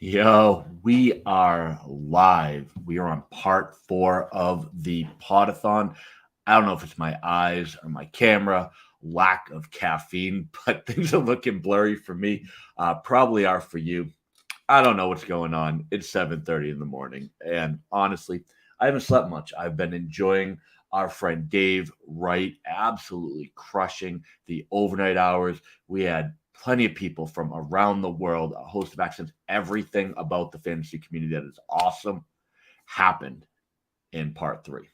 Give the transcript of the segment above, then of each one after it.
Yo, we are live. We are on part 4 of the Podathon. I don't know if it's my eyes or my camera, lack of caffeine, but things are looking blurry for me. Probably are for you. I don't know what's going on. It's 7:30 in the morning, and honestly, I haven't slept much. I've been enjoying our friend Dave Wright, absolutely crushing the overnight hours. We had plenty of people from around the world, a host of accents, everything about the fantasy community that is awesome happened in part 3.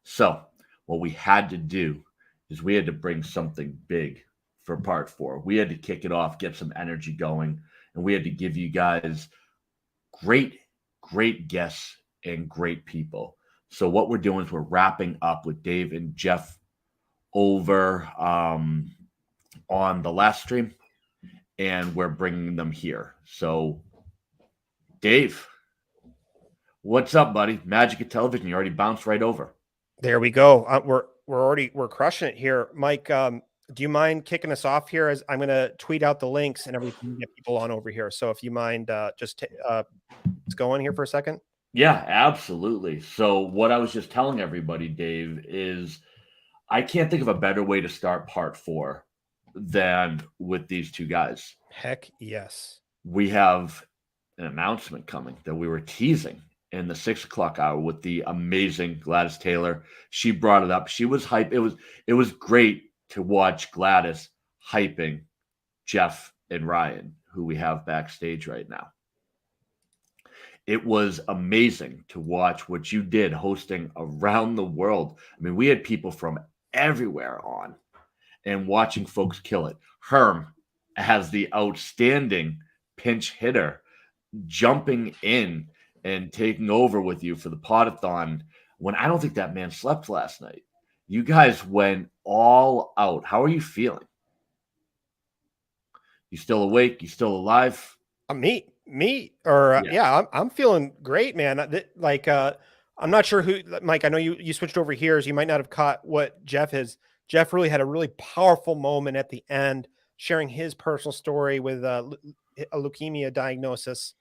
So, what we had to do is we had to bring something big for part 4. We had to kick it off, get some energy going, and we had to give you guys great, great guests and great people. So, what we're doing is we're wrapping up with Dave and Jeff over on the last stream, and we're bringing them here. So, Dave, what's up, buddy? Magic of television. You already bounced right over. There we go. We're crushing it here, Mike. Do you mind kicking us off here? As I'm going to tweet out the links and everything to get people on over here. So if you mind, just let's go on here for a second. Yeah, absolutely. So, what I was just telling everybody, Dave, is I can't think of a better way to start part 4 than with these two guys. Heck yes. We have an announcement coming that we were teasing in the 6 o'clock hour with the amazing Gladys Taylor. She brought it up. She was hype. It was great to watch Gladys hyping Jeff and Ryan, who we have backstage right now. It was amazing to watch what you did hosting around the world. I mean, we had people from everywhere on and watching folks kill it. Herm has the outstanding pinch hitter jumping in and taking over with you for the Podathon when I don't think that man slept last night. You guys went all out. How are you feeling? You still awake? You still alive? I'm feeling great, man. I'm not sure who, Mike. I know you switched over here, so you might not have caught what Jeff is. Jeff really had a really powerful moment at the end, sharing his personal story with a leukemia diagnosis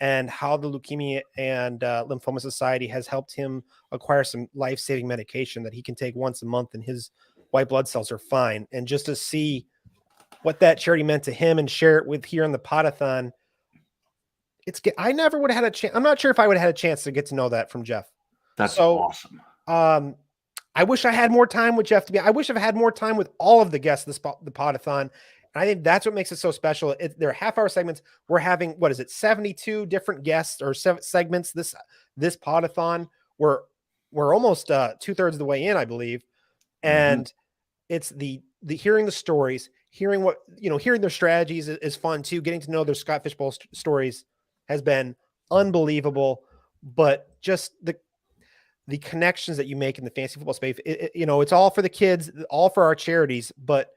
and how the Leukemia and Lymphoma Society has helped him acquire some life-saving medication that he can take once a month, and his white blood cells are fine. And just to see what that charity meant to him and share it with here on the Podathon, I never would have had a chance. I'm not sure if I would have had a chance to get to know that from Jeff. That's awesome. I wish I had more time with Jeff. I wish I've had more time with all of the guests the Podathon. And I think that's what makes it so special. They're half-hour segments. We're having, 72 different guests or segments this Podathon. We're almost 2/3 of the way in, I believe. And it's the hearing the stories, hearing their strategies is fun too. Getting to know their Scott Fishbowl stories has been unbelievable. But just the connections that you make in the fantasy football space, it's all for the kids, all for our charities, but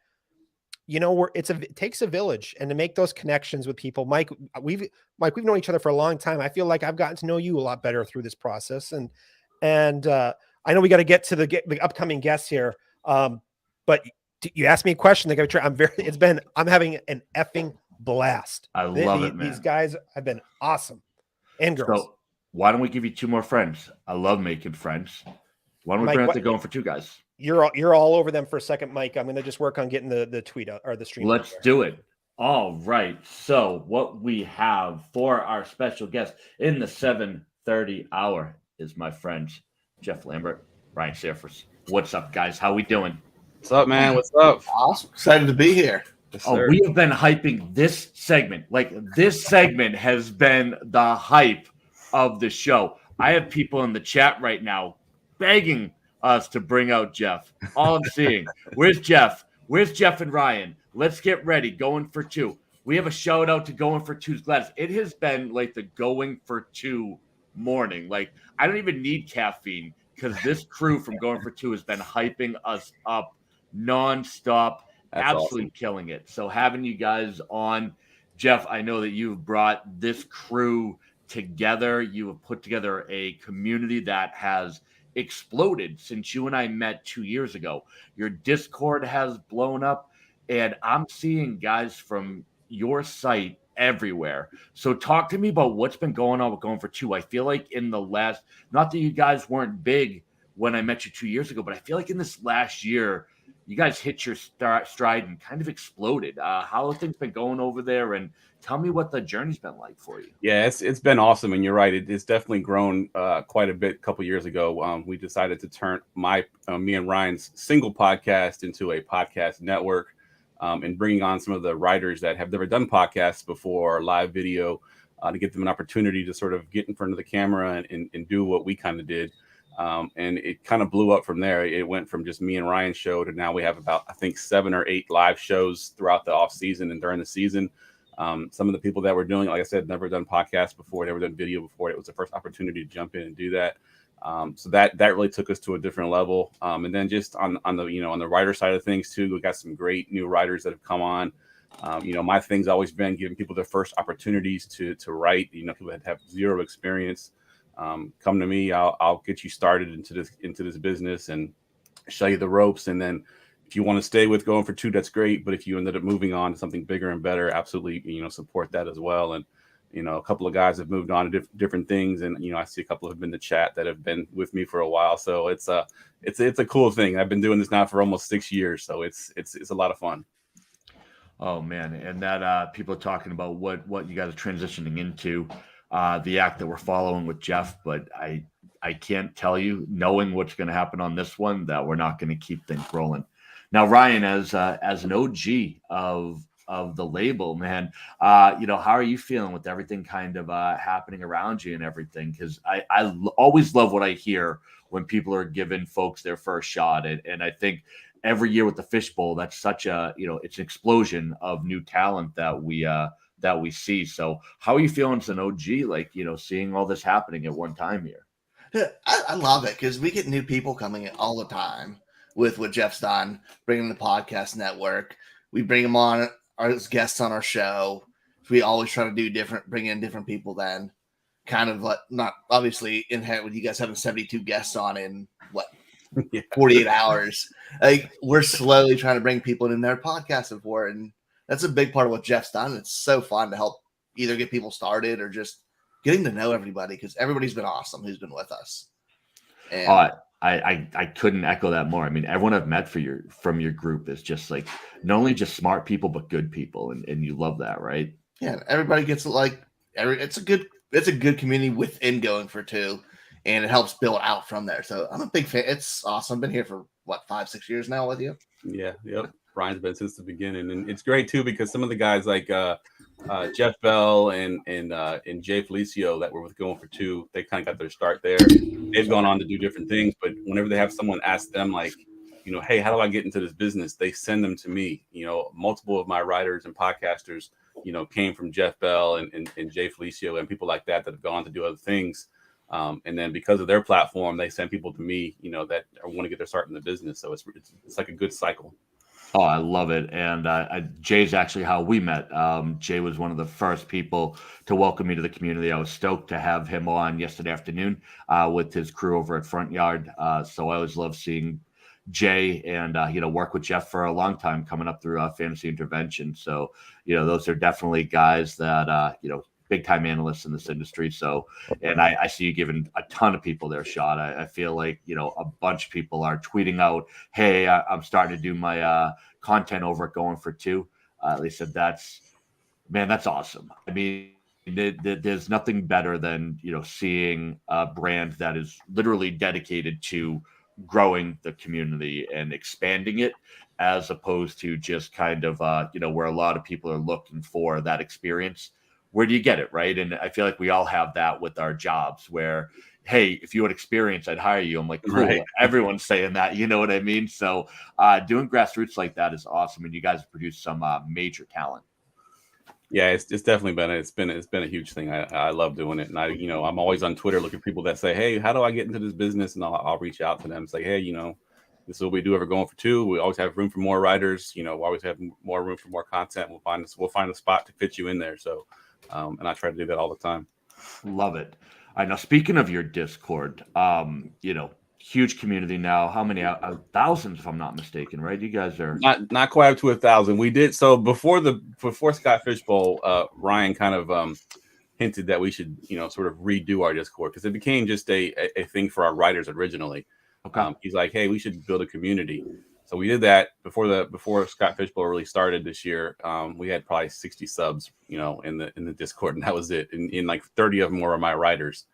it takes a village, and to make those connections with people. Mike, we've known each other for a long time. I feel like I've gotten to know you a lot better through this process. And I know we got to get to the upcoming guests here. But you asked me a question. I'm having an effing blast. I love it, man. These guys have been awesome, and girls. So why don't we give you 2 more friends? I love making friends. Why don't we bring up the Going for 2 guys? You're all over them for a second, Mike. I'm going to just work on getting the tweet out or the stream. Let's do it. All right. So what we have for our special guest in the 7:30 hour is my friends Jeff Lambert, Ryan Seifers. What's up, guys? How we doing? What's up, man? What's up? Awesome. Excited to be here. Yes, we have been hyping this segment. Like, this segment has been the hype of the show. I have people in the chat right now begging us to bring out Jeff. All I'm seeing. Where's Jeff? Where's Jeff and Ryan? Let's get ready. Going for 2. We have a shout out to Going for 2's Gladys. It has been like the Going for 2 morning. Like, I don't even need caffeine because this crew from Going for 2 has been hyping us up nonstop. That's absolutely awesome. Killing it. So having you guys on, Jeff, I know that you've brought this crew together. You have put together a community that has exploded since you and I met 2 years ago. Your Discord has blown up, and I'm seeing guys from your site everywhere. So talk to me about what's been going on with Going for Two. I feel like in the last, not that you guys weren't big when I met you 2 years ago, but I feel like in this last year, you guys hit your stride and kind of exploded. How have things been going over there? And tell me what the journey's been like for you. Yeah, it's been awesome, and you're right. It's definitely grown quite a bit. A couple years ago, we decided to turn me and Ryan's single podcast into a podcast network, and bringing on some of the writers that have never done podcasts before, live video, to give them an opportunity to sort of get in front of the camera and do what we kind of did. And it kind of blew up from there. It went from just me and Ryan's show to now we have about, I think, 7 or 8 live shows throughout the off season and during the season. Some of the people that were doing, like I said, never done podcasts before, never done video before. It was the first opportunity to jump in and do that. So that really took us to a different level. And then just on the on the writer side of things too, we got some great new writers that have come on. My thing's always been giving people their first opportunities to write. People that have zero experience, come to me. I'll get you started into this business and show you the ropes, and then if you want to stay with Going for Two, that's great. But if you ended up moving on to something bigger and better, absolutely, support that as well. And, a couple of guys have moved on to different things. And, I see a couple have been in the chat that have been with me for a while. So it's a cool thing. I've been doing this now for almost 6 years. So it's a lot of fun. Oh man. And that, people are talking about what you guys are transitioning into, the act that we're following with Jeff, but I can't tell you, knowing what's going to happen on this one, that we're not going to keep things rolling. Now, Ryan, as an OG of the label, man, how are you feeling with everything kind of happening around you and everything? Because I always love what I hear when people are giving folks their first shot, and I think every year with the Fishbowl, that's such a it's an explosion of new talent that we see. So, how are you feeling as an OG, like seeing all this happening at one time here? I love it because we get new people coming in all the time with what Jeff's done, bringing the podcast network. We bring them on as guests on our show. We always try to bring in different people then. Kind of like, not obviously in head with you guys having 72 guests on in 48 hours. Like, we're slowly trying to bring people in their podcasting for it. And that's a big part of what Jeff's done. It's so fun to help either get people started or just getting to know everybody, because everybody's been awesome who's been with us. And I couldn't echo that more. I mean, everyone I've met from your group is just like not only just smart people, but good people, and you love that, right? Yeah, everybody gets it's a good community within Going for Two, and it helps build out from there. So I'm a big fan. It's awesome. I've been here for 5-6 years now with you. Yeah, yep. Brian's been since the beginning, and it's great too because some of the guys like Jeff Bell and Jay Felicio that were with Going for Two, they kind of got their start there. They've gone on to do different things, but whenever they have someone ask them like, hey, how do I get into this business? They send them to me. Multiple of my writers and podcasters, came from Jeff Bell and Jay Felicio and people like that have gone to do other things. And then because of their platform, they send people to me, that want to get their start in the business. So it's like a good cycle. Oh, I love it. And Jay's actually how we met. Jay was one of the first people to welcome me to the community. I was stoked to have him on yesterday afternoon with his crew over at Front Yard. So I always love seeing Jay and, work with Jeff for a long time coming up through Fantasy Intervention. So, those are definitely guys that, big time analysts in this industry. So, and I see you giving a ton of people their shot. I feel like, a bunch of people are tweeting out, hey, I'm starting to do my content over at Going for Two. They said that's awesome. I mean, there's nothing better than, seeing a brand that is literally dedicated to growing the community and expanding it, as opposed to just kind of, where a lot of people are looking for that experience. Where do you get it, right? And I feel like we all have that with our jobs where, hey, if you had experience, I'd hire you. I'm like, cool. Right. Everyone's saying that, you know what I mean? So doing grassroots like that is awesome. And you guys have produced some major talent. Yeah, it's definitely been a huge thing. I love doing it. And I'm always on Twitter looking for people that say, hey, how do I get into this business? And I'll reach out to them and say, hey, this is what we do ever Going for Two. We always have room for more writers. We always have more room for more content. We'll find a spot to fit you in there. So, and I try to do that all the time. Love it. I know. Speaking of your Discord, huge community now. How many? Thousands, if I'm not mistaken, right? You guys are not quite up to 1,000. We did so before Scott Fishbowl. Ryan kind of hinted that we should, sort of redo our Discord because it became just a thing for our writers originally. okay. He's like, hey, we should build a community. So we did that before Scott Fishbowl really started this year. We had probably 60 subs, in the Discord, and that was it. And like 30 of them were my writers.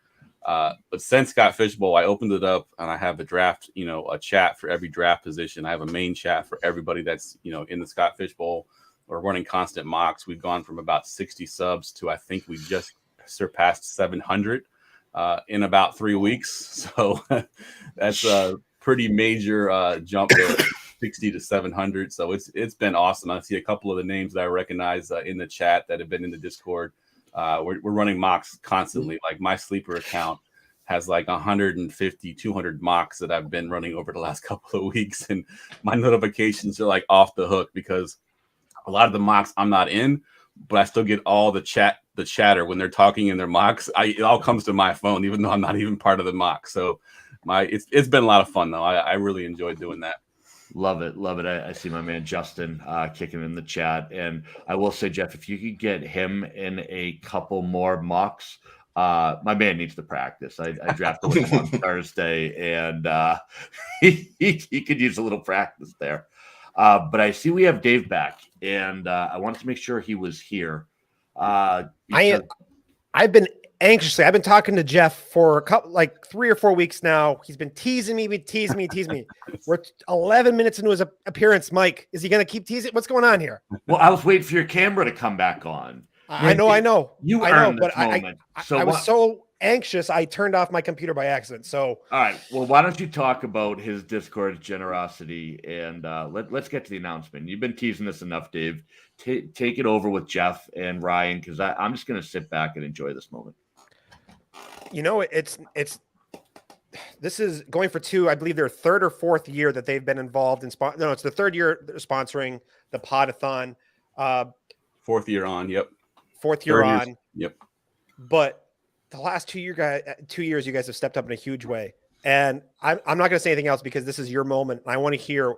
But since Scott Fishbowl, I opened it up and I have the draft, a chat for every draft position. I have a main chat for everybody that's, in the Scott Fishbowl. We're running constant mocks. We've gone from about 60 subs to I think we just surpassed 700 in about 3 weeks. So that's a pretty major jump there, 60 to 700. So it's been awesome. I see a couple of the names that I recognize in the chat that have been in the Discord. We're running mocks constantly. Like my sleeper account has like 150, 200 mocks that I've been running over the last couple of weeks. And my notifications are like off the hook because a lot of the mocks I'm not in, but I still get all the chatter when they're talking in their mocks. It all comes to my phone, even though I'm not even part of the mock. So it's been a lot of fun though. I really enjoyed doing that. Love it. I see my man Justin kicking in the chat. And I will say, Jeff, if you could get him in a couple more mocks, my man needs to practice. I drafted with him on Thursday, and he could use a little practice there. But I see we have Dave back, and I wanted to make sure he was here. I've been talking to Jeff for like 3 or 4 weeks now. He's been teasing me. We're 11 minutes into his appearance. Mike, is he going to keep teasing? What's going on here? Well, I was waiting for your camera to come back on. I know. You I earned know, this but moment. I was so anxious, I turned off my computer by accident. So, all right. Well, why don't you talk about his Discord generosity and let's get to the announcement. You've been teasing this enough, Dave. Take it over with Jeff and Ryan because I'm just going to sit back and enjoy this moment. This is going for 2. I believe their 3rd or 4th year that they've been involved in. No, it's the 3rd year they're sponsoring the Podathon. 4th year on. Yep. 4th year on. Yep. But the last 2 years, you guys have stepped up in a huge way. And I'm not going to say anything else because this is your moment. I want to hear.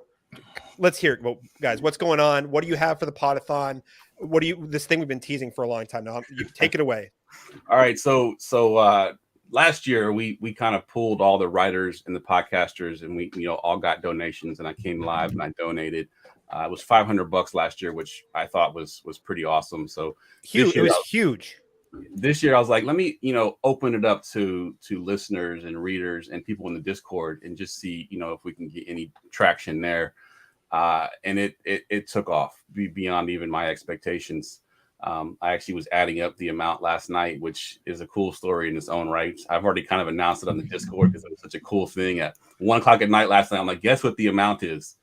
Let's hear it, well, guys. What's going on? What do you have for the Podathon? This thing we've been teasing for a long time now? You take it away. All right. So last year we kind of pulled all the writers and the podcasters, and we all got donations, and I came live and I donated. It was $500 last year, which I thought was pretty awesome. So huge. It was huge. This year I was like, let me open it up to listeners and readers and people in the Discord and just see if we can get any traction there. And it took off beyond even my expectations. I actually was adding up the amount last night, which is a cool story in its own right. I've already kind of announced it on the Discord because it was such a cool thing. At 1 o'clock at night last night, I'm like, guess what the amount is?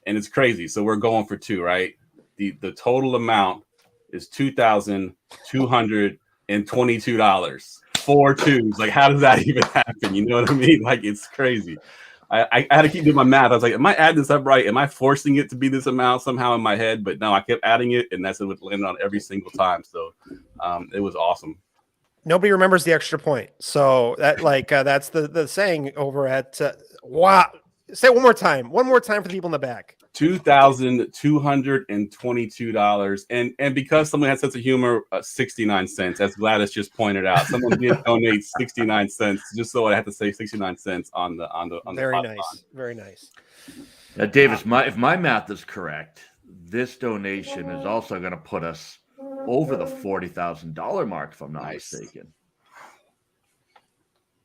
And it's crazy. So we're going for 2, right? The total amount is $2,222. 4 2s. Like, how does that even happen? You know what I mean? Like, it's crazy. I had to keep doing my math. I was like, am I adding this up right? Am I forcing it to be this amount somehow in my head? But no, I kept adding it, and that's what landed on every single time. So it was awesome. Nobody remembers the extra point. So that's the saying over at wow. Say it one more time. One more time for the people in the back. $2,222. And because someone had sense of humor, 69 cents, as Gladys just pointed out. Someone did donate 69 cents, just so I had to say 69 cents on the Very nice. Very nice. Now, Davis, if my math is correct, this donation is also going to put us over the $40,000 mark, if I'm not mistaken.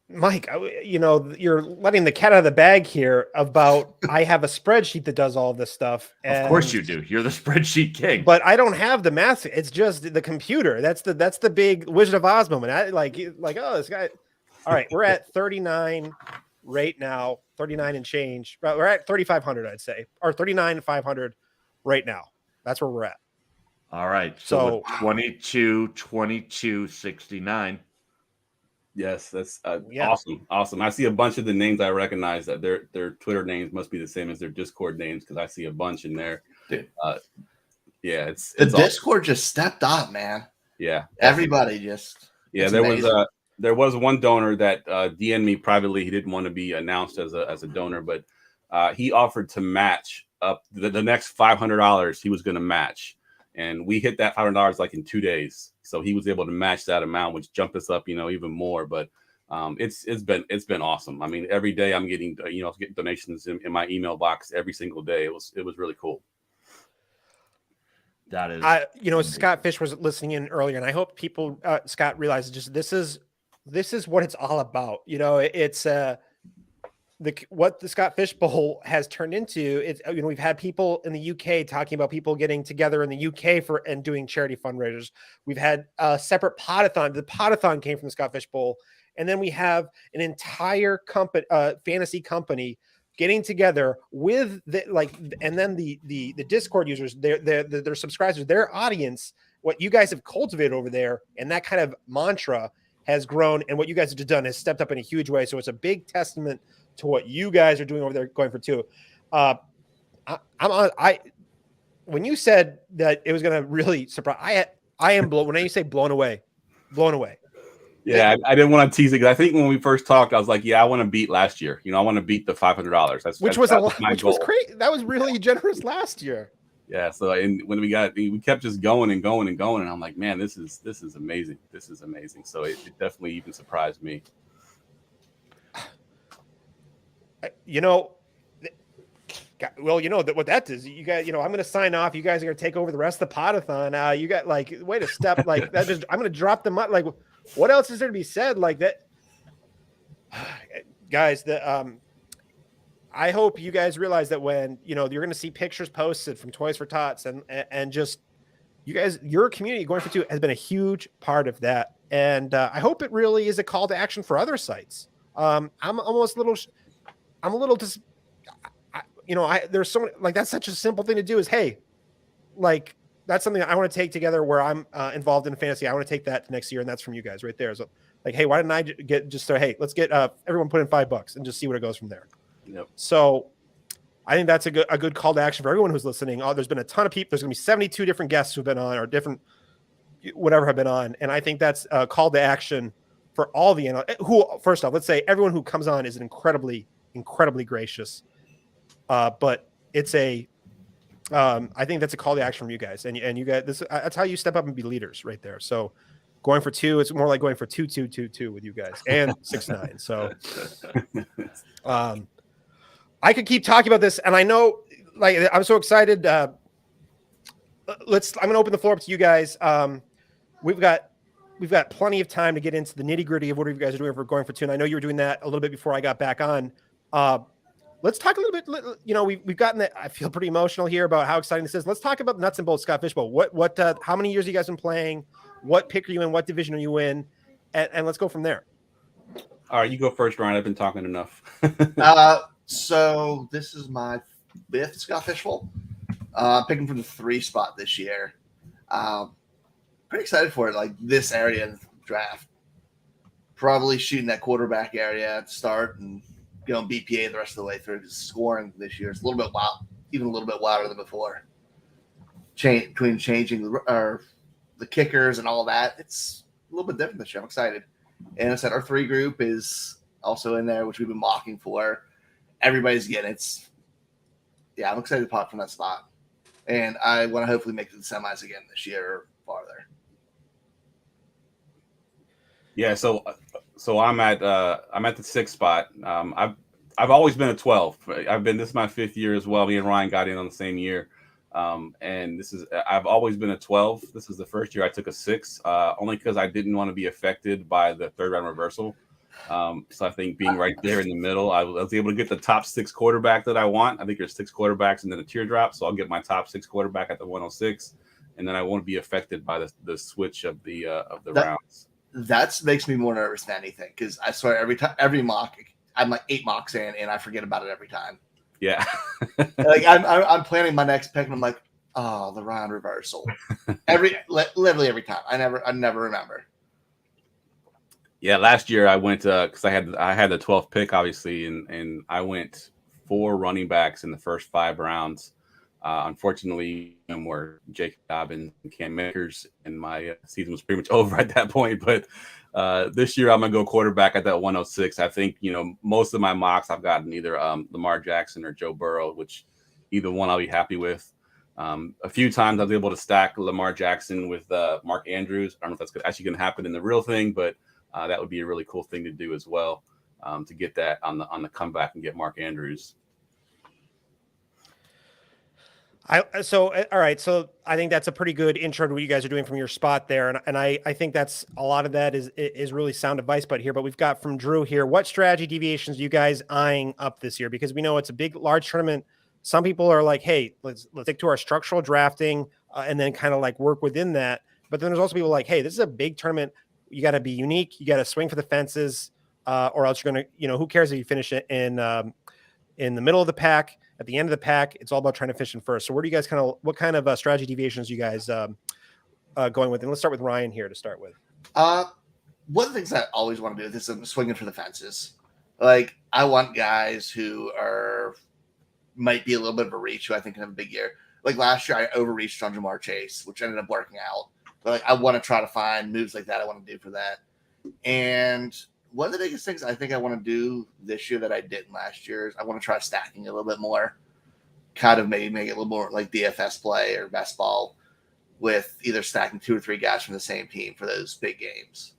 Mike, you're letting the cat out of the bag here about I have a spreadsheet that does all this stuff. Of course you do. You're the spreadsheet king. But I don't have the math. It's just the computer. That's the big Wizard of Oz moment. This guy. All right, we're at 39 right now, 39 and change. We're at 3,500, I'd say, or 39,500 right now. That's where we're at. All right. So 22,69. Yes, that's awesome. I see a bunch of the names I recognize that their Twitter names must be the same as their Discord names because I see a bunch in there. Dude. It's the Discord awesome. Just stepped up, man. Yeah, everybody just there amazing. there was one donor that DM'd me privately. He didn't want to be announced as a donor, but he offered to match up the next $500 he was going to match. And we hit that $500 like in 2 days. So he was able to match that amount, which jumped us up, even more. But it's been awesome. I mean, every day I'm getting, getting donations in my email box every single day. It was really cool. That is, Scott Fish was listening in earlier, and I hope people, Scott, realizes just this is what it's all about. It's what the Scott Fish Bowl has turned into. It's we've had people in the UK talking about people getting together in the UK and doing charity fundraisers. We've had a separate podathon. The podathon came from the Scott Fish Bowl, and then we have an entire company, fantasy company, getting together with and then the Discord users, their subscribers, their audience, what you guys have cultivated over there, and that kind of mantra has grown, and what you guys have done has stepped up in a huge way. So it's a big testament to what you guys are doing over there, going for two. When you said that it was going to really surprise, I am blown. When you say blown away. Yeah, I didn't want to tease it because I think when we first talked, I was like, "Yeah, I want to beat last year. I want to beat the $500." Which was great. That was really generous last year. Yeah. So, and when we kept just going and going and going, and I'm like, "Man, this is amazing. This is amazing." So it definitely even surprised me. What that is. You guys, I'm going to sign off. You guys are going to take over the rest of the podathon. You got way to step like that. I'm going to drop them up. Like, what else is there to be said? Like that, guys. I hope you guys realize that when you're going to see pictures posted from Toys for Tots and just you guys, your community going for two has been a huge part of that, and I hope it really is a call to action for other sites. I'm almost a little. I'm a little just. There's so many, that's such a simple thing to do is, hey, that's something I want to take together where I'm involved in fantasy. I want to take that next year. And that's from you guys right there. So hey, why didn't I hey, let's get everyone put in $5 and just see where it goes from there. Yep. So I think that's a good call to action for everyone who's listening. There's been a ton of people. There's going to be 72 different guests who've been on or different, whatever have been on. And I think that's a call to action for all the who, first off, let's say everyone who comes on is incredibly gracious. But it's I think that's a call to action from you guys, and you guys, that's how you step up and be leaders right there. So going for two, it's more like going for 2-2-2-2 with you guys and 6-9. So, I could keep talking about this, and I know, I'm so excited. I'm going to open the floor up to you guys. We've got plenty of time to get into the nitty gritty of what you guys are doing for going for two. And I know you were doing that a little bit before I got back on. Let's talk a little bit. We've gotten that. I feel pretty emotional here about how exciting this is. Let's talk about the nuts and bolts Scott Fish Bowl. How many years have you guys been playing? What pick are you in? What division are you in? And let's go from there. All right, you go first, Ryan. I've been talking enough. So this is my 5th Scott Fish Bowl. Picking from the 3 spot this year. Pretty excited for it. This area in the draft. Probably shooting that quarterback area at the start and going BPA the rest of the way through. Because scoring this year is a little bit wild, even a little bit wilder than before. Between changing the kickers and all that, it's a little bit different this year. I'm excited. And I said our 3 group is also in there, which we've been mocking for. Everybody's getting it. I'm excited to pop from that spot. And I want to hopefully make it to the semis again this year or farther. Yeah, so I'm at the 6th spot. I've always been a 12. This is my 5th year as well. Me and Ryan got in on the same year. And I've always been a 12. This is the first year I took a 6, only because I didn't want to be affected by the 3rd round reversal. So I think being right there in the middle, I was able to get the top 6 quarterback that I want. I think there's 6 quarterbacks and then a teardrop. So I'll get my top 6 quarterback at the 106, and then I won't be affected by the switch of the rounds. That makes me more nervous than anything, because I swear every mock, I'm 8 mocks in and I forget about it every time. Yeah. I'm planning my next pick and I'm like, oh, the round reversal. Literally every time. I never remember. Yeah, last year I went because I had the 12th pick, obviously, and I went 4 running backs in the first 5 rounds. Unfortunately, were Jake Dobbins and Cam Makers, and my season was pretty much over at that point. But This year I'm gonna go quarterback at that 106. I think most of my mocks I've gotten either Lamar Jackson or Joe Burrow, which either one I'll be happy with. A few times I was able to stack Lamar Jackson with Mark Andrews. I don't know if that's actually going to happen in the real thing, but that would be a really cool thing to do as well, to get that on the comeback and get Mark Andrews. All right. So I think that's a pretty good intro to what you guys are doing from your spot there. And I think that's a lot of that is really sound advice, but we've got from Drew here. What strategy deviations are you guys eyeing up this year? Because we know it's a big, large tournament. Some people are like, hey, let's stick to our structural drafting and then kind of like work within that. But then there's also people like, hey, this is a big tournament. You got to be unique. You got to swing for the fences, or else you're going to, who cares if you finish it in the middle of the pack, at the end of the pack. It's all about trying to finish in first. So where do you guys what kind of strategy deviations you guys going with? And let's start with Ryan here to start with. One of the things I always want to do is swinging for the fences. Like, I want guys who might be a little bit of a reach, who I think can have a big year. Like last year, I overreached on Jamar Chase, which ended up working out. But like, I want to try to find moves like that I want to do for that. And one of the biggest things I think I want to do this year that I didn't last year is I want to try stacking a little bit more. Kind of maybe make it a little more like DFS play or best ball, with either stacking 2 or 3 guys from the same team for those big games.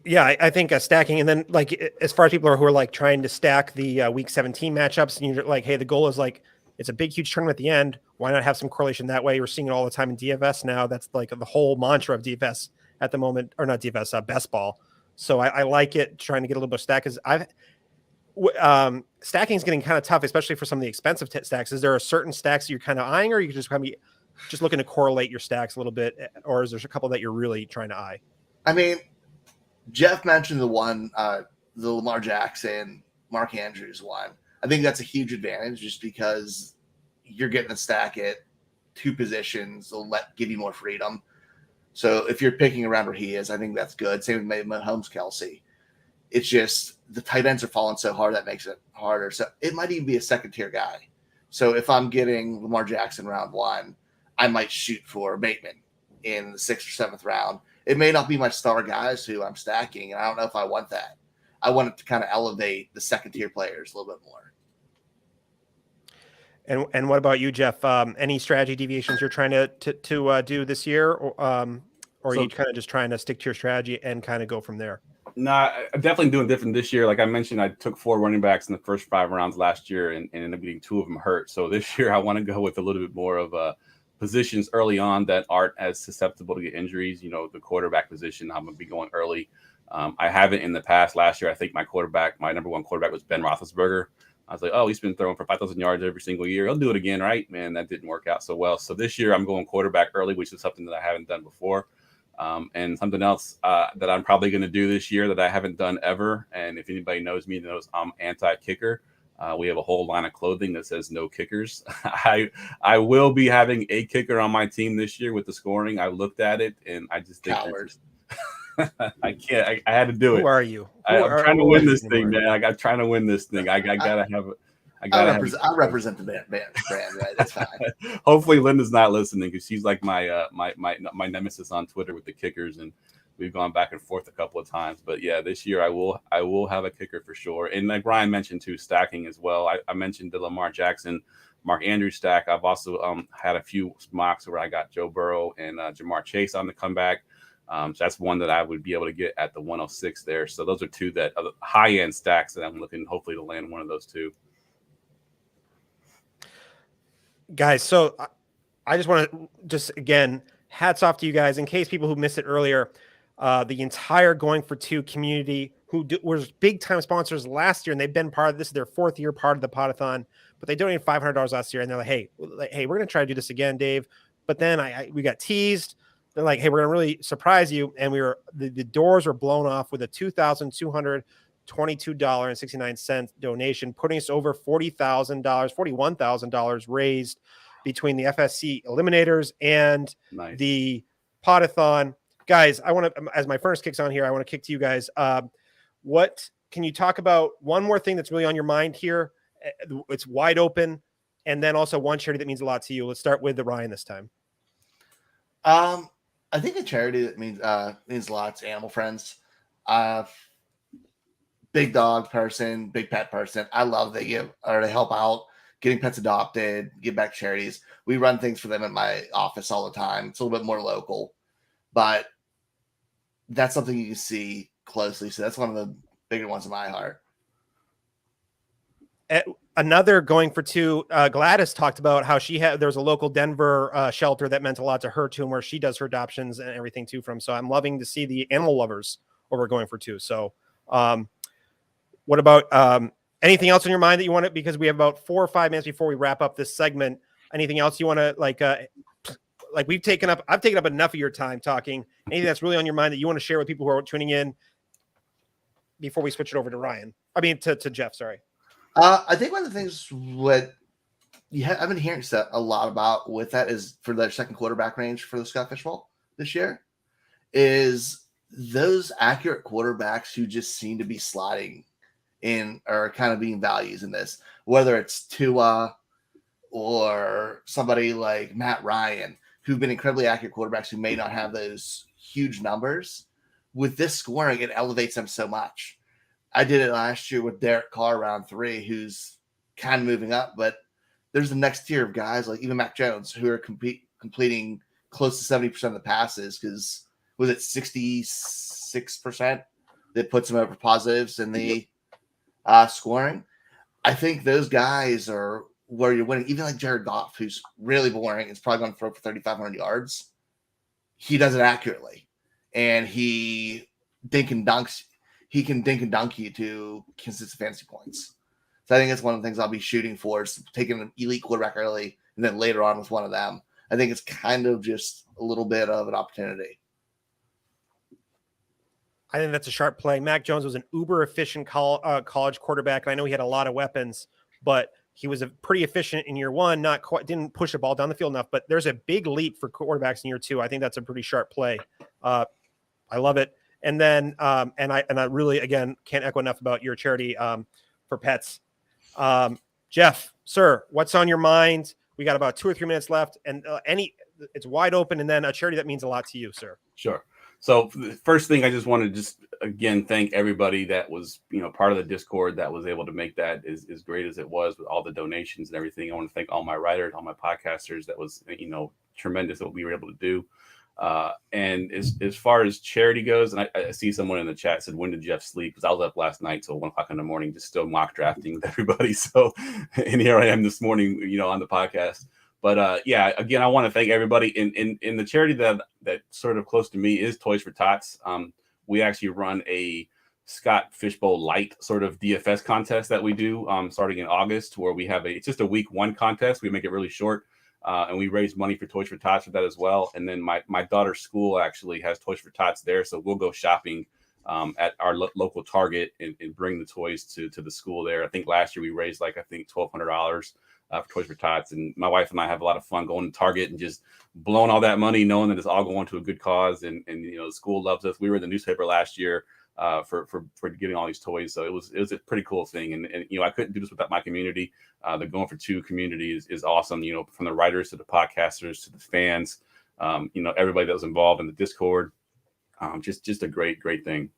Yeah, I think stacking, and then like as far as people who are like trying to stack the week 17 matchups, and you're like, hey, the goal is like it's a big, huge tournament at the end. Why not have some correlation that way? We're seeing it all the time in DFS now. That's like the whole mantra of DFS at the moment, or not DFS, best ball. So I like it, trying to get a little bit of stack, because stacking is getting kind of tough, especially for some of the expensive stacks. Is there a certain stacks you're kind of eyeing, or you just kind of just looking to correlate your stacks a little bit, or is there a couple that you're really trying to eye? I mean, Jeff mentioned the one, the Lamar Jackson, Mark Andrews one. I think that's a huge advantage, just because you're getting a stack at 2 positions. They'll give you more freedom. So if you're picking around where he is, I think that's good. Same with maybe Mahomes, Kelsey. It's just the tight ends are falling so hard that makes it harder. So it might even be a second tier guy. So if I'm getting Lamar Jackson round 1, I might shoot for Bateman in the 6th or 7th round. It may not be my star guys who I'm stacking, and I don't know if I want that. I want it to kind of elevate the second tier players a little bit more. And what about you, Jeff? Any strategy deviations you're trying to do this year, or are you kind of just trying to stick to your strategy and kind of go from there? No, I'm definitely doing different this year. Like I mentioned, I took 4 running backs in the first 5 rounds last year, and ended up getting 2 of them hurt. So this year I want to go with a little bit more of positions early on that aren't as susceptible to get injuries. The quarterback position, I'm going to be going early. I haven't in the past. Last year, I think my number 1 quarterback was Ben Roethlisberger. I was like, oh, he's been throwing for 5,000 yards every single year. He'll do it again, right? Man, that didn't work out so well. So this year I'm going quarterback early, which is something that I haven't done before. And something else that I'm probably going to do this year that I haven't done ever. And if anybody knows me, knows I'm anti-kicker. We have a whole line of clothing that says no kickers. I will be having a kicker on my team this year with the scoring. I looked at it and I just think I can't. I had to do it. Who are you? I'm trying to win this thing, man. I'm trying to win this thing. I gotta have it. I represent the brand, right? That's fine. Hopefully, Linda's not listening, because she's like my nemesis on Twitter with the kickers, and we've gone back and forth a couple of times. But yeah, this year I will have a kicker for sure. And like Ryan mentioned too, stacking as well. I mentioned the Lamar Jackson, Mark Andrews stack. I've also had a few mocks where I got Joe Burrow and Jamar Chase on the comeback. So that's one that I would be able to get at the 106 there. So those are 2 that are high end stacks that I'm looking hopefully to land one of those 2. Guys, so I just want to again, hats off to you guys. In case people who missed it earlier, the entire Going for 2 community was big time sponsors last year, and they've been part of this. Is their 4th year part of the Podathon, but they donated $500 last year, and they're like, hey, we're going to try to do this again, Dave. But then we got teased. They're like, hey, we're going to really surprise you. And the doors were blown off with a $2,222.69 donation, putting us over $41,000 raised between the FSC eliminators and the Podathon. Guys, I want to, as my first kicks on here, I want to kick to you guys. What can you talk about? One more thing that's really on your mind here. It's wide open. And then also one charity that means a lot to you. Let's start with Ryan this time. I I think a charity that means a lot to animal friends. Big dog person, big pet person. I love they help out getting pets adopted, give back charities. We run things for them at my office all the time. It's a little bit more local, but that's something you can see closely. So that's one of the bigger ones in my heart. Another going for two, Gladys talked about how there was a local Denver shelter that meant a lot to her too, and where she does her adoptions and everything too from. So I'm loving to see the animal lovers over going for two. So what about anything else on your mind that you want to, because we have about 4 or 5 minutes before we wrap up this segment. Anything else you want to like I've taken up enough of your time talking. Anything that's really on your mind that you want to share with people who are tuning in before we switch it over to Ryan? I mean, to Jeff, sorry. I think one of the things I've been hearing a lot about with that is for their second quarterback range for the Scott Fish Bowl this year is those accurate quarterbacks who just seem to be sliding in or kind of being values in this, whether it's Tua or somebody like Matt Ryan, who've been incredibly accurate quarterbacks who may not have those huge numbers. With this scoring, it elevates them so much. I did it last year with Derek Carr round 3, who's kind of moving up, but there's the next tier of guys like even Mac Jones who are completing close to 70% of the passes because was it 66% that puts them over positives in the scoring. I think those guys are where you're winning. Even like Jared Goff, who's really boring, is probably going to throw for 3,500 yards. He does it accurately, and he He can dink and dunk you to consistent fantasy points. So I think that's one of the things I'll be shooting for is taking an elite quarterback early and then later on with one of them. I think it's kind of just a little bit of an opportunity. I think that's a sharp play. Mac Jones was an uber efficient college quarterback. And I know he had a lot of weapons, but he was pretty efficient in year one, didn't push the ball down the field enough, but there's a big leap for quarterbacks in year 2. I think that's a pretty sharp play. I love it. And then, and I really, again, can't echo enough about your charity for pets. Jeff, sir, what's on your mind? We got about 2 or 3 minutes left, and it's wide open. And then a charity that means a lot to you, sir. Sure. So the first thing I just want to again thank everybody that was part of the Discord that was able to make that as great as it was with all the donations and everything. I want to thank all my writers, all my podcasters. That was tremendous what we were able to do. And as far as charity goes, and I see someone in the chat said, when did Jeff sleep? Because I was up last night till 1 o'clock in the morning, just still mock drafting with everybody. So, and here I am this morning, on the podcast. But yeah, again, I want to thank everybody in the charity that sort of close to me is Toys for Tots. We actually run a Scott Fishbowl Light sort of DFS contest that we do starting in August, where we have it's just a week 1 contest. We make it really short. And we raise money for Toys for Tots for that as well. And then my daughter's school actually has Toys for Tots there. So we'll go shopping at our local Target and bring the toys to the school there. I think last year we raised $1,200 for Toys for Tots. And my wife and I have a lot of fun going to Target and just blowing all that money, knowing that it's all going to a good cause. And the school loves us. We were in the newspaper last year for getting all these toys. So it was a pretty cool thing. And I couldn't do this without my community. The Going for Two community is awesome. From the writers to the podcasters to the fans, everybody that was involved in the Discord. Just a great thing.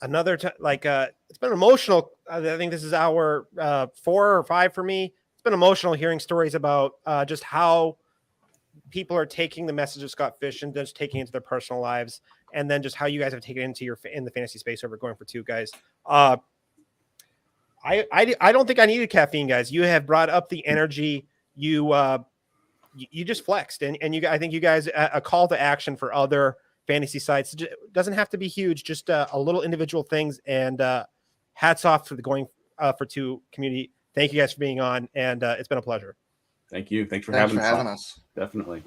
Another it's been emotional. I think this is hour 4 or 5 for me. It's been emotional hearing stories about just how people are taking the message of Scott Fish and just taking it into their personal lives, and then just how you guys have taken it into in the fantasy space over Going for Two, guys. I don't think I needed caffeine, guys. You have brought up the energy. You just flexed, and I think you guys a call to action for other fantasy sites. It doesn't have to be huge, just a little individual things. And hats off to the Going for Two community. Thank you guys for being on, and it's been a pleasure. Thank you. Thanks for having us. Definitely.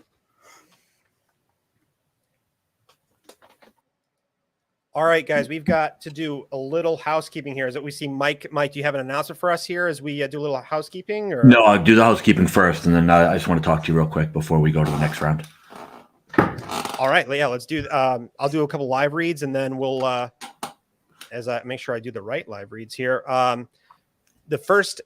All right, guys, we've got to do a little housekeeping here. Is that we see Mike? Mike, do you have an announcement for us here as we do a little housekeeping? Or no, I'll do the housekeeping first, and then I just want to talk to you real quick before we go to the next round. All right, yeah, let's do. I'll do a couple live reads, and then we'll as I make sure I do the right live reads here. The first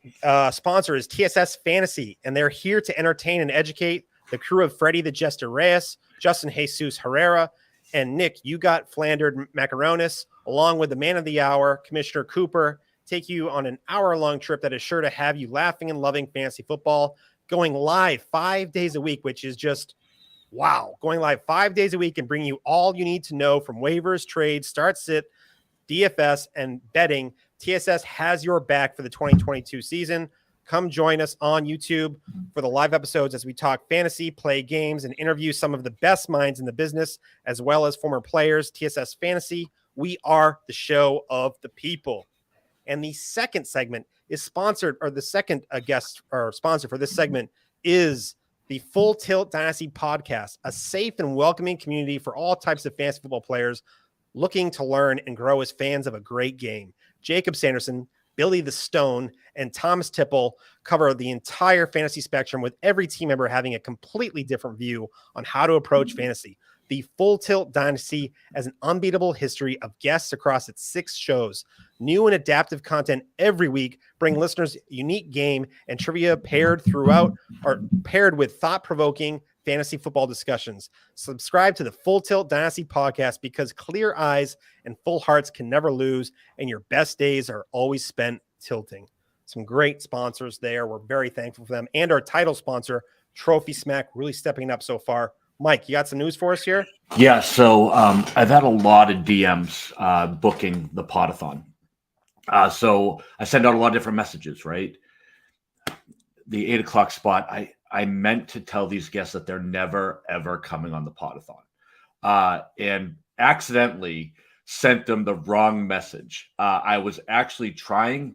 sponsor is TSS Fantasy, and they're here to entertain and educate. the crew of Freddie the Jester Reyes, Justin Jesus Herrera, and Nick, you got Flandered Macaronis, along with the man of the hour, Commissioner Cooper, take you on an hour-long trip that is sure to have you laughing and loving fantasy football, going live 5 days a week, which is just wow. Going live 5 days a week and bringing you all you need to know from waivers, trades, start sit, DFS, and betting. TSS has your back for the 2022 season. Come join us on YouTube for the live episodes as we talk fantasy, play games, and interview some of the best minds in the business, as well as former players. TSS Fantasy, we are the show of the people. And the second segment is sponsored, or the second guest or sponsor for this segment is the Full Tilt Dynasty Podcast, a safe and welcoming community for all types of fantasy football players looking to learn and grow as fans of a great game. Jacob Sanderson, Billy the Stone, and Thomas Tipple cover the entire fantasy spectrum, with every team member having a completely different view on how to approach fantasy. The Full Tilt Dynasty has an unbeatable history of guests across its 6 shows. New and adaptive content every week bring listeners unique game and trivia paired with thought-provoking fantasy football discussions. Subscribe to the Full Tilt Dynasty Podcast, because clear eyes and full hearts can never lose, and your best days are always spent tilting. Some great sponsors there. We're very thankful for them. And our title sponsor, TrophySmack, really stepping up so far. Mike, you got some news for us here? Yeah, so I've had a lot of DMs booking the Podathon. So I send out a lot of different messages, right? The 8 o'clock spot, I meant to tell these guests that they're never, ever coming on the Podathon, and accidentally sent them the wrong message. I was actually trying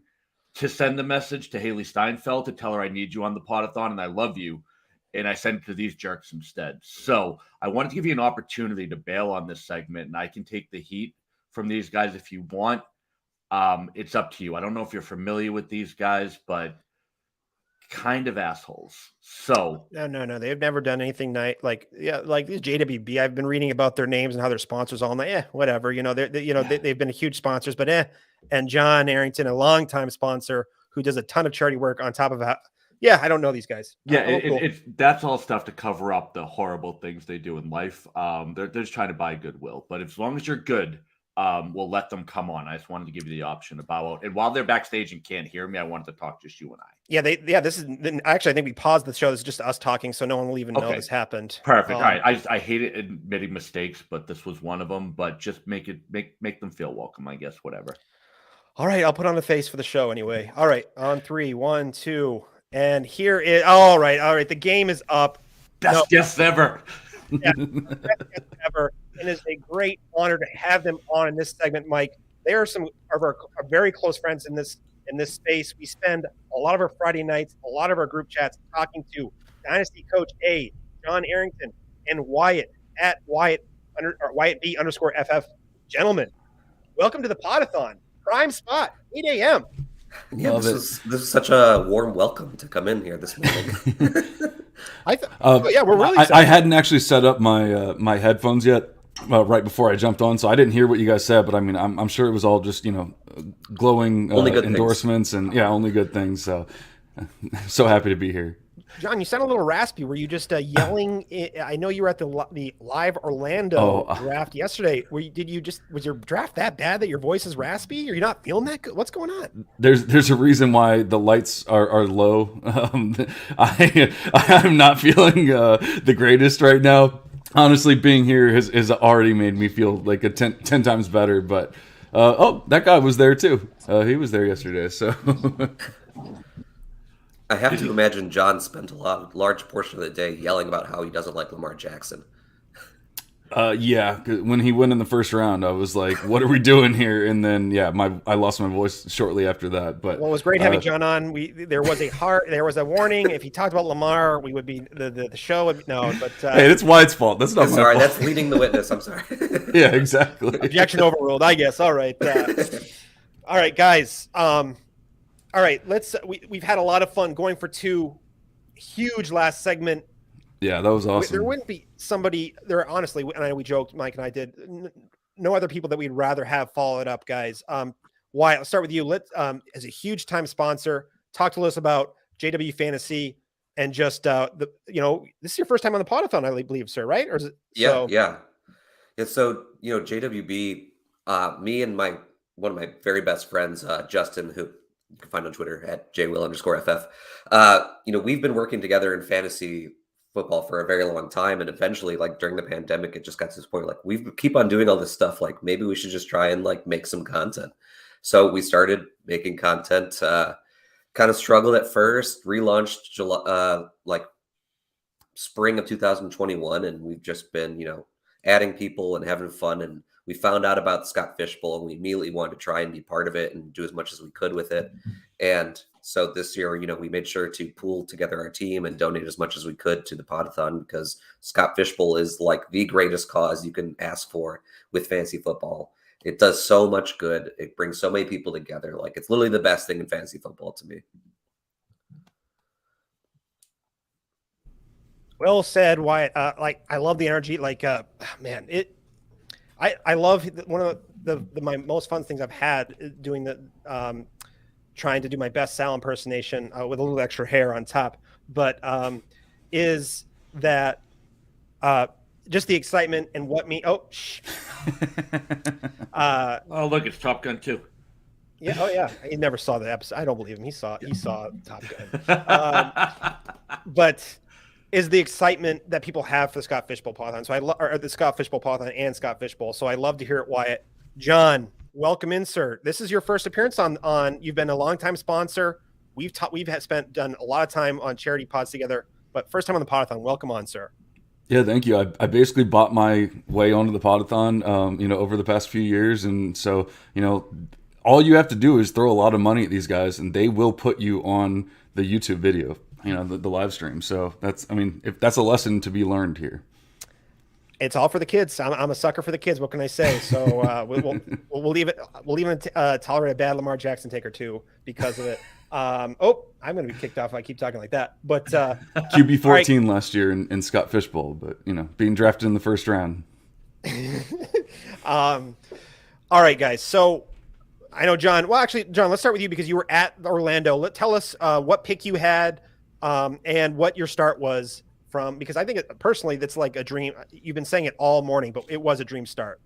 to send the message to Haley Steinfeld to tell her I need you on the Podathon and I love you. And I sent it to these jerks instead. So I wanted to give you an opportunity to bail on this segment, and I can take the heat from these guys if you want. It's up to you. I don't know if you're familiar with these guys, but kind of assholes. So no. They've never done anything like these JWB. I've been reading about their names and how their sponsors all night. Whatever. They've been huge sponsors, but And John Arrington, a longtime sponsor who does a ton of charity work on top of that. Yeah, I don't know these guys. Yeah, cool. That's all stuff to cover up the horrible things they do in life. They're just trying to buy goodwill. But as long as you're good, we'll let them come on. I just wanted to give you the option to bow out. And while they're backstage and can't hear me, I wanted to talk just you and I. Yeah, this is actually, I think we paused the show. This is just us talking, so no one will even know this happened. Perfect. All right. I hate it admitting mistakes, but this was one of them. But just make them feel welcome, I guess. Whatever. All right, I'll put on the face for the show anyway. All right, on 3, 1, 2. And here is all right. The game is up. Best guests ever. Yeah, best guests ever. And it's a great honor to have them on in this segment, Mike. They are some of our very close friends in this space. We spend a lot of our Friday nights, a lot of our group chats talking to Dynasty Coach A, John Arrington, and Wyatt at Wyatt_FF. Gentlemen, welcome to the Podathon. Prime spot, 8 a.m. Yeah, this is such a warm welcome to come in here this morning. We're really excited. I hadn't actually set up my headphones yet right before I jumped on, so I didn't hear what you guys said. But I mean, I'm sure it was all just glowing endorsements and only good things. So happy to be here. John, you sound a little raspy. Were you just yelling? I know you were at the live Orlando draft yesterday. Was your draft that bad that your voice is raspy? Are you not feeling that good? What's going on? There's a reason why the lights are low. I'm not feeling the greatest right now. Honestly, being here has already made me feel like 10 times better. But that guy was there too. He was there yesterday. So. I have to imagine John spent a large portion of the day yelling about how he doesn't like Lamar Jackson. Yeah, when he went in the first round, I was like, "What are we doing here?" And then, I lost my voice shortly after that. But it was great having John on. There was a warning. If he talked about Lamar, we would be the show would no. But hey, it's Wyatt's fault. That's not my fault. That's leading the witness. I'm sorry. Yeah, exactly. Objection overruled. I guess. All right. All right, guys. All right, we've had a lot of fun going for 2 huge last segment. Yeah, that was awesome. There wouldn't be somebody there, honestly, and I know we joked, Mike and I did, no other people that we'd rather have follow it up, guys. Wyatt, I'll start with you. As a huge time sponsor, talk to us about JW Fantasy, and just this is your first time on the Podathon, I believe, sir, right? Or is it? Yeah. So JWB, me and one of my very best friends, Justin, who you can find on Twitter at jwill_ff. We've been working together in fantasy football for a very long time, and eventually, like during the pandemic, it just got to this point. Like we keep on doing all this stuff. Like maybe we should just try and like make some content. So we started making content. Kind of struggled at first. Relaunched July, spring of 2021, and we've just been adding people and having fun. And we found out about Scott Fishbowl, and we immediately wanted to try and be part of it and do as much as we could with it. And so this year, we made sure to pool together our team and donate as much as we could to the Podathon, because Scott Fishbowl is like the greatest cause you can ask for with fantasy football. It does so much good. It brings so many people together. Like it's literally the best thing in fantasy football to me. Well said, Wyatt. I love the energy. Man, I love one of my most fun things I've had doing trying to do my best Sal impersonation with a little extra hair on top. But is that just the excitement and what me? Oh, oh, look, it's Top Gun 2. Yeah. Oh, yeah. He never saw the episode. I don't believe him. He saw Top Gun. But is the excitement that people have for the Scott Fishbowl Podathon. So the Scott Fishbowl Podathon and Scott Fishbowl. So I love to hear it, Wyatt. John, welcome in, sir. This is your first appearance on. You've been a longtime sponsor. We've done a lot of time on charity pods together, but first time on the Podathon. Welcome on, sir. Yeah, thank you. I basically bought my way onto the Podathon, over the past few years, and so all you have to do is throw a lot of money at these guys, and they will put you on the YouTube video, the live stream. So if that's a lesson to be learned here. It's all for the kids. I'm a sucker for the kids. What can I say? So we'll leave it. We'll even tolerate a bad Lamar Jackson take or two because of it. I'm going to be kicked off if I keep talking like that. But QB 14 right. Last year in Scott Fishbowl, but being drafted in the first round. All right, guys. So I know John. Well, actually, John, let's start with you because you were at Orlando. Tell us what pick you had and what your start was from, because I think personally that's like a dream. You've been saying it all morning, but it was a dream start.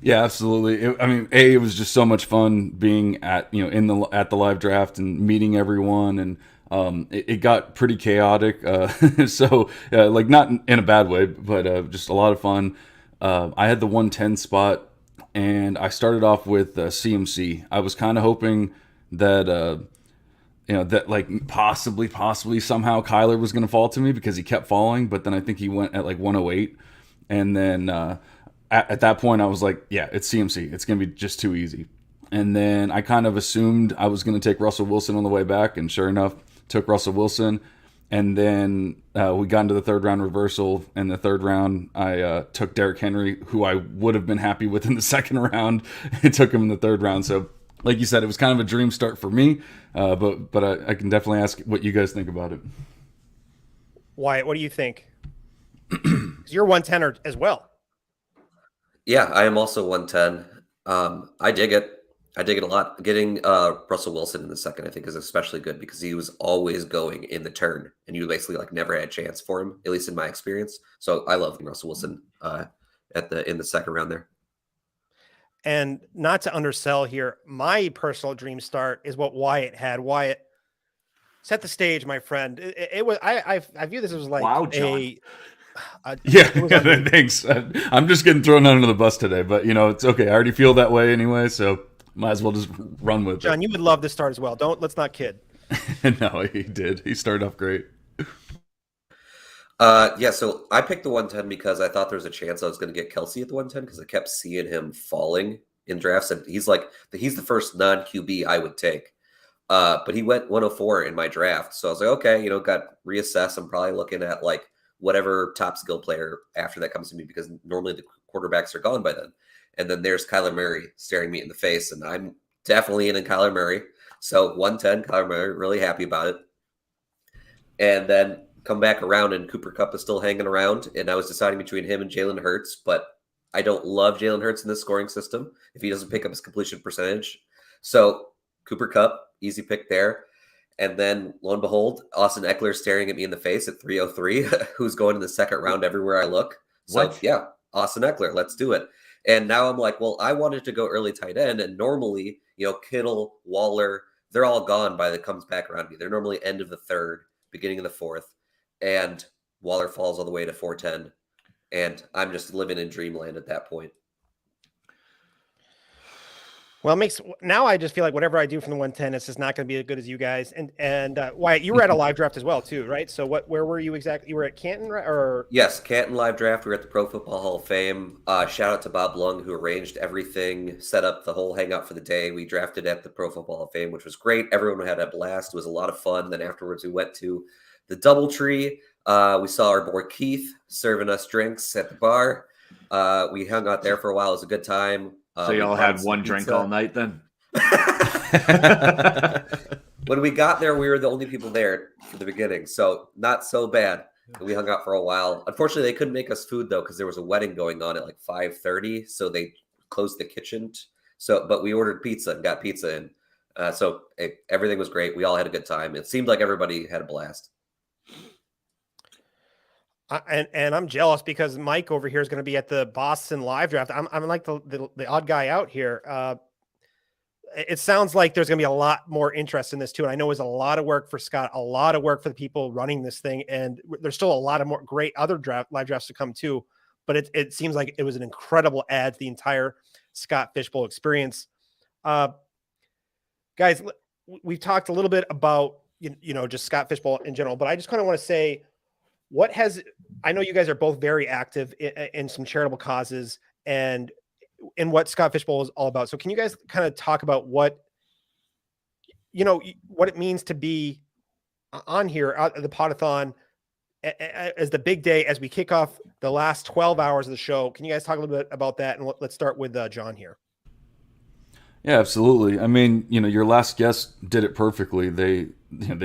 Yeah, absolutely. It was just so much fun being at at the live draft and meeting everyone, and it got pretty chaotic. So not in a bad way, but just a lot of fun. I had the 110 spot, and I started off with CMC. I was kind of hoping that that possibly somehow Kyler was going to fall to me because he kept falling, but then I think he went at 108, and then at that point I was like, yeah, it's CMC. It's going to be just too easy. And then I kind of assumed I was going to take Russell Wilson on the way back, and sure enough, took Russell Wilson. And then we got into the third round reversal. In the third round, I took Derrick Henry, who I would have been happy with in the second round. I took him in the third round. So like you said, it was kind of a dream start for me, but I can definitely ask what you guys think about it. Wyatt, what do you think? You're 110er as well. Yeah, I am also 110. I dig it. I dig it a lot. Getting Russell Wilson in the second, I think, is especially good because he was always going in the turn, and you basically never had a chance for him, at least in my experience. So I love Russell Wilson in the second round there. And not to undersell here, my personal dream start is what Wyatt had. Wyatt, set the stage, my friend. It was I view this as like wow, John. Thanks. I'm just getting thrown under the bus today, but it's okay. I already feel that way anyway, so might as well just run with it. John, you would love this start as well. Let's not kid. No, he did. He started off great. So I picked the 110 because I thought there was a chance I was going to get Kelsey at the 110 because I kept seeing him falling in drafts, and he's the first non-QB I would take. But he went 104 in my draft, so I was like, okay, got reassess. I'm probably looking at whatever top skill player after that comes to me because normally the quarterbacks are gone by then. And then there's Kyler Murray staring me in the face, and I'm definitely in Kyler Murray. So 110, Kyler Murray, really happy about it. And then come back around, and Cooper Kupp is still hanging around, and I was deciding between him and Jalen Hurts, but I don't love Jalen Hurts in this scoring system if he doesn't pick up his completion percentage. So Cooper Kupp, easy pick there. And then lo and behold, Austin Eckler staring at me in the face at 303, who's going in the second round everywhere I look. So What? yeah, Austin Eckler, let's do it. And now I'm like, well, I wanted to go early tight end, and normally, Kittle, Waller, they're all gone by the comes back around me. They're normally end of the third, beginning of the fourth, and Waller falls all the way to 410, and I'm just living in dreamland at that point. Well, now I just feel like whatever I do from the 110, it's just not going to be as good as you guys. And Wyatt, you were at a live draft as well, too, right? So where were you exactly? You were at Canton, right? Or yes, Canton live draft. We were at the Pro Football Hall of Fame. Shout out to Bob Lung, who arranged everything, set up the whole hangout for the day. We drafted at the Pro Football Hall of Fame, which was great. Everyone had a blast. It was a lot of fun. Then afterwards, we went to the DoubleTree. We saw our boy Keith serving us drinks at the bar. We hung out there for a while. It was a good time. So y'all had one drink all night then? When we got there, we were the only people there for the beginning, so not so bad. We hung out for a while. Unfortunately, they couldn't make us food though because there was a wedding going on at like 5:30, so they closed the kitchen. But we ordered pizza and got pizza in. Everything was great. We all had a good time. It seemed like everybody had a blast. And I'm jealous because Mike over here is going to be at the Boston live draft. I'm like the odd guy out here. It sounds like there's going to be a lot more interest in this too. And I know it was a lot of work for Scott, a lot of work for the people running this thing. And there's still a lot of more great other live drafts to come too. But it seems like it was an incredible add to the entire Scott Fishbowl experience. Guys, we've talked a little bit about, just Scott Fishbowl in general, but I just kind of want to say, I know you guys are both very active in some charitable causes and in what Scott Fishbowl is all about. So can you guys kind of talk about what it means to be on here at the Podathon as the big day, as we kick off the last 12 hours of the show? Can you guys talk a little bit about that? And let's start with John here. Yeah, absolutely. I mean, your last guest did it perfectly. They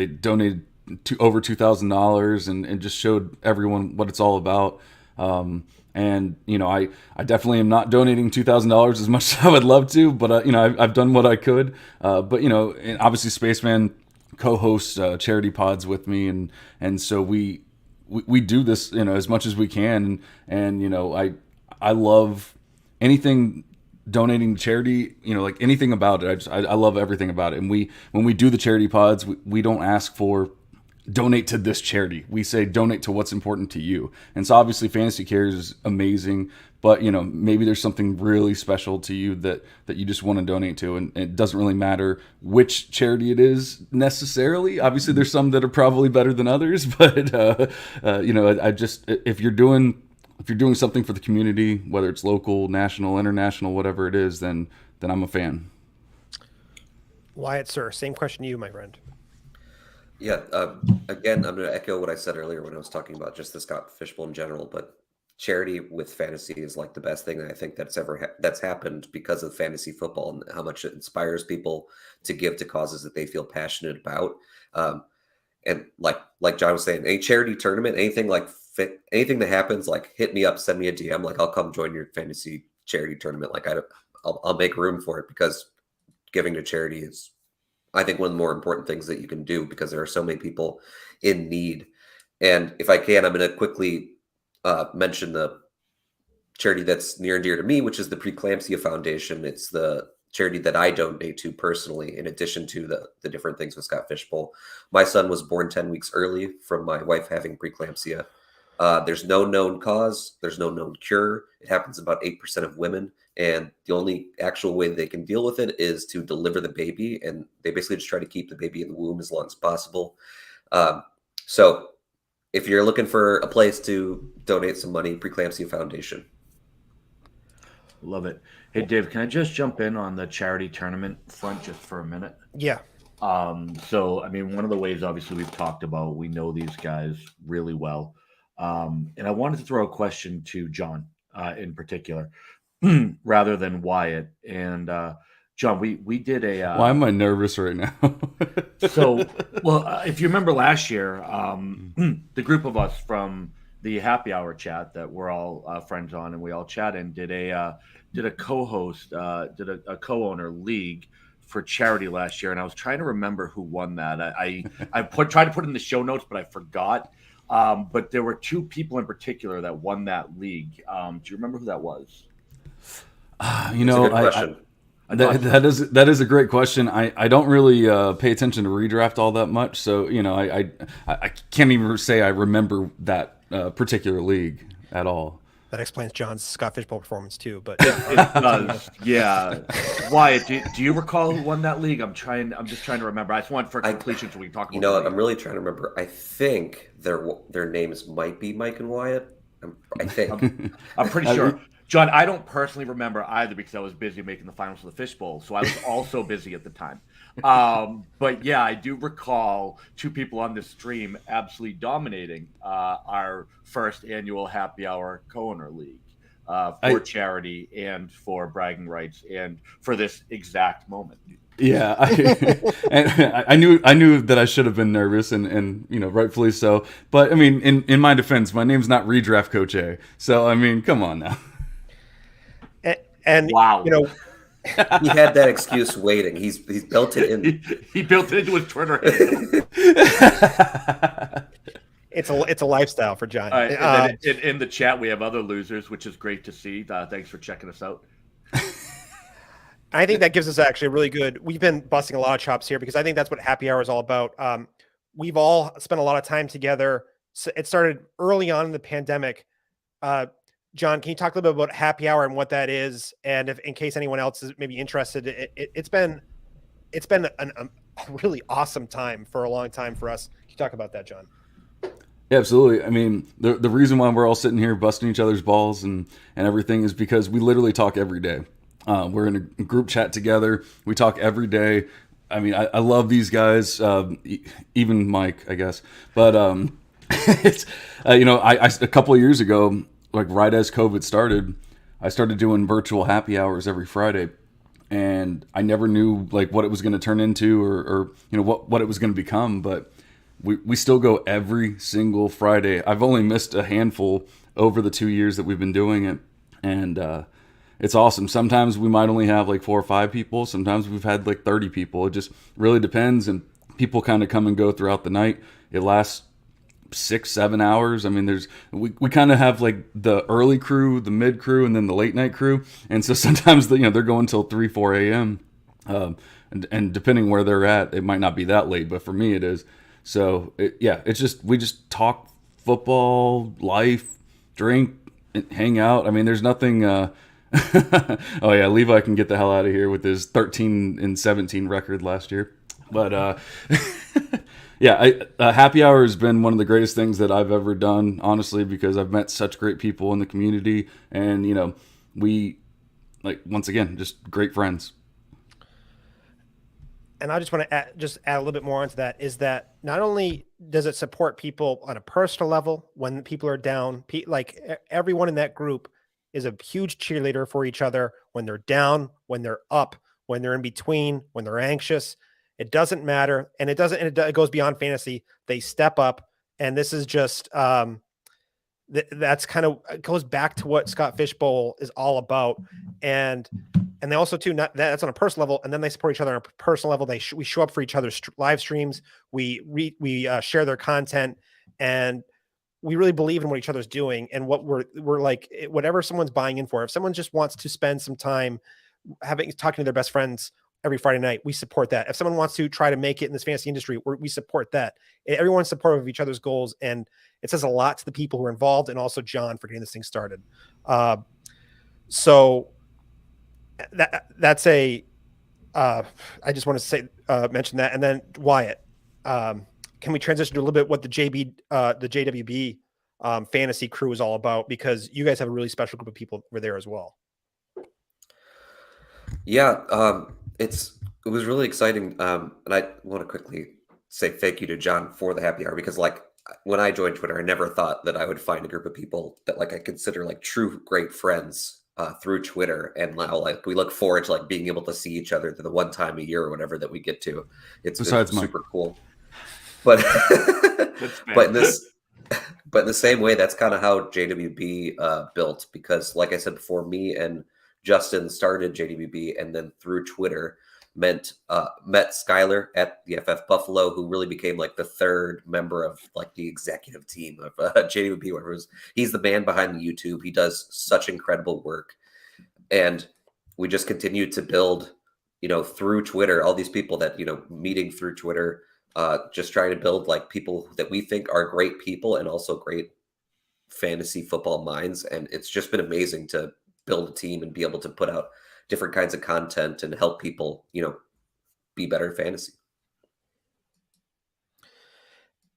donated over $2,000 and just showed everyone what it's all about. I definitely am not donating $2,000 as much as I would love to, but I've done what I could. And obviously Spaceman co-hosts charity pods with me, and so we do this as much as we can, and I love anything donating to charity, like anything about it. I love everything about it. And when we do the charity pods, we don't ask for donate to this charity. We say donate to what's important to you. And so obviously Fantasy Cares is amazing, but maybe there's something really special to you that you just want to donate to, and it doesn't really matter which charity it is necessarily. Obviously there's some that are probably better than others, but if you're doing something for the community, whether it's local, national, international, whatever it is, then I'm a fan. Wyatt, sir, same question to you, my friend. Yeah. Again, I'm going to echo what I said earlier when I was talking about just the Scott Fishbowl in general, but charity with fantasy is like the best thing that I think that's happened because of fantasy football and how much it inspires people to give to causes that they feel passionate about. And like John was saying, a charity tournament, anything that happens, like hit me up, send me a DM, like I'll come join your fantasy charity tournament. Like I'll make room for it, because giving to charity is, I think, one of the more important things that you can do, because there are so many people in need. And if I can, I'm going to quickly mention the charity that's near and dear to me, which is the Preeclampsia Foundation. It's the charity that I donate to personally, in addition to the different things with Scott Fishbowl. My son was born 10 weeks early from my wife having preeclampsia. There's no known cause. There's no known cure. It happens about 8% of women. And the only actual way they can deal with it is to deliver the baby. And they basically just try to keep the baby in the womb as long as possible. So if you're looking for a place to donate some money, Preeclampsia Foundation. Love it. Hey, Dave, can I just jump in on the charity tournament front just for a minute? Yeah. So, I mean, one of the ways, obviously, we've talked about, we know these guys really well. And I wanted to throw a question to John in particular, rather than Wyatt. And John, we did a... Why am I nervous right now? If you remember last year, the group of us from the happy hour chat that we're all friends on, and we all chat in, did a co-host, did a co-owner league for charity last year, and I was trying to remember who won that. I tried to put it in the show notes, but I forgot. But there were two people in particular that won that league. Do you remember who that was? You know, that is a great question. I don't really pay attention to redraft all that much, so you know, I can't even say I remember that particular league at all. That explains John's Scott Fishbowl performance too. But it does, yeah. Wyatt, do you recall who won that league? I'm just trying to remember. I just want for completion so we can talk about. You know, I'm really trying to remember. I think their names might be Mike and Wyatt. I think. I'm pretty sure. John, I don't personally remember either because I was busy making the finals of the Fishbowl, so I was also busy at the time. But yeah, I do recall two people on this stream absolutely dominating our first annual Happy Hour Co-owner League for charity and for bragging rights and for this exact moment. Yeah, I knew that I should have been nervous and you know, rightfully so. But I mean, in my defense, my name's not Redraft Coach A, so I mean, come on now. And wow, you know, he had that excuse waiting. He's built it in. He built it into his Twitter. It's a lifestyle for John. And then in the chat, we have other losers, which is great to see. Thanks for checking us out. I think that gives us actually a really good. We've been busting a lot of chops here because I think that's what Happy Hour is all about. We've all spent a lot of time together. So it started early on in the pandemic. John, can you talk a little bit about Happy Hour and what that is, and if in case anyone else is maybe interested, it's been a really awesome time for a long time for us. Can you talk about that, John? Yeah, absolutely. I mean, the reason why we're all sitting here busting each other's balls and everything is because we literally talk every day. We're in a group chat together. We talk every day. I mean, I love these guys, even Mike, I guess. But it's you know, I a couple of years ago, like right as COVID started, I started doing virtual happy hours every Friday, and I never knew like what it was going to turn into or you know what it was going to become. But we still go every single Friday. I've only missed a handful over the 2 years that we've been doing it, and it's awesome. Sometimes we might only have like 4 or 5 people. Sometimes we've had like 30 people. It just really depends, and people kind of come and go throughout the night. It lasts 6-7 hours. I mean, we kind of have like the early crew, the mid crew, and then the late night crew. And so sometimes they're going till 3-4 a.m. And depending where they're at, it might not be that late, but for me it is. So it's just we just talk football, life, drink, and hang out. I mean, there's nothing. Oh yeah, Levi can get the hell out of here with his 13-17 record last year. But yeah, Happy Hour has been one of the greatest things that I've ever done, honestly, because I've met such great people in the community, and you know, we once again just great friends. And I just want to add a little bit more onto that. Is that not only does it support people on a personal level when people are down, like everyone in that group is a huge cheerleader for each other when they're down, when they're up, when they're in between, when they're anxious. It doesn't matter. And it goes beyond fantasy. They step up. And this is just, that's kind of, it goes back to what Scott Fishbowl is all about. And they also too, that's on a personal level. And then they support each other on a personal level. We show up for each other's live streams. We share their content, and we really believe in what each other's doing and what we're like, whatever someone's buying in for. If someone just wants to spend some time talking to their best friends every Friday night, we support that. If someone wants to try to make it in this fantasy industry, we support that. Everyone's supportive of each other's goals, and it says a lot to the people who are involved, and also John for getting this thing started. So that's I just want to say mention that, and then Wyatt. Can we transition to a little bit what the JWB fantasy crew is all about? Because you guys have a really special group of people over there as well. Yeah, it was really exciting, and I want to quickly say thank you to John for the happy hour, because like when I joined Twitter, I never thought that I would find a group of people that like I consider like true great friends through Twitter, and now like we look forward to like being able to see each other the one time a year or whatever that we get to. It's super cool. But but in the same way, that's kind of how JWB built, because like I said before, me and Justin started JWB, and then through Twitter met Skyler at the FF Buffalo, who really became like the third member of like the executive team of JWP, where he's the man behind the YouTube. He does such incredible work. And we just continue to build, through Twitter, all these people that, meeting through Twitter, just trying to build like people that we think are great people and also great fantasy football minds. And it's just been amazing to build a team and be able to put out different kinds of content and help people, be better in fantasy.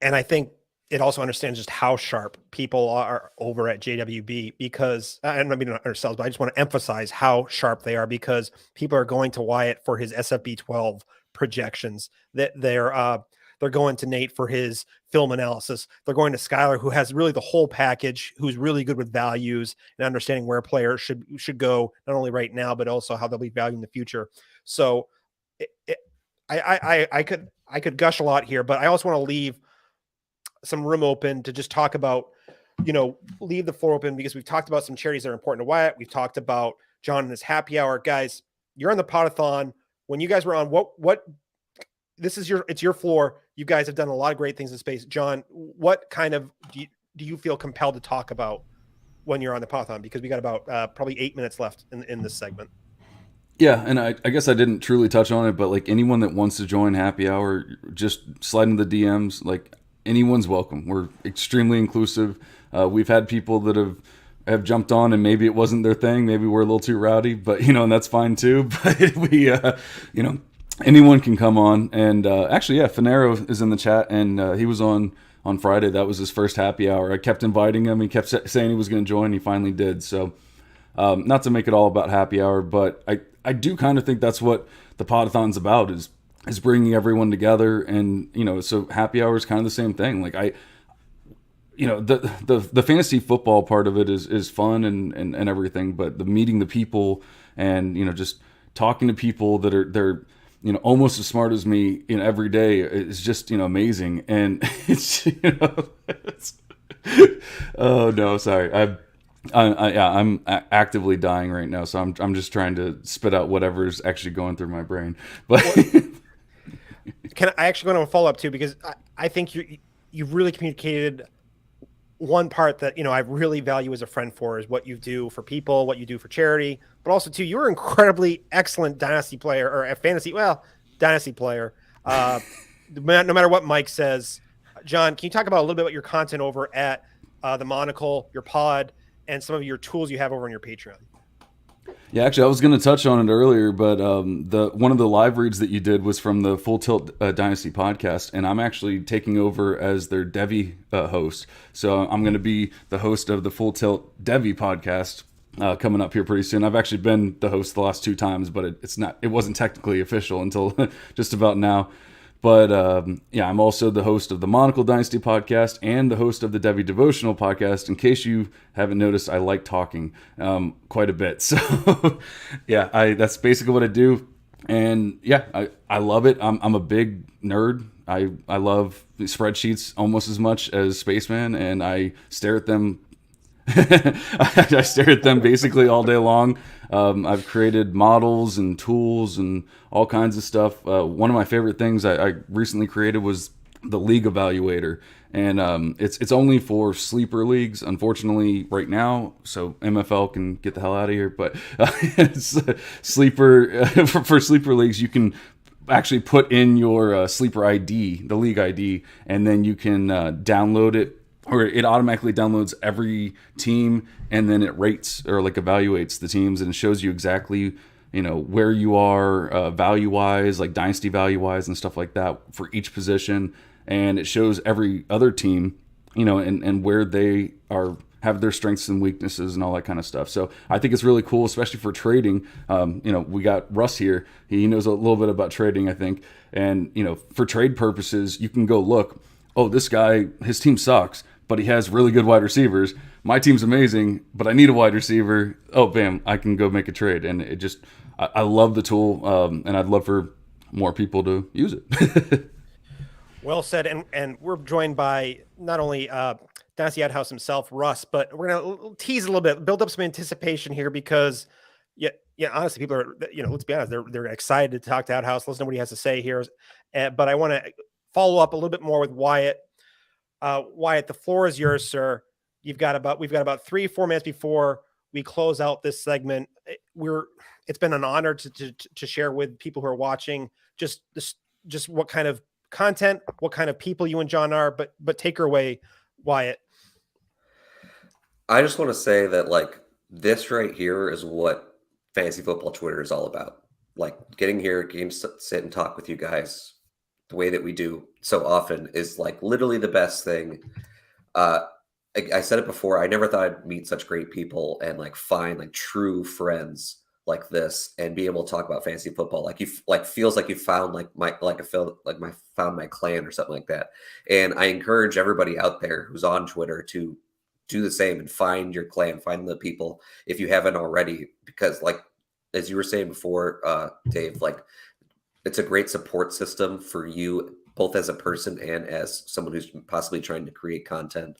And I think it also understands just how sharp people are over at JWB because, and I mean ourselves, but I just want to emphasize how sharp they are because people are going to Wyatt for his SFB12 projections. That they're going to Nate for his film analysis. They're going to Skylar, who has really the whole package, who's really good with values and understanding where players should go, not only right now, but also how they'll be valued in the future. So I could gush a lot here, but I also want to leave some room open to just talk about, leave the floor open because we've talked about some charities that are important to Wyatt. We've talked about John and his happy hour. Guys, you're on the Podathon. When you guys were on, it's your floor. You guys have done a lot of great things in space. John, what kind of do you feel compelled to talk about when you're on the Podathon? Because we got about probably 8 minutes left in this segment. Yeah, and I guess I didn't truly touch on it, but like anyone that wants to join happy hour, just slide into the DMs. Like anyone's welcome. We're extremely inclusive. We've had people that have jumped on and maybe it wasn't their thing. Maybe we're a little too rowdy, but and that's fine too. But we, anyone can come on. And actually, yeah, Finero is in the chat and he was on Friday. That was his first happy hour. I kept inviting him. He kept saying he was going to join. He finally did. So not to make it all about happy hour, but I do kind of think that's what the Podathon's about is bringing everyone together. And, so happy hour is kind of the same thing. Like the fantasy football part of it is fun and everything, but the meeting the people and, just talking to people that they're almost as smart as me every day is just, amazing. And it's, oh no, sorry. I'm actively dying right now, so I'm just trying to spit out whatever's actually going through my brain. But I actually want to follow up too because I think you've really communicated one part that I really value as a friend for is what you do for people, what you do for charity, but also too you're an incredibly excellent dynasty player or a dynasty player. No matter what Mike says, John, can you talk about a little bit about your content over at the Monocle, your pod? And some of your tools you have over on your Patreon. Yeah, actually, I was going to touch on it earlier, but one of the live reads that you did was from the Full Tilt Dynasty podcast, and I'm actually taking over as their Devi host. So I'm going to be the host of the Full Tilt Devi podcast coming up here pretty soon. I've actually been the host the last 2 times, but it wasn't technically official until just about now. But I'm also the host of the Monocle Dynasty podcast and the host of the Devi Devotional podcast. In case you haven't noticed, I like talking quite a bit. So that's basically what I do. And yeah, I love it. I'm a big nerd. I love spreadsheets almost as much as Spaceman, and I stare at them. I stare at them basically all day long. I've created models and tools and all kinds of stuff. One of my favorite things I recently created was the league evaluator, and it's only for sleeper leagues, unfortunately, right now. So MFL can get the hell out of here. But it's sleeper for sleeper leagues, you can actually put in your sleeper ID, the league ID, and then you can download it. Or it automatically downloads every team and then it rates or like evaluates the teams and it shows you exactly, where you are value wise, like dynasty value wise and stuff like that for each position. And it shows every other team, and where they have their strengths and weaknesses and all that kind of stuff. So I think it's really cool, especially for trading. We got Russ here. He knows a little bit about trading, I think. And, for trade purposes, you can go look, oh, this guy, his team sucks, but he has really good wide receivers. My team's amazing, but I need a wide receiver. Oh, bam, I can go make a trade. And it just, I love the tool, and I'd love for more people to use it. Well said. And we're joined by not only Dynasty Ad House himself, Russ, but we're going to tease a little bit, build up some anticipation here because honestly, people are, let's be honest, they're excited to talk to Outhouse, listen to what he has to say here. But I want to follow up a little bit more with Wyatt. Wyatt, the floor is yours, sir. We've got about 3-4 minutes before we close out this segment. It's been an honor to share with people who are watching just what kind of content, what kind of people you and John are, but take her away, Wyatt. I just want to say that like this right here is what fantasy football Twitter is all about. Like getting here, getting to sit and talk with you guys the way that we do so often is like literally the best thing. I said it before. I never thought I'd meet such great people and like find like true friends like this and be able to talk about fantasy football. Like you feels like you found found my clan or something like that. And I encourage everybody out there who's on Twitter to do the same and find your clan, find the people if you haven't already, because like, as you were saying before, Dave, like it's a great support system for you, both as a person and as someone who's possibly trying to create content.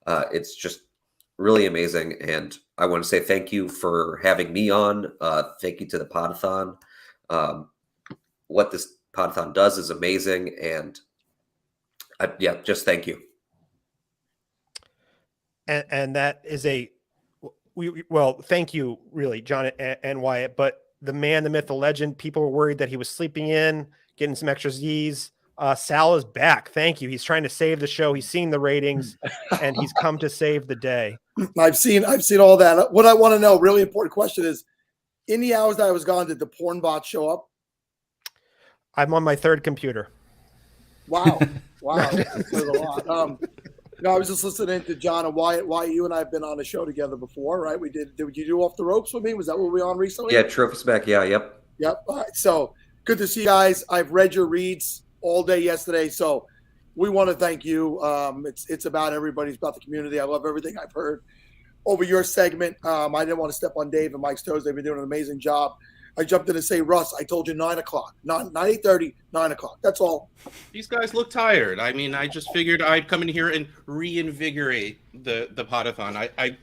It's just really amazing. And I want to say thank you for having me on. Thank you to the Podathon. What this Podathon does is amazing. And just thank you. And that is thank you, really, John and Wyatt. But the man, the myth, the legend, people were worried that he was sleeping in, getting some extra Z's. Sal is back. Thank you. He's trying to save the show. He's seen the ratings, and he's come to save the day. I've seen all that. What I want to know, really important question is, in the hours that I was gone, did the porn bot show up? I'm on my third computer. Wow. That's a lot. I was just listening to John and Wyatt. Wyatt, you and I have been on a show together before, right? Did you do Off the Ropes with me? Was that what we were on recently? Yeah, TrophySmack. Yeah, yep. All right. So good to see you guys. I've read your reads all day yesterday, so we want to thank you. It's about everybody. It's about the community. I love everything I've heard over your segment. I didn't want to step on Dave and Mike's toes. They've been doing an amazing job. I jumped in to say, Russ, I told you 9 o'clock, not 8:30, 9 o'clock. That's all. These guys look tired. I mean, I just figured I'd come in here and reinvigorate the Podathon. I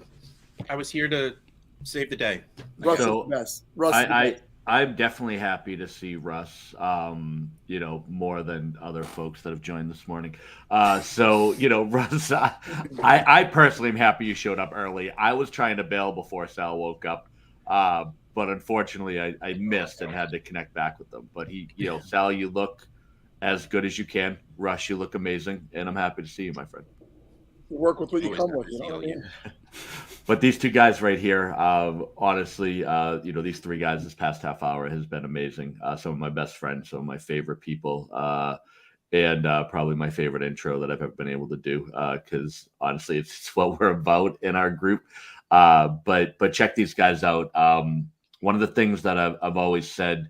was here to save the day. Russ is the best. Russ is the best. I'm definitely happy to see Russ, more than other folks that have joined this morning. Russ, I personally am happy you showed up early. I was trying to bail before Sal woke up, but unfortunately I missed and had to connect back with them. But Sal, you look as good as you can. Russ, you look amazing, and I'm happy to see you, my friend. Work with what you come with, you know what I mean? But these two guys right here, honestly, these three guys this past half hour has been amazing. Some of my best friends, some of my favorite people, and probably my favorite intro that I've ever been able to do, because honestly, it's what we're about in our group. But check these guys out. One of the things that I've always said,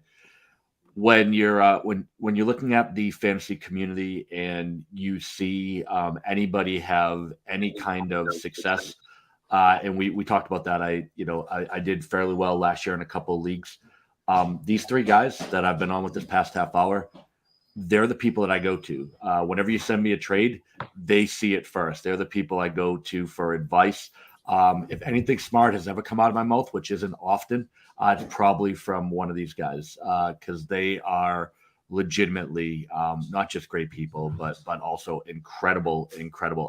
when you're looking at the fantasy community and you see anybody have any kind of success, and we talked about that. I did fairly well last year in a couple of leagues. These three guys that I've been on with this past half hour, they're the people that I go to. Whenever you send me a trade, they see it first. They're the people I go to for advice. If anything smart has ever come out of my mouth, which isn't often, it's probably from one of these guys, because they are legitimately not just great people, but also incredible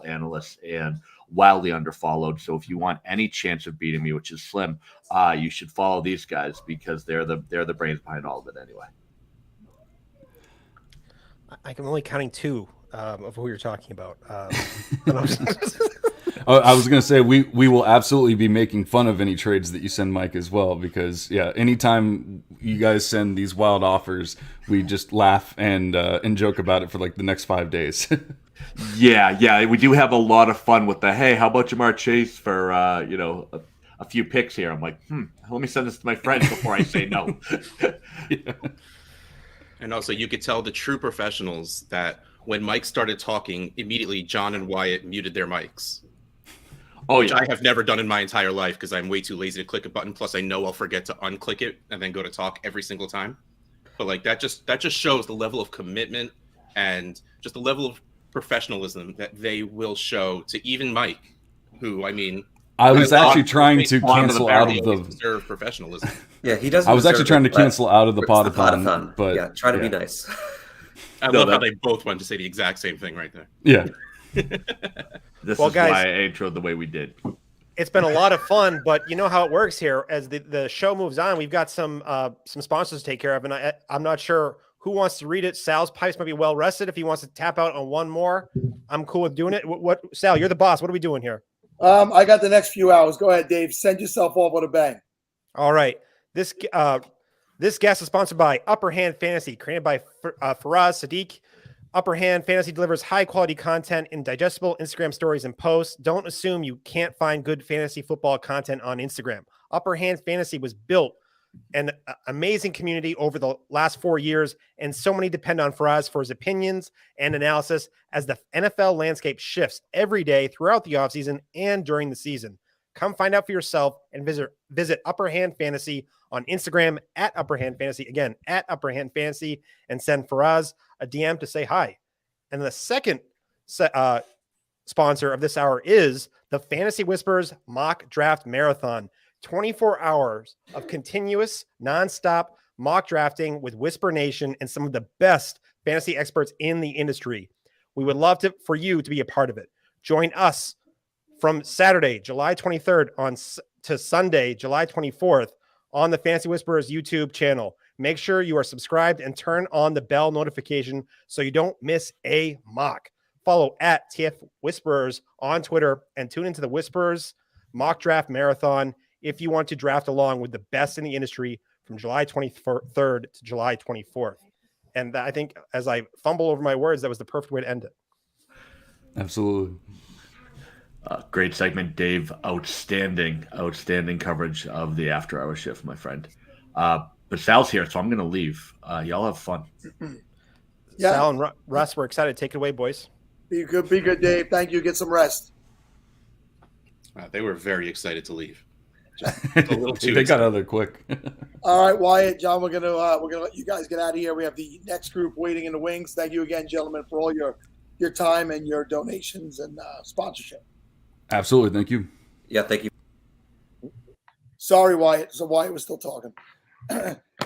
analysts and wildly underfollowed. So if you want any chance of beating me, which is slim, you should follow these guys, because they're the brains behind all of it anyway. I'm only counting two of who you're talking about. I was going to say we will absolutely be making fun of any trades that you send Mike as well, because anytime you guys send these wild offers, we just laugh and joke about it for like the next 5 days. Yeah, we do have a lot of fun with the, hey, how about Jamar Chase for a few picks here? I'm like, let me send this to my friends before I say no. Yeah. And also, you could tell the true professionals that when Mike started talking, immediately John and Wyatt muted their mics. Which I have never done in my entire life, because I'm way too lazy to click a button. Plus, I know I'll forget to unclick it and then go to talk every single time. But like that just shows the level of commitment and just the level of professionalism that they will show to even Mike, who, I mean, I was actually trying to cancel out of the deserve professionalism. Yeah, he doesn't. I was actually trying to cancel out of the podathon, podathon, but yeah, try to be nice. I love how they both went to say the exact same thing right there. Yeah. This Well, is guys, why I introed the way we did. It's been a lot of fun, but you know how it works here. As the show moves on, we've got some sponsors to take care of, and I'm not sure who wants to read it. Sal's pipes might be well rested. If he wants to tap out on one more, I'm cool with doing it. What Sal? You're the boss. What are we doing here? I got the next few hours. Go ahead, Dave. Send yourself off with a bang. All right. This guest is sponsored by Upper Hand Fantasy, created by Faraz Sadiq. Upper Hand Fantasy delivers high-quality content in digestible Instagram stories and posts. Don't assume you can't find good fantasy football content on Instagram. Upper Hand Fantasy was built an amazing community over the last 4 years, and so many depend on Faraz for his opinions and analysis as the NFL landscape shifts every day throughout the offseason and during the season. Come find out for yourself and visit Upper Hand Fantasy on Instagram at Upper Hand Fantasy, again, at Upper Hand Fantasy, and send Faraz a DM to say hi. And the second sponsor of this hour is the Fantasy Whispers Mock Draft Marathon. 24 hours of continuous, nonstop mock drafting with Whisper Nation and some of the best fantasy experts in the industry. We would love for you to be a part of it. Join us from Saturday, July 23rd to Sunday, July 24th on the Fantasy Whisperers YouTube channel. Make sure you are subscribed and turn on the bell notification so you don't miss a mock. Follow at TF Whisperers on Twitter and tune into the Whisperers Mock Draft Marathon if you want to draft along with the best in the industry from July 23rd to July 24th. And I think as I fumble over my words, that was the perfect way to end it. Absolutely. Great segment, Dave. Outstanding coverage of the after hour shift, my friend. But Sal's here, so I'm going to leave. Y'all have fun. Yeah. Sal and Russ, we're excited. Take it away, boys. Be good, Dave. Thank you. Get some rest. They were very excited to leave. Just a little too they got out of there quick. All right, Wyatt, John, we're gonna let you guys get out of here. We have the next group waiting in the wings. Thank you again, gentlemen, for all your time and your donations and sponsorship. Absolutely, thank you. Yeah, thank you. Sorry, Wyatt. So Wyatt was still talking.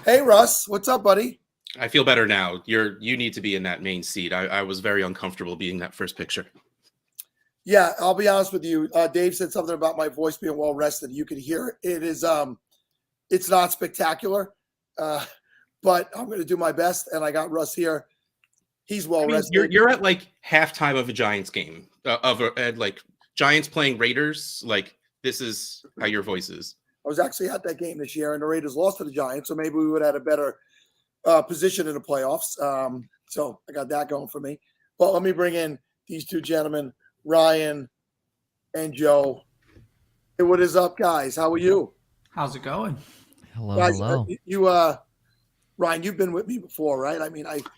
Hey, Russ, what's up, buddy? I feel better now. You need to be in that main seat. I was very uncomfortable being that first picture. Yeah, I'll be honest with you. Dave said something about my voice being well rested. You can hear it. It is it's not spectacular, but I'm going to do my best. And I got Russ here. He's well rested. You're at like halftime of a Giants game like Giants playing Raiders. Like this is how your voice is. I was actually at that game this year, and the Raiders lost to the Giants, so maybe we would have had a better position in the playoffs. So I got that going for me. But let me bring in these two gentlemen, Ryan and Joe. Hey, what is up, guys? How are you? How's it going? Hello, guys, hello. Ryan, you've been with me before, right? I mean, I've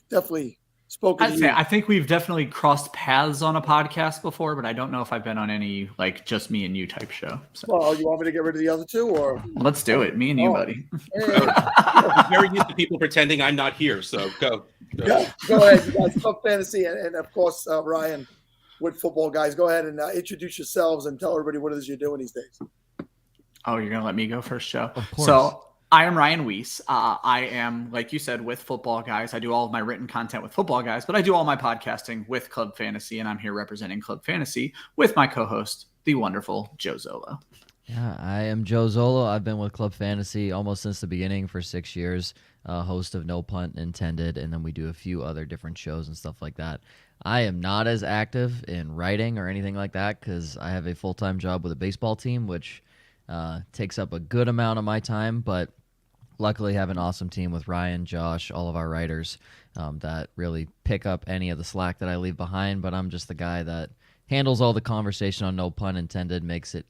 definitely spoken to you. I think we've definitely crossed paths on a podcast before, but I don't know if I've been on any like just me and you type show. So. Well, you want me to get rid of the other two, or let's do it, me and you, buddy. Hey. I'm very used to people pretending I'm not here, so go. Yeah, go ahead, you guys. Talk fantasy, and of course, Ryan with Football Guys. Go ahead and introduce yourselves and tell everybody what it is you're doing these days. Oh, you're gonna let me go first, Joe? Of course. So I am Ryan Weiss. I am, like you said, with Football Guys. I do all of my written content with Football Guys, but I do all my podcasting with Club Fantasy, and I'm here representing Club Fantasy with my co-host, the wonderful Joe Zolo. Yeah, I am Joe Zolo. I've been with Club Fantasy almost since the beginning for 6 years, host of No Punt Intended, and then we do a few other different shows and stuff like that. I am not as active in writing or anything like that because I have a full-time job with a baseball team, which takes up a good amount of my time, but luckily have an awesome team with Ryan, Josh, all of our writers that really pick up any of the slack that I leave behind, but I'm just the guy that handles all the conversation on No Pun Intended, makes it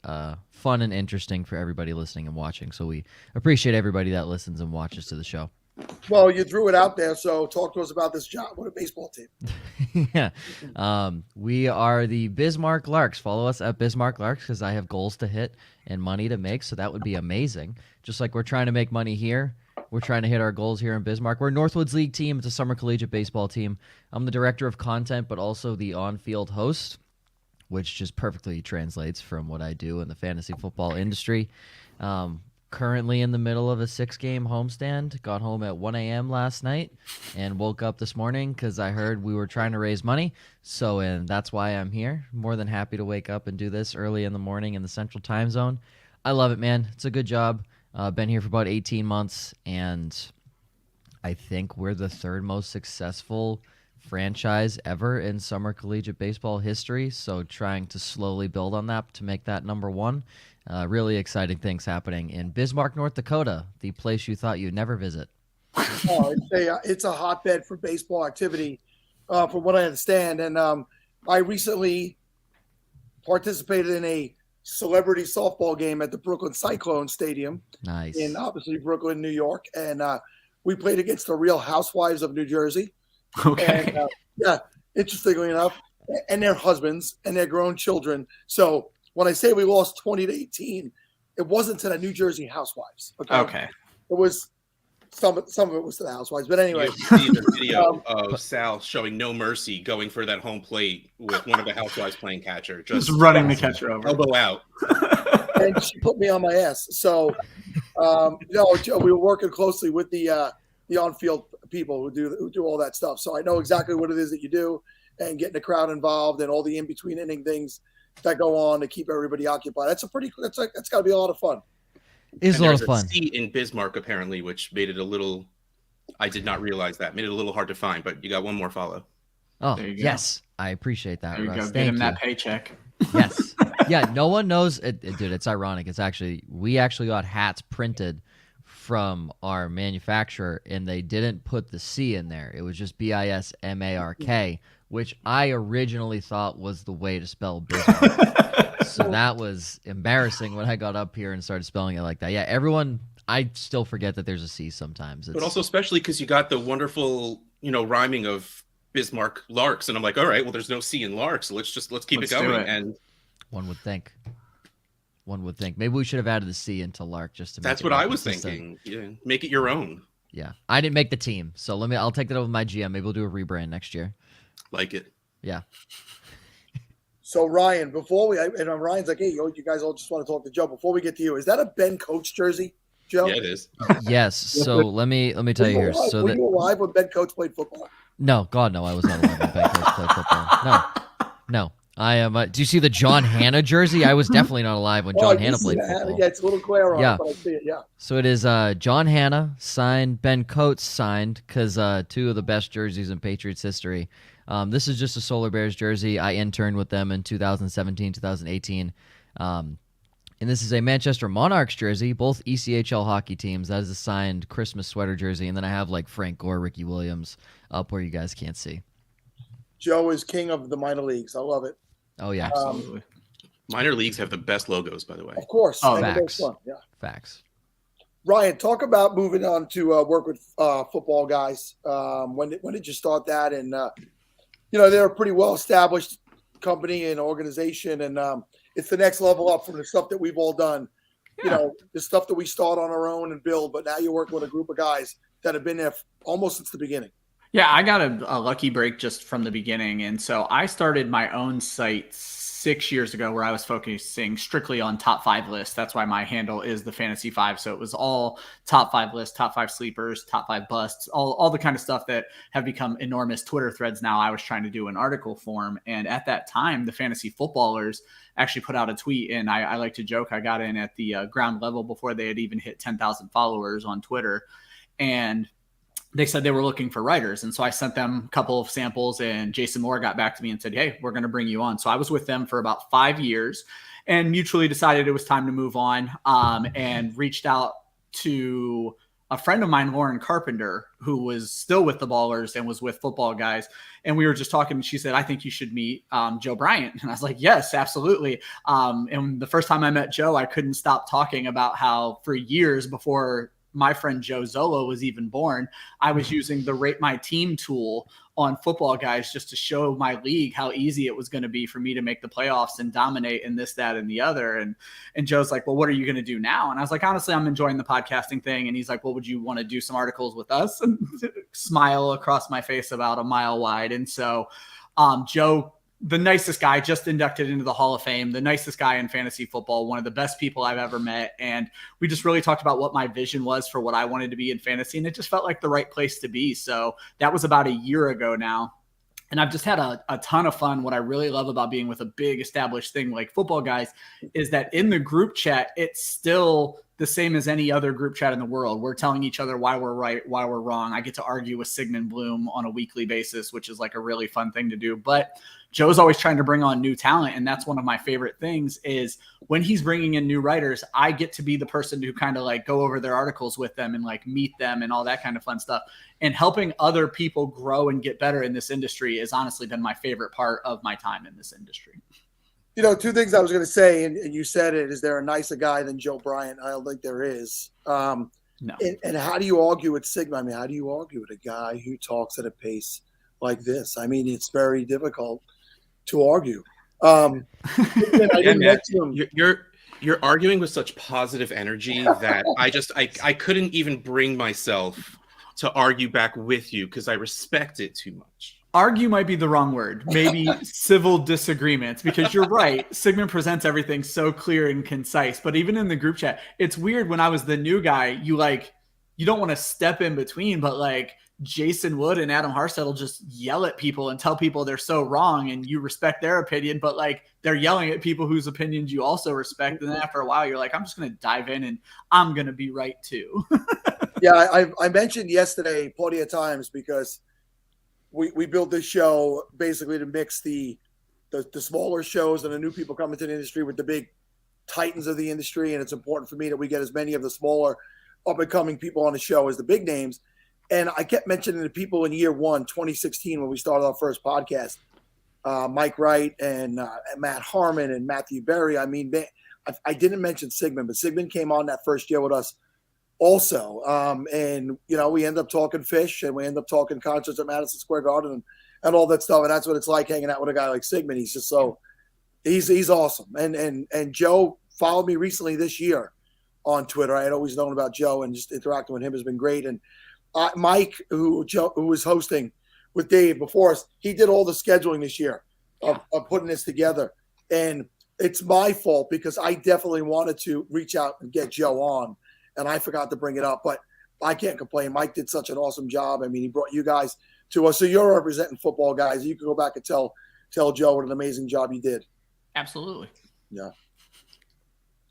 fun and interesting for everybody listening and watching. So we appreciate everybody that listens and watches to the show. Well, you threw it out there, so talk to us about this job. What a baseball team. Yeah. We are the Bismarck Larks. Follow us at Bismarck Larks because I have goals to hit and money to make, so that would be amazing. Just like we're trying to make money here, we're trying to hit our goals here in Bismarck. We're a Northwoods League team. It's a summer collegiate baseball team. I'm the director of content, but also the on-field host. which just perfectly translates from what I do in the fantasy football industry. Currently in the middle of a 6-game homestand. Got home at 1 a.m. last night and woke up this morning because I heard we were trying to raise money. And that's why I'm here. More than happy to wake up and do this early in the morning in the Central Time Zone. I love it, man. It's a good job. Been here for about 18 months, and I think we're the third most successful franchise ever in summer collegiate baseball history. So trying to slowly build on that to make that number one. Really exciting things happening in Bismarck, North Dakota, the place you thought you'd never visit. Oh, it's a hotbed for baseball activity, from what I understand. And I recently participated in a celebrity softball game at the Brooklyn Cyclone Stadium. Nice. In obviously Brooklyn, New York. And we played against the Real Housewives of New Jersey. Okay. And, interestingly enough, and their husbands and their grown children. So when I say we lost 20-18, it wasn't to the New Jersey Housewives. Okay. It was some of it was to the Housewives. But anyway, You see the video of Sal showing no mercy, going for that home plate with one of the Housewives playing catcher, just running the catcher over, elbow out. And she put me on my ass. So, we were working closely with the on-field people who do all that stuff. So I know exactly what it is that you do, and getting the crowd involved and all the in-between inning things that go on to keep everybody occupied. That's got to be a lot of fun. It's a lot of fun. There's a seat in Bismarck apparently, which made it a little. I did not realize that. Made it a little hard to find, but you got one more follow. Oh, yes. I appreciate that, There you Russ. go. Get him that paycheck. Yes. Yeah, no one knows. Dude, it's ironic. We actually got hats printed from our manufacturer, and they didn't put the C in there. It was just BISMARK, which I originally thought was the way to spell Bismarck. So that was embarrassing when I got up here and started spelling it like that. Yeah, everyone, I still forget that there's a C sometimes. But also especially because you got the wonderful, rhyming of Bismarck Larks, and I'm like, all right, well, there's no C in Larks, so let's keep it going. And one would think. Maybe we should have added the C into Lark just to. That's what I was thinking. Yeah, make it your own. Yeah, I didn't make the team, so I'll take that over with my GM. Maybe we'll do a rebrand next year. Like it. Yeah. So Ryan, Ryan's like, hey, you guys all just want to talk to Joe. Before we get to you, is that a Ben Coates jersey, Joe? Yeah, it is. Yes. So let me tell you here. So were you alive when Ben Coates played football? No, God, no, I was not alive when Ben Coates played football. No. I am. Do you see the John Hanna jersey? I was definitely not alive when John Hanna played football. Yeah, it's a little glare on it, but I see it. Yeah. So it is John Hanna signed, Ben Coates signed, because two of the best jerseys in Patriots history. This is just a Solar Bears jersey. I interned with them in 2017, 2018. And this is a Manchester Monarchs jersey, both ECHL hockey teams. That is a signed Christmas sweater jersey. And then I have like Frank Gore, Ricky Williams up where you guys can't see. Joe is king of the minor leagues. I love it. Oh, yeah. Absolutely. Minor leagues have the best logos, by the way. Of course. Oh, facts. Yeah. Facts. Ryan, talk about moving on to work with football guys. When did you start that? And, they're a pretty well-established company and organization, and it's the next level up from the stuff that we've all done. Yeah. The stuff that we start on our own and build, but now you're working with a group of guys that have been there almost since the beginning. Yeah, I got a lucky break just from the beginning. And so I started my own site 6 years ago where I was focusing strictly on top 5 lists. That's why my handle is the Fantasy 5. So it was all top 5 lists, top 5 sleepers, top 5 busts, all the kind of stuff that have become enormous Twitter threads now. I was trying to do in article form. And at that time, the Fantasy Footballers actually put out a tweet. And I like to joke, I got in at the ground level before they had even hit 10,000 followers on Twitter. And they said they were looking for writers. And so I sent them a couple of samples, and Jason Moore got back to me and said, hey, we're going to bring you on. So I was with them for about 5 years and mutually decided it was time to move on, and reached out to a friend of mine, Lauren Carpenter, who was still with the Ballers and was with Football Guys. And we were just talking, and she said, I think you should meet Joe Bryant. And I was like, yes, absolutely. And the first time I met Joe, I couldn't stop talking about how for years before my friend Joe Zolo was even born, I was using the Rate My Team tool on Football Guys just to show my league how easy it was going to be for me to make the playoffs and dominate in this, that, and the other. And Joe's like, well, what are you going to do now? And I was like, honestly, I'm enjoying the podcasting thing. And he's like, well, would you want to do some articles with us? And smile across my face about a mile wide. And so Joe the nicest guy, just inducted into the Hall of Fame, the nicest guy in fantasy football, one of the best people I've ever met. And we just really talked about what my vision was for what I wanted to be in fantasy. And it just felt like the right place to be. So that was about a year ago now. And I've just had a ton of fun. What I really love about being with a big established thing like Football Guys is that in the group chat, it's still the same as any other group chat in the world. We're telling each other why we're right, why we're wrong. I get to argue with Sigmund Bloom on a weekly basis, which is like a really fun thing to do. But Joe's always trying to bring on new talent. And that's one of my favorite things is when he's bringing in new writers, I get to be the person who kind of like go over their articles with them and like meet them and all that kind of fun stuff. And helping other people grow and get better in this industry has honestly been my favorite part of my time in this industry. You know, two things I was going to say, and you said it, is there a nicer guy than Joe Bryant? I don't think there is. No. And how do you argue with Sigma? I mean, how do you argue with a guy who talks at a pace like this? I mean, it's very difficult to argue. You're arguing with such positive energy that I couldn't even bring myself to argue back with you because I respect it too much. Argue might be the wrong word. Maybe civil disagreements, because you're right. Sigmund presents everything so clear and concise. But even in the group chat, it's weird when I was the new guy, you don't want to step in between, but like Jason Wood and Adam Harstead will just yell at people and tell people they're so wrong and you respect their opinion, but like they're yelling at people whose opinions you also respect. And then after a while, you're like, I'm just going to dive in and I'm going to be right too. Yeah, I mentioned yesterday plenty of times because we built this show basically to mix the smaller shows and the new people coming to the industry with the big titans of the industry. And it's important for me that we get as many of the smaller up-and-coming people on the show as the big names. And I kept mentioning the people in year one, 2016, when we started our first podcast, Mike Wright and Matt Harmon and Matthew Berry. I mean, I didn't mention Sigmund, but Sigmund came on that first year with us also. And, you know, we end up talking fish and we end up talking concerts at Madison Square Garden and all that stuff. And that's what it's like hanging out with a guy like Sigmund. He's just he's awesome. And Joe followed me recently this year on Twitter. I had always known about Joe, and just interacting with him has been great. And Mike, who was hosting with Dave before us, he did all the scheduling this year of putting this together. And it's my fault because I definitely wanted to reach out and get Joe on, and I forgot to bring it up. But I can't complain. Mike did such an awesome job. I mean, he brought you guys to us. So you're representing Football Guys. You can go back and tell Joe what an amazing job you did. Absolutely. Yeah.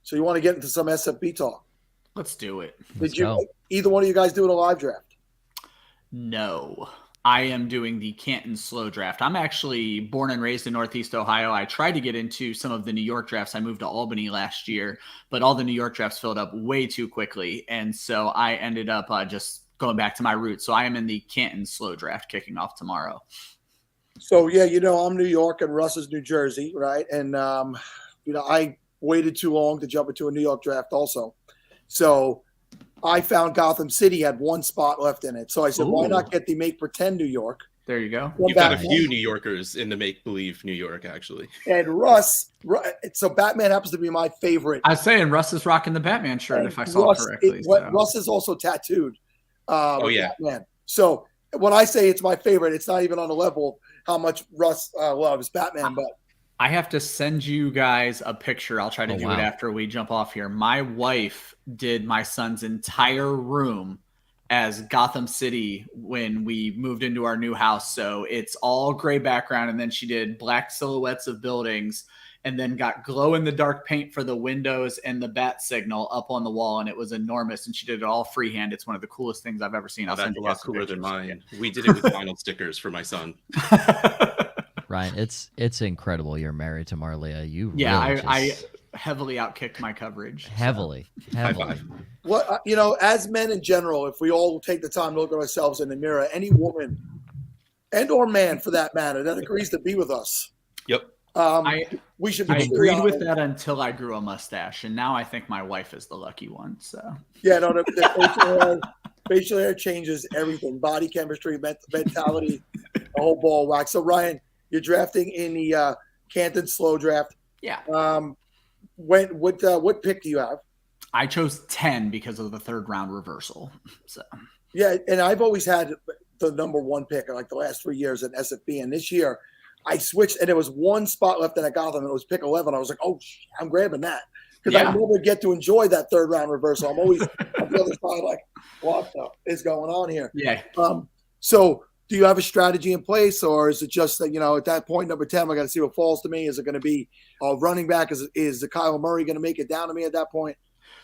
So you want to get into some SFB talk? Let's do it. Either one of you guys doing a live draft? No. I am doing the Canton slow draft. I'm actually born and raised in Northeast Ohio. I tried to get into some of the New York drafts. I moved to Albany last year, but all the New York drafts filled up way too quickly. And so I ended up just going back to my roots. So I am in the Canton slow draft kicking off tomorrow. So, yeah, you know, I'm New York and Russ is New Jersey, right? And, you know, I waited too long to jump into a New York draft also. So I found Gotham City had one spot left in it. So I said, why not get the make pretend New York? There you go. You've got a few New Yorkers in the make-believe New York, actually. And Russ, so Batman happens to be my favorite. I was saying Russ is rocking the Batman shirt, if I saw correctly. Russ is also tattooed. Yeah. Batman. So when I say it's my favorite, it's not even on the level of how much Russ loves Batman. But I have to send you guys a picture. I'll try to do it after we jump off here. My wife did my son's entire room as Gotham City when we moved into our new house. So it's all gray background. And then she did black silhouettes of buildings and then got glow in the dark paint for the windows and the bat signal up on the wall. And it was enormous. And she did it all freehand. It's one of the coolest things I've ever seen. That's a lot cooler than mine. We did it with vinyl stickers for my son. Ryan, it's incredible. You're married to Marlia. I heavily outkicked my coverage. Heavily. Well, you know, as men in general, if we all take the time to look at ourselves in the mirror, any woman and or man for that matter that agrees to be with us. Yep. We should be. I agreed with that until I grew a mustache, and now I think my wife is the lucky one. So yeah, no, the facial hair changes everything: body chemistry, mentality, the whole ball of wax. So Ryan, you're drafting in the Canton slow draft. Yeah. What pick do you have? I chose 10 because of the third round reversal. So yeah, and I've always had the number one pick like the last 3 years at SFB, and this year I switched, and there was one spot left in that Gotham, and it was pick 11. I was like, oh, I'm grabbing that. Because I never get to enjoy that third round reversal. I'm always on the other side, like, what is going on here? Yeah. So do you have a strategy in place, or is it just that, at that point, number 10, I got to see what falls to me? Is it going to be a running back? Is the Kyler Murray going to make it down to me at that point?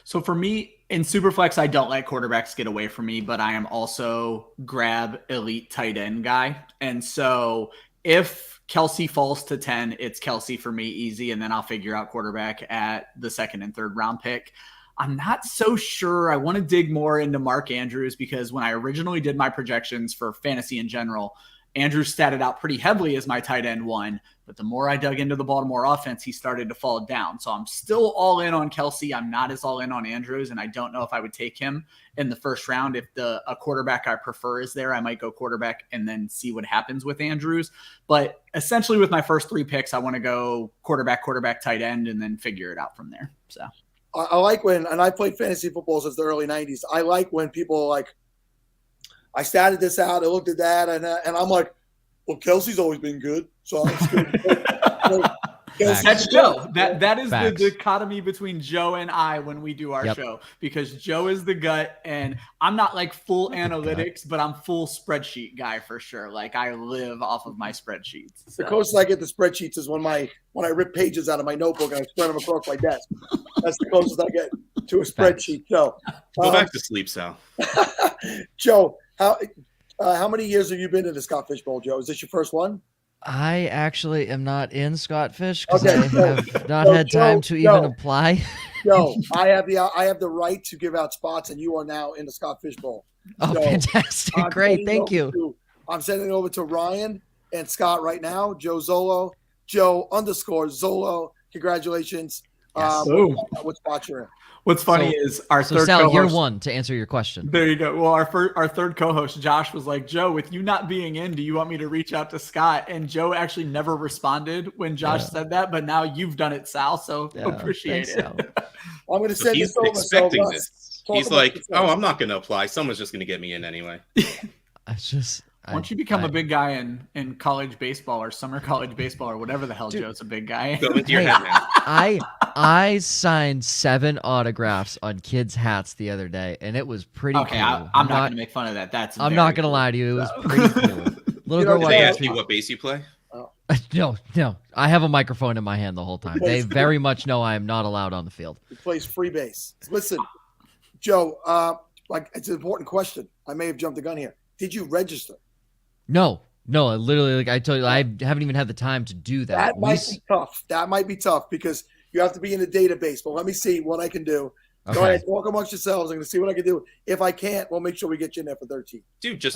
So for me, in Superflex, I don't let quarterbacks get away from me, but I am also grab elite tight end guy. And so if Kelsey falls to 10, it's Kelsey for me, easy, and then I'll figure out quarterback at the second and third round pick. I'm not so sure. I want to dig more into Mark Andrews, because when I originally did my projections for fantasy in general, Andrews statted out pretty heavily as my tight end 1, but the more I dug into the Baltimore offense, he started to fall down. So I'm still all in on Kelsey. I'm not as all in on Andrews, and I don't know if I would take him in the first round. If a quarterback I prefer is there, I might go quarterback and then see what happens with Andrews. But essentially with my first 3 picks, I want to go quarterback, tight end, and then figure it out from there. So I like when, and I played fantasy football since the early 90s. I like when people are like, I statted this out, I looked at that, and I'm like, well, Kelsey's always been good. So I'm just That's Joe. That is the dichotomy between Joe and I when we do our show, because Joe is the gut, and I'm not like full analytics, but I'm full spreadsheet guy for sure. Like I live off of my spreadsheets. So. The closest I get to spreadsheets is when I rip pages out of my notebook and I spread them across my desk. That's the closest I get to a spreadsheet. So go back to sleep, Sal. Joe, how many years have you been in the Scott Fish Bowl, Joe? Is this your first one? I actually am not in Scottfish because I have not had time to even apply. Joe, I have the right to give out spots, and you are now in the Scottfish Bowl. Oh, so fantastic! Great, thank you. I'm sending it over to Ryan and Scott right now. Joe Zolo, Joe_Zolo. Congratulations. Yes. What spot you're in? What's funny is our third Sal, co-host, you're 1 to answer your question. There you go. Well, our third co-host, Josh, was like, Joe, with you not being in, do you want me to reach out to Scott? And Joe actually never responded when Josh said that, but now you've done it, Sal, so appreciate it. I'm going to send this over. Expecting this. He's like, I'm not going to apply. Someone's just going to get me in anyway. Once you become a big guy in college baseball or summer college baseball or whatever the hell, Joe's a big guy. Go into your head, man. I signed 7 autographs on kids' hats the other day, and it was pretty cool. I'm not going to make fun of that. I'm not going to lie to you. It was pretty cool. Little girl, did they ask you what base you play? No. I have a microphone in my hand the whole time. They very much know I am not allowed on the field. He plays free base. Listen, Joe, it's an important question. I may have jumped the gun here. Did you register? No, literally, like I told you, I haven't even had the time to do that. That might be tough because you have to be in the database. But let me see what I can do. Okay. Go ahead, talk amongst yourselves. I'm going to see what I can do. If I can't, we'll make sure we get you in there for 13. Dude, just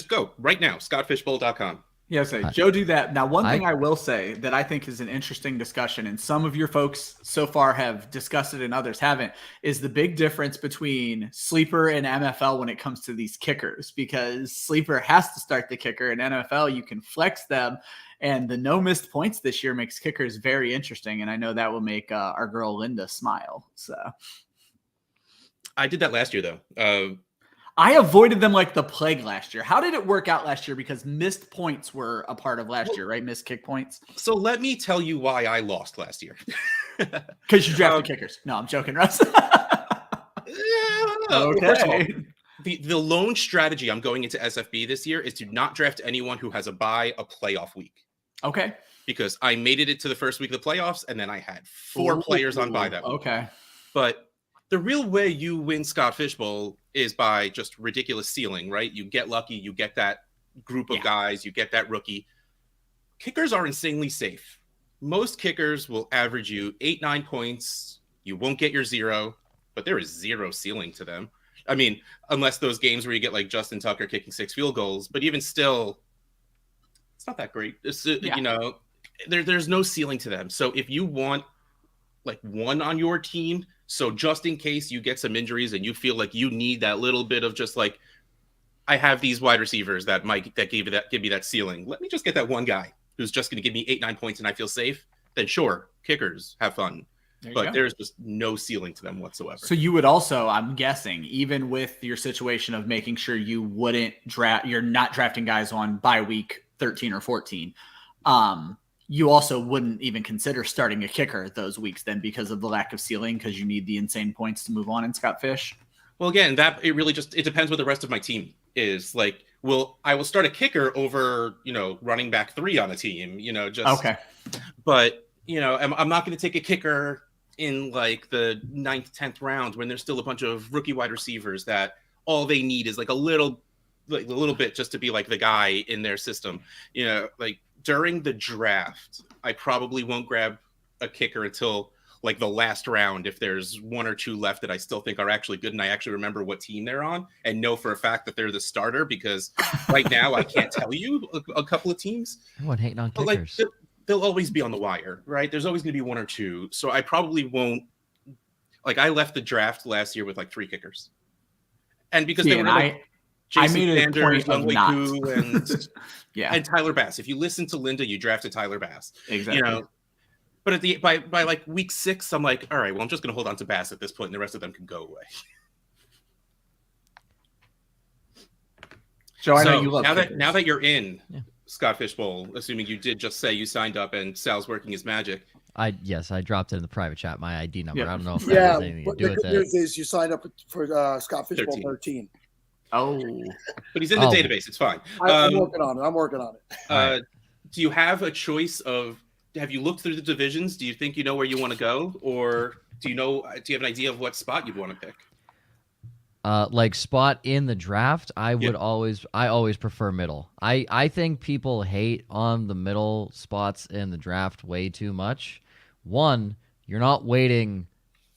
go right now. ScottFishBowl.com. Yes, Joe, do that. Now, one thing I will say that I think is an interesting discussion, and some of your folks so far have discussed it and others haven't, is the big difference between Sleeper and MFL when it comes to these kickers, because Sleeper has to start the kicker, and NFL, you can flex them, and the no missed points this year makes kickers very interesting, and I know that will make our girl Linda smile. So I did that last year, though. I avoided them like the plague last year. How did it work out last year? Because missed points were a part of last year, right? Missed kick points. So let me tell you why I lost last year. Because you drafted kickers. No, I'm joking, Russ. Okay. First of all, the lone strategy I'm going into SFB this year is to not draft anyone who has a bye a playoff week. Okay. Because I made it to the first week of the playoffs, and then I had 4 players on bye that week. Okay. But the real way you win Scott Fish Bowl is by just ridiculous ceiling, right? You get lucky, you get that group of guys, you get that rookie. Kickers are insanely safe. Most kickers will average you 8-9 points. You won't get your 0, but there is 0 ceiling to them. I mean, unless those games where you get like Justin Tucker kicking 6 field goals, but even still, it's not that great. You know, there's no ceiling to them. So if you want like 1 on your team, so just in case you get some injuries and you feel like you need that little bit of just like, I have these wide receivers that give me that ceiling. Let me just get that one guy who's just going to give me 8-9 points and I feel safe. Then sure, kickers have fun, but there's just no ceiling to them whatsoever. So you would also, I'm guessing, even with your situation of making sure you wouldn't draft, you're not drafting guys on bye week 13 or 14. you also wouldn't even consider starting a kicker those weeks then because of the lack of ceiling, because you need the insane points to move on in Scott Fish. Well, again, it really it depends what the rest of my team is. Like, I will start a kicker over, running back 3 on a team, okay. But, I'm not going to take a kicker in like the 9th, 10th round when there's still a bunch of rookie wide receivers that all they need is like a little bit just to be like the guy in their system. Like during the draft, I probably won't grab a kicker until like the last round if there's 1 or 2 left that I still think are actually good and I actually remember what team they're on and know for a fact that they're the starter, because right now I can't tell you a couple of teams. Everyone hating on kickers. Like, they'll always be on the wire, right? There's always going to be 1 or 2. So I probably won't. Like, I left the draft last year with like 3 kickers. And because they were like Jason Sanders, Younghoe and and Tyler Bass. If you listen to Linda, you drafted Tyler Bass. Exactly. But by like week 6, I'm like, all right, well, I'm just going to hold on to Bass at this point, and the rest of them can go away. Joe, I know you love now that you're in Scott Fish Bowl, assuming you did just say you signed up and Sal's working his magic. Yes, I dropped it in the private chat, my ID number. Yeah. I don't know if that has anything to do with the good news is you signed up for Scott Fish Bowl 13. Oh, but he's in the database. It's fine. I'm working on it. Do you have a choice of? Have you looked through the divisions? Do you think you know where you want to go, or do you have an idea of what spot you'd want to pick? Like spot in the draft, I always prefer middle. I think people hate on the middle spots in the draft way too much. One, you're not waiting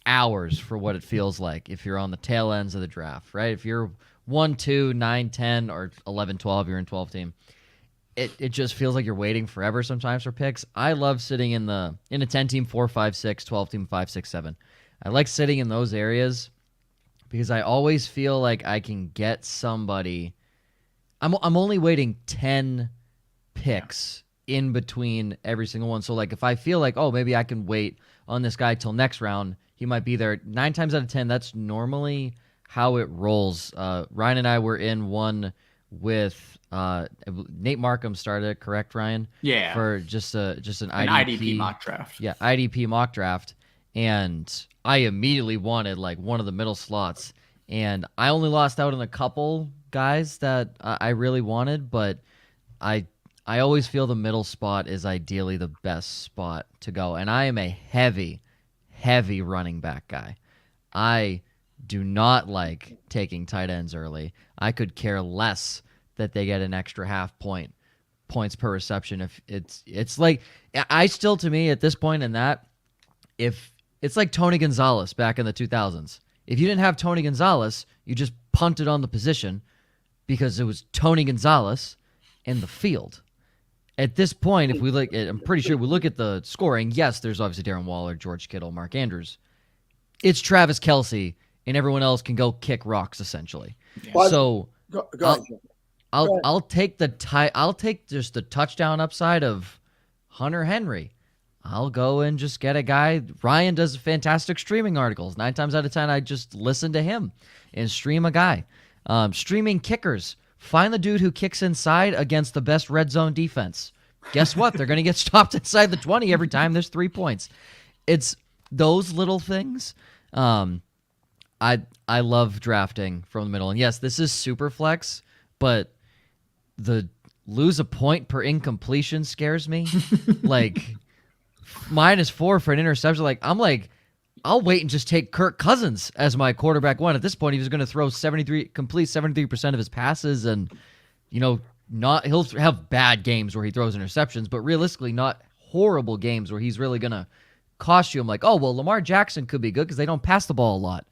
hours for what it feels like if you're on the tail ends of the draft, right? If you're 1, 2, 9, 10, or 11, 12, you're in 12 team. It just feels like you're waiting forever sometimes for picks. I love sitting in a 10 team 4, 5, 6, 12 team 5, 6, 7. I like sitting in those areas because I always feel like I can get somebody. I'm only waiting 10 picks in between every single one. So like if I feel like, oh, maybe I can wait on this guy till next round, he might be there 9 times out of 10. That's normally how it rolls. Ryan and I were in one with Nate Markham started, correct, Ryan? Yeah. For just an IDP mock draft. Yeah, IDP mock draft. And I immediately wanted like one of the middle slots. And I only lost out on a couple guys that I really wanted, but I always feel the middle spot is ideally the best spot to go. And I am a heavy running back guy. I do not like taking tight ends early. I could care less that they get an extra half points per reception. If it's like, I still, to me at this point in that, if it's like Tony Gonzalez back in the 2000s, if you didn't have Tony Gonzalez, you just punted on the position because it was Tony Gonzalez in the field. At this point, if we look at, I'm pretty sure we look at the scoring, yes, there's obviously Darren Waller, George Kittle, Mark Andrews. It's Travis Kelce, and everyone else can go kick rocks essentially. Yeah. So go ahead. I'll take just the touchdown upside of Hunter Henry. I'll go and just get a guy. Ryan does fantastic streaming articles. 9 times out of 10, I just listen to him and stream a guy. Streaming kickers. Find the dude who kicks inside against the best red zone defense. Guess what? They're going to get stopped inside the 20 every time there's 3 points. It's those little things. I love drafting from the middle. And yes, this is super flex, but the lose a point per incompletion scares me. Like -4 for an interception. I'll wait and just take Kirk Cousins as my quarterback one. At this point, he was going to throw 73% of his passes, and he'll have bad games where he throws interceptions, but realistically not horrible games where he's really going to cost you. I'm like, oh, well, Lamar Jackson could be good because they don't pass the ball a lot.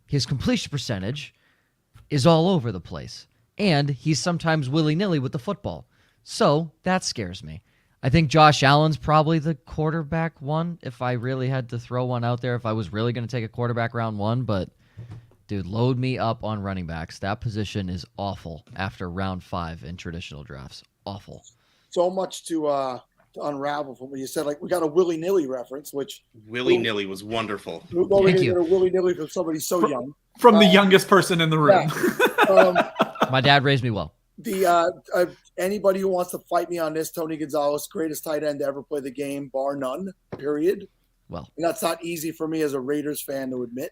His completion percentage is all over the place, and he's sometimes willy-nilly with the football. So that scares me. I think Josh Allen's probably the quarterback one if I really had to throw one out there, if I was really going to take a quarterback round 1. But, dude, load me up on running backs. That position is awful after round 5 in traditional drafts. Awful. So much to unravel from what you said. Like, we got a willy-nilly reference, which... Willy-nilly was wonderful. Thank you. A willy-nilly from somebody so young. From the youngest person in the room. Yeah. My dad raised me well. Anybody who wants to fight me on this, Tony Gonzalez, greatest tight end to ever play the game, bar none, period. Well, and that's not easy for me as a Raiders fan to admit.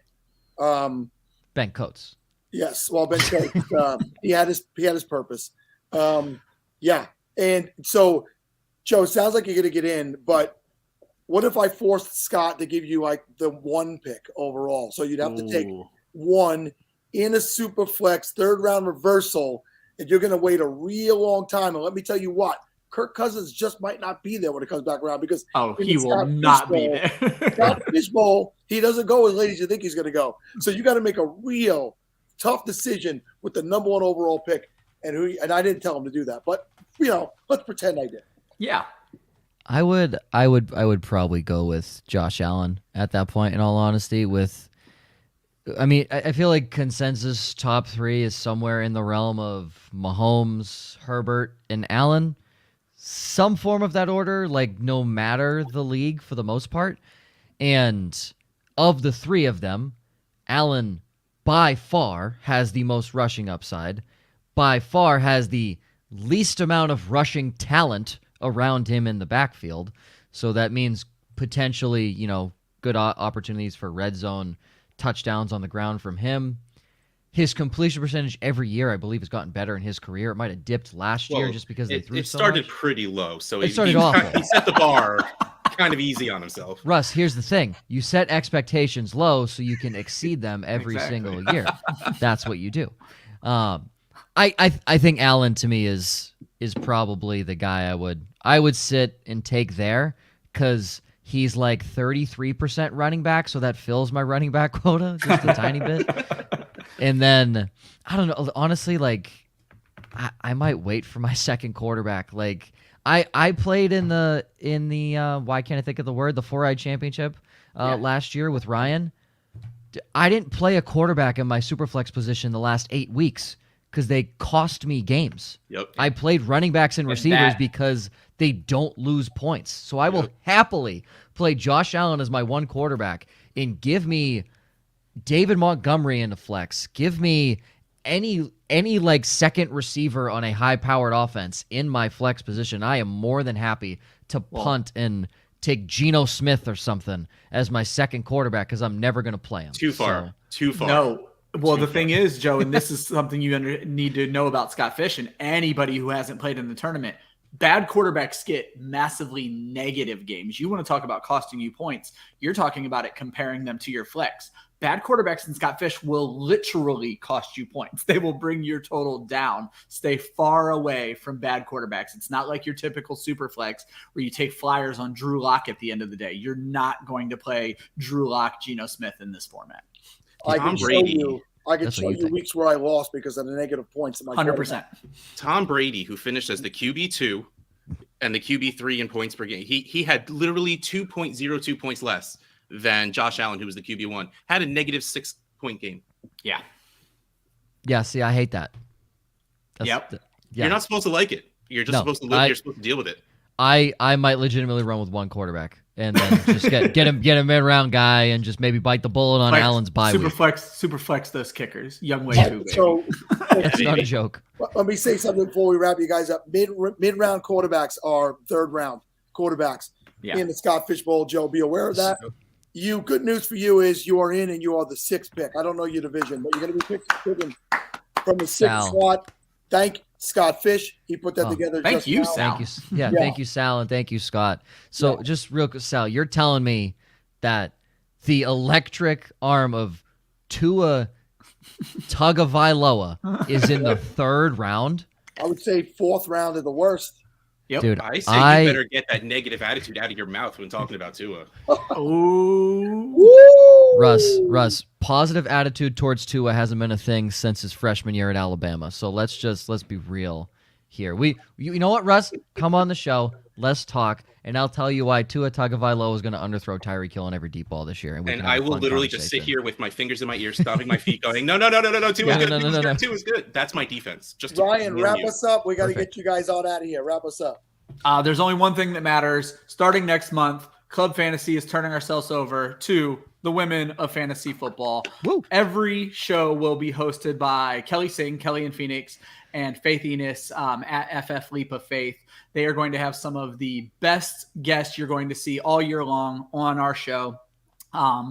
Ben Coates. Yes, well, Ben Coates, he had his purpose. Yeah, and so, Joe, it sounds like you're going to get in, but what if I forced Scott to give you like the 1 pick overall? So you'd have to take 1 in a super flex 3rd round reversal, and you're going to wait a real long time. And let me tell you what, Kirk Cousins just might not be there when it comes back around because he will not be there. Scott Fishbowl, he doesn't go as late as you think he's going to go. So you got to make a real tough decision with the number 1 overall pick, and I didn't tell him to do that, but let's pretend I did. Yeah, I would probably go with Josh Allen at that point. In all honesty, I feel like consensus top 3 is somewhere in the realm of Mahomes, Herbert, and Allen. Some form of that order, like no matter the league for the most part. And of the 3 of them, Allen by far has the most rushing upside, by far has the least amount of rushing talent around him in the backfield. So that means potentially, good opportunities for red zone touchdowns on the ground from him. His completion percentage every year, I believe, has gotten better in his career. It might have dipped last year just because they threw so much. It started pretty low, so it started awful. He set the bar kind of easy on himself. Russ, here's the thing. You set expectations low so you can exceed them every single year. That's what you do. I think Allen, to me, is probably the guy I would sit and take there because he's like 33% running back, so that fills my running back quota just a tiny bit. And then, I don't know, honestly, like, I might wait for my second quarterback. Like, I played in the why can't I think of the word, the 4-Eyed Championship last year with Ryan. I didn't play a quarterback in my Superflex position the last 8 weeks because they cost me games. Yep. I played running backs and receivers because they don't lose points. So I will happily play Josh Allen as my 1 quarterback and give me David Montgomery in the flex. Give me any like second receiver on a high-powered offense in my flex position. I am more than happy to punt and take Geno Smith or something as my second quarterback because I'm never going to play him. Too far. No. Well, the thing is, Joe, and this is something you need to know about Scott Fish and anybody who hasn't played in the tournament, bad quarterbacks get massively negative games. You want to talk about costing you points. You're talking about it comparing them to your flex. Bad quarterbacks in Scott Fish will literally cost you points. They will bring your total down. Stay far away from bad quarterbacks. It's not like your typical super flex where you take flyers on Drew Lock at the end of the day. You're not going to play Drew Lock, Geno Smith in this format. I can show you weeks where I lost because of the negative points in my 100%. Tom Brady, who finished as the QB2 and the QB3 in points per game, he had literally 2.02 points less than Josh Allen, who was the QB1, had a negative 6-point game. Yeah. Yeah, see, I hate that. You're not supposed to like it. You're just supposed to live. You're supposed to deal with it. I might legitimately run with 1 quarterback and then just get a mid-round guy and just maybe bite the bullet on Allen's bye week. Super flex those kickers. Young way too. So it's not a joke. Let me say something before we wrap you guys up. Mid-round quarterbacks are 3rd round quarterbacks in the Scott Fish Bowl. Joe, be aware of that. Good news for you is you are in and you are the 6th pick. I don't know your division, but you're going to be picking from the 6th slot. Thank Scott Fish. He put that together. Thank you, Sal. Thank you, Sal, and thank you, Scott. So just real quick, Sal, you're telling me that the electric arm of Tua Tagovailoa is in the 3rd round? I would say 4th round at the worst. Yep. Dude, I say you better get that negative attitude out of your mouth when talking about Tua. Russ, positive attitude towards Tua hasn't been a thing since his freshman year at Alabama. So let's be real here. You know what, Russ? Come on the show. Let's talk, and I'll tell you why Tua Tagovailoa is going to underthrow Tyreek Hill on every deep ball this year. And I will literally just sit here with my fingers in my ears, stomping my feet, going, no, Tua's good. That's my defense. Just Ryan, wrap us up. We got to get you guys all out of here. Wrap us up. There's only one thing that matters. Starting next month, Club Fantasy is turning ourselves over to the women of fantasy football. Woo. Every show will be hosted by Kelly Singh, Kelly in Phoenix, and Faith Enos at FF Leap of Faith. They are going to have some of the best guests you're going to see all year long on our show.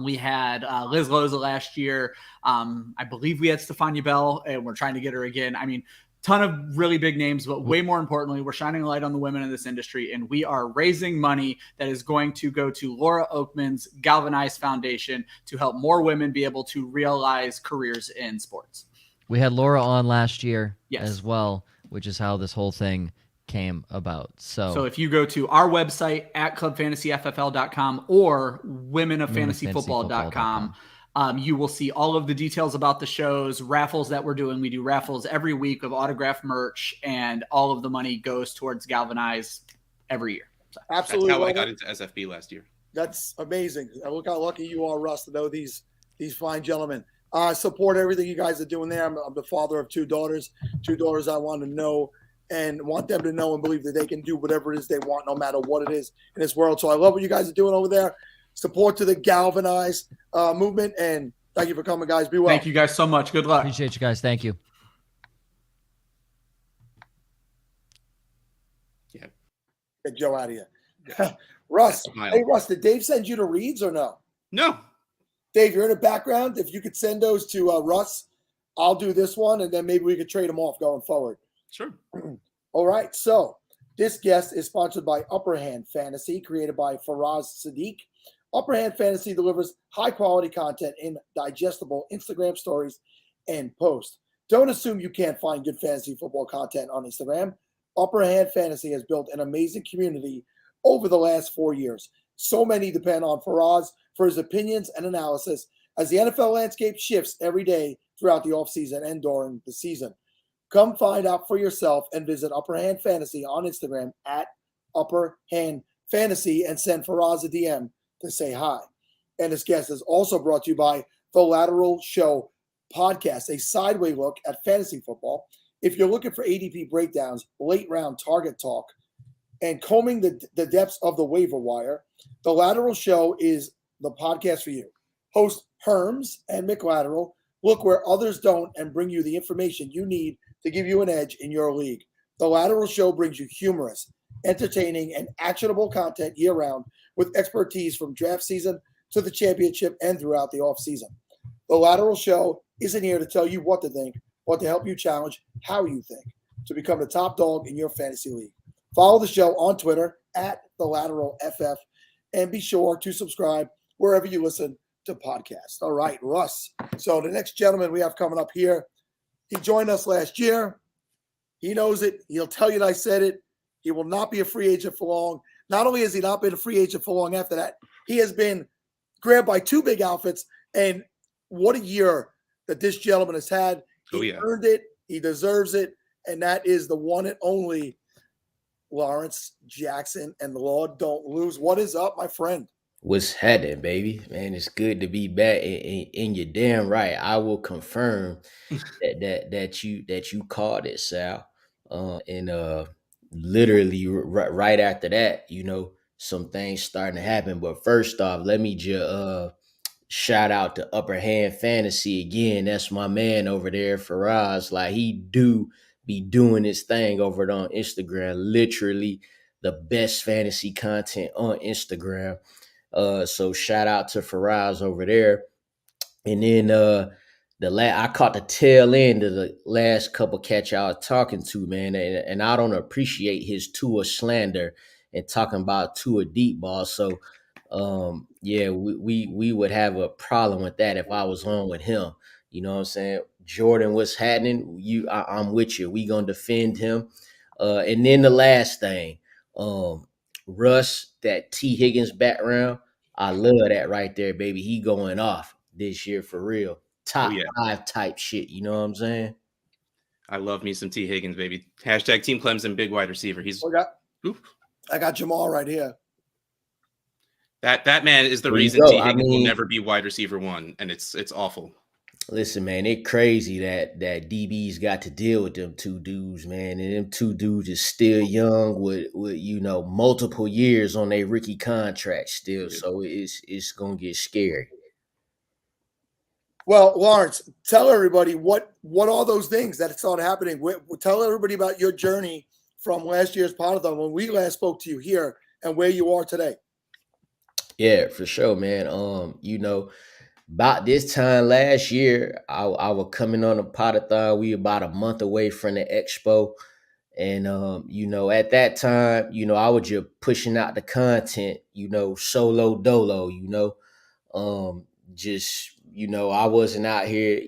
We had Liz Loza last year. I believe we had Stefania Bell, and we're trying to get her again. I mean, ton of really big names, but way more importantly, we're shining a light on the women in this industry, and we are raising money that is going to go to Laura Oakman's Galvanize Foundation to help more women be able to realize careers in sports. We had Laura on last year as well, which is how this whole thing came about. So if you go to our website at clubfantasyffl.com or womenoffantasyfootball.com, you will see all of the details about the shows, raffles that we're doing. We do raffles every week of autographed merch, and all of the money goes towards Galvanize every year. So Absolutely. That's how I got into SFB last year. That's amazing. Look how lucky you are, Russ, to know these fine gentlemen. Support everything you guys are doing there. I'm the father of two daughters I want to know and want them to know and believe that they can do whatever it is they want, no matter what it is in this world. So I love what you guys are doing over there. Support to the Galvanize movement, and thank you for coming, guys. Be well. Thank you guys so much. Good luck. Appreciate you guys. Thank you. Yeah. Get Joe out of here. Russ, hey, Russ, did Dave send you the reads or no? No. Dave, you're in the background. If you could send those to Russ, I'll do this one, and then maybe we could trade them off going forward. Sure. All right. So this guest is sponsored by Upper Hand Fantasy, created by Faraz Sadiq. Upper Hand Fantasy delivers high-quality content in digestible Instagram stories and posts. Don't assume you can't find good fantasy football content on Instagram. Upper Hand Fantasy has built an amazing community over the last 4 years. So many depend on Faraz for his opinions and analysis as the NFL landscape shifts every day throughout the offseason and during the season. Come find out for yourself and visit Upper Hand Fantasy on Instagram at Upper Hand Fantasy and send Faraz a DM to say hi. And this guest is also brought to you by The Lateral Show podcast, a sideway look at fantasy football. If you're looking for ADP breakdowns, late round target talk, and combing the depths of the waiver wire, The Lateral Show is the podcast for you. Host Herms and McLateral look where others don't and bring you the information you need to give you an edge in your league. The Lateral Show brings you humorous, entertaining, and actionable content year-round with expertise from draft season to the championship and throughout the offseason. The Lateral Show isn't here to tell you what to think, but to help you challenge how you think to become the top dog in your fantasy league. Follow the show on Twitter at TheLateralFF and be sure to subscribe wherever you listen to podcasts. All right, Russ. So the next gentleman we have coming up here, he joined us last year. He knows it. He'll tell you that I said it. He will not be a free agent for long. Not only has he not been a free agent for long after that, he has been grabbed by two big outfits. And what a year that this gentleman has had. He earned it. He deserves it. And that is the one and only Lawrence Jackson. And the Lord don't lose. What is up, my friend? What's happening, baby? Man, it's good to be back. And you're damn right. I will confirm that you called it, Sal. And literally right after that, some things starting to happen. But first off, let me just shout out to Upper Hand Fantasy again. That's my man over there, Faraz. Like, he do be doing his thing over on Instagram. Literally the best fantasy content on Instagram. So shout out to Faraz over there. And then I caught the tail end of the last couple cats y'all talking to, man, and I don't appreciate his Tua slander and talking about Tua deep ball. So yeah, we would have a problem with that if I was on with him. You know what I'm saying? Jordan, what's happening? I'm with you. We gonna defend him. And then the last thing, Russ, that T. Higgins background, I love that right there, baby. He going off this year for real. Top 5 type shit. You know what I'm saying? I love me some T. Higgins, baby. Hashtag Team Clemson, big wide receiver. I got Jamal right here. That man is the reason T. Higgins will never be wide receiver 1, and it's awful. Listen, man, it crazy that DBs got to deal with them two dudes, man. And them two dudes is still young with multiple years on their rookie contract still. So it's gonna get scary. Well, Lawrence, tell everybody what are those things that started happening. Tell everybody about your journey from last year's Podathon when we last spoke to you here and where you are today. Yeah, for sure, man. About this time last year, I was coming on a Podathon. We about a month away from the expo. And at that time, I was just pushing out the content, solo dolo, just I wasn't out here,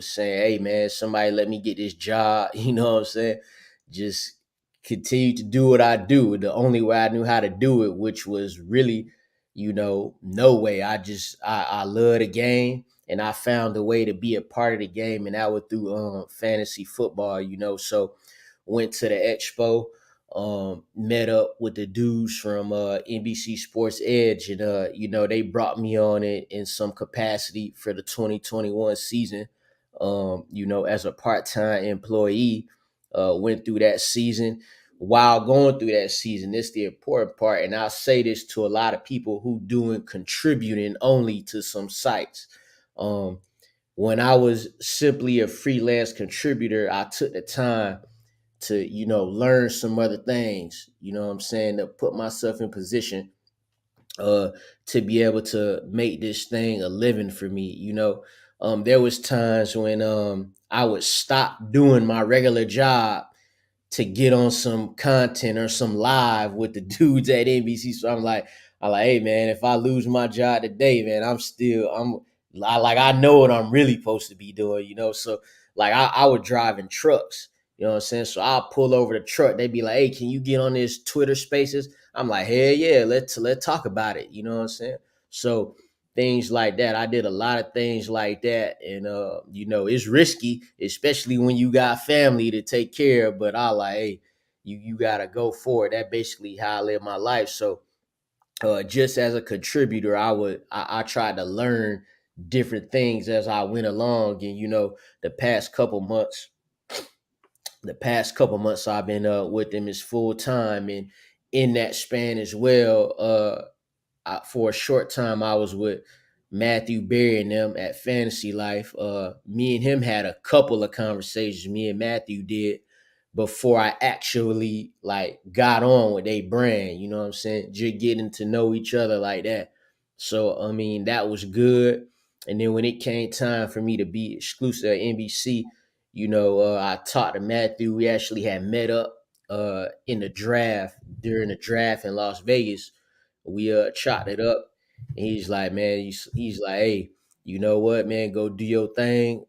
saying, hey man, somebody let me get this job, you know what I'm saying? Just continue to do what I do the only way I knew how to do it, which was really, no way. I love the game, and I found a way to be a part of the game, and that was through fantasy football, so went to the expo, met up with the dudes from NBC Sports Edge, and they brought me on it in some capacity for the 2021 season, as a part-time employee. Went through that season. While going through that season, this is the important part, and I'll say this to a lot of people who doing contributing only to some sites. When I was simply a freelance contributor, I took the time to, learn some other things, what I'm saying, to put myself in position to be able to make this thing a living for me. There was times when I would stop doing my regular job to get on some content or some live with the dudes at NBC. So I'm like, hey man, if I lose my job today, man, I know what I'm really supposed to be doing, So like I was driving trucks, you know what I'm saying? So I'll pull over the truck. They'd be like, hey, can you get on this Twitter Spaces? I'm like, hell yeah, let's talk about it. You know what I'm saying? So things like that. I did a lot of things like that. And, it's risky, especially when you got family to take care of. But I like, hey, you got to go for it. That's basically how I live my life. So just as a contributor, I tried to learn different things as I went along. And, the past couple months I've been with them is full time. And in that span as well, for a short time, I was with Matthew Berry and them at Fantasy Life. Me and him had a couple of conversations. Me and Matthew did before I actually got on with a brand. You know what I'm saying? Just getting to know each other like that. So I mean, that was good. And then when it came time for me to be exclusive at NBC, I talked to Matthew. We actually had met up in the draft during the draft in Las Vegas. We chopped it up, and he's like, man, he's like, hey, you know what, man, go do your thing.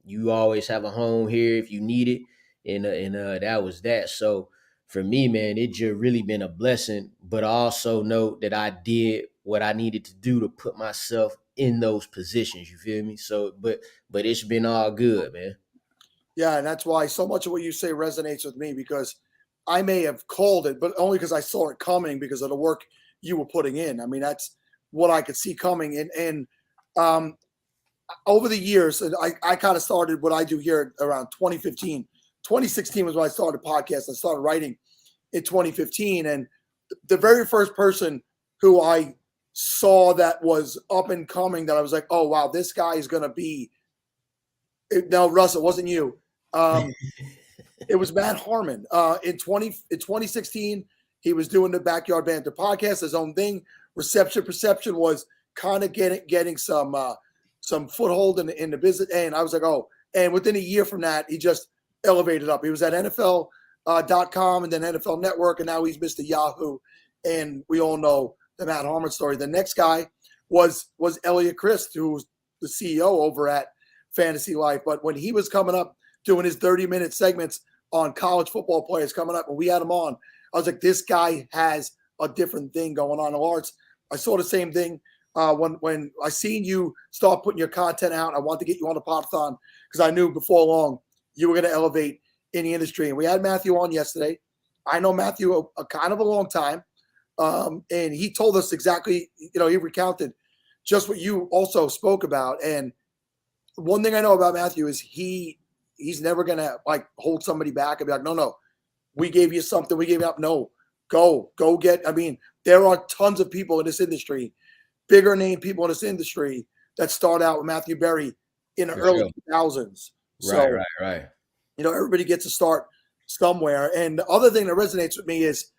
You always have a home here if you need it, and that was that. So for me, man, it just really been a blessing. But I also know that I did what I needed to do to put myself in those positions. You feel me? So, but it's been all good, man. Yeah, and that's why so much of what you say resonates with me, because I may have called it, but only because I saw it coming because of the work you were putting in. I mean, that's what I could see coming. And over the years, and I kind of started what I do here around 2015. 2016 was when I started podcast. I started writing in 2015. And the very first person who I saw that was up and coming, that I was like, oh, wow, this guy is going to be. No, Russ, it wasn't you. It was Matt Harmon. In 2016, he was doing the Backyard Banter podcast, his own thing. Perception was kind of getting some foothold in the business. And I was like, oh, and within a year from that, he just elevated up. He was at NFL.com and then NFL Network, and now he's Mr. Yahoo. And we all know the Matt Harmon story. The next guy was Elliot Christ, who was the CEO over at Fantasy Life. But when he was coming up doing his 30-minute segments on college football players coming up, and we had him on, I was like, this guy has a different thing going on. Lawrence, I saw the same thing when I seen you start putting your content out. I wanted to get you on the Podathon because I knew before long you were going to elevate in the industry. And we had Matthew on yesterday. I know Matthew a kind of a long time, and he told us exactly, he recounted just what you also spoke about. And one thing I know about Matthew is he's never going to hold somebody back and be like, no, we gave you something. We gave you up. No, go get. I mean, there are tons of people in this industry, bigger name people in this industry that started out with Matthew Berry in the early 2000s. So, right. Everybody gets to start somewhere. And the other thing that resonates with me is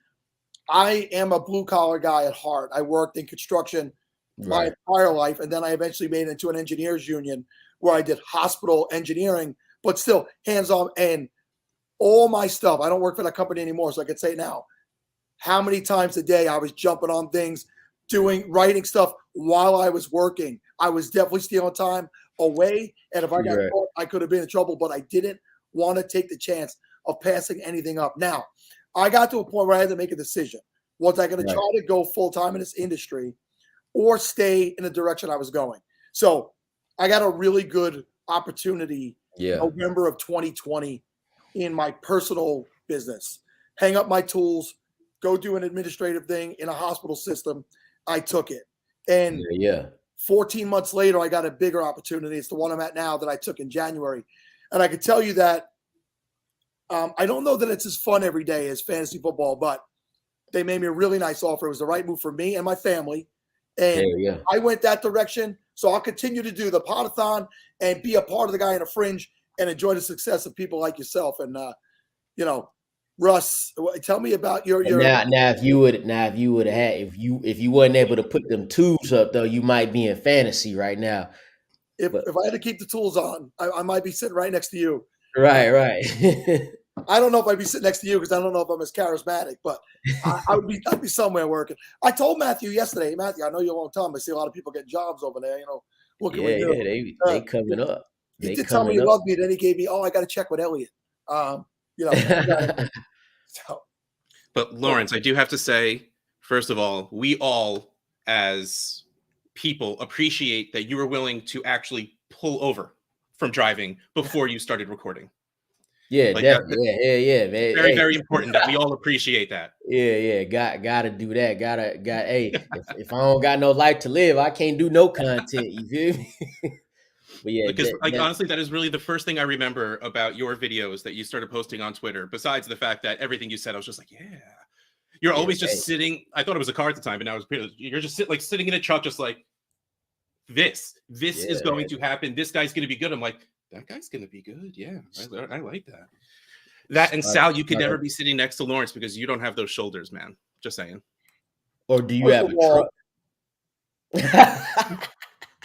I am a blue collar guy at heart. I worked in construction my entire life, and then I eventually made it into an engineers union where I did hospital engineering, but still hands-on. And all my stuff, I don't work for that company anymore, so I can say now how many times a day I was jumping on things, writing stuff while I was working. I was definitely stealing time away, and if I got caught, I could have been in trouble, but I didn't want to take the chance of passing anything up. Now, I got to a point where I had to make a decision. Was I going to try to go full-time in this industry or stay in the direction I was going? So I got a really good opportunity November of 2020 in my personal business. Hang up my tools, go do an administrative thing in a hospital system. I took it. And 14 months later, I got a bigger opportunity. It's the one I'm at now that I took in January. And I can tell you that I don't know that it's as fun every day as fantasy football, but they made me a really nice offer. It was the right move for me and my family. And I went that direction. So I'll continue to do the Podathon and be a part of the guy in a fringe and enjoy the success of people like yourself. And, Russ, tell me about your if you would have had if you wasn't able to put them tools up though, you might be in fantasy right now. If I had to keep the tools on, I might be sitting right next to you. Right. I don't know if I'd be sitting next to you because I don't know if I'm as charismatic, but I'd be somewhere working. I told Matthew yesterday, Matthew, I know you're a long time. I see a lot of people getting jobs over there. What can we do? They coming up. He did tell me he loved me. Then he gave me, I got to check with Elliot. But Lawrence, I do have to say, first of all, we all as people appreciate that you were willing to actually pull over from driving before you started recording. Yeah, definitely. Man. Very, very important that we all appreciate that. Yeah. Gotta do that. Hey, if I don't got no life to live, I can't do no content. You feel me? But yeah, because honestly, that is really the first thing I remember about your videos that you started posting on Twitter. Besides the fact that everything you said, I was just like, you're always just sitting. I thought it was a car at the time, but now you're just sitting in a truck, just like this is going to happen. This guy's going to be good. I'm like, that guy's going to be good. Yeah, I like that. That and Sal, you could never be sitting next to Lawrence because you don't have those shoulders, man. Just saying. Or do you have a truck?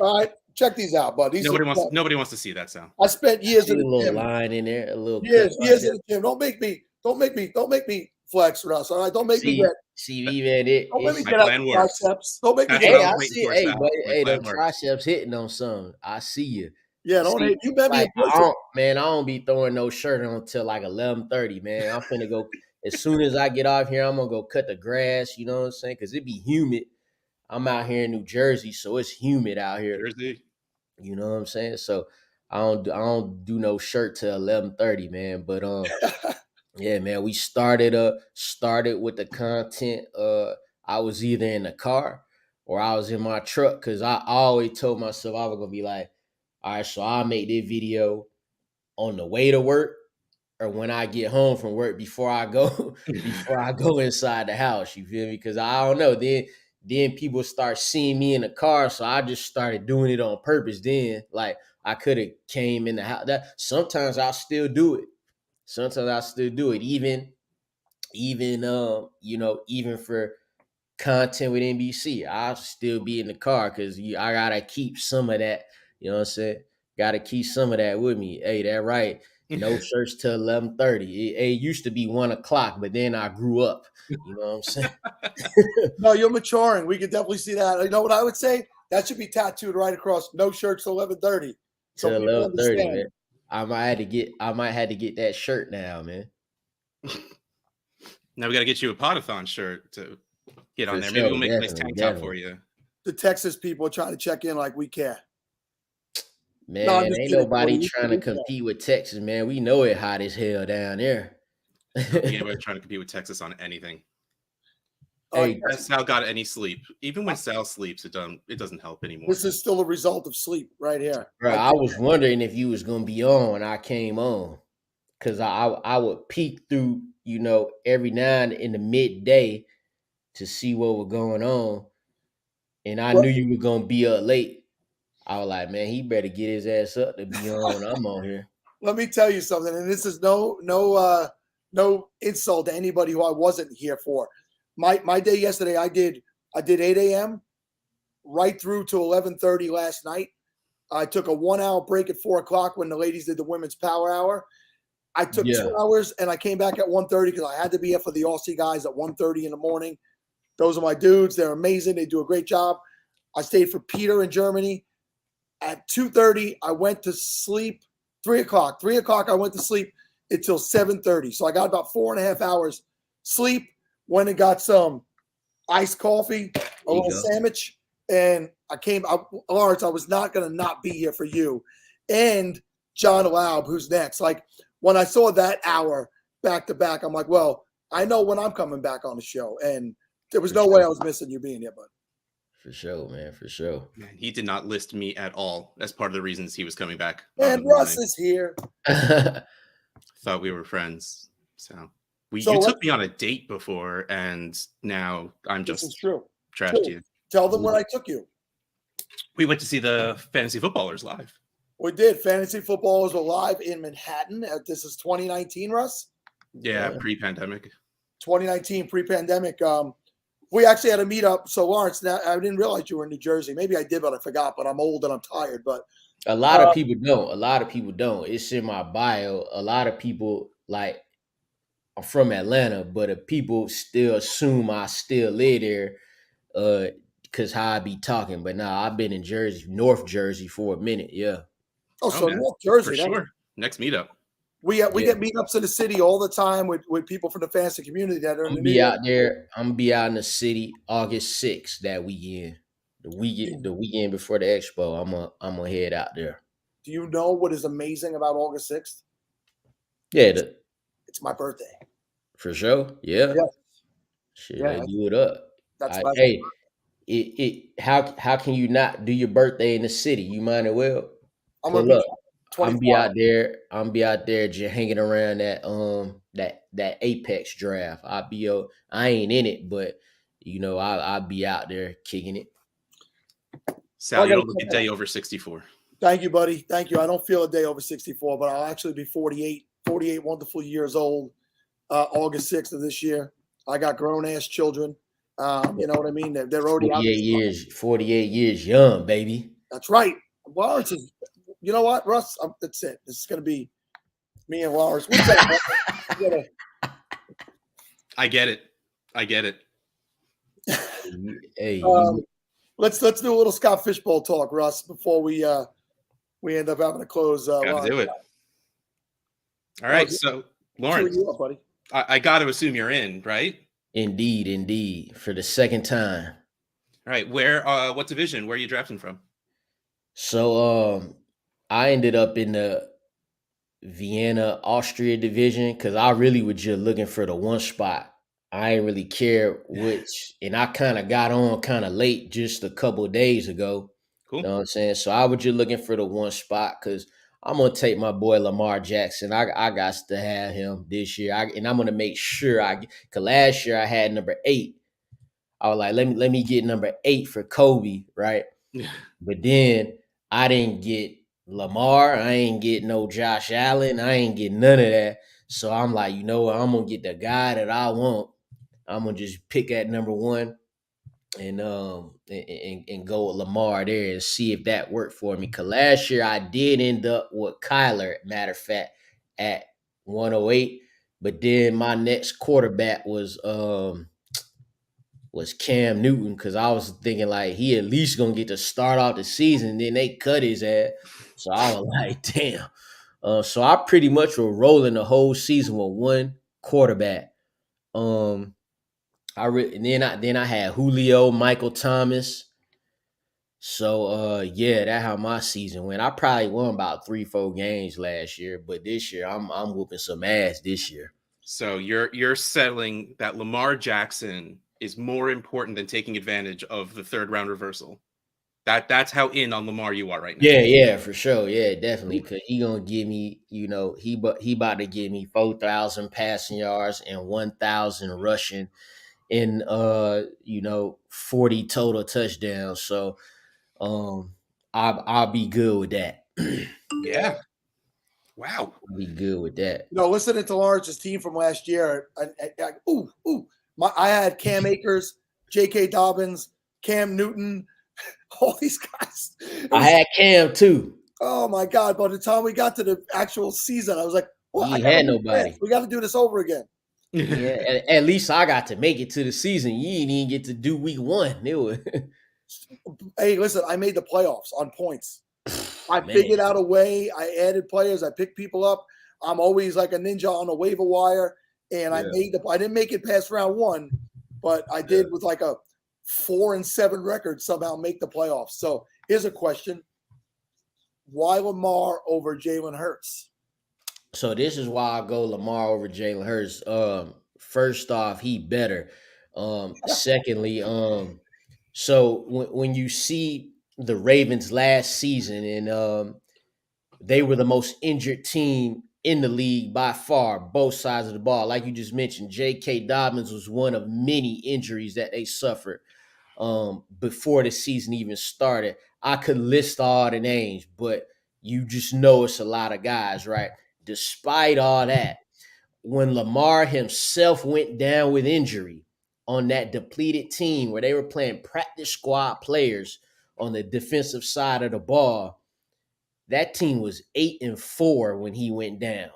All right. Check these out, bud. Nobody wants to see that sound. I spent years in the little gym. Line in there, a little years in the gym. Don't make me flex, Russ. All right, don't make me get. See, man, don't make me get out the triceps. Don't make me get out. I see. The triceps hitting on something. I see you. Yeah, don't hate. You bet me. I don't be throwing no shirt on until like 11:30, man. I'm finna go as soon as I get off here. I'm gonna go cut the grass. You know what I'm saying? Because it be humid. I'm out here in New Jersey, so it's humid out here. Jersey. You know what I'm saying? So I don't do no shirt till 11:30, man. But yeah, man, we started with the content. I was either in the car or I was in my truck because I always told myself I was gonna be like, all right, so I'll make this video on the way to work or when I get home from work before I go inside the house. You feel me? Because I don't know. Then people start seeing me in the car, so I just started doing it on purpose. Then, like, I could have came in the house. Sometimes I'll still do it. Even for content with NBC, I'll still be in the car because I gotta keep some of that. You know what I'm saying? Gotta keep some of that with me. Hey, that right. No shirts till 11:30. It used to be 1:00, but then I grew up. You know what I'm saying? No, you're maturing. We could definitely see that. You know what I would say? That should be tattooed right across. No shirts till 11:30. Till 11:30, man. I might have to get that shirt now, man. Now we got to get you a Podathon shirt to get on there. Maybe we'll make a nice tank top for you. The Texas people are trying to check in like we care. Man, ain't nobody trying to compete with Texas, man. We know it hot as hell down there. Anybody trying to compete with Texas on anything. Hey, has Sal got any sleep? Even when Sal sleeps, it doesn't help anymore. This is still a result of sleep right here. Bro, I was wondering if you was gonna be on when I came on. Cause I would peek through, every now and in the midday to see what was going on. And I knew you were gonna be up late. I was like, man, he better get his ass up to be on when I'm on here. Let me tell you something, and this is no insult to anybody who I wasn't here for. My day yesterday, I did 8 a.m. right through to 11:30 last night. I took a 1 hour break at 4 o'clock when the ladies did the women's power hour. I took 2 hours and I came back at 1:30 because I had to be here for the Aussie guys at 1:30 in the morning. Those are my dudes. They're amazing. They do a great job. I stayed for Peter in Germany. At 2:30, I went to sleep. 3 o'clock. 3 o'clock, I went to sleep until 7:30. So I got about 4.5 hours sleep. Went and got some iced coffee, a little sandwich, and I came. Lawrence, I was not going to not be here for you. And John Laub, who's next. Like, when I saw that hour back to back, I'm like, well, I know when I'm coming back on the show. And there was no way I was missing you being here, bud. For sure, man. For sure. Man, he did not list me at all as part of the reasons he was coming back. And Russ is here. Thought we were friends. So you took me on a date before, and now I'm just trashed you. Tell them where I took you. We went to see the Fantasy Footballers live. We did. Fantasy Footballers were live in Manhattan. This is 2019, Russ? Yeah, pre-pandemic. 2019, pre-pandemic. We actually had a meetup. So, Lawrence, now I didn't realize you were in New Jersey. Maybe I did, but I forgot. But I'm old and I'm tired. But a lot of people don't. A lot of people don't. It's in my bio. A lot of people, like, I'm from Atlanta, but people still assume I still live there because how I be talking. But now I've been in Jersey, North Jersey for a minute. Yeah. Oh, so man, North Jersey. For sure. Next meetup. We get meetups in the city all the time with people from the fantasy community that are in the out there. I'm gonna be out in the city August 6th that weekend. The weekend before the expo. I'm gonna head out there. Do you know what is amazing about August 6th? Yeah, it's my birthday. For sure. Yeah. Shit, they do it up. Hey, how can you not do your birthday in the city? You might as well. I'm gonna be I'm be out there just hanging around that Apex draft. I ain't in it, but I'll be out there kicking it. Sal, you don't look a day over 64. Thank you, buddy. Thank you. I don't feel a day over 64, but I'll actually be 48 wonderful years old August 6th of this year. I got grown-ass children. You know what I mean? They're already 48 years young, baby. That's right. Well, you know what, Russ? That's it. This is going to be me and Lawrence. What's that? I get it. Hey, let's do a little Scott Fishbowl talk, Russ, before we end up having to close. Gotta do it. All right, so Lawrence, you up, buddy? I got to assume you're in, right? Indeed, for the second time. All right, what division? Where are you drafting from? So, I ended up in the Vienna, Austria division because I really was just looking for the one spot. I ain't really care which, and I kind of got on kind of late just a couple of days ago. Cool. You know what I'm saying? So I was just looking for the one spot because I'm going to take my boy Lamar Jackson. I got to have him this year. And I'm going to make sure because last year I had number 8. I was like, let me get number 8 for Kobe, right? But then I didn't get Lamar. I ain't get no Josh Allen. I ain't get none of that. So I'm like, you know what? I'm going to get the guy that I want. I'm going to just pick at number 1 and go with Lamar there and see if that worked for me. Because last year I did end up with Kyler, matter of fact, at 108. But then my next quarterback was Cam Newton because I was thinking like he at least gonna get to start off the season. Then they cut his ass, so I was like, damn. So I pretty much were rolling the whole season with one quarterback. Then I had Julio, Michael Thomas. So that how my season went. I probably won about 3-4 games last year, but this year I'm whooping some ass this year. So you're settling that Lamar Jackson is more important than taking advantage of the 3rd round reversal. That's how in on Lamar you are right now. Yeah, for sure. Yeah, definitely. Because he gonna give me, he about to give me 4,000 passing yards and 1,000 rushing and 40 total touchdowns. So I'll be good with that. Yeah. Wow. I'll be good with that. Listening to Lawrence's team from last year, I had Cam Akers, J.K. Dobbins, Cam Newton, all these guys. I had Cam too. Oh my God! By the time we got to the actual season, I was like, "Well, you had nobody. We got to do this over again." Yeah, at least I got to make it to the season. You didn't even get to do week 1. Hey, listen, I made the playoffs on points. I figured out a way. I added players. I picked people up. I'm always like a ninja on a waiver wire, and I didn't make it past round 1, but I did with like a 4-7 record somehow make the playoffs. So here's a question: why Lamar over Jalen Hurts? So this is why I go Lamar over Jalen Hurts. First off, he better. Secondly, so when you see the Ravens last season, and they were the most injured team in the league by far, both sides of the ball. Like you just mentioned, J.K. Dobbins was one of many injuries that they suffered before the season even started. I could list all the names, but you just know it's a lot of guys, right? Despite all that, when Lamar himself went down with injury on that depleted team where they were playing practice squad players on the defensive side of the ball, that team was 8-4 when he went down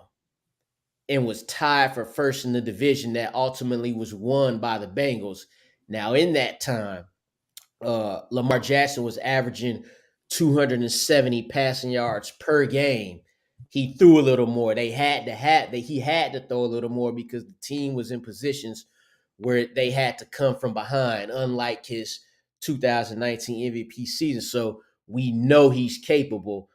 and was tied for first in the division that ultimately was won by the Bengals. Now, in that time, Lamar Jackson was averaging 270 passing yards per game. He threw a little more. He had to throw a little more because the team was in positions where they had to come from behind, unlike his 2019 MVP season. So we know he's capable.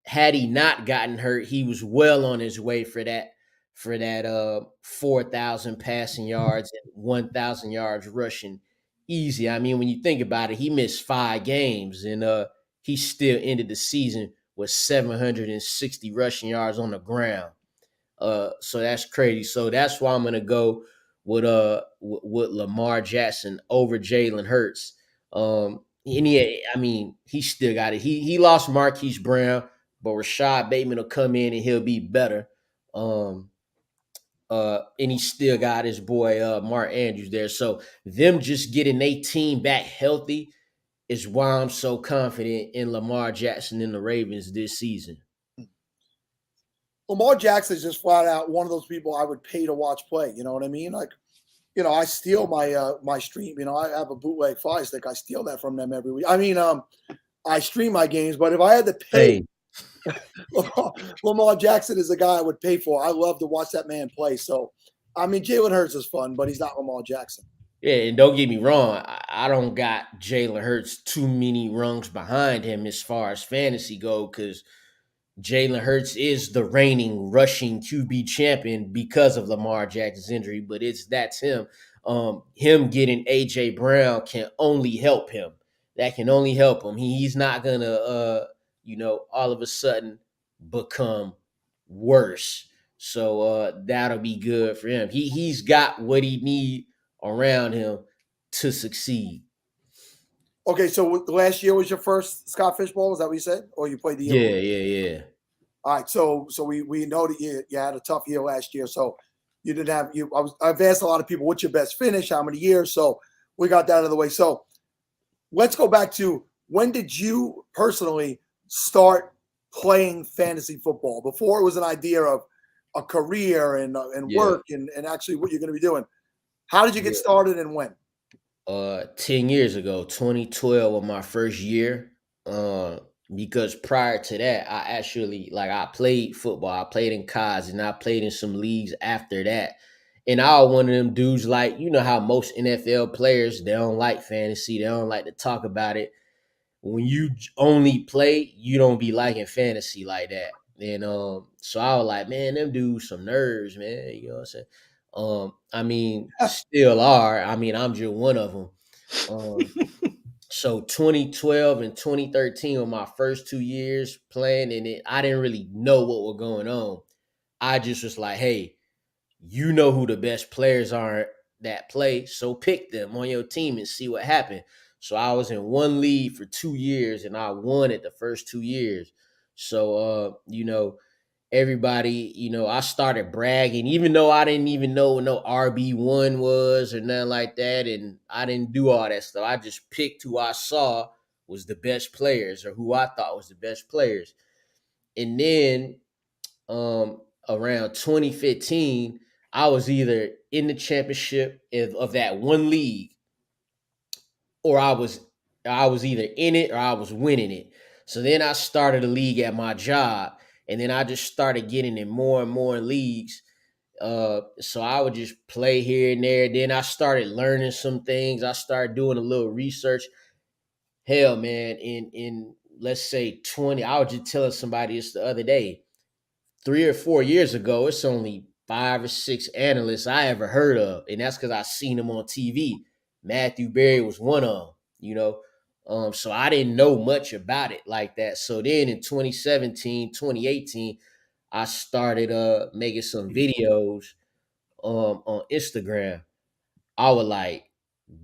Had he not gotten hurt, he was well on his way for that 4,000 passing yards and 1,000 yards rushing easy. I mean, when you think about it, he missed 5 games and he still ended the season with 760 rushing yards on the ground. So that's crazy. So that's why I'm gonna go with Lamar Jackson over Jalen Hurts. And he still got it. He lost Marquise Brown, but Rashad Bateman will come in and he'll be better. And he still got his boy Mark Andrews there. So them just getting their team back healthy is why I'm so confident in Lamar Jackson and the Ravens this season. Lamar Jackson is just flat out one of those people I would pay to watch play. You know what I mean? Like, I steal my stream. I have a bootleg Fire Stick. I steal that from them every week. I mean, I stream my games, but if I had to pay, Lamar Jackson is the guy I would pay for. I love to watch that man play. So, I mean, Jalen Hurts is fun, but he's not Lamar Jackson. Yeah, and don't get me wrong, I don't got Jalen Hurts too many rungs behind him as far as fantasy go, because Jalen Hurts is the reigning rushing QB champion because of Lamar Jackson's injury, but that's him. Him getting A.J. Brown can only help him. That can only help him. He's not gonna, all of a sudden become worse. So that'll be good for him. He's got what he need around him to succeed. Okay, so last year was your first Scott Fishbowl? Is that what you said? Or you played the year? Yeah. All right, so we know that you had a tough year last year. So you didn't have I've asked a lot of people, what's your best finish? How many years? So we got that out of the way. So let's go back to, when did you personally start playing fantasy football? Before it was an idea of a career and work and actually what you're going to be doing. How did you get started and when? 10 years ago, 2012 was my first year. Because prior to that, I played football. I played in college and I played in some leagues after that. And I was one of them dudes, like, you know how most NFL players, they don't like fantasy. They don't like to talk about it. When you only play, you don't be liking fantasy like that. And so I was like, man, them dudes some nerds, man. You know what I'm saying? Still are. I mean, I'm just one of them. So 2012 and 2013 were my first 2 years playing, and I didn't really know what was going on. I just was like, hey, you know who the best players are that play, so pick them on your team and see what happened. So I was in one league for 2 years and I won it the first 2 years. So everybody, I started bragging, even though I didn't even know what no RB1 was or nothing like that. And I didn't do all that stuff. I just picked who I saw was the best players or who I thought was the best players. And then around 2015, I was either in the championship of that one league, or I was either in it or I was winning it. So then I started a league at my job, and then I just started getting in more and more leagues. So I would just play here and there. Then I started learning some things. I started doing a little research. Hell, man, in let's say 20, I was just telling somebody this the other day. 3 or 4 years ago, it's only 5 or 6 analysts I ever heard of, and that's because I seen them on TV. Matthew Berry was one of them, so I didn't know much about it like that. So then in 2017, 2018, I started making some videos on Instagram. I was like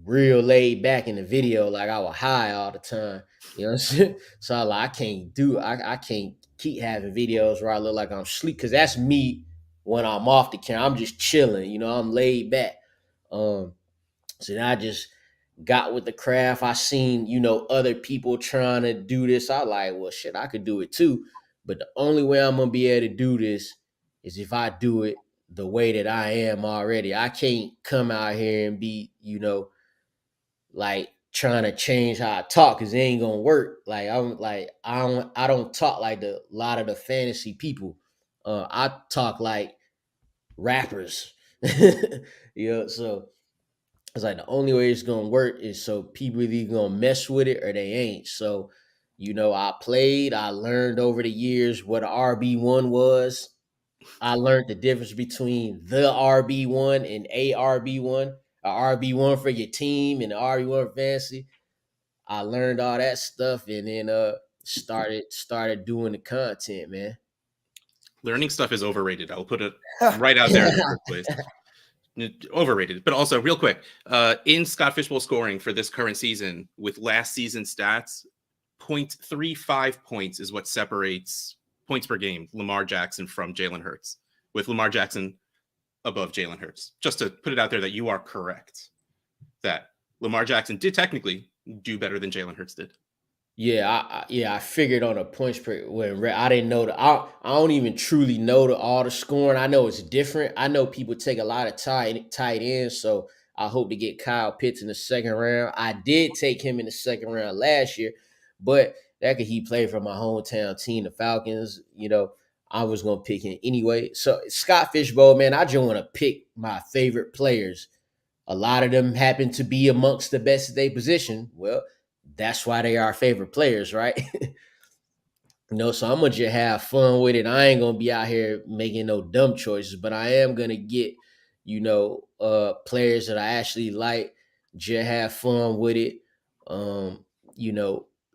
real laid back in the video, like I was high all the time. You know what I'm saying? So I can't keep having videos where I look like I'm sleep, because that's me when I'm off the camera. I'm just chilling, I'm laid back. So then I just got with the craft. I seen, other people trying to do this. I like, well, shit, I could do it too. But the only way I'm gonna be able to do this is if I do it the way that I am already. I can't come out here and be, like trying to change how I talk, because it ain't gonna work. Like I don't talk like a lot of the fantasy people. I talk like rappers. So it's like the only way it's gonna work is so people either gonna mess with it or they ain't. So, I learned over the years what an RB1 was. I learned the difference between the RB1 and a RB1. A RB1 for your team and an RB1 for fantasy. I learned all that stuff, and then started doing the content, man. Learning stuff is overrated. I'll put it right out there in the first place. Overrated. But also, real quick, in Scott Fishbowl scoring for this current season with last season's stats, 0.35 points is what separates points per game Lamar Jackson from Jalen Hurts, with Lamar Jackson above Jalen Hurts. Just to put it out there that you are correct, that Lamar Jackson did technically do better than Jalen Hurts did. Yeah, I figured on a points per when I didn't know I don't even truly know all the scoring. I know it's different. I know people take a lot of tight ends, so I hope to get Kyle Pitts in the second round. I did take him in the second round last year, but that could he played for my hometown team, the Falcons. I was gonna pick him anyway. So Scott Fishbowl, man, I just want to pick my favorite players. A lot of them happen to be amongst the best at their position. Well, that's why they are favorite players, right? So I'm gonna just have fun with it. I ain't gonna be out here making no dumb choices, but I am gonna get, players that I actually like, just have fun with it.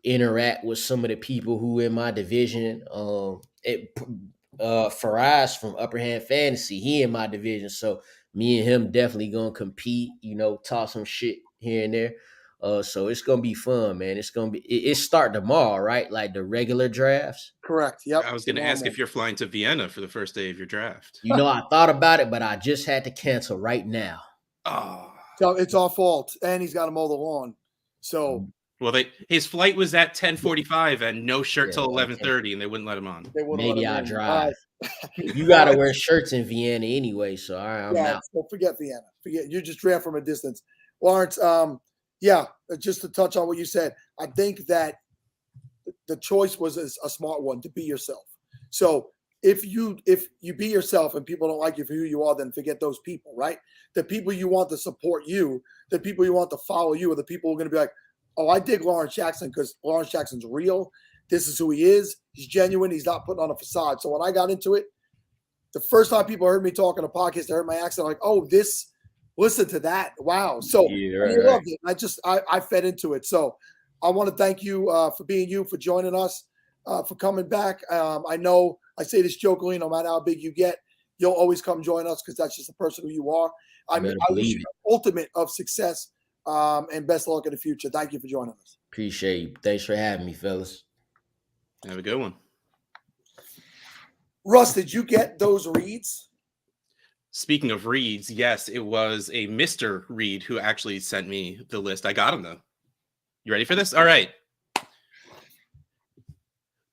Interact with some of the people who in my division. Faraz from Upper Hand Fantasy, he in my division. So me and him definitely gonna compete, talk some shit here and there. So it's gonna be fun, man. It's gonna be it start tomorrow, right? Like the regular drafts. Correct. Yep. I was gonna ask if you're flying to Vienna for the first day of your draft. I thought about it, but I just had to cancel right now. Oh. So it's our fault. And he's got to mow the lawn. So his flight was at 10:45 and no shirt till 11:30, and they wouldn't let him on. Maybe I'll drive. You gotta wear shirts in Vienna anyway, so all right, I'm out. So forget Vienna. You just draft from a distance. Lawrence, just to touch on what you said, I think that the choice was a smart one, to be yourself. So if you be yourself and people don't like you for who you are, then forget those people, right? The people you want to support you, the people you want to follow you, are the people who are going to be like, oh, I dig Lawrence Jackson because Lawrence Jackson's real. This is who he is. He's genuine. He's not putting on a facade. So when I got into it, the first time people heard me talk on a podcast, they heard my accent, like, oh, listen to that. Wow. So I loved it. I fed into it. So I want to thank you for being you, for joining us, for coming back. I know I say this jokingly, no matter how big you get, you'll always come join us because that's just the person who you are. I wish you the ultimate of success and best of luck in the future. Thank you for joining us. Appreciate you. Thanks for having me, fellas. Have a good one. Russ, did you get those reads? Speaking of reads, yes, it was a Mr. Reed who actually sent me the list. I got him, though. You ready for this? All right.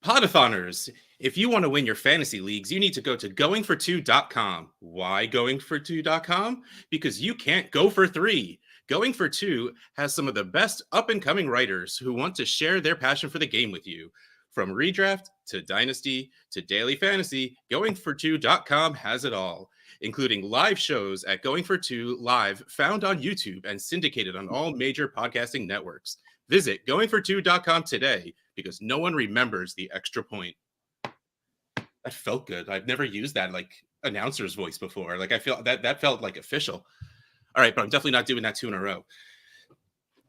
Podathoners, if you want to win your fantasy leagues, you need to go to goingfor2.com. Why goingfor2.com? Because you can't go for 3. Going for 2 has some of the best up-and-coming writers who want to share their passion for the game with you. From redraft to dynasty to daily fantasy, goingfor2.com has it all, including live shows at Going for 2 Live, found on YouTube and syndicated on all major podcasting networks. Visit goingfor2.com today because no one remembers the extra point. That felt good. I've never used that like announcer's voice before. Like I feel that felt like official. All right, but I'm definitely not doing that 2 in a row.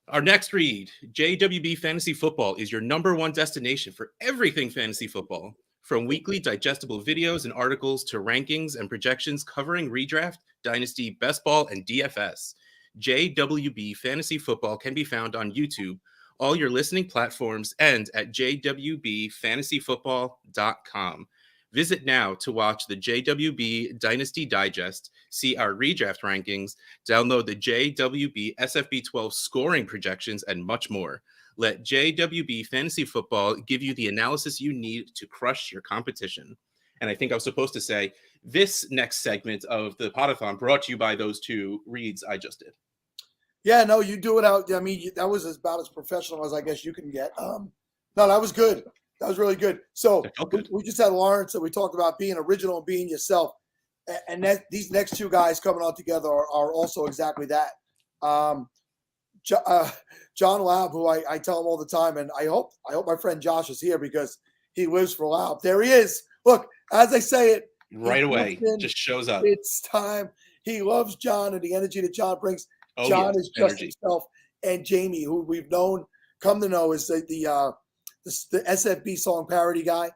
Our next read, JWB Fantasy Football is your #1 destination for everything fantasy football. From weekly digestible videos and articles to rankings and projections covering redraft, dynasty, best ball, and DFS. JWB Fantasy Football can be found on YouTube, all your listening platforms, and at jwbfantasyfootball.com. Visit now to watch the JWB Dynasty Digest, see our redraft rankings, download the JWB SFB12 scoring projections, and much more. Let JWB Fantasy Football give you the analysis you need to crush your competition. And I think I was supposed to say this next segment of the Podathon brought to you by those 2 reads I just did. Yeah, no, you do it out. I mean, that was about as professional as I guess you can get. No, that was good. That was really good. So we just had Lawrence, and we talked about being original and being yourself. And these next 2 guys coming on together are also exactly that. John Laub, who I tell him all the time, and I hope my friend Josh is here because he lives for Laub. There he is. Look, as I say it, right away, just shows up. It's time. He loves John and the energy that John brings. John is just himself. And Jamie, who we've come to know, is the SFB song parody guy.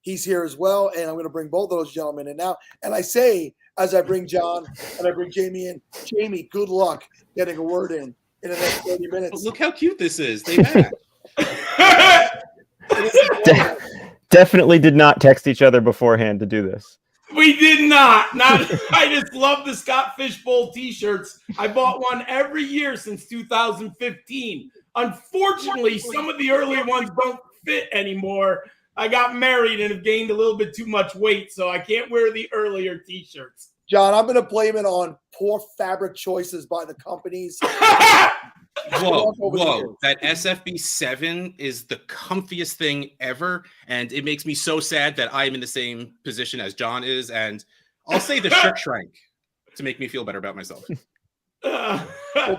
He's here as well, and I'm going to bring both of those gentlemen in now. And I say, as I bring John and I bring Jamie in, Jamie, good luck getting a word in the next 30 minutes. Look how cute this is. They match. Definitely did not text each other beforehand to do this. We did not. I just love the Scott Fishbowl t-shirts. I bought one every year since 2015. Unfortunately, some of the early ones don't fit anymore. I got married and have gained a little bit too much weight, so I can't wear the earlier t-shirts. John, I'm going to blame it on poor fabric choices by the companies. Whoa. That SFB7 is the comfiest thing ever, and it makes me so sad that I'm in the same position as John is, and I'll say the shirt shrank to make me feel better about myself. Well,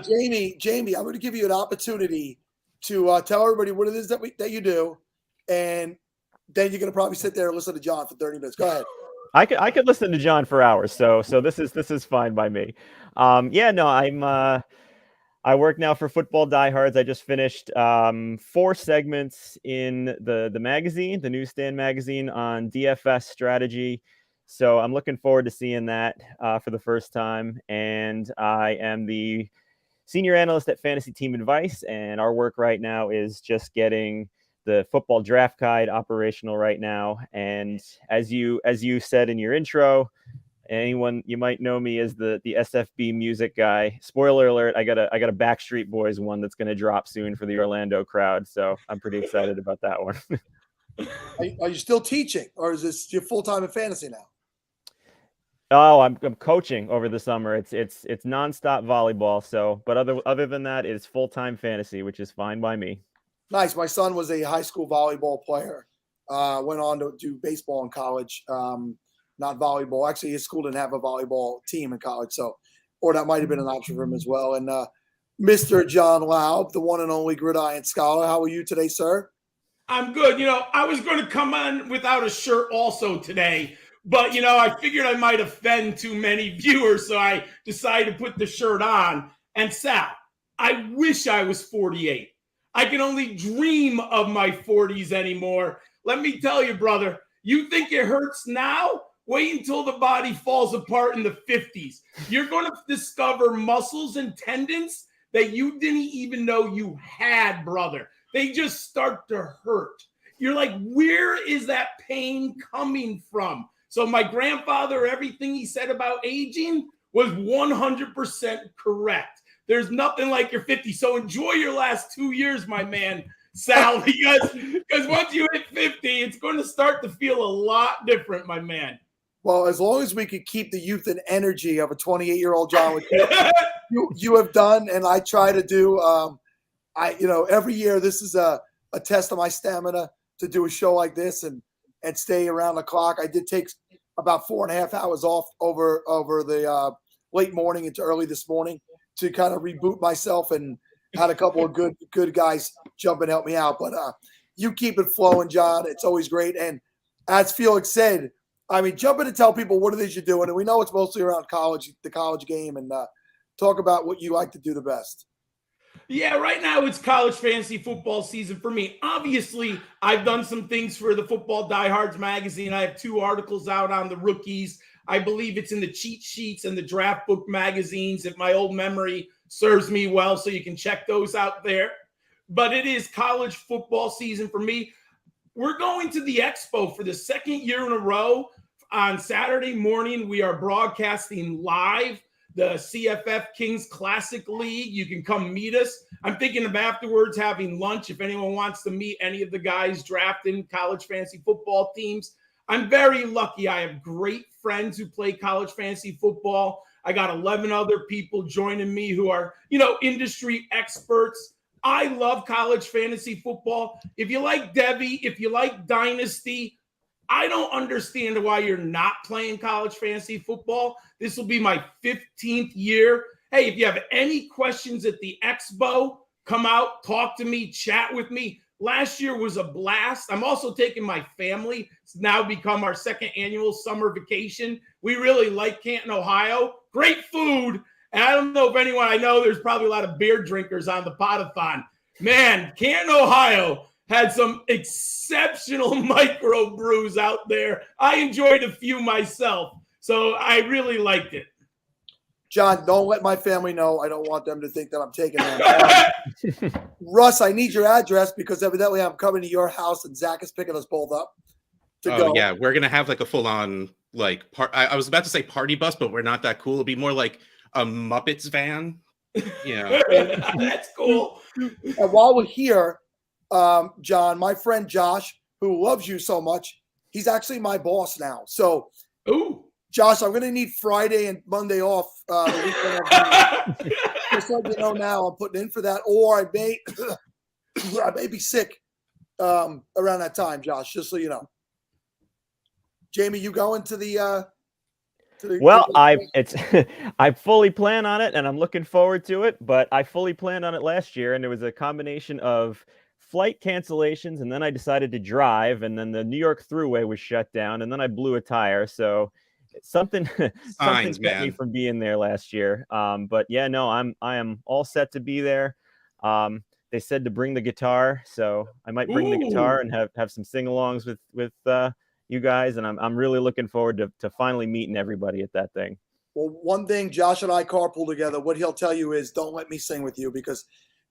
Jamie, I'm going to give you an opportunity to tell everybody what it is that you do, and then you're going to probably sit there and listen to John for 30 minutes. Go ahead. I could listen to John for hours, so this is fine by me. I work now for Football Diehards. I just finished 4 segments in the magazine, the newsstand magazine, on DFS strategy. So I'm looking forward to seeing that for the first time. And I am the senior analyst at Fantasy Team Advice, and our work right now is just getting the football draft guide operational right now. And as you said in your intro, anyone, you might know me as the SFB music guy. Spoiler alert, I got a Backstreet Boys one that's going to drop soon for the Orlando crowd. So I'm pretty excited about that one. Are you still teaching, or is this your full-time in fantasy now? Oh, I'm coaching over the summer. It's nonstop volleyball. So, but other than that, it's full-time fantasy, which is fine by me. Nice. My son was a high school volleyball player. Went on to do baseball in college. Not volleyball. Actually, his school didn't have a volleyball team in college, or that might have been an option for him as well. And Mr. John Laub, the one and only Gridiron Scholar, how are you today, sir? I'm good. I was going to come on without a shirt also today, but I figured I might offend too many viewers, so I decided to put the shirt on. And Sal, I wish I was 48. I can only dream of my 40s anymore. Let me tell you, brother, you think it hurts now? Wait until the body falls apart in the 50s. You're going to discover muscles and tendons that you didn't even know you had, brother. They just start to hurt. You're like, where is that pain coming from? So my grandfather, everything he said about aging was 100% correct. There's nothing like you're 50. So enjoy your last 2 years, my man, Sal, because once you hit 50, it's going to start to feel a lot different, my man. Well, as long as we could keep the youth and energy of a 28-year-old John, which you have done, and I try to do. Every year this is a test of my stamina to do a show like this and stay around the clock. I did take about 4.5 hours off over the late morning into early this morning to kind of reboot myself, and had a couple of good guys jump and help me out. But you keep it flowing, John. It's always great. And as Felix said, I mean, jump in and tell people what it is you're doing. And we know it's mostly around college, the college game, and talk about what you like to do the best. Yeah, right now it's college fantasy football season for me. Obviously, I've done some things for the Football Diehards magazine. I have 2 articles out on the rookies. I believe it's in the cheat sheets and the draft book magazines, if my old memory serves me well, so you can check those out there. But it is college football season for me. We're going to the Expo for the 2nd year in a row. On Saturday morning, we are broadcasting live the CFF Kings Classic League. You can come meet us. I'm thinking of afterwards having lunch if anyone wants to meet any of the guys drafting college fantasy football teams. I'm very lucky. I have great friends who play college fantasy football. I got 11 other people joining me who are, industry experts. I love college fantasy football. If you like Devy, if you like Dynasty, I don't understand why you're not playing college fantasy football. This will be my 15th year. Hey, if you have any questions at the Expo, come out, talk to me, chat with me. Last year was a blast. I'm also taking my family. It's now become our 2nd annual summer vacation. We really like Canton, Ohio. Great food. And I don't know if anyone, I know there's probably a lot of beer drinkers on the Podathon. Man, Canton, Ohio had some exceptional micro brews out there. I enjoyed a few myself, so I really liked it. John, don't let my family know. I don't want them to think that I'm taking them. Russ, I need your address because evidently I'm coming to your house and Zach is picking us both up to go. Yeah, we're going to have like a full-on, I was about to say party bus, but we're not that cool. It'll be more like a Muppets van. Yeah. That's cool. And while we're here, John, my friend Josh, who loves you so much, he's actually my boss now. So, Josh, I'm going to need Friday and Monday off. The weekend. Just let you know now, I'm putting in for that, or I may be sick around that time, Josh. Just so you know. Jamie, you going to the? Well, I fully plan on it, and I'm looking forward to it. But I fully planned on it last year, and there was a combination of flight cancellations, and then I decided to drive, and then the New York Thruway was shut down, and then I blew a tire. So something kept me from being there last year. But yeah, no, I am all set to be there. They said to bring the guitar, so I might bring the guitar and have some sing-alongs with you guys, and I'm really looking forward to finally meeting everybody at that thing. Well, one thing, Josh and I carpool together. What he'll tell you is, don't let me sing with you, because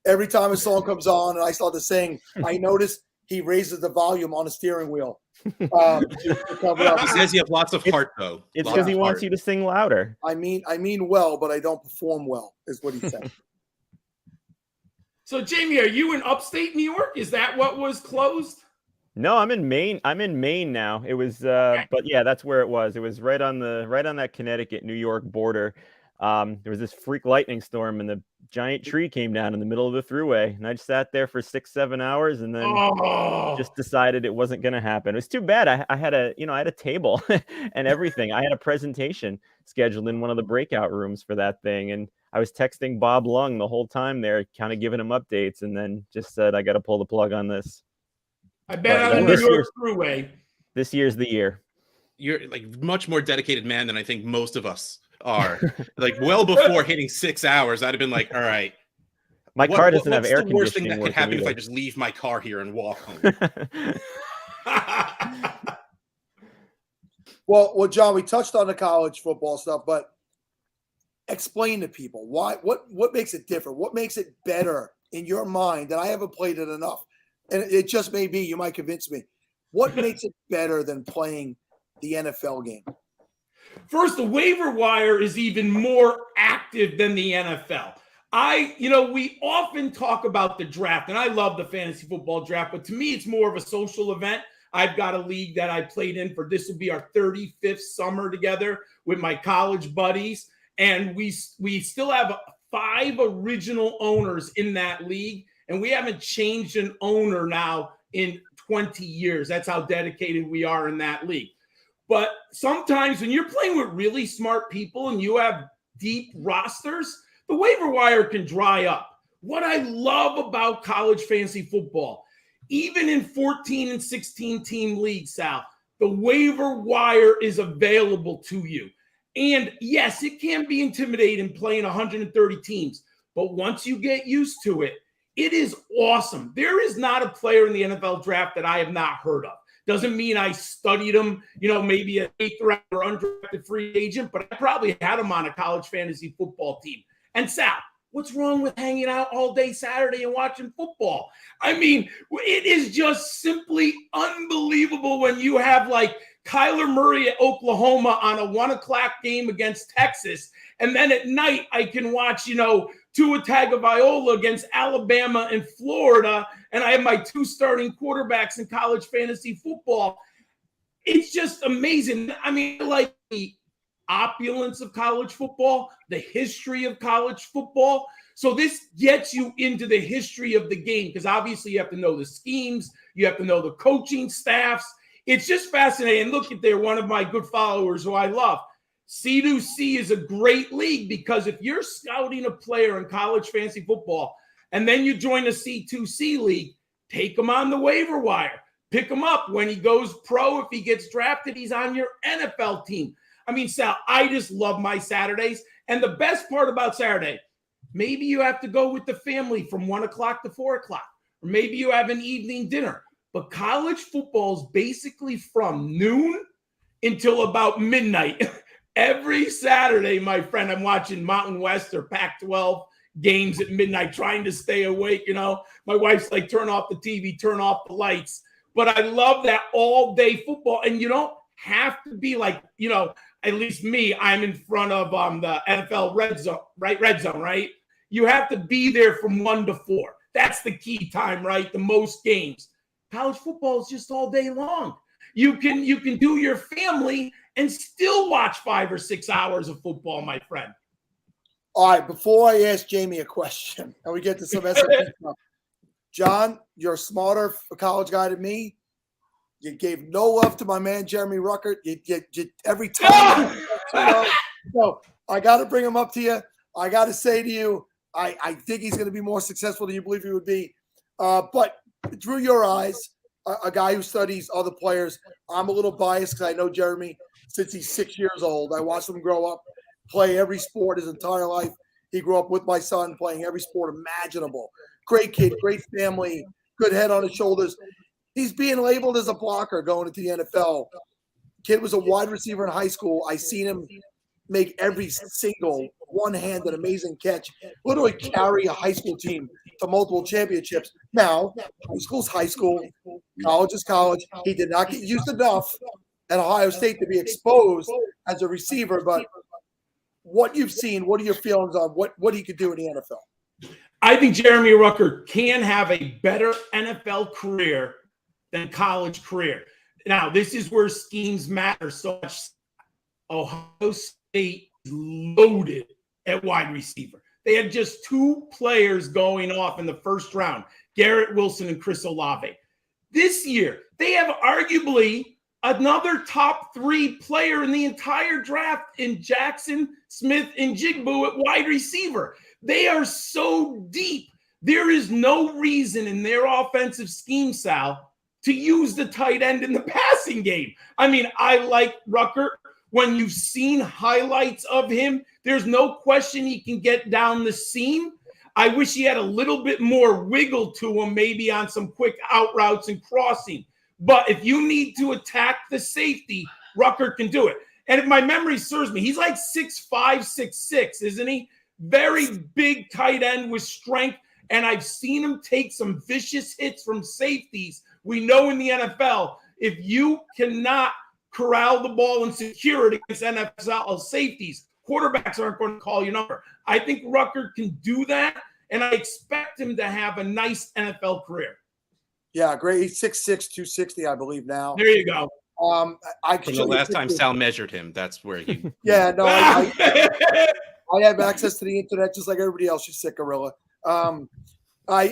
every time a song comes on and I start to sing, I notice he raises the volume on the steering wheel. To cover up. He says you have lots of heart, though. It's because he wants you to sing louder. I mean well, but I don't perform well, is what he said. So, Jamie, are you in upstate New York? Is that what was closed? No, I'm in Maine. I'm in Maine now. It was, but yeah, that's where it was. It was right on that Connecticut-New York border. There was this freak lightning storm, and the giant tree came down in the middle of the Thruway, and I just sat there for 6-7 hours, and then just decided it wasn't going to happen. It was too bad. I had a table and everything. I had a presentation scheduled in one of the breakout rooms for that thing, and I was texting Bob Lung the whole time there, kind of giving him updates, and then just said I got to pull the plug on this. I bet on the New York Thruway. This year's the year. You're like much more dedicated man than I think most of us are. Like well before hitting 6 hours, I'd have been like, all right. My car doesn't have air conditioning. What's the worst thing that could happen if I just leave my car here and walk home? Well, John, we touched on the college football stuff, but explain to people what makes it different? What makes it better in your mind that I haven't played it enough? And it just may be, you might convince me. What makes it better than playing the NFL game? First, the waiver wire is even more active than the NFL. We often talk about the draft, and I love the fantasy football draft, but to me, it's more of a social event. I've got a league that I played in for, this will be our 35th summer together with my college buddies. And we still have 5 original owners in that league. And we haven't changed an owner now in 20 years. That's how dedicated we are in that league. But sometimes when you're playing with really smart people and you have deep rosters, the waiver wire can dry up. What I love about college fantasy football, even in 14 and 16 team leagues, Sal, the waiver wire is available to you. And yes, it can be intimidating playing 130 teams, but once you get used to it, it is awesome. There is not a player in the NFL draft that I have not heard of. Doesn't mean I studied him, maybe an 8th round or undrafted free agent, but I probably had him on a college fantasy football team. And Sal, what's wrong with hanging out all day Saturday and watching football? I mean, it is just simply unbelievable when you have like Kyler Murray at Oklahoma on a 1 o'clock game against Texas. And then at night, I can watch, Tua Tagovailoa against Alabama and Florida. And I have my 2 starting quarterbacks in college fantasy football. It's just amazing. I mean, like the opulence of college football, the history of college football. So this gets you into the history of the game, because obviously you have to know the schemes, you have to know the coaching staffs. It's just fascinating. Look at there, one of my good followers who I love. C2C is a great league, because if you're scouting a player in college fantasy football and then you join a C2C league, take him on the waiver wire. Pick him up when he goes pro. If he gets drafted, he's on your NFL team. I mean, Sal, I just love my Saturdays. And the best part about Saturday, maybe you have to go with the family from 1 o'clock to 4 o'clock, or maybe you have an evening dinner. But college football is basically from noon until about midnight. Every Saturday, my friend, I'm watching Mountain West or Pac-12 games at midnight, trying to stay awake. My wife's like, turn off the TV, turn off the lights. But I love that all-day football. And you don't have to be like, at least me, I'm in front of the NFL red zone, right? You have to be there from 1 to 4. That's the key time, right? The most games. College football is just all day long. You can do your family and still watch 5 or 6 hours of football, my friend. All right, before I ask Jamie a question and we get to some SFB stuff, John, you're a smarter college guy than me. You gave no love to my man Jeremy Ruckert. You every time. So I got to bring him up to you. I got to say to you, I think he's going to be more successful than you believe he would be. But through your eyes, a guy who studies other players, I'm a little biased because I know Jeremy since he's 6 years old. I watched him grow up, play every sport his entire life. He grew up with my son playing every sport imaginable. Great kid, great family, good head on his shoulders. He's being labeled as a blocker going into the NFL. Kid was a wide receiver in high school. I seen him make every single one-handed amazing catch, literally carry a high school team to multiple championships. Now, high school's high school, college is college. He did not get used enough at Ohio State to be exposed as a receiver, but what you've seen, what are your feelings on what he could do in the NFL? I think Jeremy Ruckert can have a better NFL career than college career. Now, this is where schemes matter so much. Ohio State is loaded at wide receiver. They had just 2 players going off in the first round, Garrett Wilson and Chris Olave. This year, they have arguably another top 3 player in the entire draft in Jackson Smith and Jigbo at wide receiver. They are so deep. There is no reason in their offensive scheme, Sal, to use the tight end in the passing game. I mean, I like Ruckert. When you've seen highlights of him, there's no question he can get down the seam. I wish he had a little bit more wiggle to him, maybe on some quick out routes and crossing. But if you need to attack the safety, Ruckert can do it. And if my memory serves me, he's like 6'5", 6'6", isn't he? Very big tight end with strength. And I've seen him take some vicious hits from safeties. We know in the NFL, if you cannot corral the ball and secure it against NFL safeties, quarterbacks aren't going to call your number. I think Rucker can do that, and I expect him to have a nice NFL career. Yeah, great. He's 6'6", 260, I believe now. There you go. From the last time Sal measured him, that's where he. Yeah, no, I have access to the internet just like everybody else. You sick gorilla.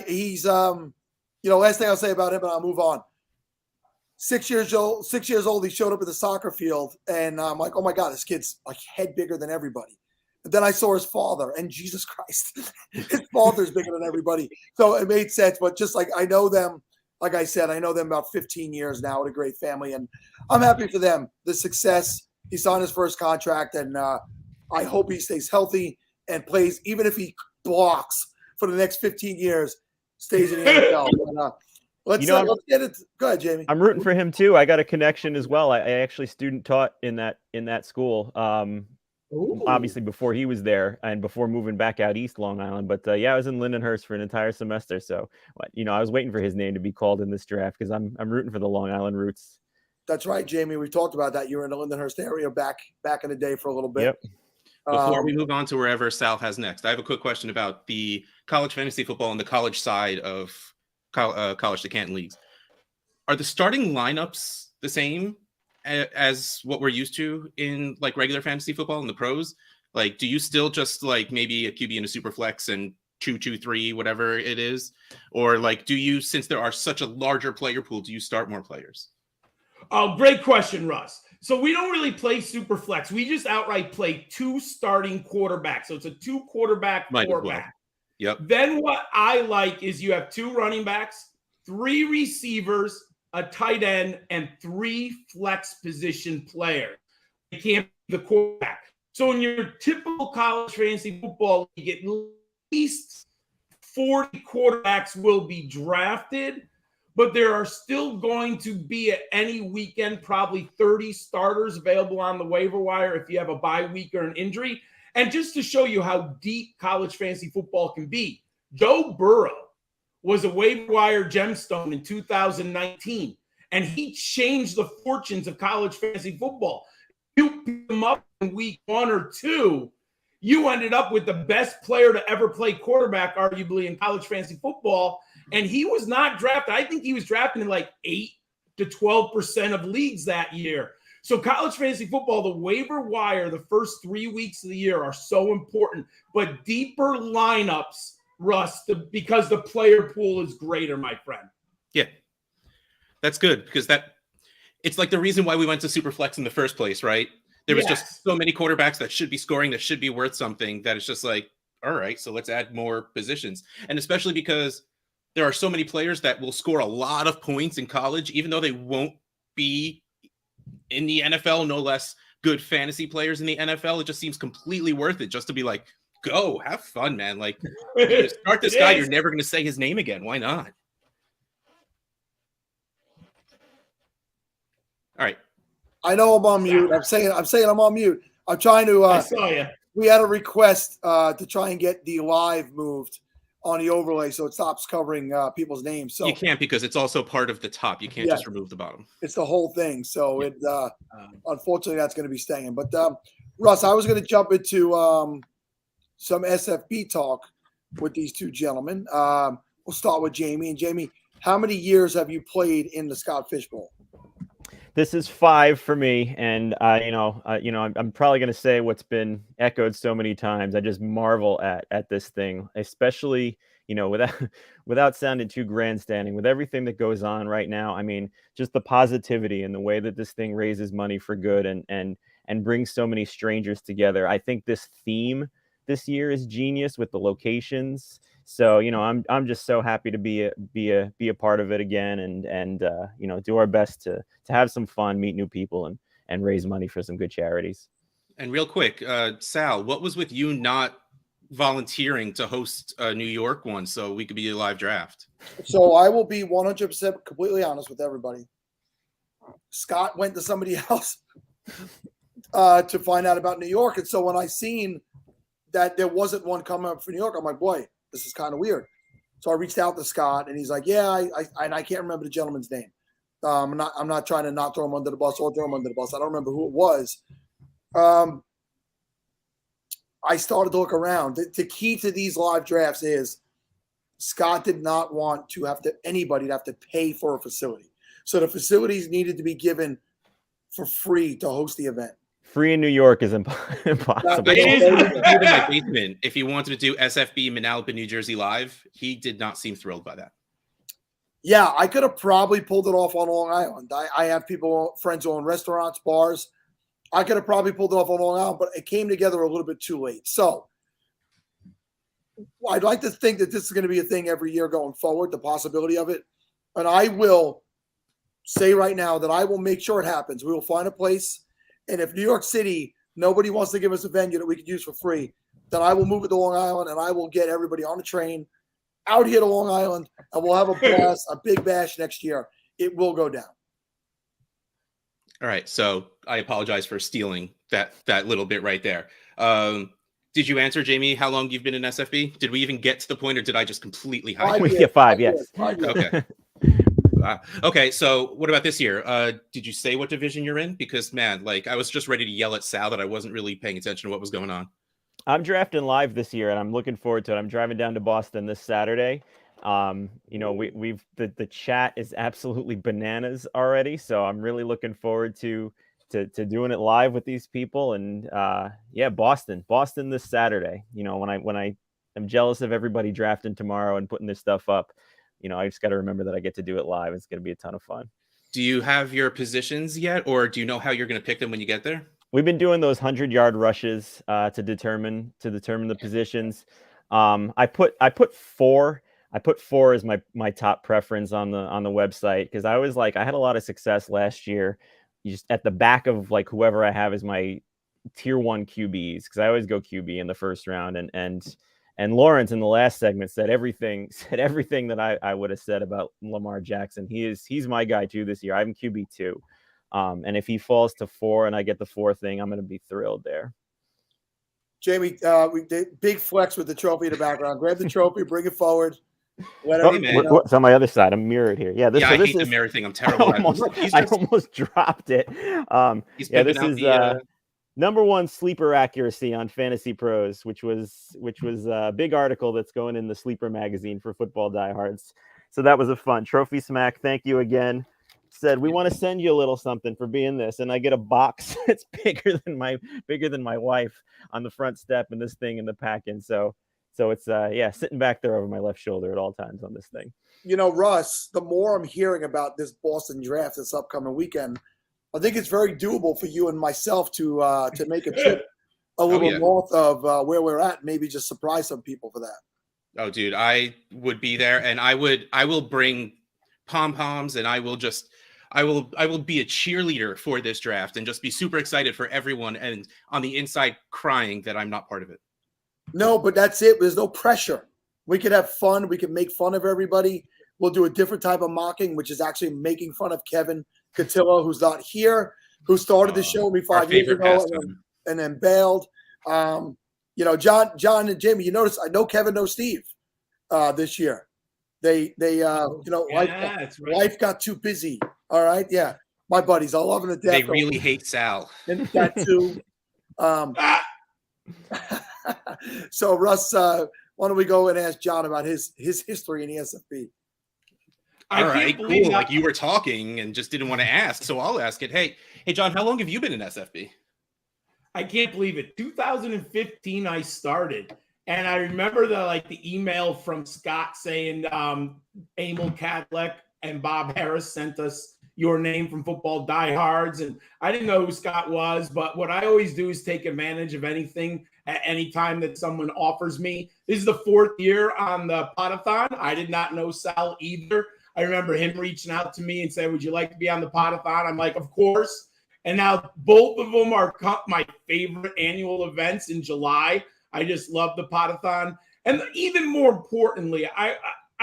He's last thing I'll say about him, and I'll move on. 6 years old. He showed up at the soccer field, and I'm like, oh my god, this kid's like head bigger than everybody. And then I saw his father, and Jesus Christ, his father's bigger than everybody. So it made sense. But just like I know them. Like I said, I know them about 15 years now. What a great family. And I'm happy for them. The success. He signed his first contract, and I hope he stays healthy and plays, even if he blocks for the next 15 years, stays in the NFL. But, let's get it. Go ahead, Jamie. I'm rooting for him too. I got a connection as well. I actually student taught in that school. Obviously before he was there and before moving back out east Long Island. But I was in Lindenhurst for an entire semester. So, I was waiting for his name to be called in this draft because I'm rooting for the Long Island roots. That's right, Jamie. We talked about that. You were in the Lindenhurst area back in the day for a little bit. Yep. Before we move on to wherever Sal has next, I have a quick question about the college fantasy football and the college side of college to Canton leagues. Are the starting lineups the same as what we're used to in like regular fantasy football in the pros? Like, do you still just like maybe a QB in a super flex and 2-2-3, whatever it is? Or like, do you, since there are such a larger player pool, do you start more players? Oh, great question, Russ. So we don't really play super flex. We just outright play 2 starting quarterbacks. So it's a 2 quarterback format. Well. Yep. Then what I like is you have 2 running backs, 3 receivers, a tight end, and 3 flex position players. You can't be the quarterback. So in your typical college fantasy football league, at least 40 quarterbacks will be drafted, but there are still going to be at any weekend probably 30 starters available on the waiver wire if you have a bye week or an injury. And just to show you how deep college fantasy football can be, Joe Burrow was a waiver wire gemstone in 2019, and he changed the fortunes of college fantasy football. You pick him up in week 1 or 2, you ended up with the best player to ever play quarterback, arguably, in college fantasy football, and he was not drafted. I think he was drafted in like 8 to 12% of leagues that year. So college fantasy football, the waiver wire, the first 3 weeks of the year are so important, but deeper lineups, Russ, because the player pool is greater, my friend. Yeah, that's good because it's like the reason why we went to Superflex in the first place, right? There was just so many quarterbacks that should be scoring, that should be worth something, that it's just like, all right, so let's add more positions. And especially because there are so many players that will score a lot of points in college, even though they won't be in the NFL, no less good fantasy players in the NFL. It just seems completely worth it just to be like, go, have fun, man. Like, you start this guy, you're never going to say his name again. Why not? All right. I know I'm on mute. I'm saying I'm on mute. I'm trying to. I saw you. We had a request to try and get the live moved on the overlay so it stops covering people's names. So you can't, because it's also part of the top. You can't just remove the bottom. It's the whole thing. So it unfortunately that's going to be staying. But Russ, I was going to jump into some SFB talk with these 2 gentlemen. We'll start with Jamie. And Jamie, how many years have you played in the Scott Fish Bowl? This is 5 for me, and I'm probably going to say what's been echoed so many times. I just marvel at this thing, especially without sounding too grandstanding, with everything that goes on right now. I mean, just the positivity and the way that this thing raises money for good and brings so many strangers together. I think this theme this year is genius with the locations. So, I'm just so happy to be a part of it again and do our best to have some fun, meet new people and raise money for some good charities. And real quick, Sal, what was with you not volunteering to host a New York one so we could be a live draft? So I will be 100% completely honest with everybody. Scott went to somebody else. to find out about New York. And so when I seen that there wasn't one coming up for New York, I'm like, boy, this is kind of weird. So I reached out to Scott, and he's like, yeah, I can't remember the gentleman's name. I'm not trying to not throw him under the bus or throw him under the bus. I don't remember who it was. I started to look around. The key to these live drafts is Scott did not want to have anybody to have to pay for a facility. So the facilities needed to be given for free to host the event. Free in New York is impossible. I in my basement. If he wanted to do SFB Manalapan, New Jersey live, he did not seem thrilled by that. Yeah, I could have probably pulled it off on Long Island. I have friends who own restaurants, bars. I could have probably pulled it off on Long Island, but it came together a little bit too late. So I'd like to think that this is going to be a thing every year going forward, the possibility of it. And I will say right now that I will make sure it happens. We will find a place. And if New York City, nobody wants to give us a venue that we could use for free, then I will move it to Long Island, and I will get everybody on a train out here to Long Island, and we'll have a blast, a big bash next year. It will go down. All right. So I apologize for stealing that little bit right there. Did you answer, Jamie, how long you've been in SFB? Did we even get to the point, or did I just completely hide? We get 5, yes. Okay. Okay, so what about this year? Did you say what division you're in? Because, man, like, I was just ready to yell at Sal that I wasn't really paying attention to what was going on. I'm drafting live this year, and I'm looking forward to it. I'm driving down to Boston this Saturday. You know, the chat is absolutely bananas already, so I'm really looking forward to doing it live with these people. And yeah, Boston this Saturday. You know, when I am jealous of everybody drafting tomorrow and putting this stuff up. You know, I just got to remember that I get to do it live. It's going to be a ton of fun. Do you have your positions yet, or do you know how you're going to pick them when you get there? We've been doing those 100-yard rushes to determine the positions. I put 4. I put 4 as my top preference on the website, because I was like, I had a lot of success last year. You just at the back of like whoever I have as my tier 1 QBs, because I always go QB in the first round, and Lawrence in the last segment said everything that I would have said about Lamar Jackson. He's my guy too this year. I'm QB 2. And if he falls to 4 and I get the 4 thing, I'm going to be thrilled there. Jamie, we did big flex with the trophy in the background. Grab the trophy, bring it forward. It's on my other side. I'm mirrored here. Yeah, I hate the mirror thing. I'm terrible at it. I almost dropped it. This is number 1 sleeper accuracy on Fantasy Pros, which was a big article that's going in the Sleeper magazine for football diehards. So that was a fun TrophySmack. Thank you again. Said we want to send you a little something for being this, and I get a box that's bigger than my wife on the front step, and this thing in the pack-in. So it's sitting back there over my left shoulder at all times on this thing. You know, Russ, the more I'm hearing about this Boston draft this upcoming weekend, I think it's very doable for you and myself to make a trip a little north of where we're at. Maybe just surprise some people for that. Oh, dude, I would be there, and I will bring pom-poms, and I will be a cheerleader for this draft and just be super excited for everyone, and on the inside crying that I'm not part of it. No, but that's it. There's no pressure. We could have fun. We can make fun of everybody. We'll do a different type of mocking, which is actually making fun of Kevin Cotillo, who's not here, who started the show with me 5 years ago and then bailed. You know, John and Jamie, you notice I know Kevin knows Steve this year. They life got too busy. All right. Yeah. My buddies, I love them to death. They really hate Sal. And that too. So Russ, why don't we go and ask John about his history in the SFB? All right, cool. Like you were talking and just didn't want to ask, so I'll ask it. Hey, John, how long have you been in SFB? I can't believe it. 2015, I started, and I remember the email from Scott saying Emil Kadlec and Bob Harris sent us your name from Football Diehards, and I didn't know who Scott was, but what I always do is take advantage of anything at any time that someone offers me. This is the 4th year on the Podathon. I did not know Sal either. I remember him reaching out to me and saying, would you like to be on the Podathon? I'm like, of course. And now both of them are my favorite annual events in July. I just love the Podathon. And even more importantly, I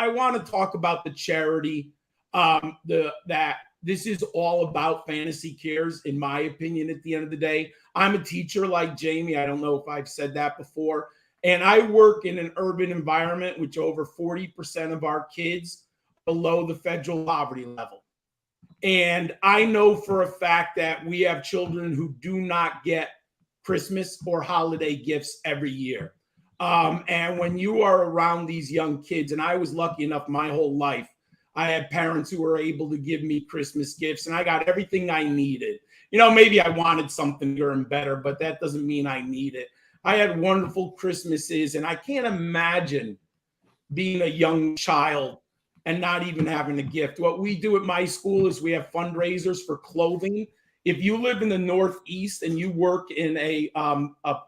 want to talk about the charity that this is all about Fantasy Cares, in my opinion, at the end of the day. I'm a teacher like Jamie. I don't know if I've said that before. And I work in an urban environment, which over 40% of our kids below the federal poverty level. And I know for a fact that we have children who do not get Christmas or holiday gifts every year. And when you are around these young kids, and I was lucky enough my whole life, I had parents who were able to give me Christmas gifts, and I got everything I needed. You know, maybe I wanted something bigger and better, but that doesn't mean I need it. I had wonderful Christmases, and I can't imagine being a young child and not even having a gift. What we do at my school is we have fundraisers for clothing. If you live in the Northeast and you work in a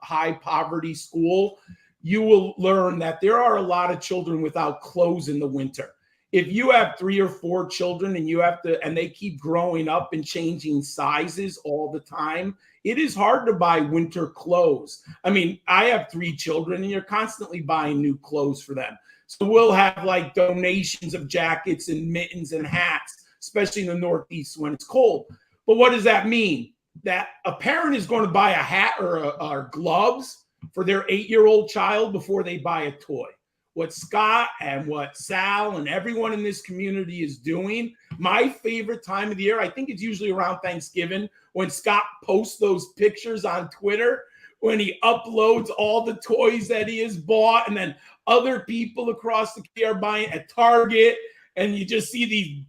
high poverty school, you will learn that there are a lot of children without clothes in the winter. If you have 3 or 4 children and they keep growing up and changing sizes all the time, it is hard to buy winter clothes. I mean, I have 3 children and you're constantly buying new clothes for them. So we'll have like donations of jackets and mittens and hats, especially in the Northeast when it's cold. But what does that mean? That a parent is going to buy a hat or gloves for their 8-year-old child before they buy a toy. What Scott and what Sal and everyone in this community is doing, my favorite time of the year, I think it's usually around Thanksgiving, when Scott posts those pictures on Twitter, when he uploads all the toys that he has bought, and then other people across the country are buying at Target, and you just see these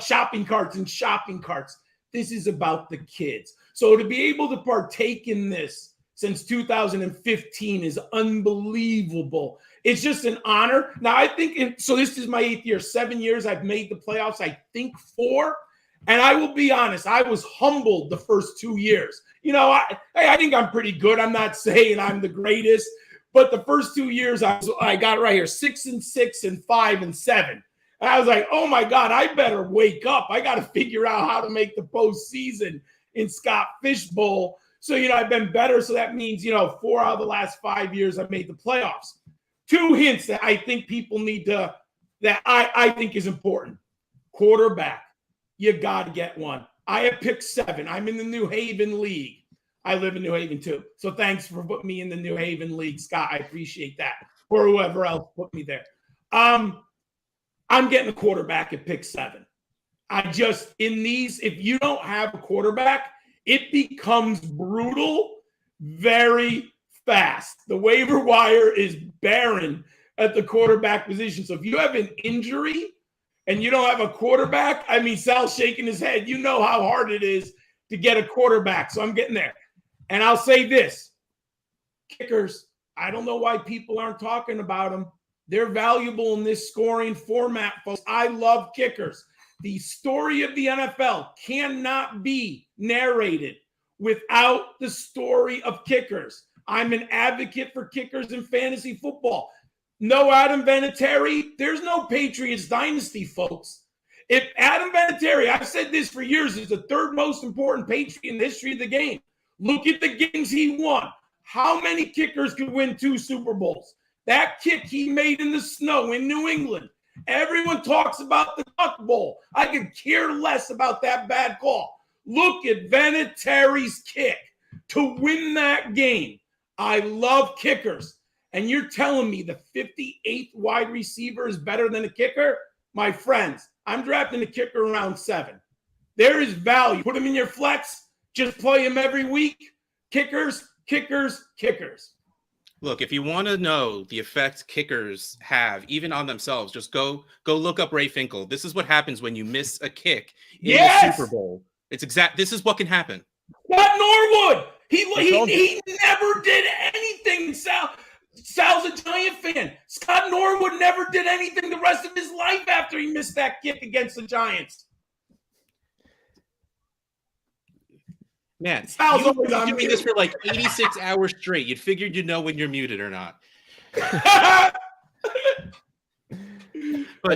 shopping carts and shopping carts. This is about the kids. So to be able to partake in this since 2015 is unbelievable. It's just an honor. Now, I think, so this is my 8th year, 7 years I've made the playoffs, I think 4. And I will be honest, I was humbled the first 2 years. You know, I think I'm pretty good. I'm not saying I'm the greatest, but the first 2 years I got it right here, 6-6 and 5-7. And I was like, oh my God, I better wake up. I got to figure out how to make the postseason in Scott Fishbowl. So, you know, I've been better. So that means, you know, 4 out of the last 5 years I've made the playoffs. 2 hints that I think people need to, that I think is important. Quarterback. You got to get one. I have picked 7. I'm in the New Haven League. I live in New Haven too. So thanks for putting me in the New Haven League, Scott. I appreciate that. Or whoever else put me there. I'm getting a quarterback at pick 7. If you don't have a quarterback, it becomes brutal very fast. The waiver wire is barren at the quarterback position. So if you have an injury and you don't have a quarterback, I mean, Sal's shaking his head. You know how hard it is to get a quarterback. So I'm getting there. And I'll say this. Kickers, I don't know why people aren't talking about them. They're valuable in this scoring format, folks. I love kickers. The story of the NFL cannot be narrated without the story of kickers. I'm an advocate for kickers in fantasy football. No Adam Vinatieri, there's no Patriots dynasty, folks. If Adam Vinatieri, I've said this for years, is the 3rd most important Patriot in the history of the game. Look at the games he won. How many kickers could win 2 Super Bowls? That kick he made in the snow in New England. Everyone talks about the Duck Bowl. I could care less about that bad call. Look at Vinatieri's kick to win that game. I love kickers. And you're telling me the 58th wide receiver is better than a kicker? My friends, I'm drafting a kicker around 7. There is value. Put him in your flex. Just play him every week. Kickers, kickers, kickers. Look, if you want to know the effect kickers have, even on themselves, just go look up Ray Finkel. This is what happens when you miss a kick in the Super Bowl. This is what can happen. Scott Norwood. He never did anything. Sal's a Giant fan. Scott Norwood never did anything the rest of his life after he missed that kick against the Giants. Man, you've been doing this for like 86 hours straight. You'd figured you'd know when you're muted or not. But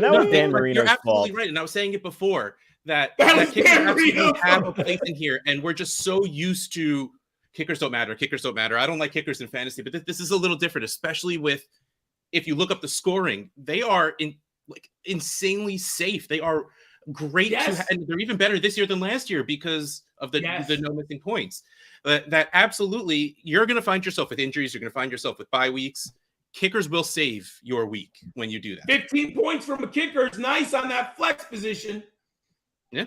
that was Dan Marino's you're absolutely fault. right. And I was saying it before that kickers absolutely have a place in here. And we're just so used to kickers don't matter. Kickers don't matter. I don't like kickers in fantasy, but this is a little different, especially with, if you look up the scoring, they are insanely safe. They are great and they're even better this year than last year because of the no missing points. That absolutely, you're going to find yourself with injuries. You're going to find yourself with bye weeks. Kickers will save your week when you do that. 15 points from a kicker is nice on that flex position. Yeah.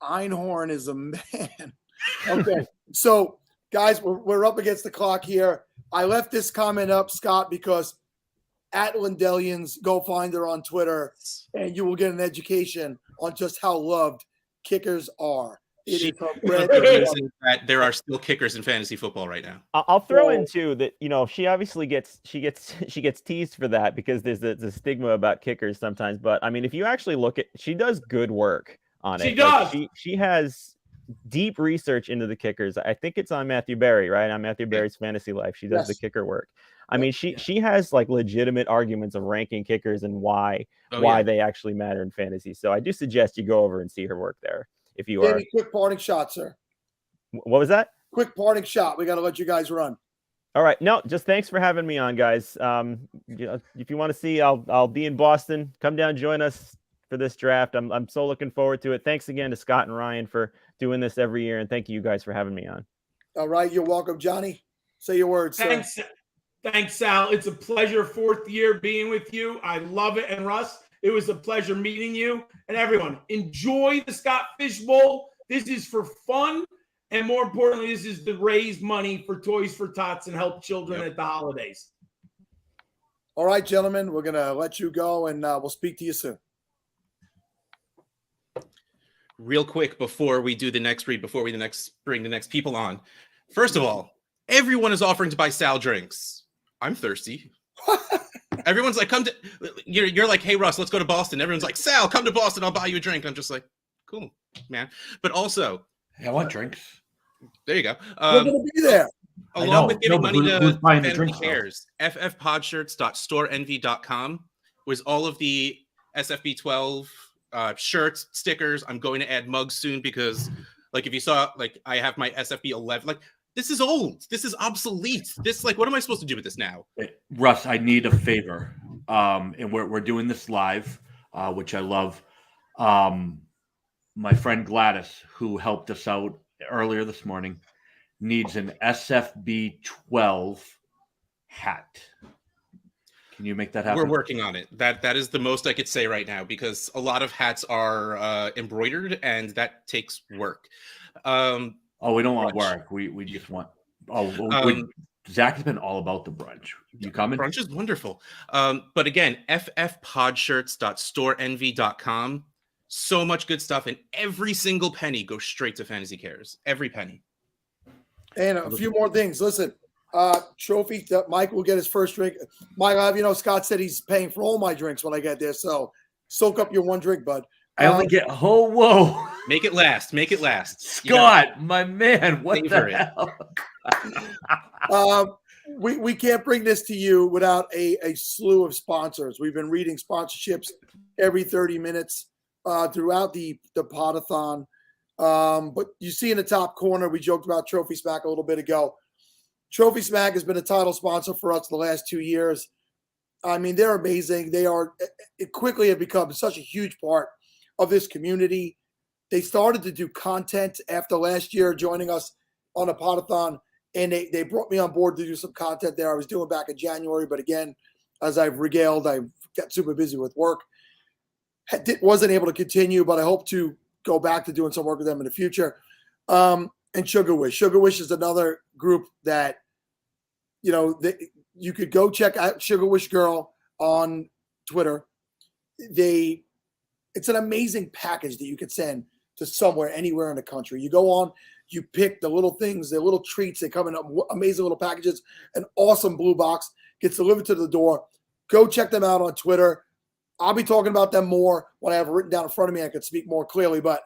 Einhorn is a man. Okay. So, guys, we're up against the clock here. I left this comment up, Scott, because at Lindellians, go find her on Twitter, and you will get an education on just how loved kickers are. That there are still kickers in fantasy football right now. I'll throw in too that she obviously gets teased for that because there's the stigma about kickers sometimes. But I mean, if you actually look at, she does good work on it. She does. She has deep research into the kickers. I think it's on Matthew Berry, right? On Matthew Berry's Fantasy Life, she does the kicker work. I mean, she has like legitimate arguments of ranking kickers and why they actually matter in fantasy. So I do suggest you go over and see her work there. If you are. Quick parting shot, sir. What was that? Quick parting shot. We got to let you guys run. All right. No, just thanks for having me on, guys. If you want to see, I'll be in Boston. Come down, join us for this draft. I'm so looking forward to it. Thanks again to Scott and Ryan for doing this every year, and thank you guys for having me on. All right, you're welcome, Johnny. Say your words. Thanks, Sal. It's a pleasure, 4th year being with you. I love it, and Russ. It was a pleasure meeting you. And everyone, enjoy the Scott Fish Bowl. This is for fun. And more importantly, this is to raise money for Toys for Tots and help children at the holidays. All right, gentlemen, we're going to let you go, and we'll speak to you soon. Real quick, before we do the next read, before we bring the next people on. First of all, everyone is offering to buy Sal drinks. I'm thirsty. Everyone's like, come to, you're like, hey, Russ, let's go to Boston. Everyone's like, Sal, come to Boston. I'll buy you a drink. I'm just like, cool, man. But also, I want drinks. There you go. We're going to be there. Along with giving money to Fantasy Cares, ffpodshirts.storeenvy.com was all of the SFB12 shirts, stickers. I'm going to add mugs soon because, like, if you saw, like, I have my SFB11, like, this is old. This is obsolete. This, like, what am I supposed to do with this now? Russ, I need a favor. And we're doing this live, which I love. My friend Gladys, who helped us out earlier this morning, needs an SFB12 hat. Can you make that happen? We're working on it. That is the most I could say right now because a lot of hats are embroidered and that takes work. We don't want work. We just want. Zach has been all about the brunch. You coming? Brunch is wonderful. But again, ffpodshirts.storeenvy.com. So much good stuff, and every single penny goes straight to Fantasy Cares. Every penny. And a few more things. Listen, Trophy. Mike will get his first drink. Mike, Scott said he's paying for all my drinks when I get there. So soak up your one drink, bud. I only get whoa. Make it last. Make it last. Scott, my man, what the hell? We can't bring this to you without a slew of sponsors. We've been reading sponsorships every 30 minutes throughout the Podathon. But you see in the top corner, we joked about TrophySmack a little bit ago. TrophySmack has been a title sponsor for us the last 2 years. I mean, they're amazing. They quickly have become such a huge part of this community. They started to do content after last year joining us on a Podathon, and they brought me on board to do some content there I was doing back in January. But again, as I've regaled, I got super busy with work. Wasn't able to continue, but I hope to go back to doing some work with them in the future. And Sugar Wish. Sugar Wish is another group that, you could go check out Sugar Wish Girl on Twitter. It's an amazing package that you could send to somewhere, anywhere in the country. You go on, you pick the little things, the little treats. They come in amazing little packages. An awesome blue box gets delivered to the door. Go check them out on Twitter. I'll be talking about them more when I have it written down in front of me. I could speak more clearly, but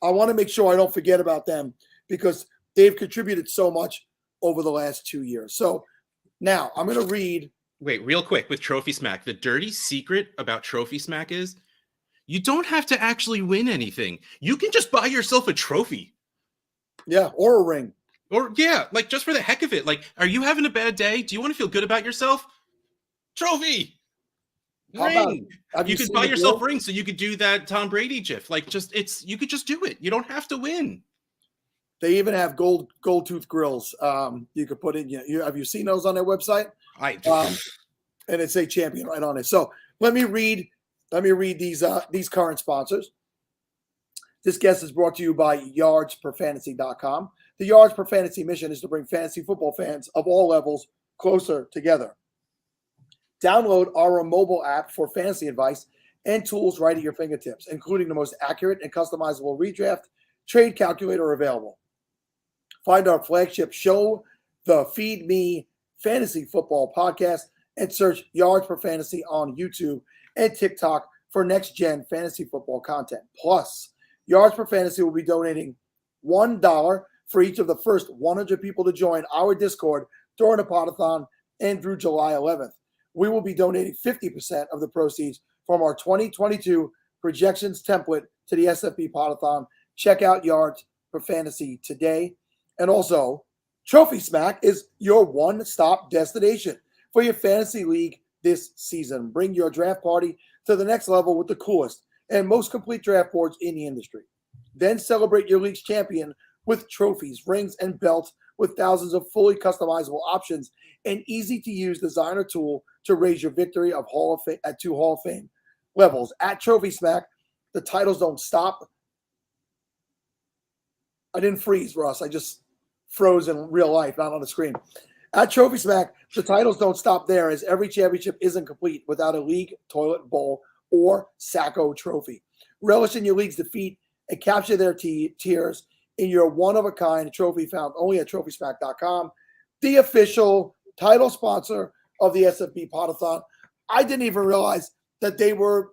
I want to make sure I don't forget about them because they've contributed so much over the last 2 years. So now I'm going to read. Wait, real quick with TrophySmack. The dirty secret about TrophySmack is you don't have to actually win anything. You can just buy yourself a trophy. Yeah, or a ring. Or, yeah, like just for the heck of it. Like, are you having a bad day? Do you want to feel good about yourself? Trophy! Ring. You could buy yourself rings? rings so you could do that Tom Brady gif. Like, you could just do it. You don't have to win. They even have gold tooth grills. You could put in. Have you seen those on their website? And it say champion right on it. So let me read these current sponsors. This guest is brought to you by yardsperfantasy.com. The Yards Per Fantasy mission is to bring fantasy football fans of all levels closer together. Download our mobile app for fantasy advice and tools right at your fingertips, including the most accurate and customizable redraft trade calculator available. Find our flagship show, the Feed Me Fantasy Football Podcast, and search Yards Per Fantasy on YouTube and TikTok for next-gen fantasy football content. Plus, Yards Per Fantasy will be donating $1 for each of the first 100 people to join our Discord during the Podathon and through July 11th. We will be donating 50% of the proceeds from our 2022 projections template to the SFB Podathon. Check out Yards Per Fantasy today. And also, TrophySmack is your one-stop destination for your fantasy league this season. Bring your draft party to the next level with the coolest and most complete draft boards in the industry. Then celebrate your league's champion with trophies, rings, and belts with thousands of fully customizable options and easy-to-use designer tool to raise your victory of at 2 Hall of Fame levels. At TrophySmack, the titles don't stop. I didn't freeze, Russ. I just froze in real life, not on the screen. At TrophySmack, the titles don't stop there, as every championship isn't complete without a league, toilet bowl, or Sacco trophy. Relish in your league's defeat and capture their tiers in your one-of-a-kind trophy found only at TrophySmack.com, the official title sponsor of the SFB Podathon. I didn't even realize that they were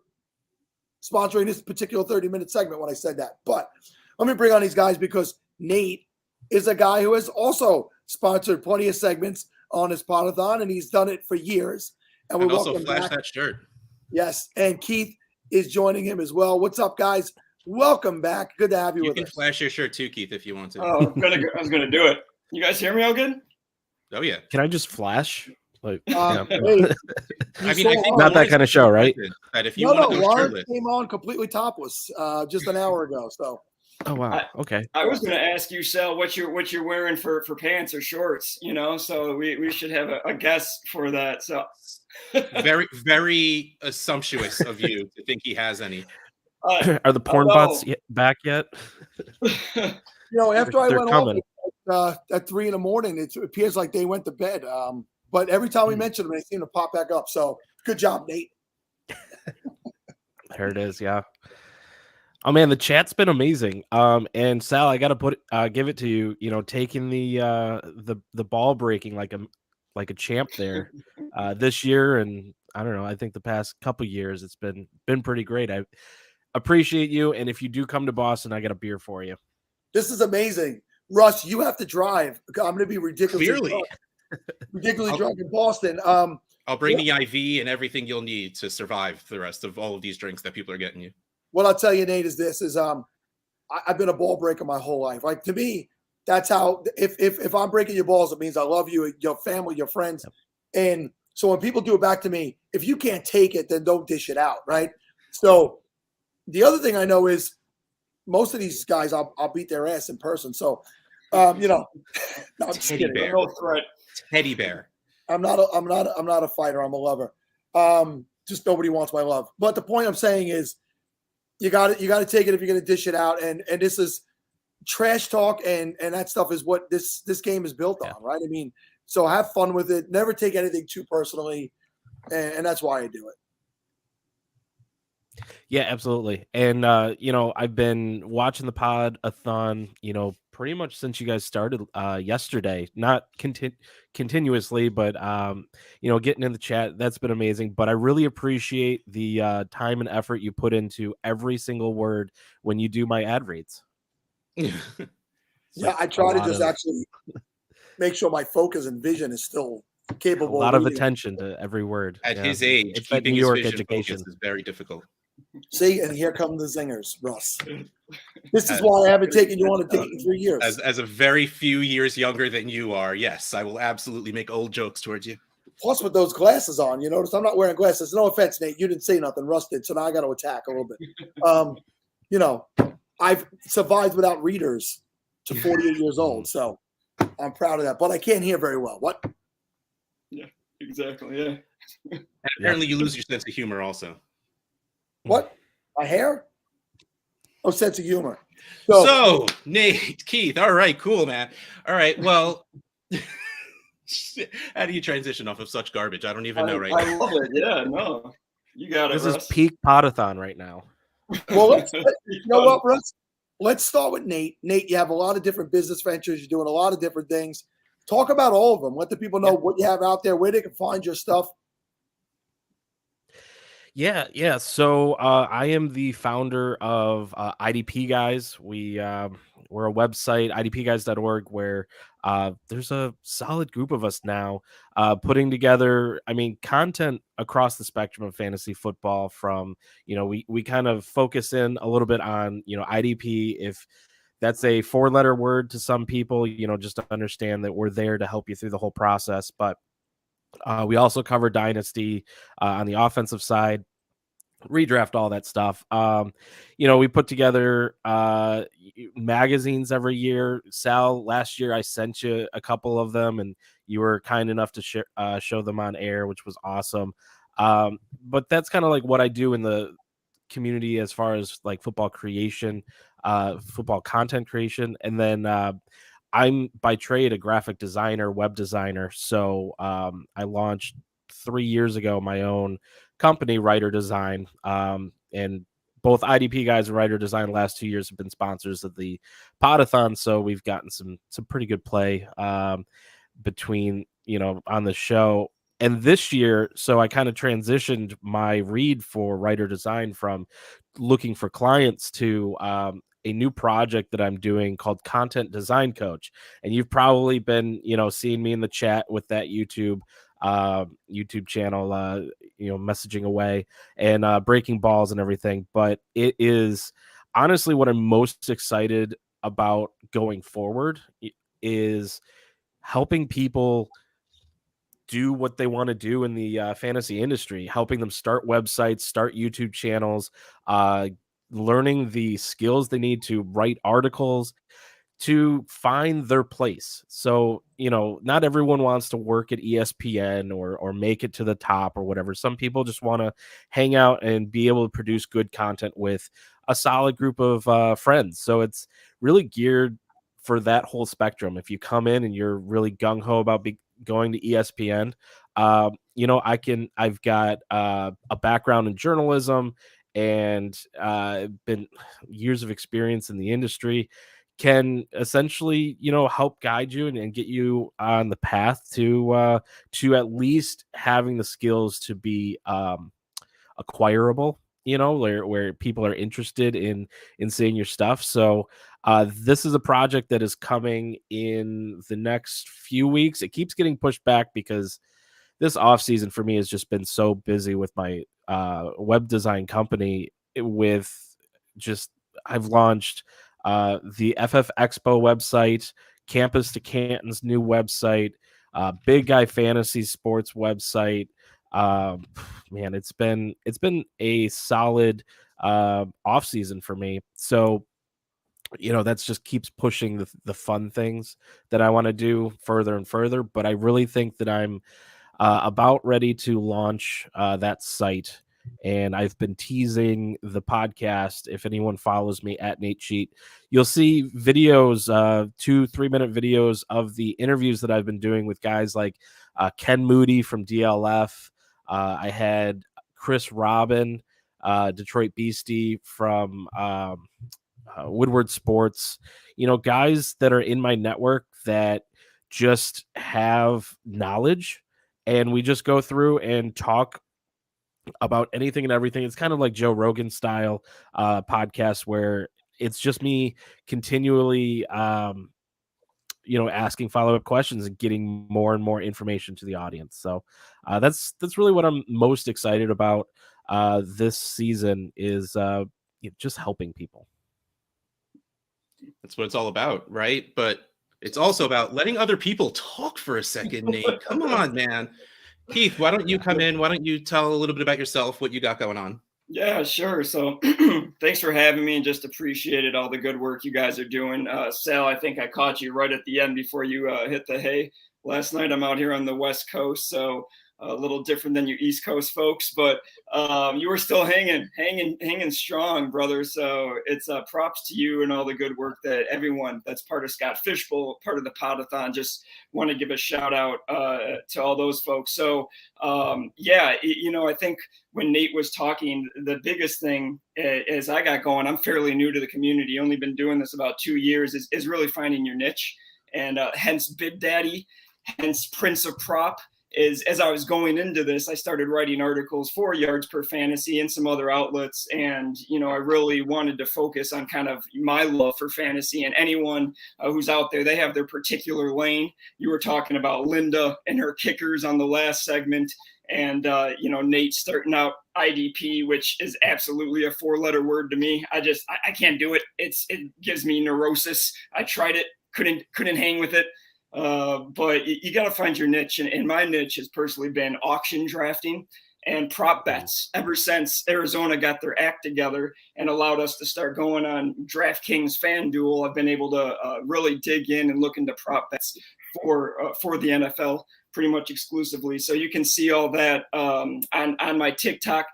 sponsoring this particular 30-minute segment when I said that. But let me bring on these guys because Nate is a guy who has also sponsored plenty of segments on his Podathon, and he's done it for years. And we also flash that shirt. Yes, and Keith is joining him as well. What's up, guys? Welcome back. Good to have you with us. You can flash your shirt too, Keith, if you want to. Oh, I was gonna do it. You guys hear me all good? Oh yeah. Can I just flash? Like, hey, I mean, I think not that kind of show, right? That if you no, want to go Lawrence shirtless, came on completely topless just an hour ago. So. Oh wow. Okay. I was going to ask you, Sal, what you're wearing for pants or shorts. So we should have a guess for that. So very, very sumptuous of you to think he has any. Are the porn bots back yet? After I went off at 3 a.m, it appears like they went to bed. But every time we mention them, they seem to pop back up. So good job, Nate. There it is. Yeah. Oh man, the chat's been amazing. And Sal, I got to give it to you. Taking the ball breaking like a champ there this year, and I don't know. I think the past couple years it's been pretty great. I appreciate you, and if you do come to Boston, I got a beer for you. This is amazing, Russ. You have to drive. I'm going to be ridiculously drunk in Boston. I'll bring the IV and everything you'll need to survive the rest of all of these drinks that people are getting you. What I'll tell you, Nate, is I've been a ball breaker my whole life. Like, to me, that's how, if I'm breaking your balls, it means I love you, your family, your friends. Yep. And so when people do it back to me, if you can't take it, then don't dish it out, right? So the other thing I know is most of these guys, I'll beat their ass in person. So, no, I'm just Teddy kidding. bear. Teddy bear. I'm not a fighter. I'm a lover. Just nobody wants my love. But the point I'm saying is, you got to take it if you're going to dish it out. And this is trash talk, and that stuff is what this game is built on, right? I mean, so have fun with it. Never take anything too personally, and that's why I do it. Yeah, absolutely. And I've been watching the Podathon, pretty much since you guys started yesterday. Not continuously, but getting in the chat, that's been amazing. But I really appreciate the time and effort you put into every single word when you do my ad reads. Yeah, I try to just actually make sure my focus and vision is still capable. A lot of attention to every word. At his age, it's keeping New York his vision education focused is very difficult. See, and here come the zingers, Russ. This is why I haven't taken you on a date in 3 years. As a very few years younger than you are, yes, I will absolutely make old jokes towards you. Plus, with those glasses on, you notice I'm not wearing glasses. No offense, Nate. You didn't say nothing. Russ did, so now I got to attack a little bit. I've survived without readers to 48 years old, so I'm proud of that. But I can't hear very well. What? Yeah, exactly. Yeah. And apparently, you lose your sense of humor also. What? My hair? Oh, sense of humor. So, Nate, Keith. All right, cool, man. All right, well. How do you transition off of such garbage? I don't even know right now. I love it. Yeah, no. You got it, This Russ. is peak Podathon right now. Well, you know what, Russ? Let's start with Nate. Nate, you have a lot of different business ventures. You're doing a lot of different things. Talk about all of them. Let the people know what you have out there, where they can find your stuff. Yeah. So I am the founder of IDP Guys. We're a website, idpguys.org, where there's a solid group of us now putting together, content across the spectrum of fantasy football. From, we kind of focus in a little bit on, IDP. If that's a 4-letter word to some people, just to understand that we're there to help you through the whole process. But we also cover Dynasty on the offensive side, redraft, all that stuff. We put together magazines every year. Sal, last year I sent you a couple of them, and you were kind enough to show them on air, which was awesome. But that's kind of like what I do in the community as far as like football creation, football content creation. And then I'm by trade a graphic designer, web designer. So I launched 3 years ago my own company, Writer Design, and both IDP Guys and Writer Design the last 2 years have been sponsors of the Podathon. So we've gotten some pretty good play between, on the show. And this year, so I kind of transitioned my read for Writer Design from looking for clients to a new project that I'm doing called Content Design Coach. And you've probably been, seeing me in the chat with that YouTube channel, messaging away and breaking balls and everything. But it is honestly what I'm most excited about going forward is helping people do what they want to do in the fantasy industry, helping them start websites, start YouTube channels, learning the skills they need to write articles, to find their place. So, not everyone wants to work at ESPN or make it to the top or whatever. Some people just want to hang out and be able to produce good content with a solid group of friends. So it's really geared for that whole spectrum. If you come in and you're really gung-ho about going to ESPN, I've got a background in journalism and been years of experience in the industry, can essentially, help guide you and get you on the path to at least having the skills to be acquirable, where people are interested in seeing your stuff. So this is a project that is coming in the next few weeks. It keeps getting pushed back because this off season for me has just been so busy with my web design company. I've launched the FF Expo website, Campus to Canton's new website, Big Guy Fantasy Sports website. Man, it's been a solid off season for me. So, that's just keeps pushing the fun things that I want to do further and further. But I really think that I'm about ready to launch that site. And I've been teasing the podcast. If anyone follows me at Nate Cheat, you'll see videos, 2-3 minute videos of the interviews that I've been doing with guys like Ken Moody from DLF. I had Chris Robin, Detroit Beastie from Woodward Sports, guys that are in my network that just have knowledge, and we just go through and talk about anything and everything. It's kind of like Joe Rogan style podcast where it's just me continually asking follow-up questions and getting more and more information to the audience. So that's really what I'm most excited about this season is just helping people. That's what it's all about, right? But it's also about letting other people talk for a second, Nate. Come on, man. Keith, why don't you come in? Why don't you tell a little bit about yourself, what you got going on? Yeah, sure. So thanks for having me, and just appreciated all the good work you guys are doing. Sal, I think I caught you right at the end before you hit the hay. Last night I'm out here on the West Coast, so a little different than you East Coast folks, but you were still hanging strong, brother. So it's props to you and all the good work that everyone that's part of Scott Fishbowl, part of the Podathon. Just want to give a shout out to all those folks. So I think when Nate was talking, the biggest thing as I got going, I'm fairly new to the community, only been doing this about 2 years, is really finding your niche, and hence Bid Daddy, hence Prince of Prop. Is as I was going into this, I started writing articles for Yards Per Fantasy and some other outlets. And, I really wanted to focus on kind of my love for fantasy, and anyone who's out there, they have their particular lane. You were talking about Linda and her kickers on the last segment. And, Nate starting out IDP, which is absolutely a 4-letter word to me. I can't do it. It gives me neurosis. I tried it, couldn't hang with it. But you got to find your niche, and my niche has personally been auction drafting and prop bets ever since Arizona got their act together and allowed us to start going on DraftKings FanDuel. I've been able to really dig in and look into prop bets for the NFL pretty much exclusively. So you can see all that on my TikTok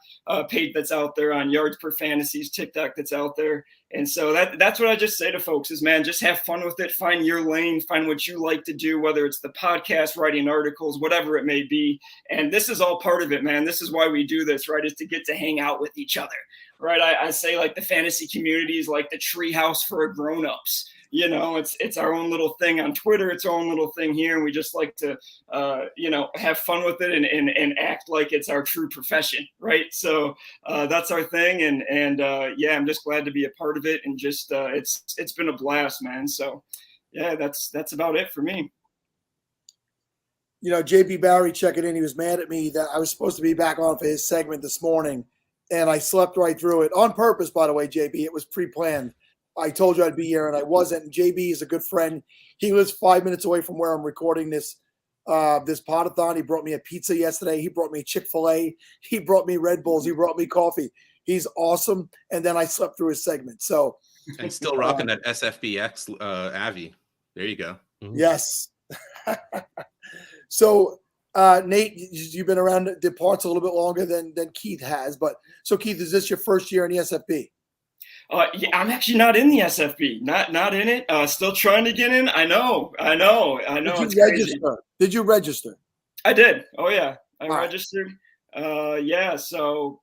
page that's out there, on Yards Per Fantasy's TikTok that's out there. And so that's what I just say to folks is, man, just have fun with it. Find your lane, find what you like to do, whether it's the podcast, writing articles, whatever it may be. And this is all part of it, man. This is why we do this, right? Is to get to hang out with each other, right? I say like the fantasy community is like the treehouse for grown-ups. It's our own little thing on Twitter. It's our own little thing here. And we just like to, have fun with it and act like it's our true profession. Right. So that's our thing. And I'm just glad to be a part of it. And just it's been a blast, man. So, yeah, that's about it for me. JB Barry checking in. He was mad at me that I was supposed to be back on for his segment this morning, and I slept right through it on purpose, by the way, JB. It was pre-planned. I told you I'd be here, and I wasn't. And JB is a good friend. He lives 5 minutes away from where I'm recording this Podathon. He brought me a pizza yesterday. He brought me Chick-fil-A. He brought me Red Bulls. He brought me coffee. He's awesome. And then I slept through his segment. So, and still rocking that SFBX Avi. There you go. Yes. So, Nate, you've been around the parts a little bit longer than Keith has. But so, Keith, is this your first year in the SFB? Yeah, I'm actually not in the SFB. Not in it. Still trying to get in. I know. Did you register? Crazy. Did you register? I did. Oh yeah, I registered. Yeah. So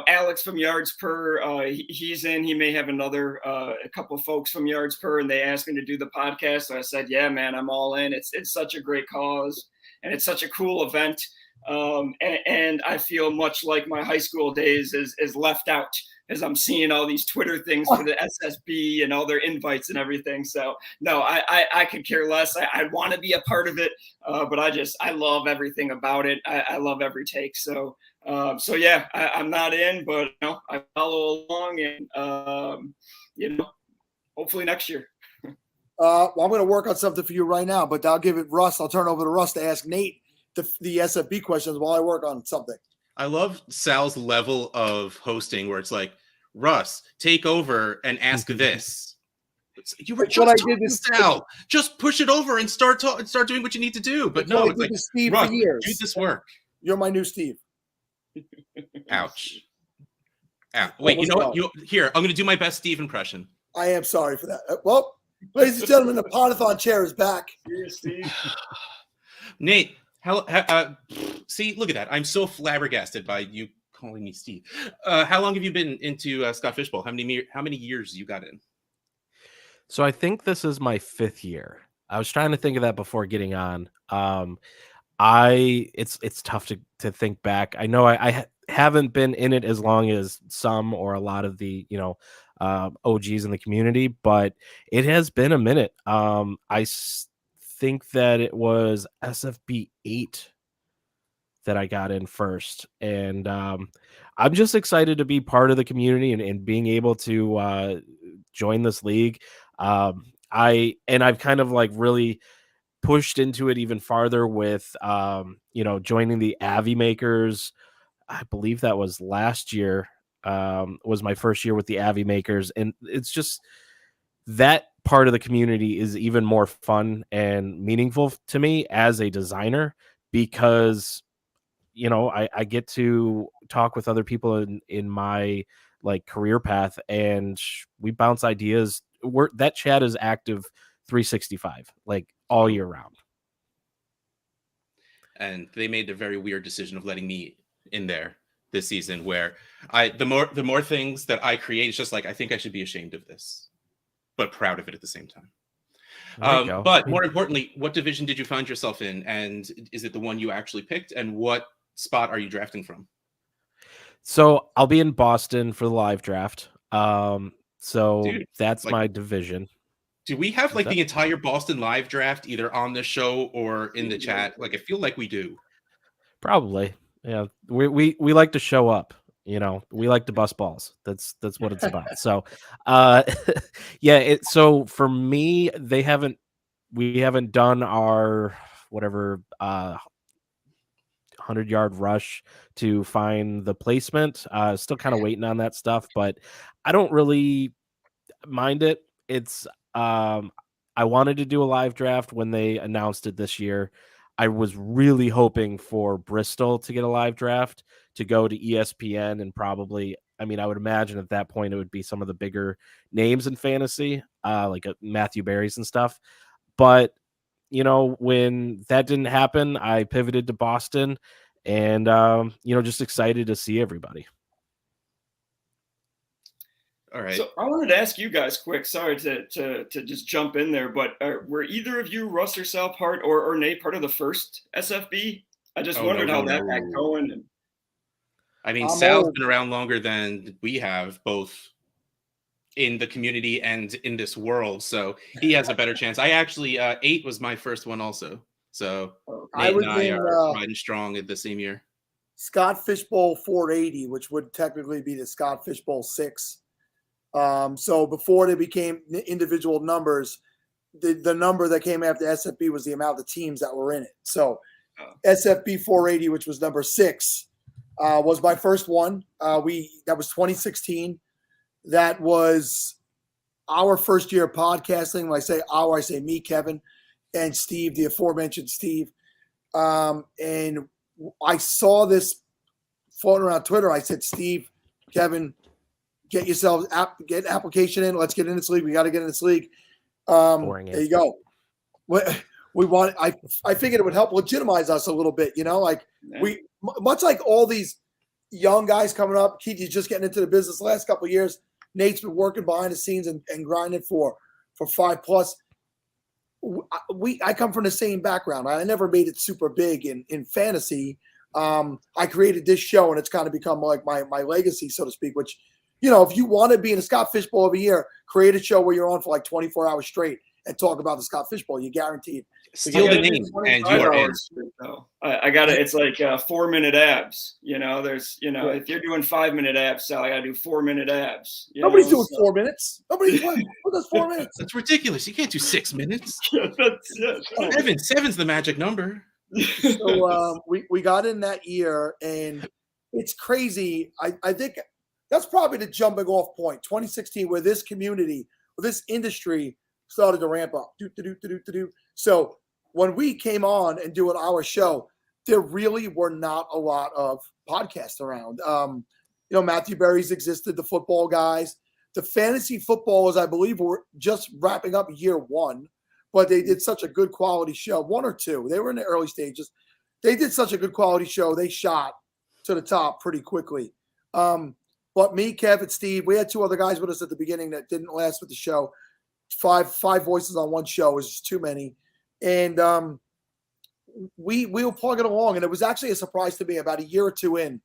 Alex from Yards Per, he's in. He may have a couple of folks from Yards Per, and they asked me to do the podcast. So I said, yeah, man, I'm all in. It's such a great cause, and it's such a cool event. And I feel much like my high school days is left out, as I'm seeing all these Twitter things for the SSB and all their invites and everything. So no, I could care less. I want to be a part of it, but I love everything about it. I love every take. So yeah, I'm not in, but I follow along, and hopefully next year. Well, I'm going to work on something for you right now, but I'll give it Russ. I'll turn over to Russ to ask Nate the SFB questions while I work on something. I love Sal's level of hosting where it's like, Russ, take over and ask this. You were just talking, Sal. Just push it over and start doing what you need to do. But no, it's like, Steve Russ, for years. do this work. You're my new Steve. Ouch. Wait, you know what? Here, I'm going to do my best Steve impression. I am sorry for that. Well, ladies and gentlemen, the Podathon chair is back. Here, Steve. Nate, see, look at that. I'm so flabbergasted by you calling me Steve. How long have you been into Scott Fishbowl? How many years you got in? So I think this is my 5th year. I was trying to think of that before getting on. It's tough to think back. I know I haven't been in it as long as some or a lot of the OGs in the community, but it has been a minute. I think that it was SFB 8 that I got in first, and I'm just excited to be part of the community and being able to join this league. I've kind of like really pushed into it even farther with, joining the Avi Makers. I believe that was last year, was my first year with the Avi Makers. And it's just that part of the community is even more fun and meaningful to me as a designer, because, I get to talk with other people in my like career path, and we bounce ideas. That chat is active 365, like all year round. And they made a very weird decision of letting me in there this season, where the more things that I create, it's just like, I think I should be ashamed of this, but proud of it at the same time. But more importantly, what division did you find yourself in? And is it the one you actually picked? And what spot are you drafting from? So I'll be in Boston for the live draft. Dude, that's my division. Do we have like the entire Boston live draft either on the show or in the chat? Like, I feel like we do. Probably. Yeah. We like to show up. We like to bust balls. That's what it's about. So, so for me, we haven't done our whatever 100-yard rush to find the placement. Still kind of waiting on that stuff, but I don't really mind it. It's I wanted to do a live draft when they announced it this year. I was really hoping for Bristol to get a live draft to go to ESPN, and probably, I would imagine at that point it would be some of the bigger names in fantasy, like Matthew Berry's and stuff. But, when that didn't happen, I pivoted to Boston, and, just excited to see everybody. All right. So I wanted to ask you guys quick. Sorry to just jump in there, but were either of you, Russ or Sal, part or Nate, part of the first SFB? I just wondered how that got going. Sal's been around longer than we have, both in the community and in this world, so he has a better chance. I actually 8 was my first one also. So Nate and I are riding strong at the same year. Scott Fishbowl 480, which would technically be the Scott Fishbowl 6. So before they became individual numbers, the number that came after SFB was the amount of teams that were in it. So SFB 480, which was number 6, was my first one. That was 2016. That was our first year of podcasting. When I say our, I say me, Kevin, and Steve, the aforementioned Steve. And I saw this floating around Twitter. I said, Steve, Kevin, get yourselves get an application in. Let's get in this league. We got to get in this league. There you go. We want. I figured it would help legitimize us a little bit. We much like all these young guys coming up. Keith, he's just getting into the business the last couple of years. Nate's been working behind the scenes and grinding for 5+. I come from the same background. I never made it super big in fantasy. I created this show, and it's kind of become like my legacy, so to speak, which, if you want to be in a Scott Fishbowl every year, create a show where you're on for like 24 hours straight and talk about the Scott Fishbowl. You're guaranteed. Steal the name, and you are in. I got it. It's like 4-minute abs. There's, if you're doing 5-minute abs, Sal, I got to do 4-minute abs. Nobody's doing 4 minutes. Nobody's doing. What does 4 minutes? That's ridiculous. You can't do 6 minutes. That's it. Seven's the magic number. So we got in that year, and it's crazy. I think that's probably the jumping off point, 2016, where this community, where this industry started to ramp up. So when we came on and doing our show, there really were not a lot of podcasts around. Matthew Berry's existed, the football guys. The fantasy footballers, I believe, were just wrapping up year 1, but they did such a good quality show. 1 or 2. They were in the early stages. They did such a good quality show. They shot to the top pretty quickly. But me, Kev, and Steve, we had 2 other guys with us at the beginning that didn't last with the show. Five voices on one show is just too many. And we were plugging along. And it was actually a surprise to me about a year or 2 in,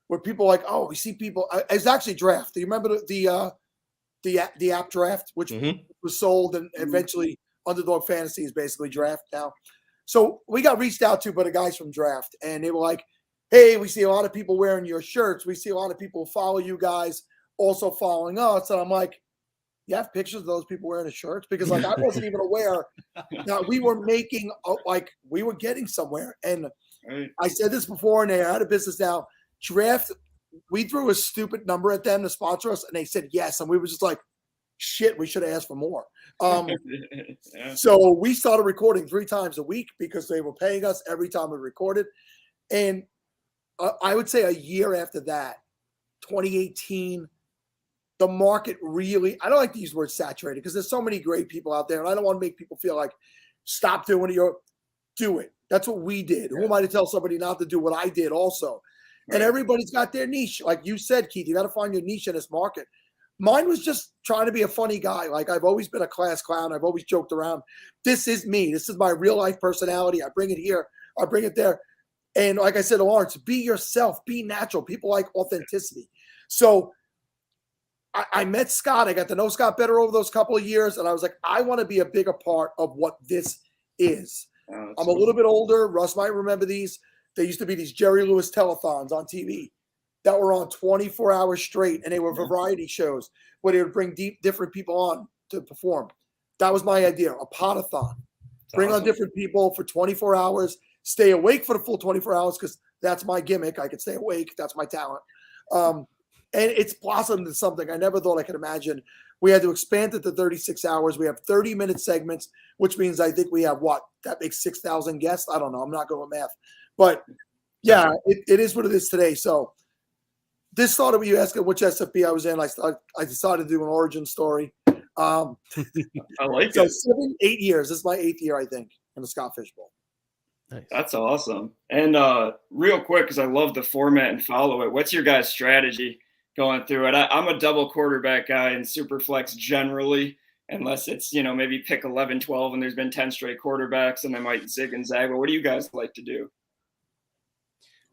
where people were like, oh, we see people. It's actually draft. Do you remember the app draft, which was sold, and eventually Underdog Fantasy is basically draft now. So we got reached out to by the guys from draft, and they were like, hey, we see a lot of people wearing your shirts. We see a lot of people follow you guys, also following us. And I'm like, You have pictures of those people wearing the shirts? Because like I wasn't even aware that we were making we were getting somewhere. And I said this before, and they're out of business now. Draft, we threw a stupid number at them to sponsor us, and they said yes. And we were just like, shit, we should have asked for more. So we started recording 3 times a week because they were paying us every time we recorded. And I would say a year after that, 2018, the market really, I don't like to use the word saturated because there's so many great people out there, and I don't want to make people feel like stop doing it. Do it. That's what we did. Who am I to tell somebody not to do what I did also? And everybody's got their niche. Like you said, Keith, you got to find your niche in this market. Mine was just trying to be a funny guy. Like I've always been a class clown. I've always joked around. This is me. This is my real life personality. I bring it here. I bring it there. And like I said to Lawrence, be yourself. Be natural. People like authenticity. So I met Scott. I got to know Scott better over those couple of years. And I was like, I want to be a bigger part of what this is. I'm a little bit older. Russ might remember these. There used to be these Jerry Lewis telethons on TV that were on 24 hours straight. And they were variety shows where they would bring different people on to perform. That was my idea, a podathon. Bring on different people for 24 hours, stay awake for the full 24 hours because that's my gimmick. I could stay awake. That's my talent. And it's blossomed into something I never thought I could imagine. We had to expand it to 36 hours. We have 30-minute segments, which means I think we have what? That makes 6,000 guests? I don't know. I'm not good with math. But, yeah, it is what it is today. So this started with you asking which SFB I was in. I decided to do an origin story. I like so it. 8 years. This is my 8th year, I think, in the Scott Fish Bowl. Nice. That's awesome. And real quick, because I love the format and follow it, what's your guys' strategy going through it? I'm a double quarterback guy in Superflex generally, unless it's, maybe pick 11, 12, and there's been 10 straight quarterbacks, and I might zig and zag. But what do you guys like to do?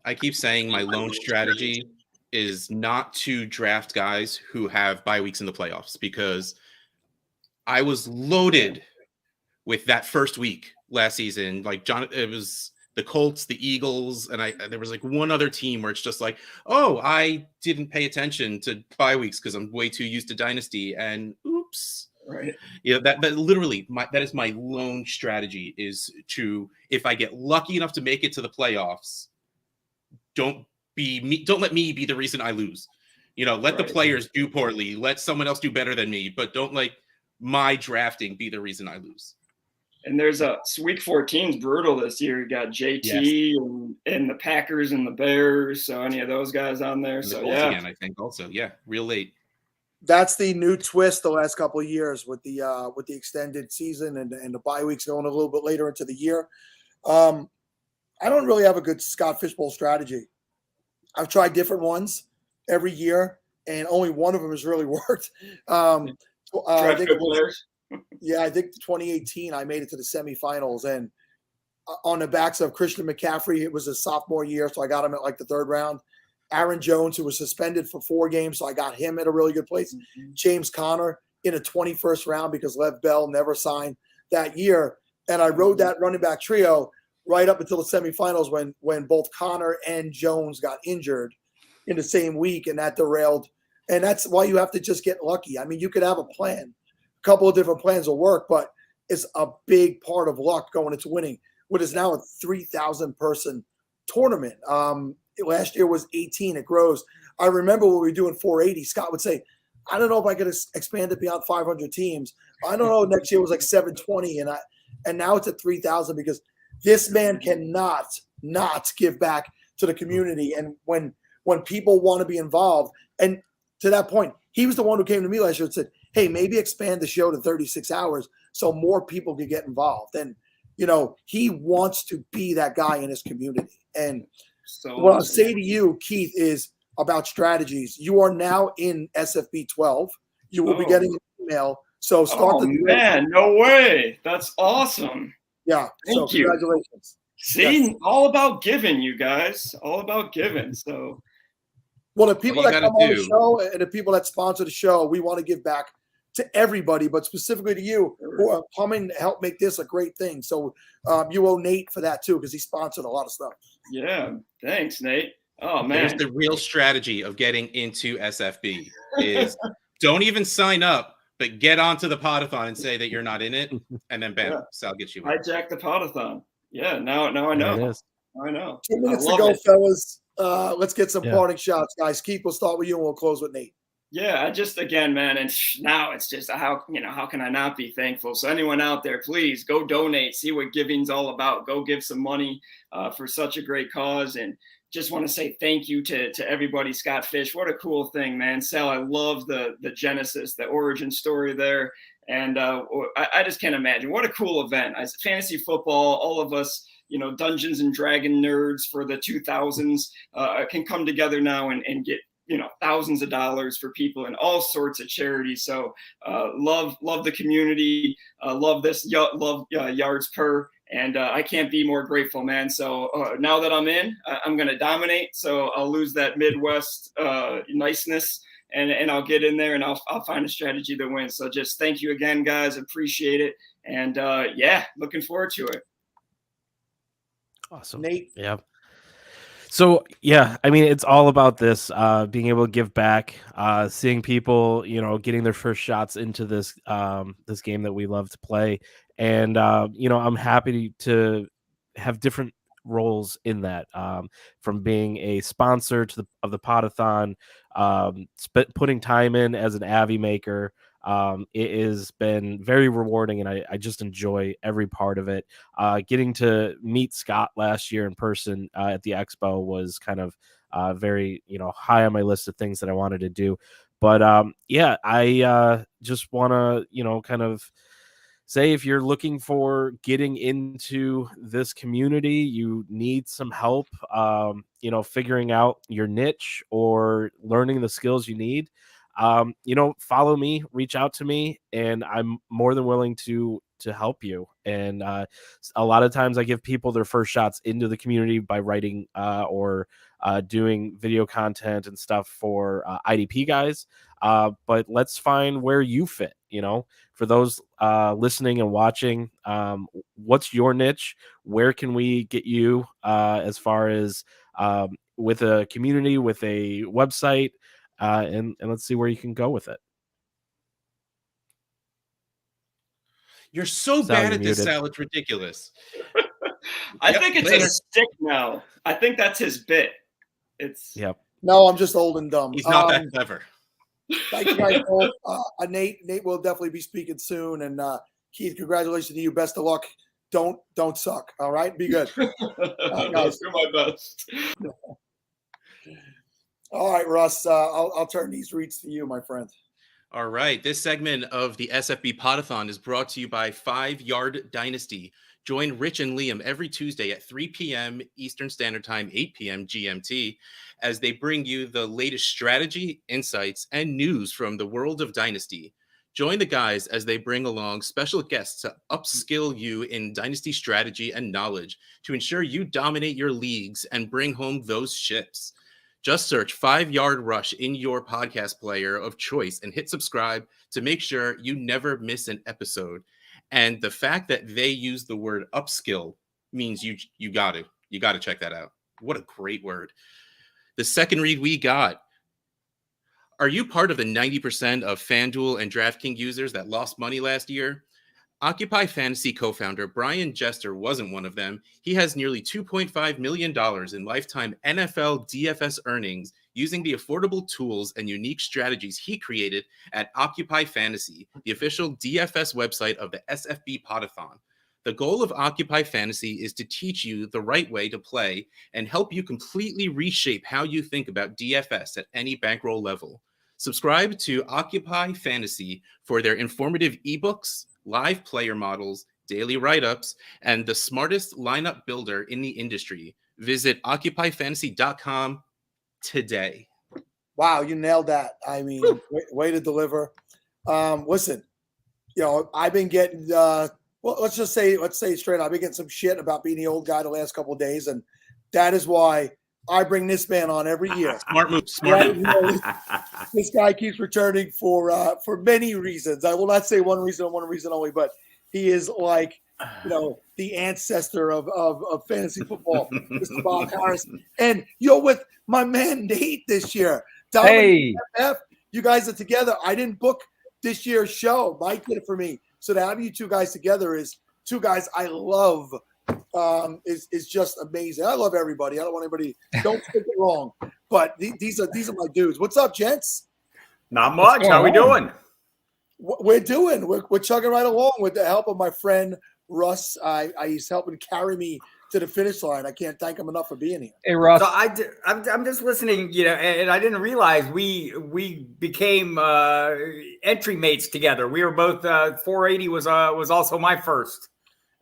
I keep saying my lone strategy is not to draft guys who have bye weeks in the playoffs, because I was loaded with that first week last season. Like it was the Colts, the Eagles, and there was like one other team where it's just like, oh, I didn't pay attention to bye weeks because I'm way too used to Dynasty, and oops. Right. That literally that is my lone strategy, is to, if I get lucky enough to make it to the playoffs, don't let me be the reason I lose. Let the players do poorly, let someone else do better than me, but don't let my drafting be the reason I lose. And there's week 14's brutal this year. You got JT and the Packers and the Bears. So any of those guys on there. And so the Colts again, I think also, real late. That's the new twist the last couple of years with the extended season and the bye weeks going a little bit later into the year. I don't really have a good Scott Fish Bowl strategy. I've tried different ones every year, and only one of them has really worked. I think I think 2018 I made it to the semifinals, and on the backs of Christian McCaffrey, it was his sophomore year, so I got him at like the 3rd round. Aaron Jones, who was suspended for 4 games, so I got him at a really good place. James Conner in a 21st round because Lev Bell never signed that year. And I rode that running back trio right up until the semifinals when both Conner and Jones got injured in the same week, and that derailed. And that's why you have to just get lucky. I mean, you could have a plan. A couple of different plans will work, but it's a big part of luck going into winning what is now a 3,000-person tournament. Last year was 18. It grows. I remember when we were doing 480, Scott would say, I don't know if I could expand it beyond 500 teams. I don't know. Next year was like 720, and now it's at 3,000 because this man cannot not give back to the community. And when people want to be involved, and to that point, he was the one who came to me last year and said, hey, maybe expand the show to 36 hours so more people could get involved. And, he wants to be that guy in his community. And what I'll say to you, Keith, is about strategies. You are now in SFB 12. You will be getting an email. So start no way. That's awesome. Yeah. Thank you. Congratulations. See, all about giving, you guys. All about giving. So, well, the people that come on the show and the people that sponsor the show, we want to give back to everybody, but specifically to you who are coming to help make this a great thing. So you owe Nate for that too, because he sponsored a lot of stuff. Yeah. Thanks, Nate. Oh, man. There's the real strategy of getting into SFB is don't even sign up, but get onto the podathon and say that you're not in it, and then bam, Sal gets you in. Hijack the podathon. Yeah, now I know. There it is. I know. 2 minutes I love to go, it. fellas. Let's get some Yeah. parting shots, guys. Keith, we'll start with you and we'll close with Nate. Yeah, I just, again, man, and now it's just how can I not be thankful? So anyone out there, please go donate, see what giving's all about. Go give some money for such a great cause. And just want to say thank you to everybody. Scott Fish, what a cool thing, man. Sal, I love the genesis, the origin story there. And I just can't imagine. What a cool event. As fantasy football, all of us, Dungeons and Dragon nerds for the 2000s can come together now and get, thousands of dollars for people and all sorts of charities. So love the community, love this, love yards per, and I can't be more grateful, man. So now that I'm in, I'm going to dominate. So I'll lose that Midwest niceness and I'll get in there and I'll find a strategy to win. So just thank you again, guys. Appreciate it. And looking forward to it. Awesome. Nate. Yeah. So yeah, I mean, it's all about this, being able to give back, seeing people, getting their first shots into this this game that we love to play, and I'm happy to have different roles in that, from being a sponsor of the Podathon, putting time in as an Avi maker. It has been very rewarding, and I just enjoy every part of it. Getting to meet Scott last year in person at the expo was kind of very, high on my list of things that I wanted to do. But I just want to, kind of say, if you're looking for getting into this community, you need some help, figuring out your niche or learning the skills you need. Follow me, reach out to me, and I'm more than willing to help you. And a lot of times I give people their first shots into the community by writing or doing video content and stuff for IDP guys. But let's find where you fit, for those listening and watching. What's your niche? Where can we get you as far as with a community, with a website? And let's see where you can go with it. You're so Sal, bad you're at this, muted. Sal. It's ridiculous. I think it's a stick now. I think that's his bit. Yep. No, I'm just old and dumb. He's not that clever. Thank you guys both. Nate will definitely be speaking soon. And Keith, congratulations to you. Best of luck. Don't suck. All right. Be good. I'll do my best. All right, Russ. I'll turn these reads to you, my friend. All right. This segment of the SFBPodathon is brought to you by 5 Yard Dynasty. Join Rich and Liam every Tuesday at 3 p.m. Eastern Standard Time, 8 p.m. GMT, as they bring you the latest strategy, insights, and news from the world of Dynasty. Join the guys as they bring along special guests to upskill you in Dynasty strategy and knowledge to ensure you dominate your leagues and bring home those ships. Just search 5 Yard Rush in your podcast player of choice and hit subscribe to make sure you never miss an episode. And the fact that they use the word upskill means you got to check that out. What a great word. The second read we got. Are you part of the 90% of FanDuel and DraftKings users that lost money last year? Occupy Fantasy co-founder Brian Jester wasn't one of them. He has nearly $2.5 million in lifetime NFL DFS earnings using the affordable tools and unique strategies he created at Occupy Fantasy, the official DFS website of the SFBPodathon. The goal of Occupy Fantasy is to teach you the right way to play and help you completely reshape how you think about DFS at any bankroll level. Subscribe to Occupy Fantasy for their informative ebooks, live player models, daily write-ups, and the smartest lineup builder in the industry. Visit occupyfantasy.com today. Wow, you nailed that. I mean, way to deliver. Listen, I've been getting let's say it straight up. I've been getting some shit about being the old guy the last couple of days, and that is why I bring this man on every year. Smart move. This guy keeps returning for many reasons. I will not say one reason only, but he is like, the ancestor of fantasy football, Mr. Bob Harris. And you're with my man Nate this year. Hey. You guys are together. I didn't book this year's show. Mike did it for me. So to have you two guys together is two guys I love. Is just amazing. I love everybody. I don't want anybody. Don't take it wrong. But these are my dudes. What's up, gents? Not much. How we doing? We're doing. We're chugging right along with the help of my friend Russ. He's helping carry me to the finish line. I can't thank him enough for being here. Hey, Russ. So I'm just listening, and I didn't realize we became entry mates together. We were both 480 was also my first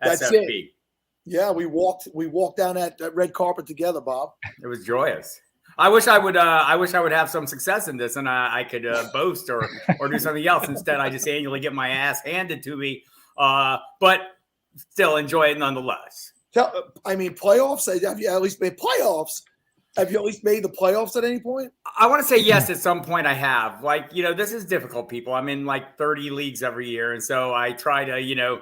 That's SFB. it. Yeah, we walked down that red carpet together, Bob. It was joyous. I wish I would have some success in this, and I could boast or do something else. Instead, I just annually get my ass handed to me, but still enjoy it nonetheless. I mean, playoffs. Have you at least made playoffs? Have you at least made the playoffs at any point? I want to say yes. At some point, I have. Like, this is difficult, people. I'm in like 30 leagues every year, and so I try to,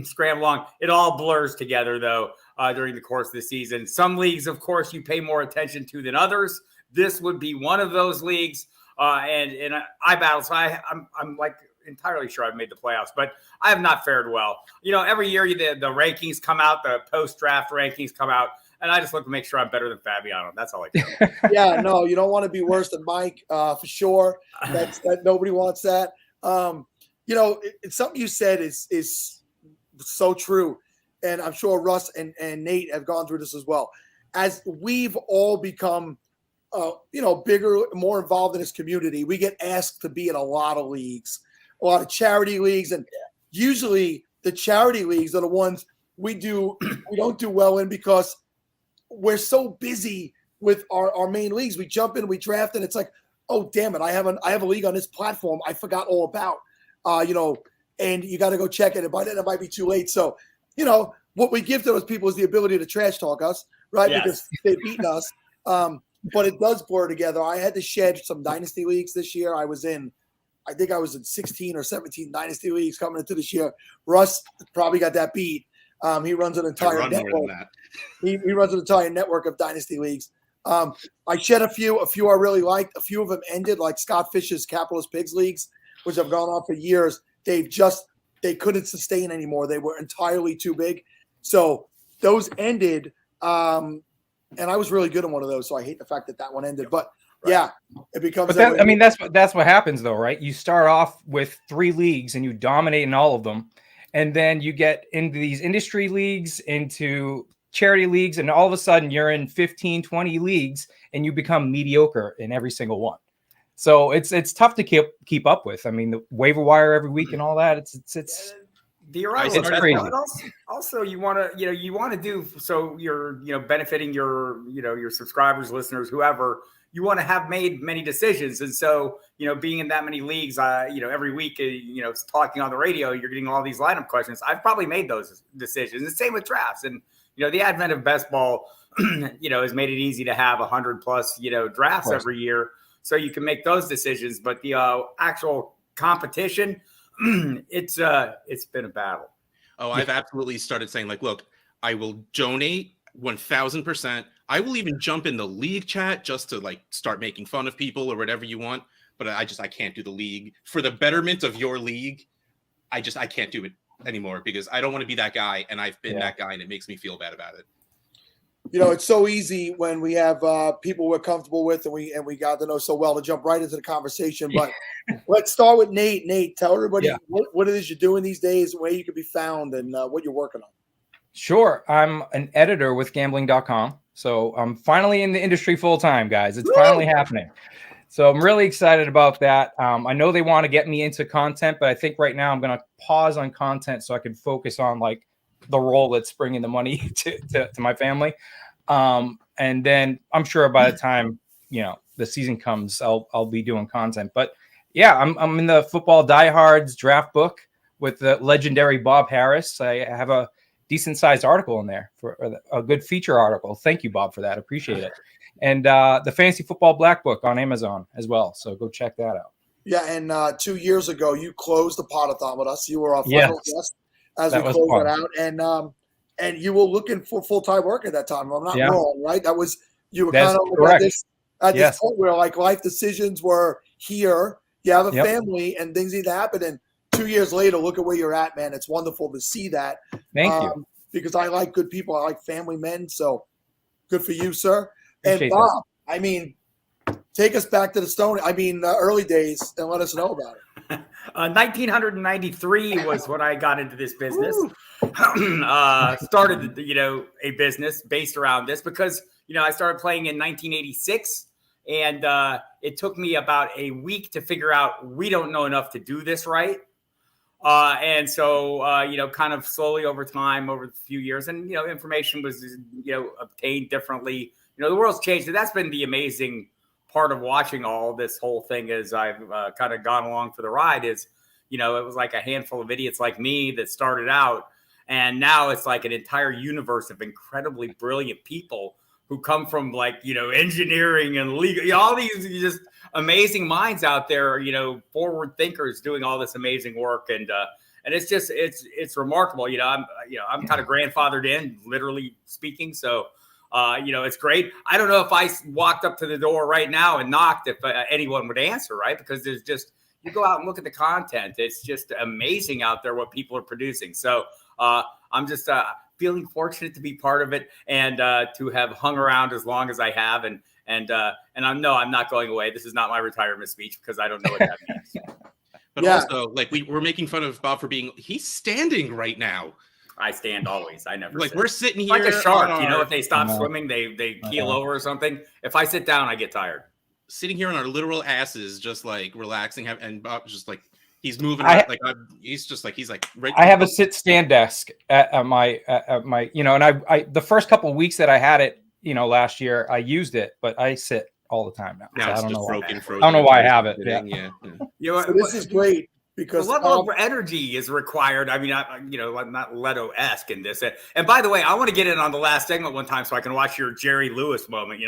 scramble along. It all blurs together, though, during the course of the season. Some leagues, of course, you pay more attention to than others. This would be one of those leagues, and I battle. So I'm like entirely sure I've made the playoffs, but I have not fared well. Every year the rankings come out, the post-draft rankings come out, and I just look to make sure I'm better than Fabiano. That's all I do. Yeah, no, you don't want to be worse than Mike, for sure. That nobody wants that. It's something you said is so true. And I'm sure Russ and Nate have gone through this as well. As we've all become, bigger, more involved in this community, we get asked to be in a lot of leagues, a lot of charity leagues. And usually the charity leagues are the ones we don't do well in because we're so busy with our main leagues. We jump in, we draft, and it's like, oh, damn it, I have a league on this platform I forgot all about, and you got to go check it. And by then it might be too late. So, what we give to those people is the ability to trash talk us, right? Yes. Because they've beaten us. But it does blur together. I had to shed some dynasty leagues this year. I think I was in 16 or 17 dynasty leagues coming into this year. Russ probably got that beat. He runs an entire network. He runs an entire network of dynasty leagues. I shed a few I really liked. A few of them ended, like Scott Fish's Capitalist Pigs leagues, which have gone on for years. They couldn't sustain anymore. They were entirely too big. So those ended. And I was really good in one of those. So I hate the fact that one ended. But yeah, it becomes. But that's what happens, though, right? You start off with 3 leagues and you dominate in all of them. And then you get into these industry leagues, into charity leagues, and all of a sudden you're in 15, 20 leagues and you become mediocre in every single one. So it's tough to keep up with. I mean, the waiver wire every week and all that. It's crazy. Also, you want to do so. You're benefiting your subscribers, listeners, whoever. You want to have made many decisions, and so being in that many leagues, every week, talking on the radio, you're getting all these lineup questions. I've probably made those decisions. The same with drafts, and the advent of best ball, has made it easy to have 100+ drafts every year. So you can make those decisions, but the actual competition, it's been a battle. Oh, I've absolutely started saying, like, look, I will donate 1,000%. I will even jump in the league chat just to like start making fun of people or whatever you want. But I can't do the league for the betterment of your league. I can't do it anymore because I don't want to be that guy, and I've been that guy, and it makes me feel bad about it. It's so easy when we have people we're comfortable with and we got to know so well to jump right into the conversation. But let's start with Nate. Nate, tell everybody what it is you're doing these days, where you can be found, and what you're working on. Sure. I'm an editor with gambling.com. So I'm finally in the industry full time, guys. It's finally happening. So I'm really excited about that. I know they want to get me into content, but I think right now I'm going to pause on content so I can focus on like the role that's bringing the money to my family. And then I'm sure by the time, the season comes, I'll be doing content. But yeah, I'm in the football diehards draft book with the legendary Bob Harris. I have a decent sized article in there for a good feature article. Thank you, Bob, for that. Appreciate it. And the Fantasy Football Black Book on Amazon as well. So go check that out. Yeah. And 2 years ago, you closed the Podathon with us. You were our final guest as we closed it out. And you were looking for full-time work at that time. I'm not wrong, right? You were kind of at this point where like life decisions were here. You have a family and things need to happen. And 2 years later, look at where you're at, man. It's wonderful to see that. Thank you. Because I like good people. I like family men. So good for you, sir. Appreciate And Bob, I mean, take us back to the early days and let us know about it. 1993 was when I got into this business. Started, a business based around this because, I started playing in 1986. And it took me about a week to figure out we don't know enough to do this right. And so, kind of slowly over time, over a few years, and, information was, obtained differently. The world's changed. And that's been the amazing part of watching all this whole thing as I've kind of gone along for the ride is, it was like a handful of idiots like me that started out. And now it's like an entire universe of incredibly brilliant people who come from engineering and legal, all these just amazing minds out there, forward thinkers doing all this amazing work. And it's just, it's remarkable. I'm kind of grandfathered in, literally speaking. So, it's great. I don't know if I walked up to the door right now and knocked if anyone would answer, right? Because there's just, you go out and look at the content. It's just amazing out there what people are producing. So I'm just feeling fortunate to be part of it and to have hung around as long as I have. And I'm not going away. This is not my retirement speech because I don't know what that means. But also, we're making fun of Bob for he's standing right now. I stand always. I never sit. We're sitting here like a shark. If they stop swimming, they keel over or something. If I sit down, I get tired. Sitting here on our literal asses, just relaxing, and Bob just he's moving around, he's right. I have a sit-stand desk at my and I the first couple of weeks that I had it, last year, I used it, but I sit all the time now. Now so it's just broken. I don't know why I have it. Yeah. So this is great because the level of energy is required. I mean, not Leto-esque in this. And by the way, I want to get in on the last segment one time so I can watch your Jerry Lewis moment.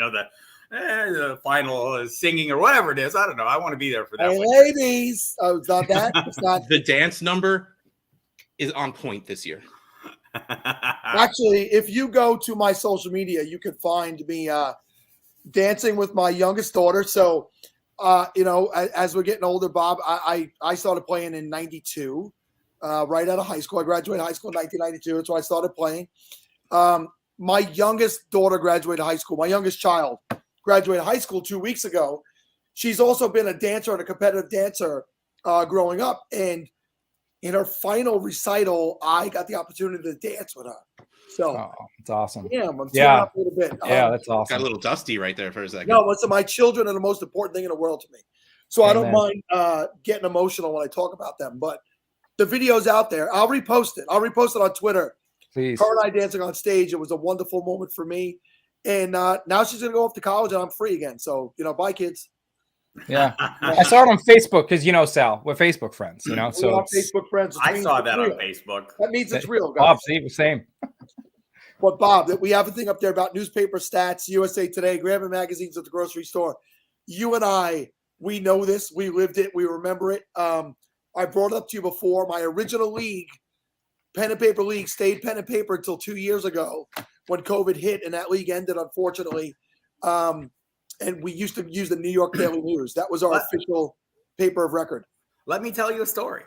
The final singing or whatever it is. I don't know. I want to be there for that. Hey, ladies. Oh, it's not that. It's not. The dance number is on point this year. Actually, if you go to my social media, you can find me dancing with my youngest daughter. So, as we're getting older, Bob, I started playing in 92, right out of high school. I graduated high school in 1992. That's when I started playing. My youngest daughter graduated high school. My youngest child graduated high school 2 weeks ago. She's also been a dancer and a competitive dancer growing up. And in her final recital, I got the opportunity to dance with her. So it's awesome. Yeah, I'm up a little bit. Yeah, that's awesome. Got a little dusty right there for a second. No, listen, my children are the most important thing in the world to me. So I don't mind getting emotional when I talk about them. But the video's out there. I'll repost it. I'll repost it on Twitter. Please. Her and I dancing on stage. It was a wonderful moment for me. And now she's going to go off to college and I'm free again. So, bye, kids. Yeah. I saw it on Facebook because, Sal, we're Facebook friends, so we're Facebook friends. I saw that on Facebook. That means it's real, guys. Bob, see, same. But Bob, we have a thing up there about newspaper stats, USA Today, grabbing magazines at the grocery store. You and I, we know this. We lived it. We remember it. I brought it up to you before. My original league, pen and paper league, stayed pen and paper until 2 years ago when COVID hit and that league ended, unfortunately. And we used to use the New York Daily News. That was our official paper of record. Let me tell you a story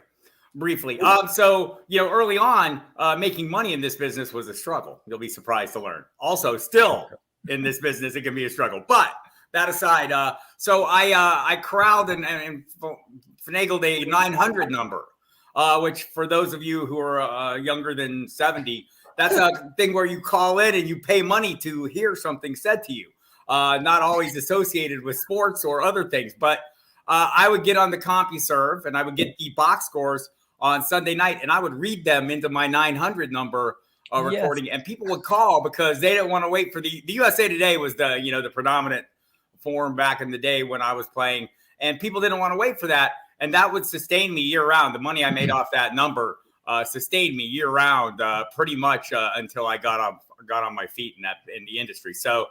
briefly. So, early on, making money in this business was a struggle. You'll be surprised to learn. Also, still in this business, it can be a struggle. But that aside, so I corralled and finagled a 900 number, which for those of you who are younger than 70, that's a thing where you call in and you pay money to hear something said to you. Not always associated with sports or other things, but I would get on the CompuServe and I would get the box scores on Sunday night and I would read them into my 900 number recording, and people would call because they didn't want to wait for the USA Today was the predominant form back in the day when I was playing, and people didn't want to wait for that, and that would sustain me year round. The money I made off that number sustained me year round pretty much until I got on my feet in the industry. So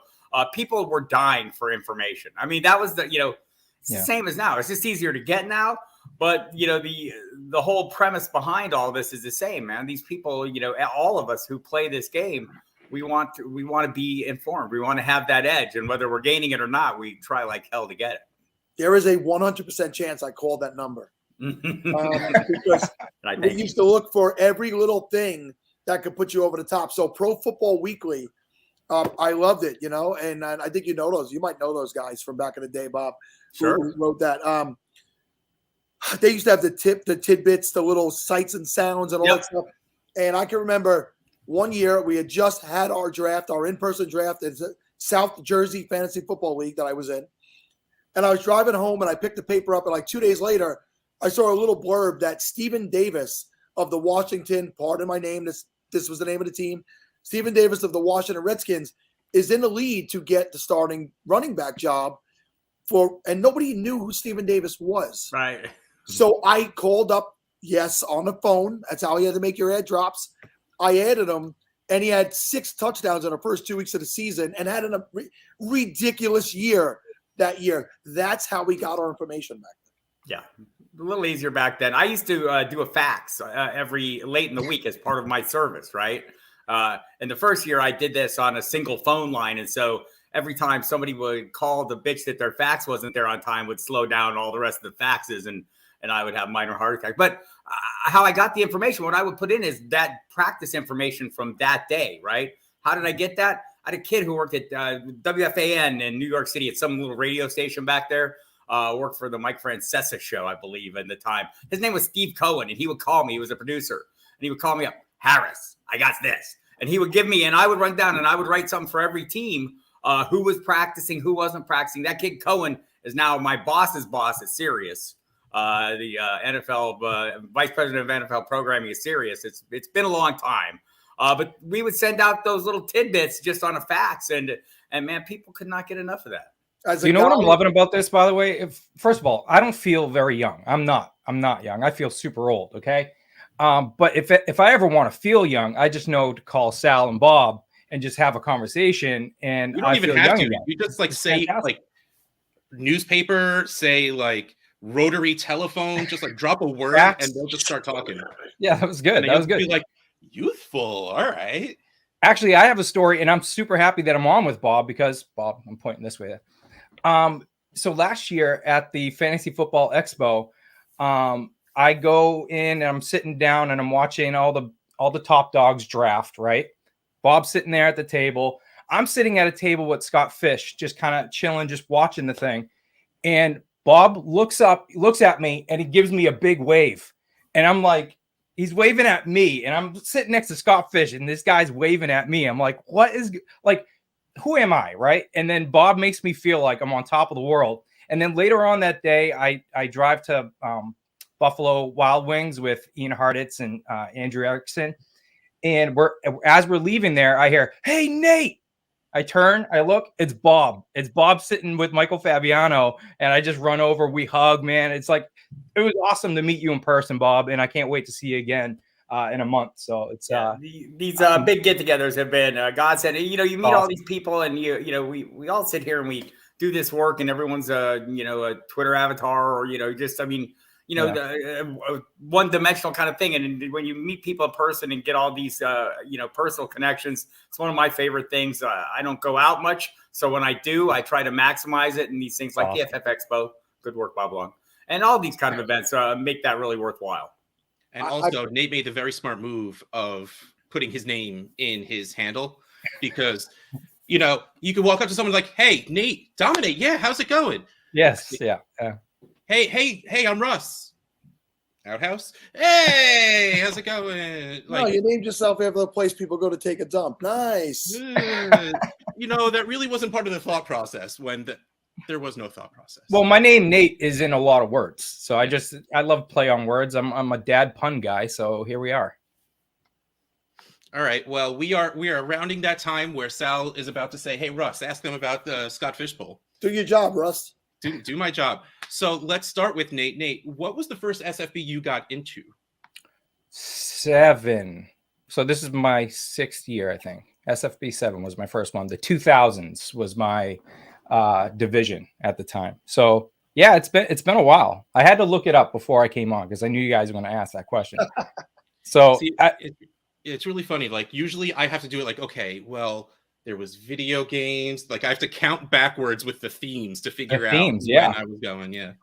people were dying for information. I mean, that was it's the same as now. It's just easier to get now, but the whole premise behind all this is the same, man. These people, all of us who play this game, we want to be informed. We want to have that edge, and whether we're gaining it or not, we try like hell to get it. there is a 100% chance I called that number. Because we used to look for every little thing that could put you over the top. So Pro Football Weekly, I loved it, and I think you know those. You might know those guys from back in the day, Bob. Sure. Who wrote that. They used to have the tidbits, the little sights and sounds and all that stuff. And I can remember one year we had just had our draft, our in-person draft. It's a South Jersey Fantasy Football League that I was in. And I was driving home and I picked the paper up, and like 2 days later, I saw a little blurb that Stephen Davis of the Washington, pardon my name, this was the name of the team, Stephen Davis of the Washington Redskins is in the lead to get the starting running back job and nobody knew who Stephen Davis was. Right. So I called up, on the phone. That's how you had to make your ad drops. I added him, and he had 6 touchdowns in the first 2 weeks of the season and had a ridiculous year that year. That's how we got our information back then. Yeah. A little easier back then. I used to do a fax every late in the week as part of my service, right? And the first year I did this on a single phone line. And so every time somebody would call, the bitch that their fax wasn't there on time would slow down all the rest of the faxes, and I would have minor heart attack. But how I got the information, what I would put in is that practice information from that day, right? How did I get that? I had a kid who worked at WFAN in New York City at some little radio station back there. Worked for the Mike Francesa show, I believe, at the time. His name was Steve Cohen, and he would call me. He was a producer, and he would call me up. Harris, I got this. And he would give me, and I would run down, and I would write something for every team, who was practicing, who wasn't practicing. That kid Cohen is now my boss's boss at Sirius, the NFL vice president of NFL programming at Sirius. It's been a long time, but we would send out those little tidbits just on a fax, and man, people could not get enough of that. You know what I'm loving about this, by the way? First of all, I don't feel very young. I'm not young. I feel super old. Okay. But if I ever want to feel young, I just know to call Sal and Bob and just have a conversation. And you don't I even feel have young to. again. You just say like newspaper, say like rotary telephone, just like drop a word and they'll just start talking. Yeah, that was good. That was good. Be like youthful. All right. Actually, I have a story, and I'm super happy that I'm on with Bob because Bob, I'm pointing this way. So last year at the Fantasy Football Expo, I go in and I'm sitting down and I'm watching all the top dogs draft, right? Bob's sitting there at the table. I'm sitting at a table with Scott Fish, just kind of chilling, just watching the thing. And Bob looks at me, and he gives me a big wave. And I'm like, he's waving at me, and I'm sitting next to Scott Fish, and this guy's waving at me. I'm like, what is like, who am I, right? And then Bob makes me feel like I'm on top of the world. And then later on that day, I drive to Buffalo Wild Wings with Ian Hartitz and Andrew Erickson. And as we're leaving there, I hear, "Hey, Nate." I turn, I look, it's Bob. It's Bob sitting with Michael Fabiano, and I just run over. We hug, man. It's like, it was awesome to meet you in person, Bob, and I can't wait to see you again in a month. So it's these big get-togethers have been godsend. You know, you meet all these people, and we all sit here and we do this work, and everyone's a Twitter avatar, or the one-dimensional kind of thing. And when you meet people in person and get all these personal connections, it's one of my favorite things. I don't go out much, so when I do, I try to maximize it. And these things like the FF Expo, good work, Bob Long, and all these kind of events make that really worthwhile. And also, Nate made the very smart move of putting his name in his handle, because, you could walk up to someone like, "Hey, Nate, Dominate. Yeah, how's it going?" Yes. Yeah. Hey, I'm Russ. Outhouse. Hey, how's it going? No, you named yourself after the place people go to take a dump. Nice. That really wasn't part of the thought process when there was no thought process. Well, my name Nate is in a lot of words, so I love play on words. I'm a dad pun guy, so here we are. All right. Well, we are rounding that time where Sal is about to say, "Hey, Russ, ask them about the Scott Fishbowl." Do your job, Russ. Do my job. So let's start with Nate. Nate, what was the first SFB you got into? 7. So this is my 6th year, I think. SFB 7 was my first one. The 2000s was my division at the time. So yeah, it's been a while. I had to look it up before I came on because I knew you guys were going to ask that question. So it's really funny. Like usually I have to do it like, okay, well, There was video games. Like I have to count backwards with the themes to figure out themes, when I was going. Yeah.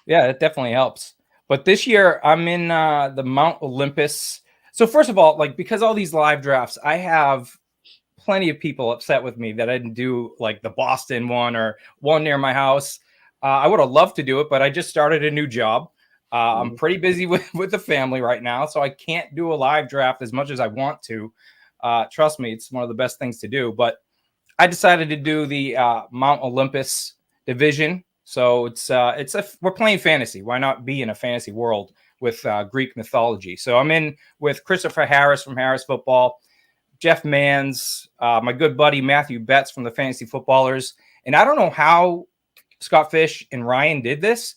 Yeah, it definitely helps. But this year I'm in the Mount Olympus. So first of all, like because all these live drafts, I have plenty of people upset with me that I didn't do like the Boston one or one near my house. I would have loved to do it, but I just started a new job. I'm pretty busy with the family right now, so I can't do a live draft as much as I want to. Trust me, it's one of the best things to do. But I decided to do the Mount Olympus division. So we're playing fantasy. Why not be in a fantasy world with Greek mythology? So I'm in with Christopher Harris from Harris Football, Jeff Manns, my good buddy Matthew Betts from the Fantasy Footballers. And I don't know how Scott Fish and Ryan did this,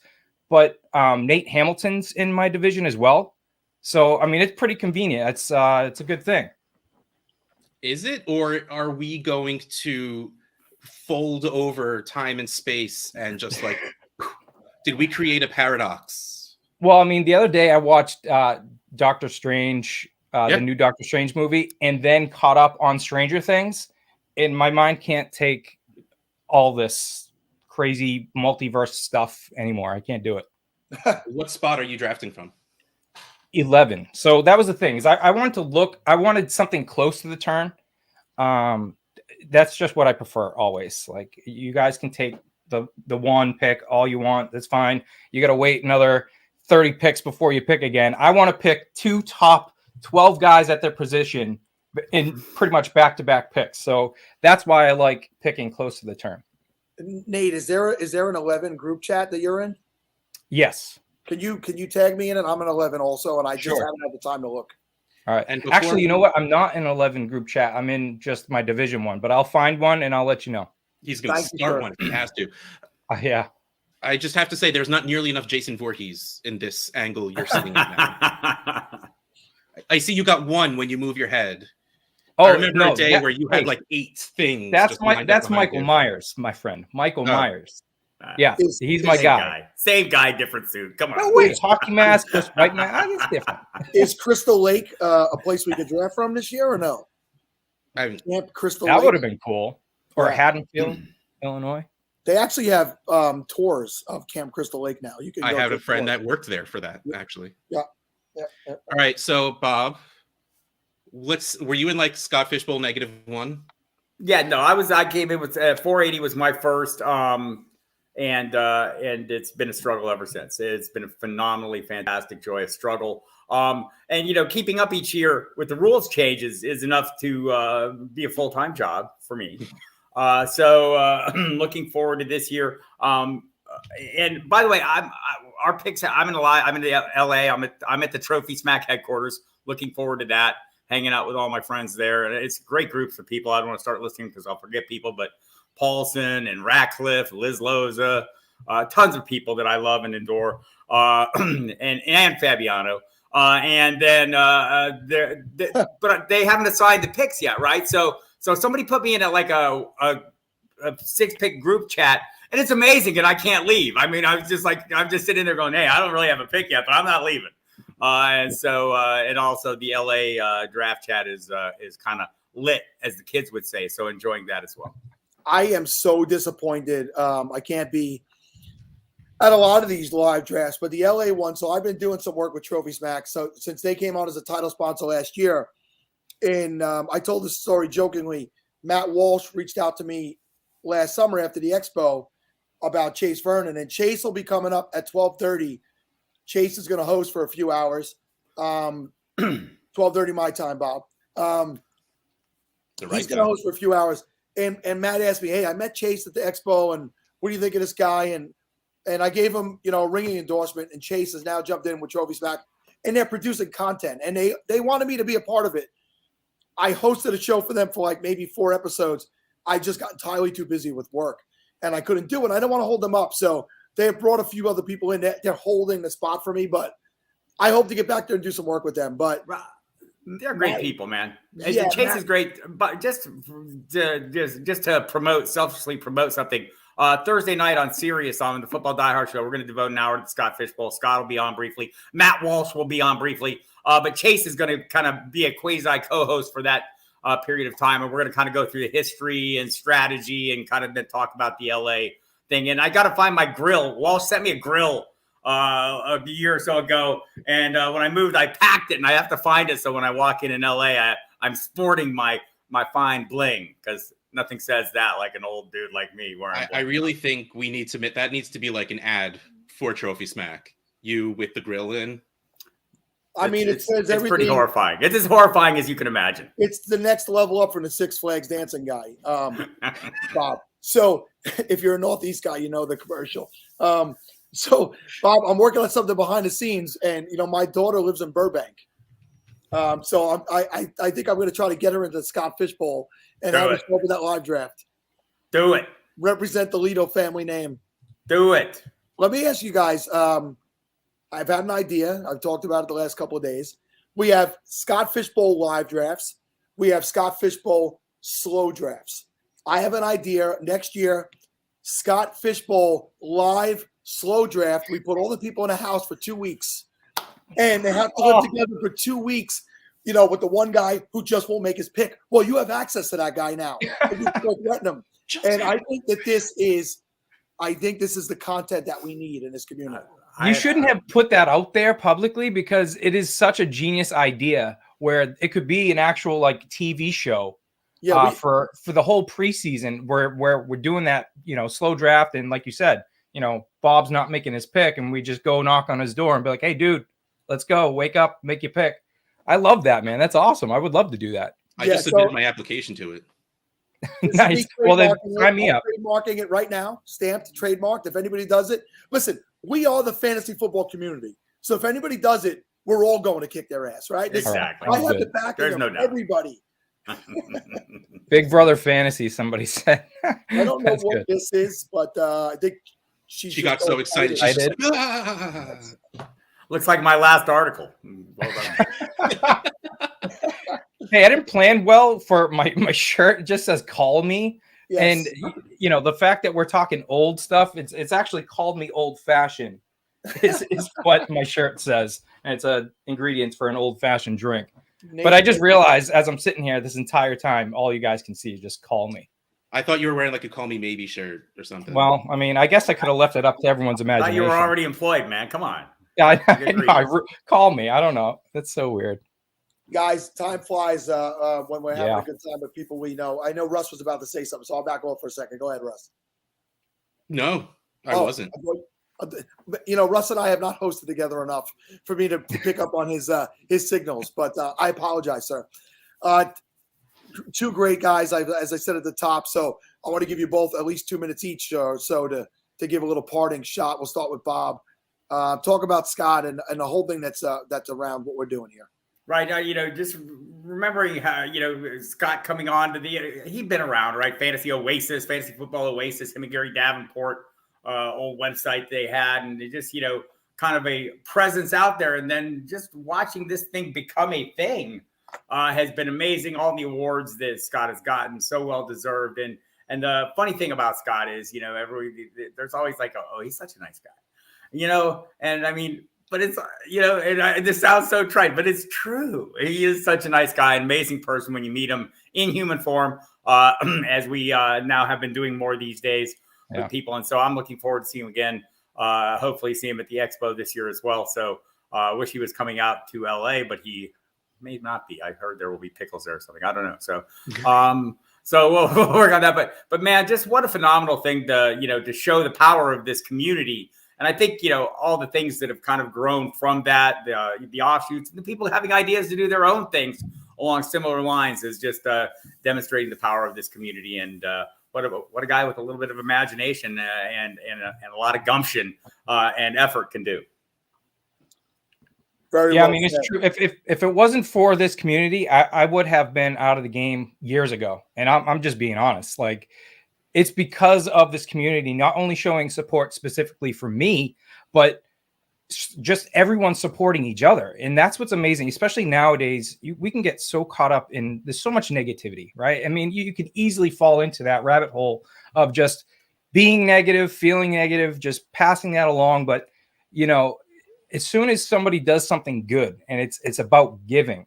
but Nate Hamilton's in my division as well. So, I mean, it's pretty convenient. It's a good thing. Is it, or are we going to fold over time and space and just like, did we create a paradox? Well, I mean, the other day I watched Doctor Strange, the new Doctor Strange movie, and then caught up on Stranger Things. And my mind can't take all this crazy multiverse stuff anymore. I can't do it. What spot are you drafting from? 11. So that was the thing is I wanted something close to the turn. That's just what I prefer always. Like you guys can take the one pick all you want. That's fine. You got to wait another 30 picks before you pick again. I want to pick 2 top 12 guys at their position in pretty much back-to-back picks. So that's why I like picking close to the turn. Nate, is there an 11 group chat that you're in? Yes. Can you tag me in it? I'm in 11 also, and I just haven't had the time to look. All right. And actually, you know what? I'm not in 11 group chat. I'm in just my division one, but I'll find one and I'll let you know. He's going to start one if he has to. Yeah. I just have to say there's not nearly enough Jason Voorhees in this angle you're sitting at now. I see you got one when you move your head. I remember a day where you had like 8 things. That's Michael Myers, my friend. Michael Myers. Yeah, he's my guy. Same guy, different suit. Come on. No way. Hockey mask, just white mask. It's different. Is Crystal Lake a place we could draft from this year or no? Camp Crystal Lake. That would have been cool. Or Haddonfield, Illinois. They actually have tours of Camp Crystal Lake now. You can. I have a friend that worked there for that, actually. Yeah. All right, so Bob, were you in like Scott Fishbowl -1? Yeah, no, I came in with 480 was my first, and it's been a struggle ever since. It's been a phenomenally fantastic, joyous struggle. And keeping up each year with the rules changes is enough to be a full-time job for me. So looking forward to this year. And by the way, our picks. I'm in the LA. I'm at the TrophySmack headquarters. Looking forward to that. Hanging out with all my friends there, and it's great groups of people. I don't want to start listing because I'll forget people, but Paulson and Ratcliffe, Liz Loza, tons of people that I love and adore, and Fabiano. And then but they haven't assigned the picks yet, right? So somebody put me in a 6-pick group chat. And it's amazing, and I can't leave. I mean, I'm just sitting there going, "Hey, I don't really have a pick yet, but I'm not leaving." And also the LA draft chat is kind of lit, as the kids would say. So enjoying that as well. I am so disappointed. I can't be at a lot of these live drafts, but the LA one. So I've been doing some work with TrophySmack. So since they came out as a title sponsor last year, and I told this story jokingly. Matt Walsh reached out to me last summer after the Expo about Chase Vernon, and Chase will be coming up at 12:30. Chase is going to host for a few hours. 12:30 my time, Bob. He's going to host for a few hours. And Matt asked me, "Hey, I met Chase at the Expo, and what do you think of this guy?" And I gave him, a ringing endorsement. And Chase has now jumped in with TrophySmack, and they're producing content, and they wanted me to be a part of it. I hosted a show for them for like maybe 4 episodes. I just got entirely too busy with work, and I couldn't do it. I don't want to hold them up, so they have brought a few other people in. They're holding the spot for me, but I hope to get back there and do some work with them. But they're great people, man. Yeah, Chase is great, but just to selfishly promote something. Thursday night on Sirius on the Football Die Hard Show, we're going to devote an hour to the Scott Fishbowl. Scott will be on briefly. Matt Walsh will be on briefly. But Chase is going to kind of be a quasi co-host for that period of time, and we're going to kind of go through the history and strategy and kind of then talk about the LA thing. And I got to find my grill. Walsh sent me a grill a year or so ago, and when I moved, I packed it, and I have to find it. So when I walk in LA, I'm sporting my fine bling, because nothing says that like an old dude like me. I really think we need to that needs to be like an ad for TrophySmack. You with the grill in. I mean, it says it's pretty horrifying. It's as horrifying as you can imagine. It's the next level up from the Six Flags dancing guy, Bob. So if you're a Northeast guy, you know the commercial. So Bob, I'm working on something behind the scenes, and my daughter lives in Burbank. So I think I'm going to try to get her into the Scott Fishbowl and have her over that live draft. Do it. Represent the Lido family name. Do it. Let me ask you guys. I've had an idea. I've talked about it the last couple of days. We have Scott Fishbowl live drafts. We have Scott Fishbowl slow drafts. I have an idea. Next year, Scott Fishbowl live slow draft. We put all the people in a house for 2 weeks, and they have to live together for 2 weeks. With the one guy who just won't make his pick. Well, you have access to that guy now. And I think that this is the content that we need in this community. You shouldn't have put that out there publicly, because it is such a genius idea where it could be an actual like TV show for the whole preseason where we're doing that, slow draft. And like you said, Bob's not making his pick, and we just go knock on his door and be like, hey, dude, let's go. Wake up, make your pick. I love that, man. That's awesome. I would love to do that. I just submitted my application to it. Nice. Well, then sign me up. Trademarking it right now, stamped, trademarked. If anybody does it, listen, we are the fantasy football community. So if anybody does it, we're all going to kick their ass, right? Exactly. I have the backing of everybody. Big Brother Fantasy, somebody said. I don't know what this is, but I think she got so excited. I did. Looks like my last article. Well done. Hey, I didn't plan well for my shirt. It just says "call me," and the fact that we're talking old stuff, it's actually called me old fashioned. Is what my shirt says, and it's ingredients for an old fashioned drink. But I just realized as I'm sitting here this entire time, all you guys can see is just "call me." I thought you were wearing like a "Call Me Maybe" shirt or something. Well, I mean, I guess I could have left it up to everyone's imagination. I thought you were already employed, man. Come on. Yeah, I know. Call me. I don't know. That's so weird. Guys, time flies when we're having a good time with people we know. I know Russ was about to say something, so I'll back off for a second. Go ahead, Russ. No, I wasn't. Russ and I have not hosted together enough for me to pick up on his signals, but I apologize, sir. Two great guys, as I said at the top, so I want to give you both at least 2 minutes each or so to give a little parting shot. We'll start with Bob. Talk about Scott and the whole thing that's around what we're doing here. Right. Just remembering how, Scott coming on to he'd been around, right? Fantasy Oasis, Fantasy Football Oasis, him and Gary Davenport, old website they had. And they just, kind of a presence out there. And then just watching this thing become a thing has been amazing. All the awards that Scott has gotten, so well deserved. And the funny thing about Scott is, there's always like, oh, he's such a nice guy, and I mean, but it's, this sounds so trite, but it's true. He is such a nice guy, an amazing person when you meet him in human form, as we now have been doing more these days with people. And so I'm looking forward to seeing him again, hopefully see him at the Expo this year as well. So I wish he was coming out to LA, but he may not be. I heard there will be pickles there or something. I don't know. So, so we'll work on that. But man, just what a phenomenal thing to show the power of this community. And I think, all the things that have kind of grown from that, the offshoots, the people having ideas to do their own things along similar lines is just demonstrating the power of this community. And what a guy with a little bit of imagination and a lot of gumption and effort can do. I mean, it's true. If it wasn't for this community, I would have been out of the game years ago. And I'm just being honest. Like, it's because of this community not only showing support specifically for me, but just everyone supporting each other. And that's what's amazing, especially nowadays. We can get so caught up in there's so much negativity, right? I mean, you can easily fall into that rabbit hole of just being negative, feeling negative, just passing that along. But, as soon as somebody does something good and it's about giving,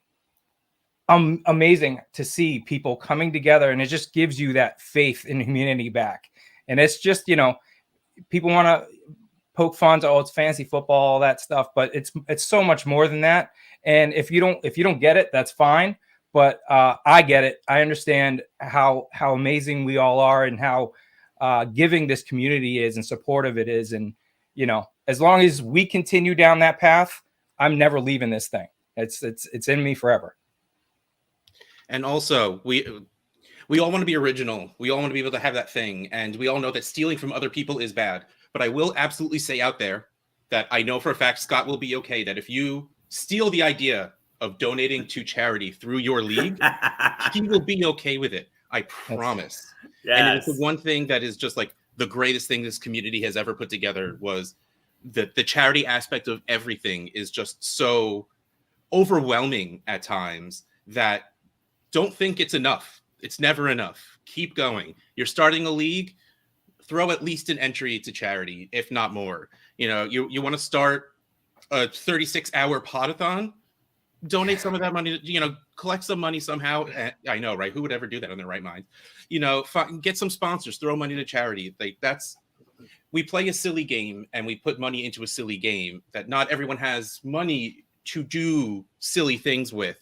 amazing to see people coming together, and it just gives you that faith in the community back. And it's just, people want to poke fun to, it's fantasy football, all that stuff, but it's so much more than that. And if you don't get it, that's fine. But I get it. I understand how amazing we all are and how giving this community is and supportive it is. And, as long as we continue down that path, I'm never leaving this thing. It's in me forever. And also, we all want to be original. We all want to be able to have that thing. And we all know that stealing from other people is bad. But I will absolutely say out there that I know for a fact Scott will be okay, that if you steal the idea of donating to charity through your league, he will be okay with it. I promise. Yes. And it's the one thing that is just like the greatest thing this community has ever put together was that the charity aspect of everything is just so overwhelming at times that don't think it's enough. It's never enough. Keep going. You're starting a league, throw at least an entry to charity, if not more. You want to start a 36-hour podathon, donate some of that money, collect some money somehow. I know, right? Who would ever do that in their right mind? Get some sponsors, throw money to charity. We play a silly game and we put money into a silly game that not everyone has money to do silly things with.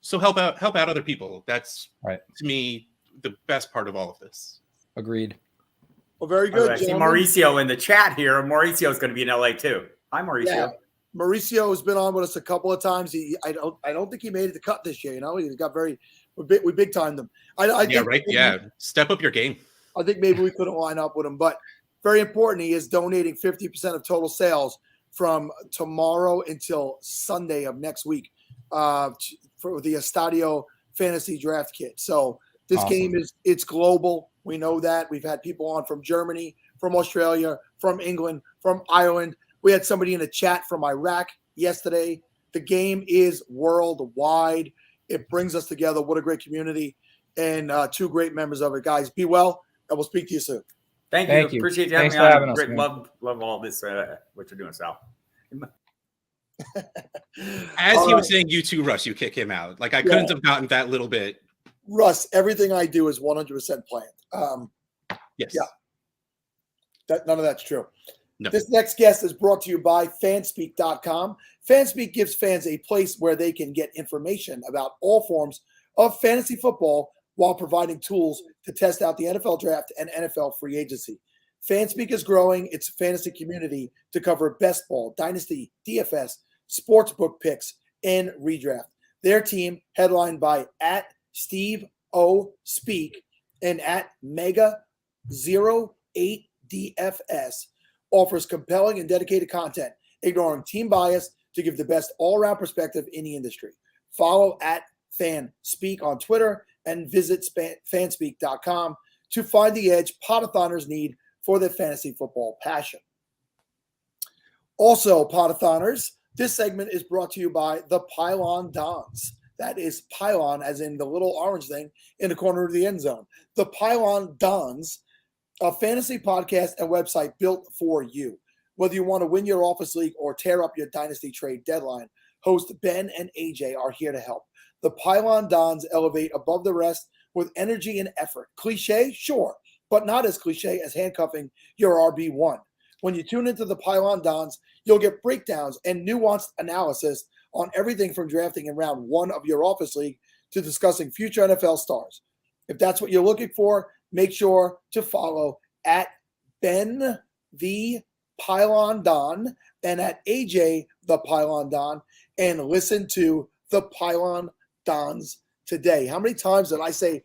So help out other people. That's right. To me, the best part of all of this. Agreed. Well, very good. I see Mauricio in the chat here. Mauricio is going to be in LA too. Hi, Mauricio. Yeah. Mauricio has been on with us a couple of times. I don't think he made the cut this year. He got we big timed them. Step up your game. I think maybe we couldn't line up with him, but very important. He is donating 50% of total sales from tomorrow until Sunday of next week for the Estadio Fantasy Draft Kit. So this game it's global. We know that. We've had people on from Germany, from Australia, from England, from Ireland. We had somebody in the chat from Iraq yesterday. The game is worldwide. It brings us together. What a great community. And two great members of it. Guys, be well, and we'll speak to you soon. Thank you. Appreciate you having me on. Great. Love all this, what you're doing, Sal. As he was saying, you too, Russ, you kick him out. I couldn't have gotten that little bit. Russ, everything I do is 100% planned. Yes. Yeah. None of that's true. No. This next guest is brought to you by fanspeak.com. Fanspeak gives fans a place where they can get information about all forms of fantasy football while providing tools to test out the NFL draft and NFL free agency. Fanspeak is growing its fantasy community to cover best ball, dynasty, DFS, sportsbook picks, and redraft. Their team, headlined by @Steve O Speak and @Mega08DFS, offers compelling and dedicated content, ignoring team bias to give the best all-around perspective in the industry. Follow @FanSpeak on Twitter and visit fanspeak.com to find the edge podathoners need for their fantasy football passion. Also, podathoners, this segment is brought to you by the Pylon Dons. That is Pylon, as in the little orange thing in the corner of the end zone. The Pylon Dons, a fantasy podcast and website built for you. Whether you want to win your office league or tear up your dynasty trade deadline, host Ben and AJ are here to help. The Pylon Dons elevate above the rest with energy and effort. Cliche? Sure, but not as cliche as handcuffing your RB1. When you tune into the Pylon Dons, you'll get breakdowns and nuanced analysis on everything from drafting in round 1 of your office league to discussing future NFL stars. If that's what you're looking for, make sure to follow @Ben the Pylon Don and @AJ the Pylon Don and listen to the Pylon Dons today. How many times did I say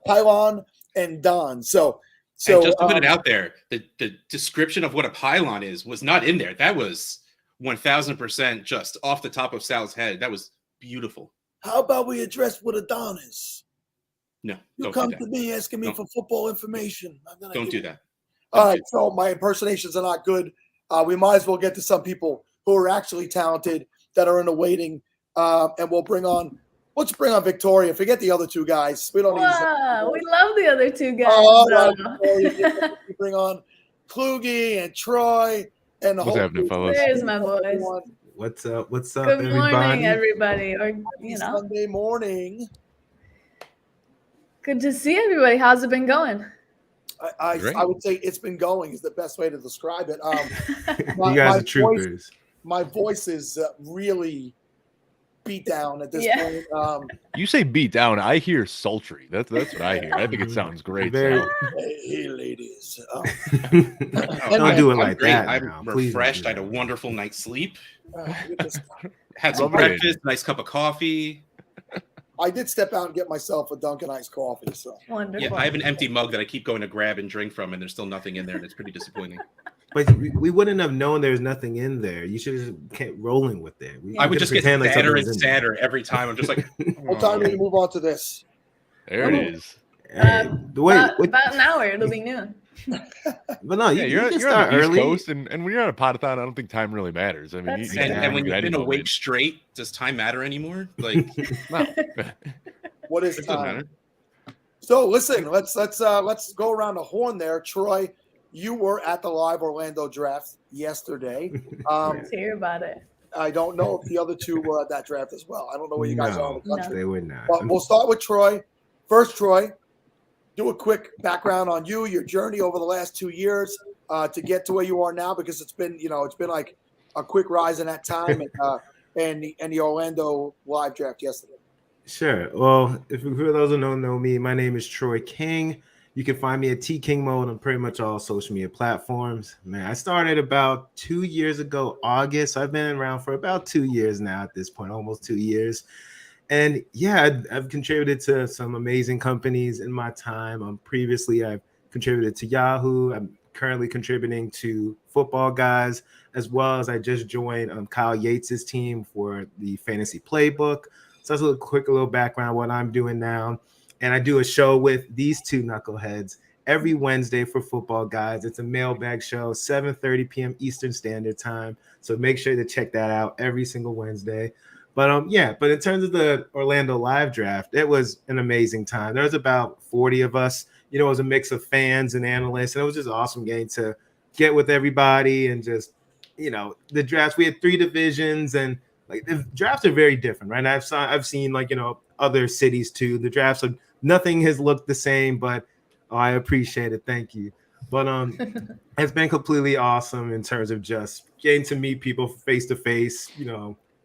Pylon and Don? So and just to put it out there, the description of what a pylon was not in there. That was 1000% just off the top of Sal's head. That was beautiful. How about we address what a Don is? No, you come to me asking me for football information. Don't do that. All right, so my impersonations are not good. We might as well get to some people who are actually talented that are in the waiting, and let's bring on Victoria. Forget the other two guys. We don't need to. We love the other two guys. We bring on Kluge and Troy and the What's happening, fellas? There's my boys. What's up? What's up, Good everybody? morning, everybody. Or Sunday morning. Good to see everybody. How's it been going? I would say it's been going is the best way to describe it. You guys are troopers. My voice is really beat down at this point. You say beat down, I hear sultry. That's what I hear. I think it sounds great. Hey, ladies. Don't do it I'm like great. that I'm now. Please don't refreshed. do I had a wonderful night's sleep. Had Love some it. breakfast, nice cup of coffee. I did step out and get myself a Dunkin' iced coffee. So wonderful. Yeah, I have an empty mug that I keep going to grab and drink from, and there's still nothing in there, and it's pretty disappointing. But we wouldn't have known there's nothing in there. You should have just kept rolling with it. I would just get pretend like sadder something and was in there. sadder every time. I'm just like, what time do we move on to this? There it is. About an hour. It'll be noon. But no, you you're can on start the East early. Coast, and when you're on a podathon, I don't think time really matters. I mean, you can and when do you've been any awake moment. straight, does time matter anymore? Like, No. What is it doesn't time? matter. So listen, let's go around the horn there. Troy, you were at the live Orlando draft yesterday. Let's hear about it. I don't know if the other two were at that draft as well. I don't know where you guys are in the country. They would not. But we'll start with Troy. First, Troy, do a quick background on you, your journey over the last 2 years to get to where you are now, because it's been like a quick rise in that time and the Orlando live draft yesterday. Sure. Well, for those who don't know me, my name is Troy King. You can find me at T King Mode on pretty much all social media platforms. Man, I started about 2 years ago, August. I've been around for about 2 years now at this point, almost 2 years. And yeah, I've contributed to some amazing companies in my time. Previously, I've contributed to Yahoo. I'm currently contributing to Football Guys, as well as I just joined Kyle Yates's team for the Fantasy Playbook. So that's a little background on what I'm doing now. And I do a show with these two knuckleheads every Wednesday for Football Guys. It's a mailbag show, 7:30 p.m. Eastern Standard Time. So make sure to check that out every single Wednesday. But but in terms of the Orlando live draft, it was an amazing time. There was about 40 of us. It was a mix of fans and analysts, and it was just awesome getting to get with everybody and just, the drafts. We had 3 divisions, and like the drafts are very different, right? I've seen other cities too. The drafts are nothing has looked the same, but I appreciate it. Thank you. But it's been completely awesome in terms of just getting to meet people face to face,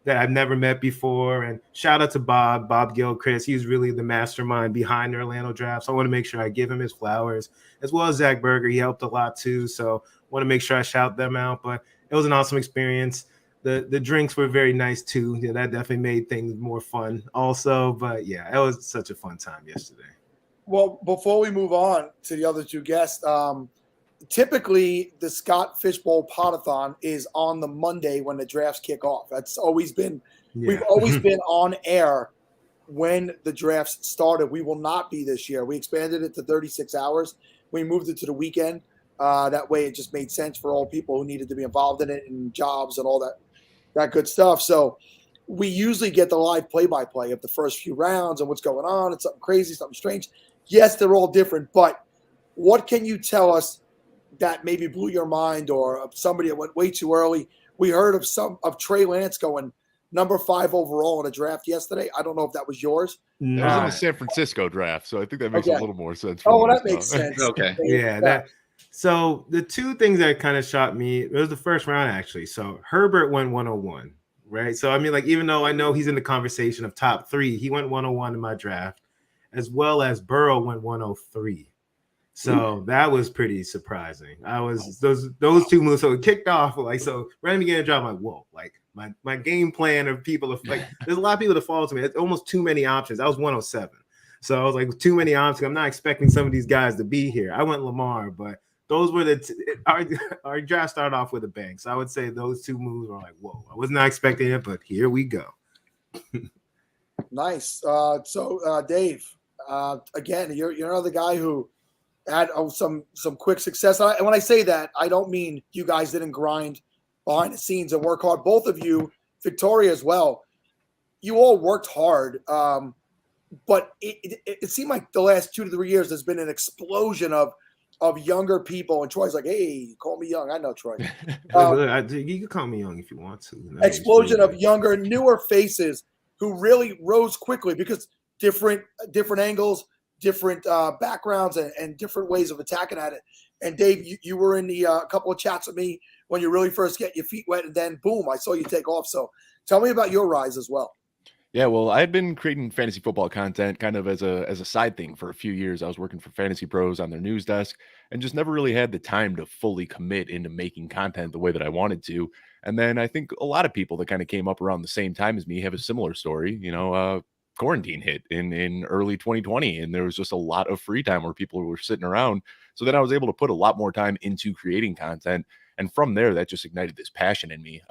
that I've never met before. And shout out to Bob Gilchrist. He's really the mastermind behind the Orlando draft. So I want to make sure I give him his flowers, as well as Zach Berger. He helped a lot too. So I want to make sure I shout them out. But it was an awesome experience. The drinks were very nice too. Yeah, that definitely made things more fun also. But yeah, it was such a fun time yesterday. Well, before we move on to the other two guests, typically the Scott Fishbowl Podathon is on the Monday when the drafts kick off. That's always been, we've always been on air when the drafts started. We will not be this year. We expanded it to 36 hours. We moved it to the weekend. That way it just made sense for all people who needed to be involved in it and jobs and all that good stuff. So we usually get the live play-by-play of the first few rounds and what's going on. It's something crazy, something strange. Yes, they're all different, but what can you tell us that maybe blew your mind, or somebody that went way too early? We heard of Trey Lance going number 5 overall in a draft yesterday. I don't know if that was yours. That was in the San Francisco draft, so I think that makes a little more sense. Oh, well, that makes sense. Okay. Yeah, so the two things that kind of shocked me, it was the first round actually. So Herbert went 101, right? So I mean, like, even though I know he's in the conversation of top 3, he went 101 in my draft, as well as Burrow went 103. So that was pretty surprising. I was those two moves. So it kicked off right in the beginning of the draft, I'm like, whoa, like my game plan of people like there's a lot of people that follow to me. It's almost too many options. I was 107. So I was like, too many options. I'm not expecting some of these guys to be here. I went Lamar, but those were our draft started off with a bang. So I would say those two moves were like, whoa, I was not expecting it, but here we go. Nice. So Dave, again, you're another guy who had some quick success. And when I say that, I don't mean you guys didn't grind behind the scenes and work hard. Both of you, Victoria as well, you all worked hard. But it seemed like the last 2 to 3 years there's been an explosion of of younger people, and Troy's like, hey, call me young. I know Troy. You can call me young if you want to. Explosion of younger, newer faces who really rose quickly because different angles, different backgrounds, and different ways of attacking at it. And Dave, you were in the couple of chats with me when you really first get your feet wet, and then boom, I saw you take off. So tell me about your rise as well. Yeah, well, I had been creating fantasy football content kind of as a side thing for a few years. I was working for Fantasy Pros on their news desk and just never really had the time to fully commit into making content the way that I wanted to. And then I think a lot of people that kind of came up around the same time as me have a similar story. Quarantine hit in early 2020, and there was just a lot of free time where people were sitting around. So then I was able to put a lot more time into creating content. And from there, that just ignited this passion in me.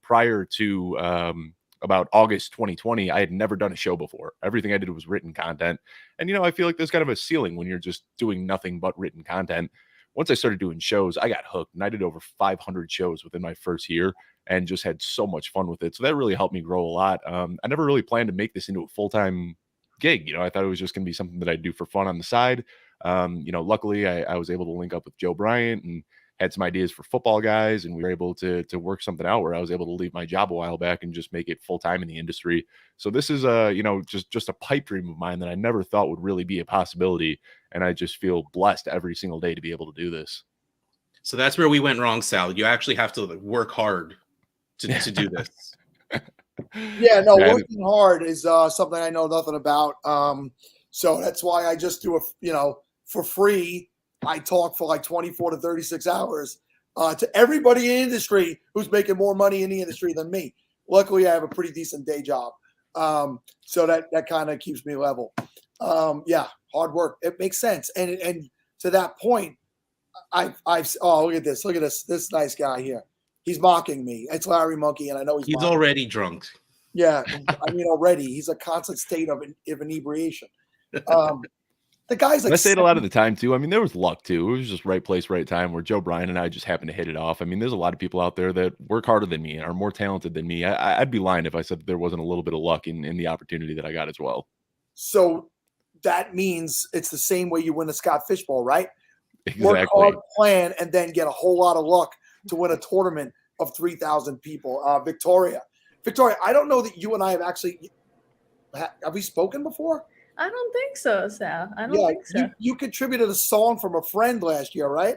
Prior to about August 2020, I had never done a show before. Everything I did was written content. And, I feel like there's kind of a ceiling when you're just doing nothing but written content. Once I started doing shows, I got hooked, and I did over 500 shows within my first year and just had so much fun with it. So that really helped me grow a lot. I never really planned to make this into a full-time gig. I thought it was just going to be something that I'd do for fun on the side. Luckily I was able to link up with Joe Bryant and had some ideas for football guys, and we were able to work something out where I was able to leave my job a while back and just make it full-time in the industry. So this is just a pipe dream of mine that I never thought would really be a possibility. And I just feel blessed every single day to be able to do this. So that's where we went wrong, Sal. You actually have to work hard to do this. Working hard is something I know nothing about. So that's why I just do for free. I talk for like 24 to 36 hours to everybody in the industry who's making more money in the industry than me. Luckily, I have a pretty decent day job. So that kind of keeps me level. Hard work. It makes sense. And to that point, look at this. This nice guy here. He's mocking me. It's Larry Monkey, and I know he's already drunk. Yeah, already. He's a constant state of inebriation. The guy's like, I say it a lot of the time too. There was luck too. It was just right place, right time where Joe Bryan and I just happened to hit it off. There's a lot of people out there that work harder than me and are more talented than me. I'd be lying if I said there wasn't a little bit of luck in the opportunity that I got as well. So that means it's the same way you win a Scott Fishbowl, right? Exactly. Work hard, plan, and then get a whole lot of luck to win a tournament of 3,000 people. Victoria, I don't know that you and I have we spoken before? I don't think so, Sal. I don't think so. You contributed a song from a friend last year, right?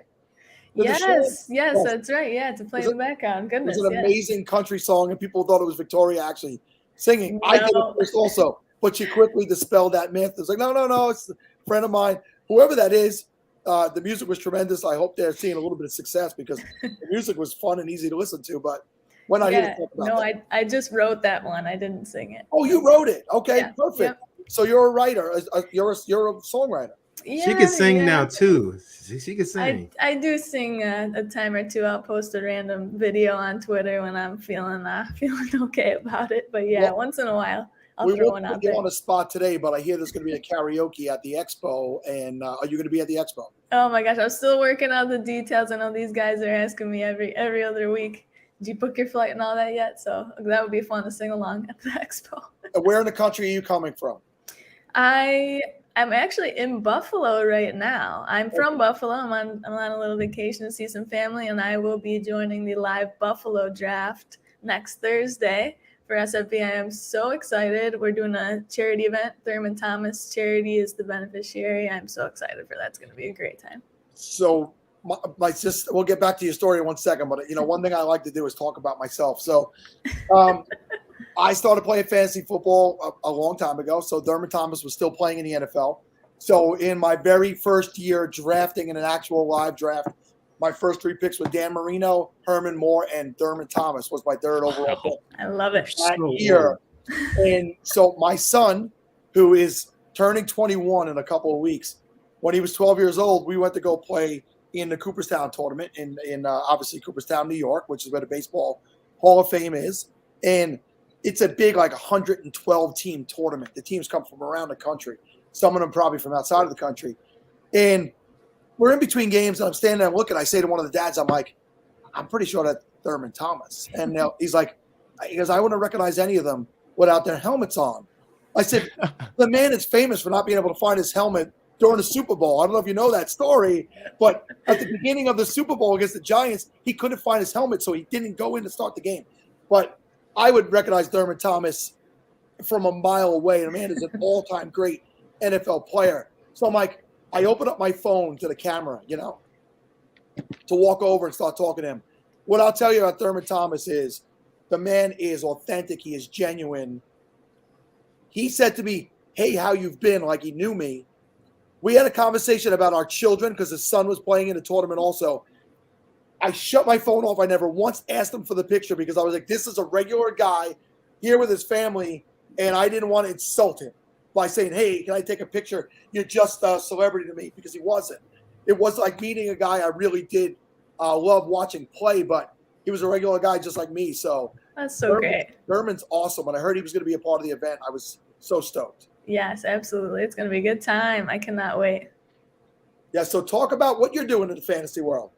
Yes, that's right. Yeah, to play in the background. Goodness, it was an amazing country song, and people thought it was Victoria actually singing. No. I did it first also, but she quickly dispelled that myth. It's like, no, it's a friend of mine. Whoever that is, the music was tremendous. I hope they're seeing a little bit of success because the music was fun and easy to listen to, but we're not here to talk about that. I just wrote that one. I didn't sing it. Oh, you wrote it. Okay, perfect. Yep. So you're a writer. You're a songwriter. Yeah, she can sing now too. She can sing. I do sing a time or two. I'll post a random video on Twitter when I'm feeling okay about it. But once in a while, I'll throw one out there. We on a spot today, but I hear there's going to be a karaoke at the expo. And are you going to be at the expo? Oh my gosh, I'm still working on the details. I know these guys are asking me every other week. Did you book your flight and all that yet? So that would be fun to sing along at the expo. Where in the country are you coming from? I'm actually in Buffalo right now. I'm from Buffalo. I'm on a little vacation to see some family, and I will be joining the live Buffalo draft next Thursday for SFB. I am so excited. We're doing a charity event. Thurman Thomas Charity is the beneficiary. I'm so excited for that. It's going to be a great time. So my sister, we'll get back to your story in 1 second, but one thing I like to do is talk about myself. So I started playing fantasy football a long time ago. So Thurman Thomas was still playing in the NFL. So in my very first year drafting in an actual live draft, my first 3 picks were Dan Marino, Herman Moore, and Thurman Thomas was my 3rd overall pick. I love it. That year. And so my son, who is turning 21 in a couple of weeks, when he was 12 years old, we went to go play in the Cooperstown tournament in obviously Cooperstown, New York, which is where the Baseball Hall of Fame is. And it's a big, 112 team tournament. The teams come from around the country. Some of them probably from outside of the country. And we're in between games, and I'm standing there looking. I say to one of the dads, I'm like, I'm pretty sure that's Thurman Thomas. And he goes, I wouldn't recognize any of them without their helmets on. I said, the man is famous for not being able to find his helmet during the Super Bowl. I don't know if you know that story, but at the beginning of the Super Bowl against the Giants, he couldn't find his helmet, so he didn't go in to start the game. But I would recognize Thurman Thomas from a mile away. The man is an all-time great NFL player. So I'm like, I open up my phone to the camera, to walk over and start talking to him. What I'll tell you about Thurman Thomas is the man is authentic. He is genuine. He said to me, "Hey, how you've been?" Like he knew me. We had a conversation about our children because his son was playing in the tournament also. I shut my phone off. I never once asked him for the picture because I was like, this is a regular guy here with his family, and I didn't want to insult him by saying, "Hey, can I take a picture? You're just a celebrity to me," because he wasn't. It was like meeting a guy I really did love watching play, but he was a regular guy just like me. So that's so great. Thurman's awesome. When I heard he was going to be a part of the event, I was so stoked. Yes, absolutely. It's going to be a good time. I cannot wait. Yeah, so talk about what you're doing in the fantasy world.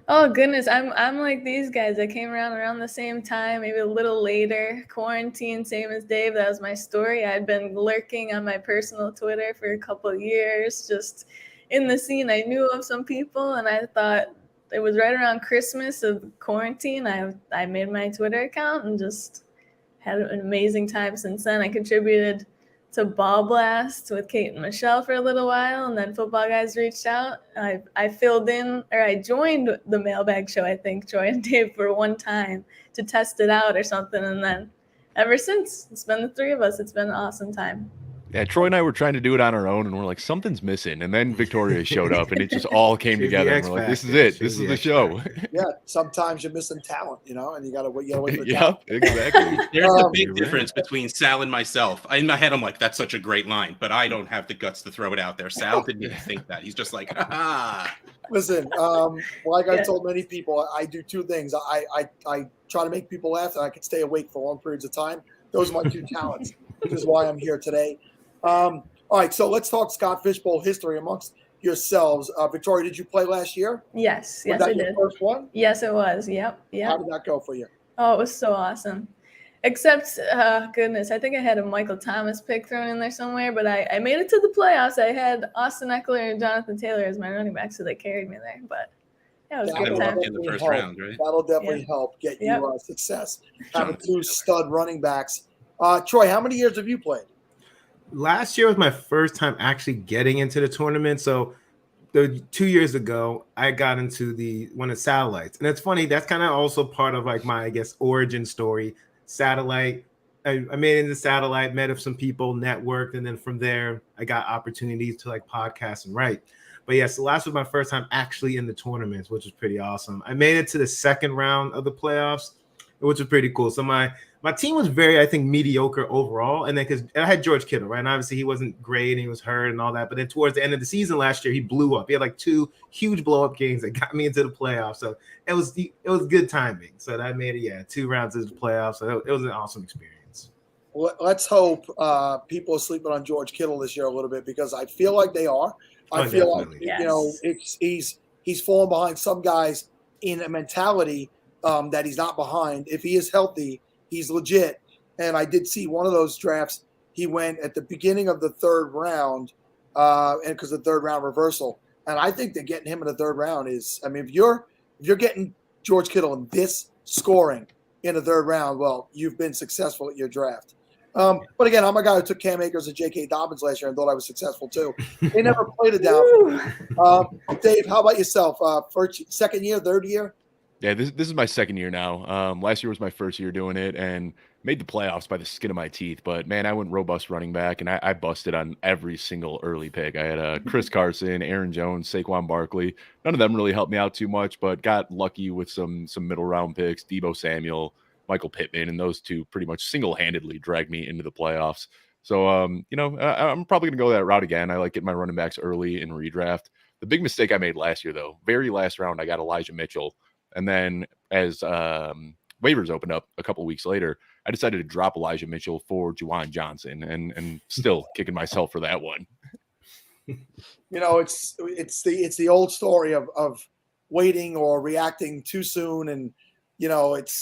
Oh, goodness. I'm like these guys. I came around the same time, maybe a little later. Quarantine, same as Dave. That was my story. I'd been lurking on my personal Twitter for a couple of years, just in the scene. I knew of some people, and I thought it was right around Christmas of quarantine. I made my Twitter account and just had an amazing time since then. I contributed to Ball Blast with Kate and Michelle for a little while, and then Football Guys reached out. I filled in, or I joined the mailbag show, I think, Troy and Dave, for one time to test it out or something, and then ever since, it's been the three of us. It's been an awesome time. Yeah, Troy and I were trying to do it on our own, and we're like, something's missing. And then Victoria showed up, and it just all came together. And we're like, this is it. This is the show. Yeah, sometimes you're missing talent, and you gotta wait for yeah, talent. Exactly. There's a big difference between Sal and myself. In my head, I'm like, that's such a great line, but I don't have the guts to throw it out there. Sal didn't even think that. He's just like, ha. Listen, like I told many people, I do two things. I try to make people laugh, and I can stay awake for long periods of time. Those are my two talents, which is why I'm here today. All right, so let's talk Scott Fishbowl history amongst yourselves. Victoria, did you play last year? Yes, Was yes, that I your did. first one? Yes, it was. Yep. How did that go for you? Oh, it was so awesome. Except, goodness, I think I had a Michael Thomas pick thrown in there somewhere, but I made it to the playoffs. I had Austin Eckler and Jonathan Taylor as my running back, so they carried me there. But yeah, it was a good time. In the first round, right? That'll definitely help get you success. Having two stud running backs. Troy, how many years have you played? Last year was my first time actually getting into the tournament. So 2 years ago, I got into one of the satellites. And it's funny, that's kind of also part of like my, I guess, origin story. Satellite. I made it into satellite, met with some people, networked, and then from there, I got opportunities to like podcast and write. But yes, the last was my first time actually in the tournaments, which was pretty awesome. I made it to the second round of the playoffs, which was pretty cool. So my team was very, I think, mediocre overall. And then because I had George Kittle, right? And obviously he wasn't great and he was hurt and all that. But then towards the end of the season last year, he blew up. He had like 2 huge blow up games that got me into the playoffs. So it was good timing. So that made it, 2 rounds into the playoffs. So it was an awesome experience. Well, let's hope people are sleeping on George Kittle this year a little bit, because I feel like they are. I feel like, he's fallen behind some guys in a mentality that he's not behind. If he is healthy, he's legit. And I did see one of those drafts. He went at the beginning of the third round, and because the third round reversal. And I think that getting him in the third round is, I mean, if you're getting George Kittle in this scoring in the third round, well, you've been successful at your draft. But again, I'm a guy who took Cam Akers and J.K. Dobbins last year and thought I was successful too. They never played it down. Dave, how about yourself? Second year, third year? Yeah, this is my second year now. Last year was my first year doing it and made the playoffs by the skin of my teeth. But, man, I went robust running back, and I busted on every single early pick. I had Chris Carson, Aaron Jones, Saquon Barkley. None of them really helped me out too much, but got lucky with some middle-round picks, Deebo Samuel, Michael Pittman, and those two pretty much single-handedly dragged me into the playoffs. So, I'm probably going to go that route again. I like getting my running backs early in redraft. The big mistake I made last year, though, very last round, I got Elijah Mitchell. And then as waivers opened up a couple weeks later, I decided to drop Elijah Mitchell for Juwan Johnson, and still kicking myself for that one. It's the old story of waiting or reacting too soon. And,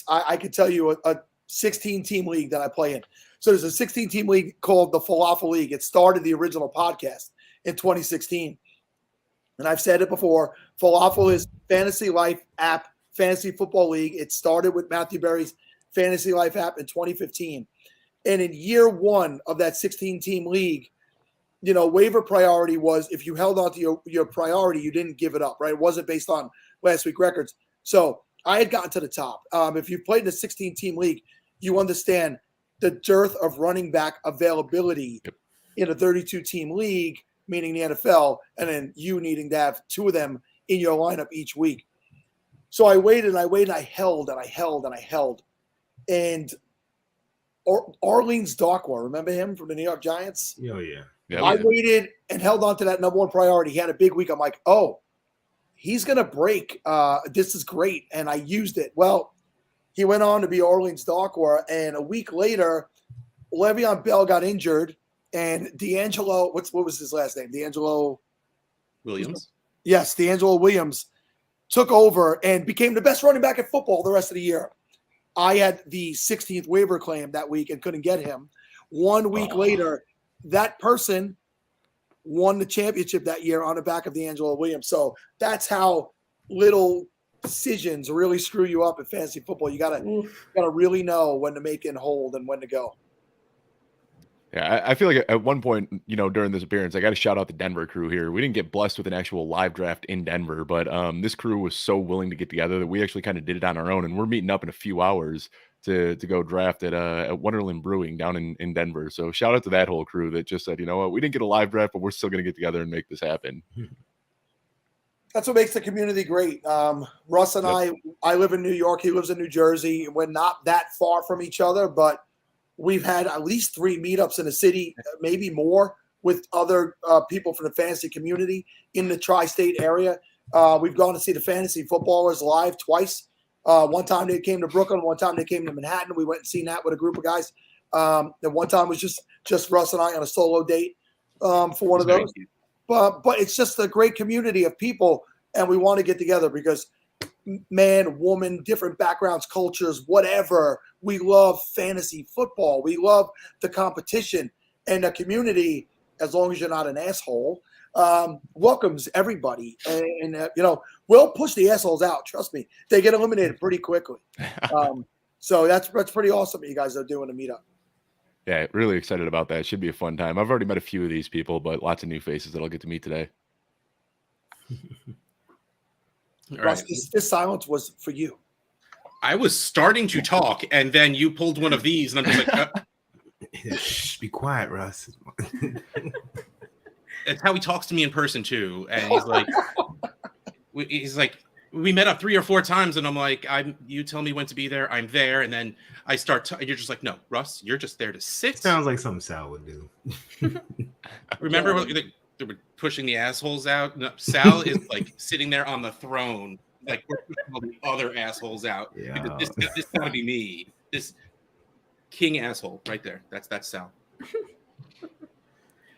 I could tell you a 16-team league that I play in. So there's a 16-team league called the Falafel League. It started the original podcast. in 2016. And I've said it before, Falafel is Fantasy Life app, Fantasy Football League. It started with Matthew Berry's Fantasy Life app in 2015. And in year one of that 16-team league, waiver priority was if you held on to your priority, you didn't give it up, right? It wasn't based on last week records. So I had gotten to the top. If you've played in a 16-team league, you understand the dearth of running back availability in a 32-team league, meaning the NFL, and then you needing to have two of them in your lineup each week. So I waited and I waited and I held and I held and I held. And Orleans Darkwa, remember him from the New York Giants? Oh, yeah. I waited and held on to that number one priority. He had a big week. I'm like, oh, he's going to break. This is great. And I used it. Well, he went on to be Orleans Darkwa. And a week later, Le'Veon Bell got injured. And D'Angelo, what was his last name? D'Angelo Williams. Yes, D'Angelo Williams took over and became the best running back in football the rest of the year. I had the 16th waiver claim that week and couldn't get him. 1 week later, that person won the championship that year on the back of D'Angelo Williams. So that's how little decisions really screw you up in fantasy football. You gotta really know when to make and hold and when to go. Yeah, I feel like at one point, during this appearance, I got to shout out the Denver crew here. We didn't get blessed with an actual live draft in Denver, but this crew was so willing to get together that we actually kind of did it on our own, and we're meeting up in a few hours to go draft at Wonderland Brewing down in Denver. So shout out to that whole crew that just said, you know what, we didn't get a live draft, but we're still going to get together and make this happen. That's what makes the community great. Russ and I live in New York. He lives in New Jersey. We're not that far from each other, but we've had at least 3 meetups in the city, maybe more, with other people from the fantasy community in the tri-state area. We've gone to see the fantasy footballers live twice. One time they came to Brooklyn. One time they came to Manhattan. We went and seen that with a group of guys. And one time was just Russ and I on a solo date for one of those. But it's just a great community of people, and we want to get together because man, woman, different backgrounds, cultures, whatever. We love fantasy football. We love the competition, and the community, as long as you're not an asshole, welcomes everybody. And we'll push the assholes out. Trust me. They get eliminated pretty quickly. So that's pretty awesome that you guys are doing a meetup. Yeah, really excited about that. Should be a fun time. I've already met a few of these people, but lots of new faces that I'll get to meet today. Russ, this silence was for you. I was starting to talk, and then you pulled one of these, and I'm just like, Shh, be quiet, Russ. That's how he talks to me in person too. And he's like, we met up 3 or 4 times, and I'm like, you tell me when to be there, I'm there, and then I start. You're just like, no, Russ, you're just there to sit. Sounds like something Sal would do. Remember when they were pushing the assholes out? No, Sal is like sitting there on the throne, like we're pushing all the other assholes out. Yeah. This gotta be me. This king asshole right there. That's Sal.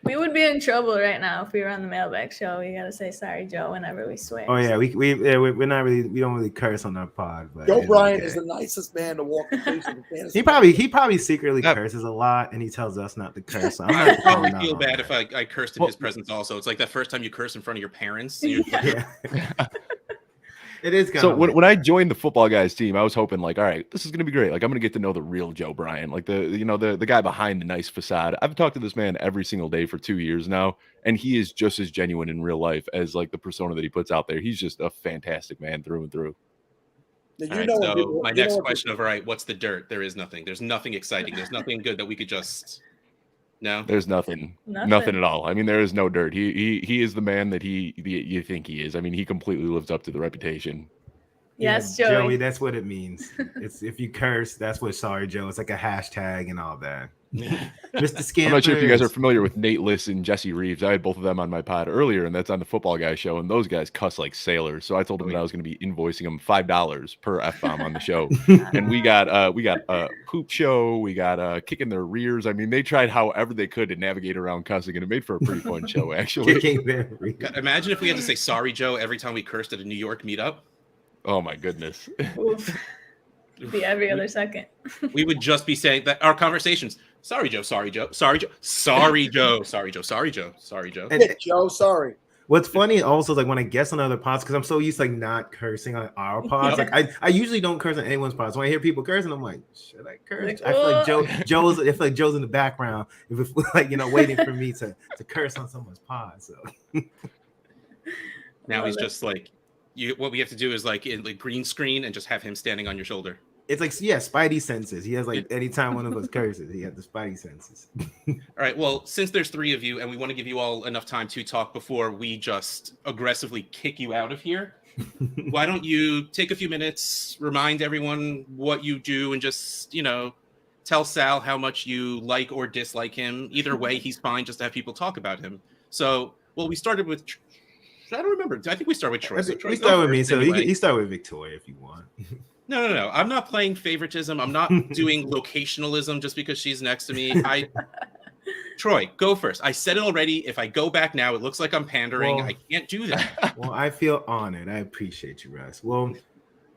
We would be in trouble right now if we were on the mailbag show. We gotta say sorry, Joe, whenever we swear. Oh yeah, we're not really, we don't really curse on our pod. But Joe Bryant is the nicest man to walk the face of the fantasy. He probably secretly curses a lot, and he tells us not to curse. So I probably feel bad if I cursed in his presence. Also, it's like that first time you curse in front of your parents. And yeah. It is kind so of when I joined the Football Guys team, I was hoping like, all right, this is going to be great. Like I'm going to get to know the real Joe Bryant, like the guy behind the nice facade. I've talked to this man every single day for 2 years now, and he is just as genuine in real life as like the persona that he puts out there. He's just a fantastic man through and through. All right, so my next question of, all right, what's the dirt? There is nothing. There's nothing exciting. There's nothing good that we could just. No, there's nothing at all. I mean, there is no dirt. He is the man that you think he is. I mean, he completely lives up to the reputation. Yes, yeah, Joey. Joey, that's what it means. It's if you curse, that's what sorry Joe. It's like a hashtag and all that. Mr. Scampers. I'm not sure if you guys are familiar with Nate Liss and Jesse Reeves. I had both of them on my pod earlier, and that's on the Football Guy show. And those guys cuss like sailors. So I told them that I was going to be invoicing them $5 per F-bomb on the show. And we got a poop show. We got kicking their rears. I mean, they tried however they could to navigate around cussing, and it made for a pretty fun show, actually. God, imagine if we had to say sorry, Joe, every time we cursed at a New York meetup. Oh my goodness. Oof. Be every other second. We would just be saying that our conversations. Sorry, Joe. Sorry, Joe. Sorry, Joe. Sorry, Joe. Sorry, Joe. Sorry, Joe. Sorry, Joe. And- Joe, sorry. What's funny also is like when I guest on other pods, because I'm so used to like not cursing on our pods. Like I usually don't curse on anyone's pods. So when I hear people cursing, I'm like, should I curse? I feel like Joe's in the background, if it's like, you know, waiting for me to curse on someone's pod. So now he's just like, what we have to do is like in the green screen and just have him standing on your shoulder. it's like, yeah, spidey senses. He has like anytime one of us curses, he has the spidey senses. All right. Well, since there's three of you and we want to give you all enough time to talk before we just aggressively kick you out of here, why don't you take a few minutes, remind everyone what you do, and just, you know, tell Sal how much you like or dislike him. Either way, he's fine, just to have people talk about him. So, well, we started with, I don't remember. I think we started with Troy. So We start with me, so you start with Victoria if you want. No. I'm not playing favoritism. I'm not doing locationalism just because she's next to me. Troy, go first. I said it already. If I go back now, it looks like I'm pandering. Well, I can't do that. Well, I feel honored. I appreciate you, Russ. Well,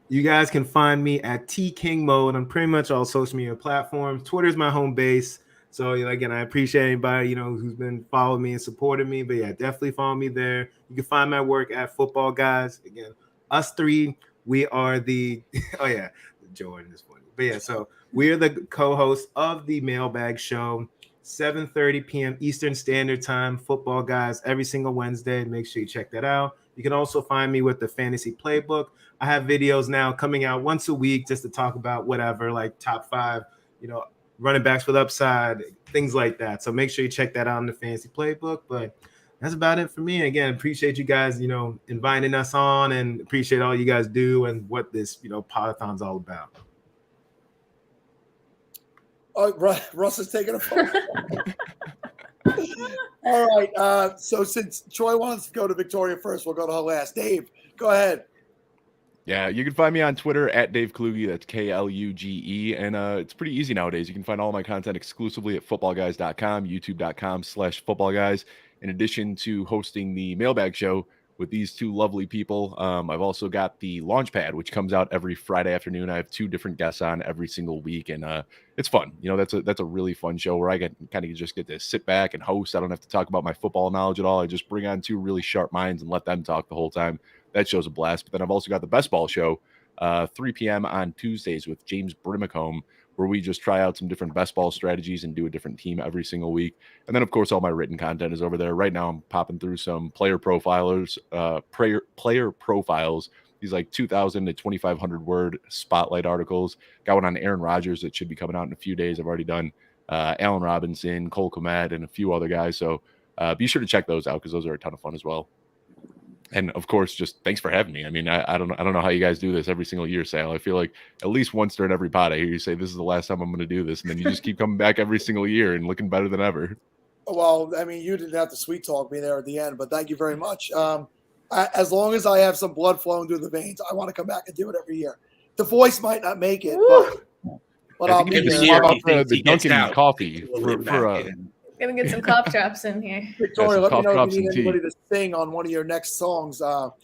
you guys can find me at King Mode on pretty much all social media platforms. Twitter's my home base. So again, I appreciate anybody, you know, who's been following me and supporting me. But yeah, definitely follow me there. You can find my work at Football Guys. Again, us three, we are the Jordan is funny. But yeah, so we're the co-hosts of the Mailbag Show, 7:30 p.m. Eastern Standard Time. Football Guys every single Wednesday. Make sure you check that out. You can also find me with the Fantasy Playbook. I have videos now coming out once a week just to talk about whatever, like top 5, you know, running backs with upside, things like that. So make sure you check that out in the Fantasy Playbook. But that's about it for me. Again, appreciate you guys, you know, inviting us on, and appreciate all you guys do and what this, you know, Podathon's all about. Oh, Russ is taking a phone. All right. So since Troy wants to go to Victoria first, we'll go to her last. Dave, go ahead. Yeah, you can find me on Twitter at Dave Kluge. That's Kluge. And it's pretty easy nowadays. You can find all my content exclusively at footballguys.com, youtube.com/footballguys. In addition to hosting the Mailbag Show with these two lovely people, I've also got the Launchpad, which comes out every Friday afternoon. I have 2 different guests on every single week, and it's fun. You know, that's a really fun show where I kind of just get to sit back and host. I don't have to talk about my football knowledge at all. I just bring on 2 really sharp minds and let them talk the whole time. That show's a blast. But then I've also got the Best Ball Show, 3 p.m. on Tuesdays with James Brimacombe, where we just try out some different best ball strategies and do a different team every single week. And then, of course, all my written content is over there. Right now, I'm popping through some player profiles, these like 2,000 to 2,500 word spotlight articles. Got one on Aaron Rodgers that should be coming out in a few days. I've already done Allen Robinson, Cole Kmet, and a few other guys. So be sure to check those out because those are a ton of fun as well. And of course, just thanks for having me. I mean, I don't know how you guys do this every single year, Sal. I feel like at least once during every pod, I hear you say, this is the last time I'm going to do this. And then you just keep coming back every single year and looking better than ever. Well, I mean, you didn't have to sweet talk me there at the end, but thank you very much. As long as I have some blood flowing through the veins, I want to come back and do it every year. The voice might not make it, but I'll be there. The Dunkin' coffee for Gonna get some cough drops in here. Victoria, let me know if you need anybody to sing on one of your next songs. Well,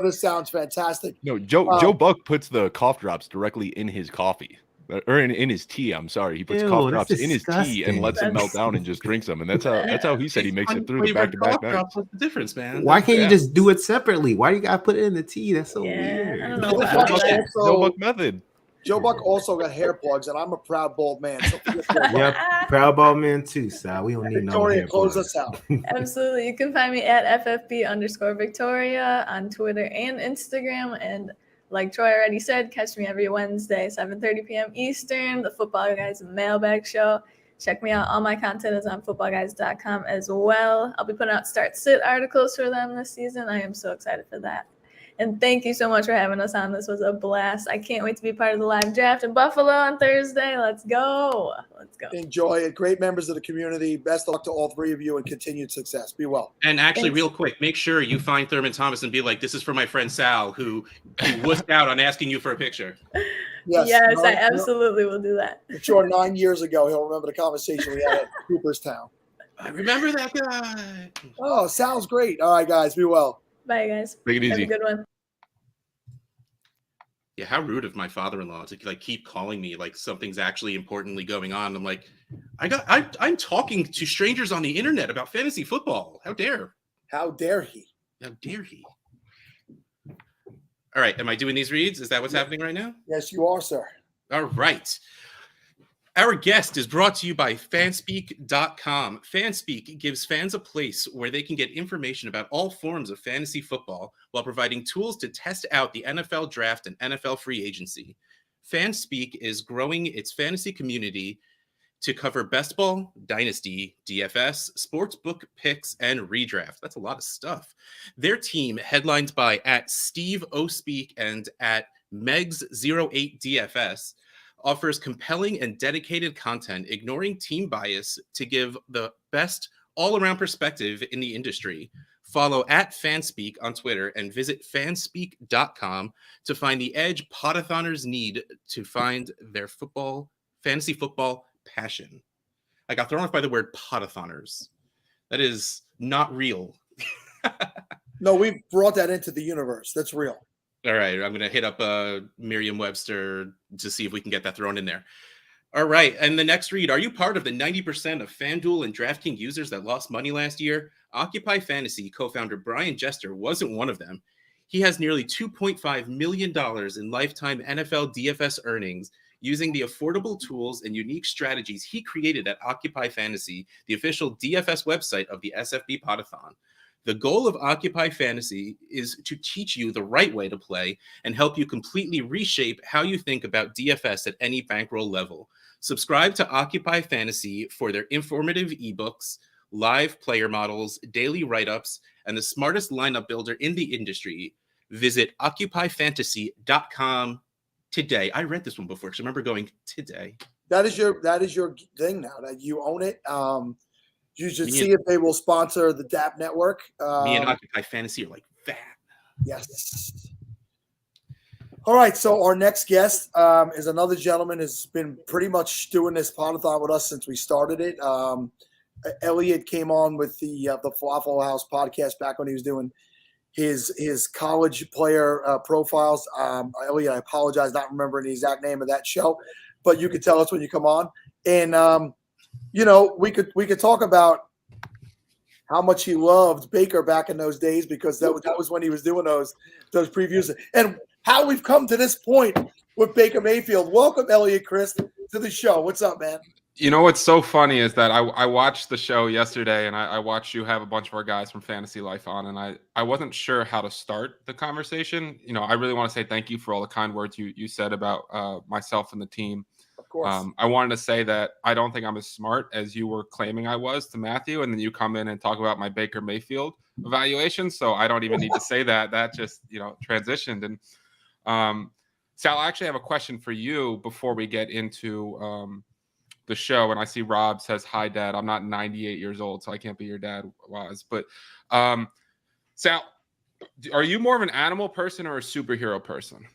this sounds fantastic. No, Joe Buck puts the cough drops directly in his coffee. Or in his tea. I'm sorry, he puts cough drops in his tea and lets it melt down and just drinks them. And that's how he said he makes it through the back-to-back nights. What's the difference, man? Why can't you just do it separately? Why do you gotta put it in the tea? That's so weird. I don't know about that. Joe Buck method. Joe Buck also got hair plugs, and I'm a proud bald man. So yep, proud bald man too, Sal. We don't need no hair close plugs. us out. Absolutely. You can find me at FFB_Victoria on Twitter and Instagram. And like Troy already said, catch me every Wednesday, 7:30 p.m. Eastern, the Football Guys Mailbag Show. Check me out. All my content is on footballguys.com as well. I'll be putting out start-sit articles for them this season. I am so excited for that. And thank you so much for having us on. This was a blast. I can't wait to be part of the live draft in Buffalo on Thursday. Let's go. Let's go. Enjoy it. Great members of the community. Best of luck to all 3 of you and continued success. Be well. And actually, real quick, make sure you find Thurman Thomas and be like, this is for my friend Sal, who wussed out on asking you for a picture. Yes, I absolutely will do that. I'm sure 9 years ago, he'll remember the conversation we had at Cooperstown. I remember that guy. Oh, Sal's great. All right, guys. Be well. Bye, guys. Take it easy. Have a good one. Yeah, how rude of my father-in-law to like keep calling me like something's actually importantly going on. I'm like, I'm talking to strangers on the internet about fantasy football. How dare? How dare he? How dare he? All right, am I doing these reads? Is that what's happening right now? Yes, you are, sir. All right. Our guest is brought to you by fanspeak.com. Fanspeak gives fans a place where they can get information about all forms of fantasy football while providing tools to test out the NFL draft and NFL free agency. Fanspeak is growing its fantasy community to cover best ball, dynasty, DFS, sportsbook picks, and redraft. That's a lot of stuff. Their team, headlined by @SteveOSpeak and @Megs08DFS, offers compelling and dedicated content, ignoring team bias to give the best all-around perspective in the industry. Follow @Fanspeak on Twitter and visit fanspeak.com to find the edge Podathoners need to find their fantasy football passion. I got thrown off by the word Podathoners. That is not real. No, we've brought that into the universe. That's real. All right, I'm going to hit up Merriam-Webster to see if we can get that thrown in there. All right, and the next read, are you part of the 90% of FanDuel and DraftKings users that lost money last year? Occupy Fantasy co-founder Brian Jester wasn't one of them. He has nearly $2.5 million in lifetime NFL DFS earnings using the affordable tools and unique strategies he created at Occupy Fantasy, the official DFS website of the SFBPodathon. The goal of Occupy Fantasy is to teach you the right way to play and help you completely reshape how you think about DFS at any bankroll level. Subscribe to Occupy Fantasy for their informative ebooks, live player models, daily write-ups, and the smartest lineup builder in the industry. Visit occupyfantasy.com today. I read this one before because I remember going today. That is your thing now. That you own it. You should see if they will sponsor the DAP network. Me and Occupy Fantasy are like that. Yes. All right. So our next guest is another gentleman who's been pretty much doing this podathon with us since we started it. Elliot came on with the Waffle House podcast back when he was doing his college player profiles. Elliot, I apologize not remembering the exact name of that show, but you could tell us when you come on. And we could talk about how much he loved Baker back in those days, because that was when he was doing those previews, and how we've come to this point with Baker Mayfield. Welcome, Elliot Chris, to the show. What's up, man? You know what's so funny is that I watched the show yesterday, and I watched you have a bunch of our guys from Fantasy Life on, and I wasn't sure how to start the conversation. I really want to say thank you for all the kind words you said about myself and the team. Of course. I wanted to say that I don't think I'm as smart as you were claiming I was to Matthew, and then you come in and talk about my Baker Mayfield evaluation, so I don't even need to say that. That just transitioned. And Sal, I actually have a question for you before we get into the show. And I see Rob says, "Hi, Dad." I'm not 98 years old, so I can't be your dad was. But Sal, are you more of an animal person or a superhero person?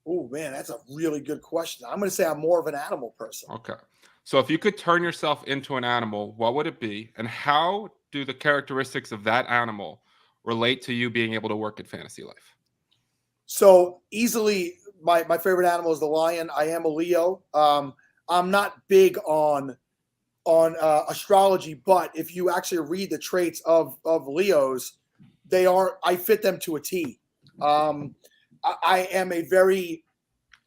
Oh, man, that's a really good question. I'm going to say I'm more of an animal person. Okay. So if you could turn yourself into an animal, what would it be? And how do the characteristics of that animal relate to you being able to work at Fantasy Life? So easily, my favorite animal is the lion. I am a Leo. I'm not big on astrology, but if you actually read the traits of Leos, I fit them to a T.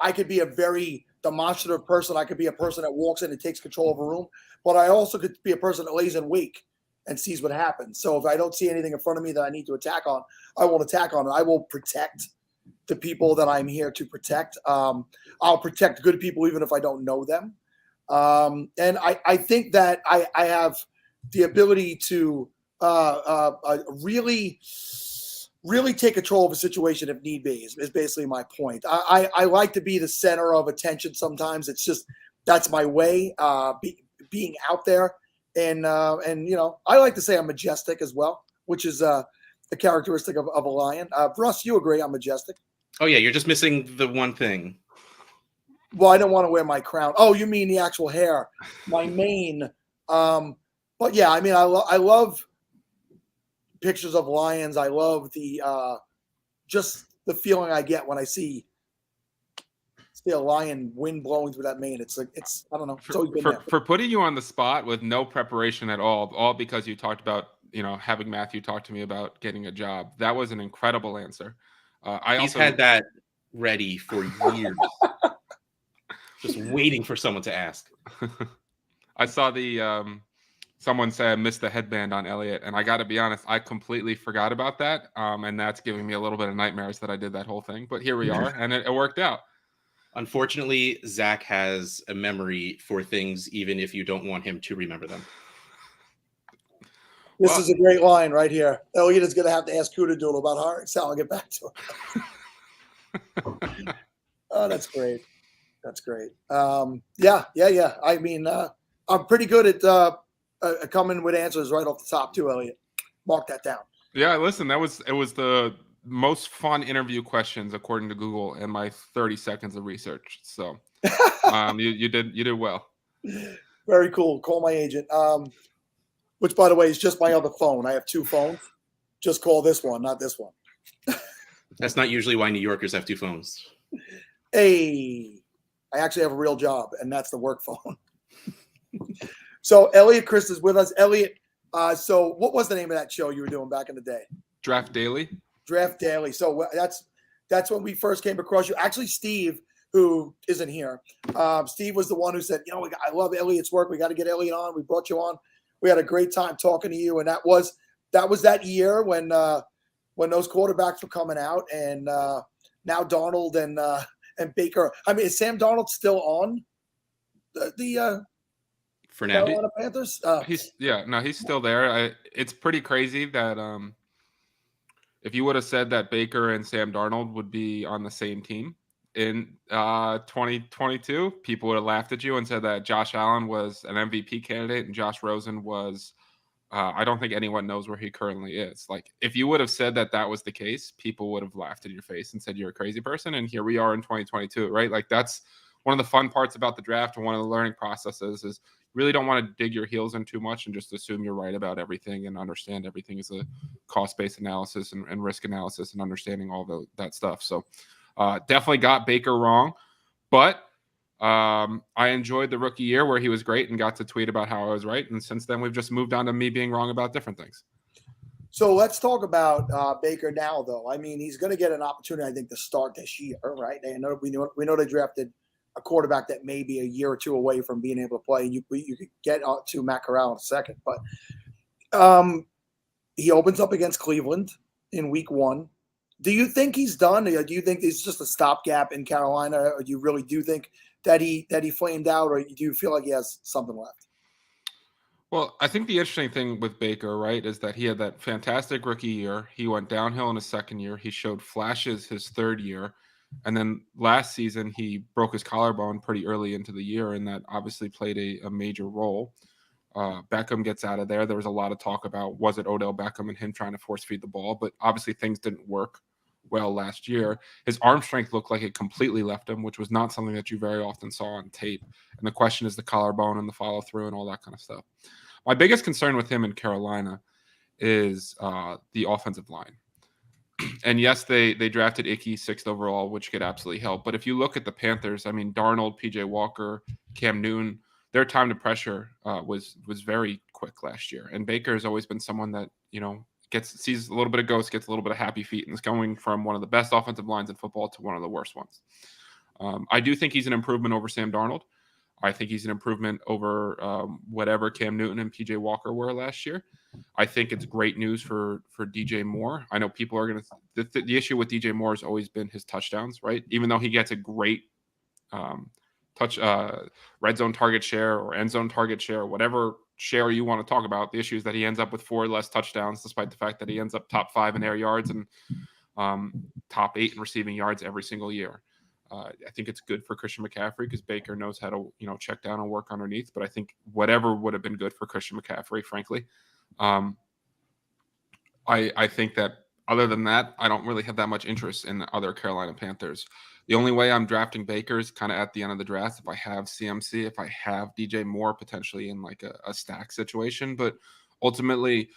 I could be a very demonstrative person. I could be a person that walks in and takes control of a room, but I also could be a person that lays in wait and sees what happens. So if I don't see anything in front of me that I need to attack on, I won't attack on it. I will protect the people that I'm here to protect. I'll protect good people even if I don't know them. And I think that I have the ability to really take control of a situation if need be is basically my point. I like to be the center of attention sometimes. It's just, that's my way, being out there. And I like to say I'm majestic as well, which is a characteristic of a lion. Russ, you agree I'm majestic? Oh, yeah, you're just missing the one thing. Well, I don't want to wear my crown. Oh, you mean the actual hair, my mane. But yeah, I mean, I love pictures of lions. I love the just the feeling I get when I see see a lion wind blowing through that mane. It's like I don't know. It's always been there. For putting you on the spot with no preparation at all because you talked about having Matthew talk to me about getting a job. That was an incredible answer. He's had that ready for years, just waiting for someone to ask. I saw someone say I missed the headband on Elliot, and I got to be honest, I completely forgot about that, and that's giving me a little bit of nightmares that I did that whole thing. But here we are, and it worked out. Unfortunately, Zach has a memory for things, even if you don't want him to remember them. This is a great line right here. Elliot is going to have to ask Cootadoodle about hiring Sal. I'll get back to him. Oh, that's great. That's great. Yeah. I mean, I'm pretty good at coming with answers right off the top too, Elliot. Mark that down. Yeah, listen, it was the most fun interview questions according to Google in my 30 seconds of research. So you did well. Very cool. Call my agent. Which, by the way, is just my other phone. I have two phones. Just call this one, not this one. That's not usually why New Yorkers have two phones. Hey, I actually have a real job, and that's the work phone. So Elliot Christ is with us. Elliot, so what was the name of that show you were doing back in the day? Draft Daily. Draft Daily. So that's when we first came across you. Actually, Steve, who isn't here, Steve was the one who said, I love Elliot's work. We got to get Elliot on. We brought you on. We had a great time talking to you, and that was that year when those quarterbacks were coming out, and now Darnold and Baker. I mean, is Sam Darnold still on the for now Carolina Panthers? He's still there. It's pretty crazy that if you would have said that Baker and Sam Darnold would be on the same team in 2022, people would have laughed at you and said that Josh Allen was an MVP candidate and Josh Rosen was I don't think anyone knows where he currently is. Like, if you would have said that was the case, people would have laughed in your face and said you're a crazy person. And here we are in 2022, right? Like, that's one of the fun parts about the draft, and one of the learning processes is you really don't want to dig your heels in too much and just assume you're right about everything and understand everything is a cost-based analysis and risk analysis and understanding all that stuff. So definitely got Baker wrong, but I enjoyed the rookie year where he was great and got to tweet about how I was right. And since then, we've just moved on to me being wrong about different things. So let's talk about Baker now, though. I mean, he's going to get an opportunity, I think, to start this year, right? We know they drafted a quarterback that may be a year or two away from being able to play. You could get to Matt Corral in a second, but he opens up against Cleveland in week 1. Do you think he's done? Or do you think it's just a stopgap in Carolina? Or do you really do think that he flamed out, or do you feel like he has something left? Well, I think the interesting thing with Baker, right, is that he had that fantastic rookie year. He went downhill in his second year. He showed flashes his third year. And then last season, he broke his collarbone pretty early into the year, and that obviously played a major role. Beckham gets out of there. There was a lot of talk about, was it Odell Beckham and him trying to force feed the ball? But obviously things didn't work well last year. His arm strength looked like it completely left him, which was not something that you very often saw on tape. And the question is the collarbone and the follow through and all that kind of stuff. My biggest concern with him in Carolina is the offensive line. And yes, they drafted Icky 6th overall, which could absolutely help. But if you look at the Panthers, I mean, Darnold, PJ Walker, Cam Newton, their time to pressure was very quick last year. And Baker has always been someone that, sees a little bit of ghost, gets a little bit of happy feet, and is going from one of the best offensive lines in football to one of the worst ones. I do think he's an improvement over Sam Darnold. I think he's an improvement over whatever Cam Newton and PJ Walker were last year. I think it's great news for DJ Moore. I know people are going to the issue with DJ Moore has always been his touchdowns, right? Even though he gets a great red zone target share or end zone target share, whatever share you want to talk about, the issue is that he ends up with 4 less touchdowns, despite the fact that he ends up top 5 in air yards and top 8 in receiving yards every single year. I think it's good for Christian McCaffrey because Baker knows how to, check down and work underneath. But I think whatever would have been good for Christian McCaffrey, frankly. I think that other than that, I don't really have that much interest in the other Carolina Panthers. The only way I'm drafting Baker is kind of at the end of the draft. If I have CMC, if I have DJ Moore potentially in like a stack situation, but ultimately,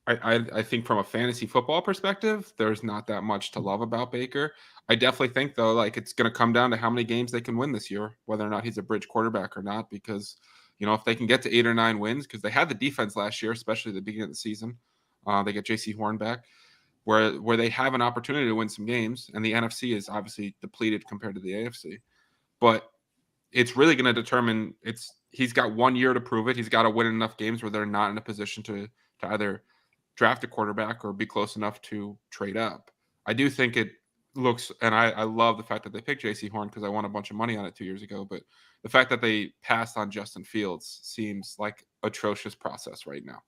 I think from a fantasy football perspective, there's not that much to love about Baker. I definitely think, though, like it's going to come down to how many games they can win this year, whether or not he's a bridge quarterback or not, because, if they can get to 8 or 9 wins, because they had the defense last year, especially at the beginning of the season, they get J.C. Horn back, where they have an opportunity to win some games, and the NFC is obviously depleted compared to the AFC. But it's really going to determine he's got 1 year to prove it. He's got to win enough games where they're not in a position to either draft a quarterback or be close enough to trade up. I do think it looks, and I love the fact that they picked J.C. Horn because I won a bunch of money on it 2 years ago, but the fact that they passed on Justin Fields seems like atrocious process right now.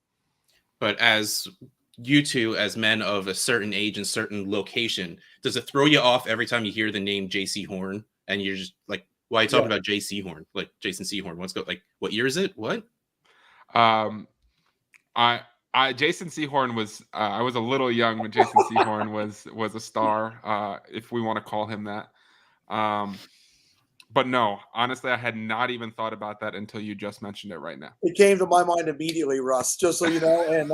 But as you two, as men of a certain age and certain location, does it throw you off every time you hear the name J.C. Horn and you're just like, why are you talking about J.C. Horn? Like Jason Sehorn. What year is it? What? Jason Sehorn was I was a little young when Jason Sehorn was a star, if we want to call him that. But no, honestly, I had not even thought about that until you just mentioned it right now. It came to my mind immediately, Russ, just so you know. And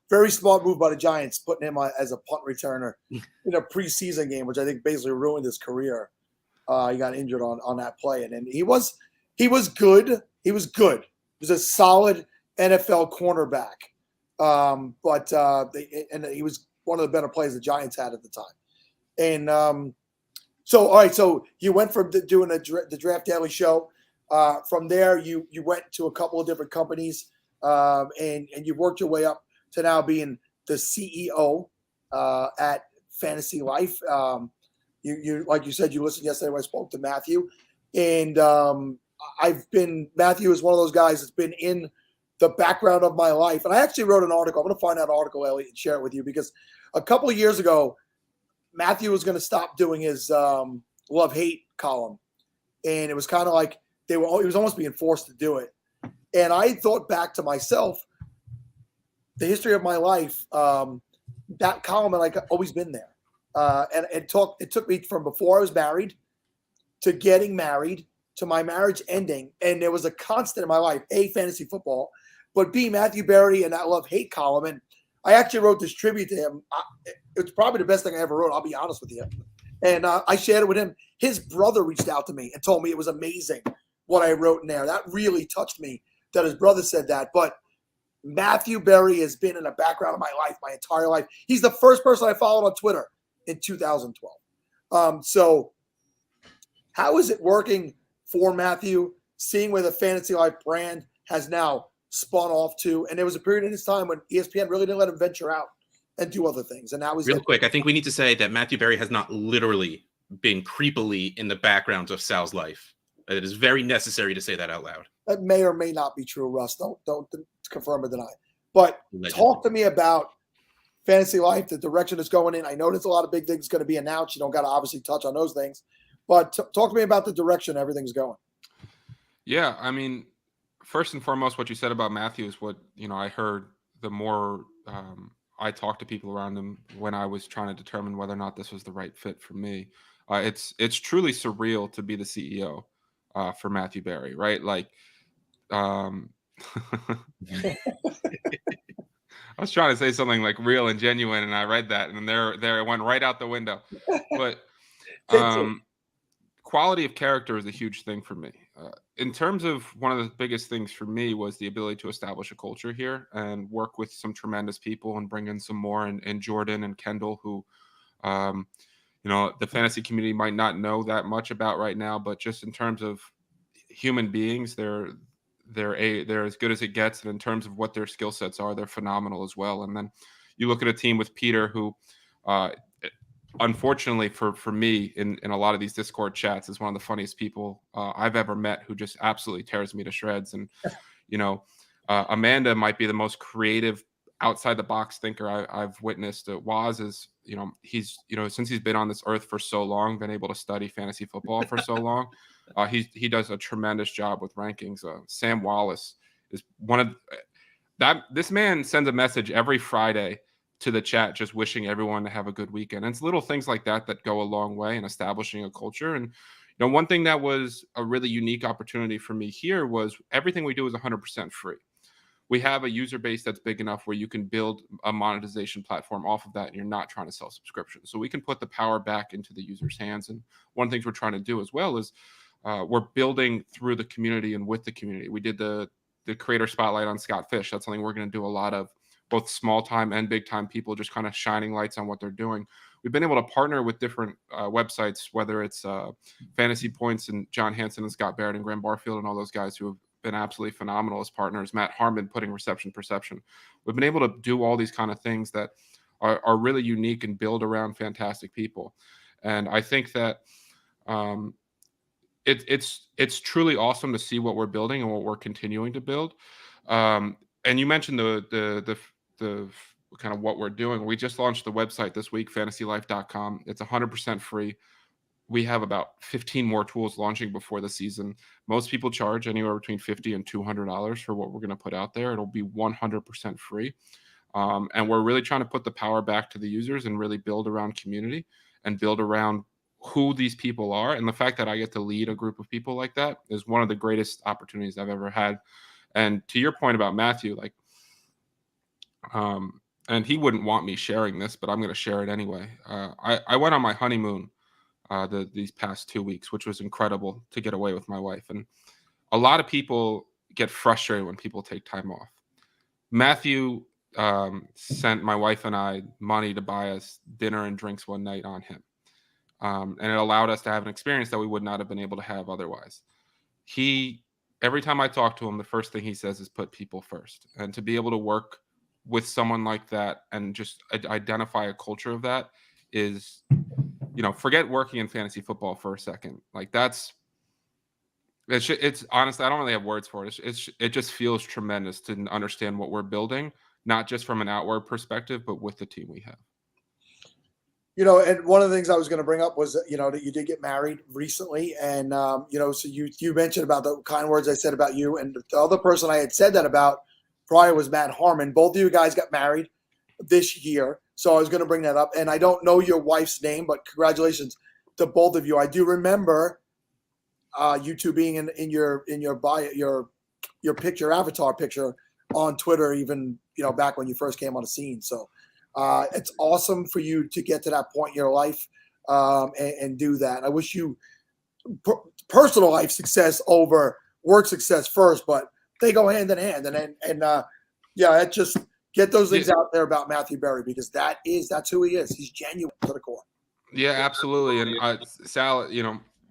very smart move by the Giants, putting him as a punt returner in a preseason game, which I think basically ruined his career. He got injured on that play. And he was good. He was good. He was a solid NFL cornerback. But he was one of the better players the Giants had at the time. And so, all right, so you went from doing the Draft Daily show. From there, you went to a couple of different companies, and you worked your way up to now being the CEO at Fantasy Life. You like you said, you listened yesterday when I spoke to Matthew, and Matthew is one of those guys that's been in the background of my life. And I actually wrote an article. I'm going to find that article, Elliot, and share it with you, because a couple of years ago, Matthew was going to stop doing his love-hate column. And it was kind of like he was almost being forced to do it. And I thought back to myself, the history of my life, that column had like always been there. And it took me from before I was married to getting married to my marriage ending. And there was a constant in my life, A, fantasy football, but B, Matthew Berry and that love-hate column. And I actually wrote this tribute to him. It's probably the best thing I ever wrote, I'll be honest with you. And I shared it with him. His brother reached out to me and told me it was amazing what I wrote in there. That really touched me that his brother said that. But Matthew Berry has been in the background of my life, my entire life. He's the first person I followed on Twitter in 2012. So how is it working for Matthew, seeing where the Fantasy Life brand has now spun off to? And there was a period in his time when ESPN really didn't let him venture out and do other things. And now he's real quick. I think we need to say that Matthew Berry has not literally been creepily in the background of Sal's life. It is very necessary to say that out loud. That may or may not be true, Russ. Don't confirm or deny. But talk to me about Fantasy Life, the direction it's going in. I know there's a lot of big things going to be announced. You don't got to obviously touch on those things. But talk to me about the direction everything's going. Yeah, I mean, first and foremost, what you said about Matthew is what, I heard the more I talked to people around him when I was trying to determine whether or not this was the right fit for me. It's truly surreal to be the CEO for Matthew Berry, right? Like, I was trying to say something like real and genuine, and I read that, and there it went right out the window. But quality of character is a huge thing for me. In terms of one of the biggest things for me was the ability to establish a culture here and work with some tremendous people and bring in some more, and Jordan and Kendall, who, the fantasy community might not know that much about right now, but just in terms of human beings, they're as good as it gets. And in terms of what their skill sets are, they're phenomenal as well. And then you look at a team with Peter, who, unfortunately for me in a lot of these Discord chats, is one of the funniest people I've ever met, who just absolutely tears me to shreds. And, Amanda might be the most creative outside the box thinker I've witnessed. Waz is, he's, since he's been on this earth for so long, been able to study fantasy football for so long. He does a tremendous job with rankings. Sam Wallace is one of that. This man sends a message every Friday to the chat, just wishing everyone to have a good weekend. And it's little things like that that go a long way in establishing a culture. And one thing that was a really unique opportunity for me here was everything we do is 100% free. we have a user base that's big enough where you can build a monetization platform off of that, and you're not trying to sell subscriptions. So we can put the power back into the user's hands. And one of the things we're trying to do as well is we're building through the community and with the community. We did the creator spotlight on Scott Fish. That's something we're going to do a lot of, both small time and big time people just kind of shining lights on what they're doing. We've been able to partner with different websites, whether it's Fantasy Points and John Hansen and Scott Barrett and Graham Barfield and all those guys who have been absolutely phenomenal as partners. Matt Harmon putting Reception Perception. We've been able to do all these kind of things that are really unique and build around fantastic people. And I think that it's truly awesome to see what we're building and what we're continuing to build. And you mentioned the kind of what we're doing. We just launched the website this week, fantasylife.com. It's 100% free. We have about 15 more tools launching before the season. Most people charge anywhere between $50 and $200 for what we're going to put out there. It'll be 100% free. And we're really trying to put the power back to the users and really build around community and build around who these people are. And the fact that I get to lead a group of people like that is one of the greatest opportunities I've ever had. And to your point about Matthew, like, and he wouldn't want me sharing this, but I'm going to share it anyway. I went on my honeymoon these past 2 weeks, which was incredible to get away with my wife. And a lot of people get frustrated when people take time off. Matthew sent my wife and I money to buy us dinner and drinks one night on him. And it allowed us to have an experience that we would not have been able to have otherwise. Every time I talk to him, the first thing he says is put people first. And to be able to work with someone like that and just identify a culture of that is, forget working in fantasy football for a second. Like it's honestly, I don't really have words for it. It just feels tremendous to understand what we're building, not just from an outward perspective, but with the team we have. And one of the things I was going to bring up was, that you did get married recently. And, so you mentioned about the kind words I said about you. And the other person I had said that about prior was Matt Harmon. Both of you guys got married this year. So I was going to bring that up. And I don't know your wife's name, but congratulations to both of you. I do remember you two being in your bio, your picture, avatar picture on Twitter, even, back when you first came on the scene. So it's awesome for you to get to that point in your life and do that. I wish you personal life success over work success first, but they go hand in hand. Just get those things out there about Matthew Berry, because that's who he is. He's genuine to the core. Yeah, absolutely. And Sal,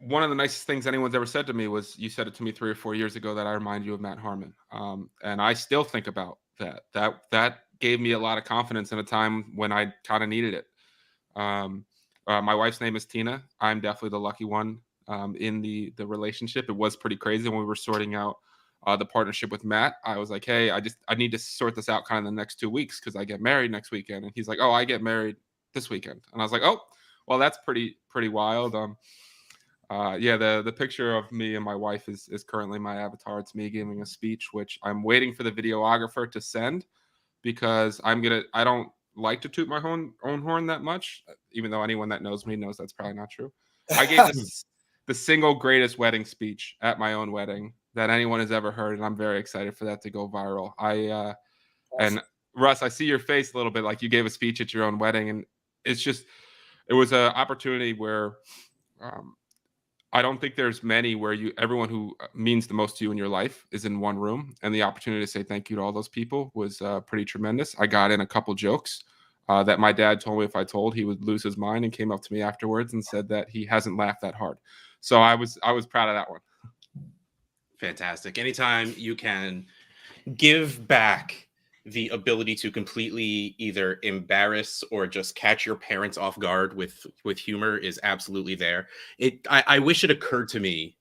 one of the nicest things anyone's ever said to me was, you said it to me 3 or 4 years ago, that I remind you of Matt Harmon. And I still think about that. That gave me a lot of confidence in a time when I kind of needed it. My wife's name is Tina. I'm definitely the lucky one in the relationship. It was pretty crazy when we were sorting out the partnership with Matt. I was like, hey, I need to sort this out kind of the next 2 weeks because I get married next weekend. And he's like, oh, I get married this weekend. And I was like, oh, well, that's pretty wild. The picture of me and my wife is currently my avatar. It's me giving a speech, which I'm waiting for the videographer to send, because I don't like to toot my own horn that much, even though anyone that knows me knows that's probably not true. I gave the single greatest wedding speech at my own wedding that anyone has ever heard, and I'm very excited for that to go viral. Awesome. And Russ, I see your face a little bit like you gave a speech at your own wedding, and it was an opportunity where I don't think there's many where everyone who means the most to you in your life is in one room, and the opportunity to say thank you to all those people was pretty tremendous. I got in a couple jokes that my dad told me if I told, he would lose his mind, and came up to me afterwards and said that he hasn't laughed that hard. So I was proud of that one. Fantastic. Anytime you can give back the ability to completely either embarrass or just catch your parents off guard with humor is absolutely there. I wish it occurred to me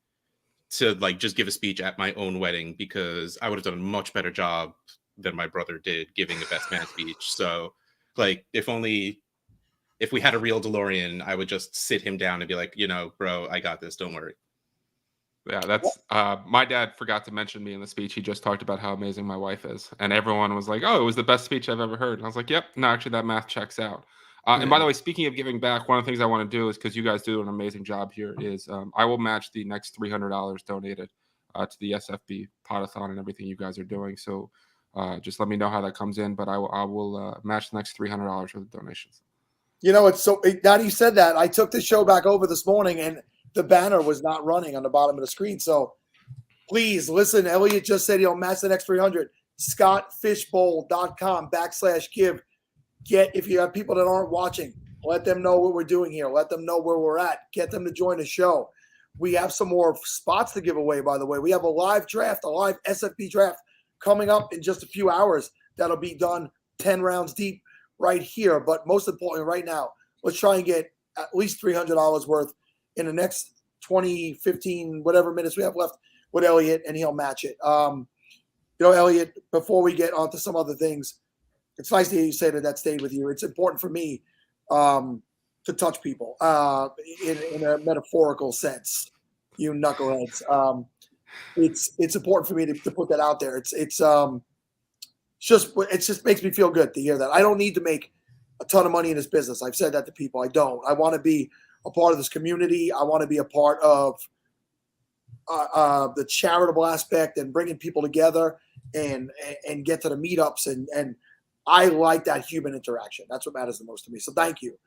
to just give a speech at my own wedding, because I would have done a much better job than my brother did giving a best man speech. So if we had a real DeLorean, I would just sit him down and be like, bro, I got this. Don't worry. Yeah, that's my dad forgot to mention me in the speech. He just talked about how amazing my wife is, and everyone was like, "Oh, it was the best speech I've ever heard." And I was like, "Yep, no, actually, that math checks out." And by the way, speaking of giving back, one of the things I want to do is, because you guys do an amazing job here, is I will match the next $300 donated to the SFBPodathon and everything you guys are doing. So just let me know how that comes in. But I will match the next $300 with the donations. You know, it's so now that you said that, I took the show back over this morning and the banner was not running on the bottom of the screen. So please listen. Elliot just said he'll match the next 300. ScottFishbowl.com/give. If you have people that aren't watching, let them know what we're doing here. Let them know where we're at. Get them to join the show. We have some more spots to give away, by the way. We have a live draft, a live SFB draft coming up in just a few hours. That'll be done 10 rounds deep right here. But most importantly, right now, let's try and get at least $300 worth in the next 20, 15, whatever minutes we have left with Elliot, and he'll match it. Elliot, before we get on to some other things, it's nice to hear you say that stayed with you. It's important for me to touch people in a metaphorical sense, you knuckleheads. It's important for me to put that out there. It just makes me feel good to hear that. I don't need to make a ton of money in this business. I've said that to people. I don't. I want to be a part of this community. I want to be a part of the charitable aspect and bringing people together and get to the meetups and I like that human interaction. That's what matters the most to me. So thank you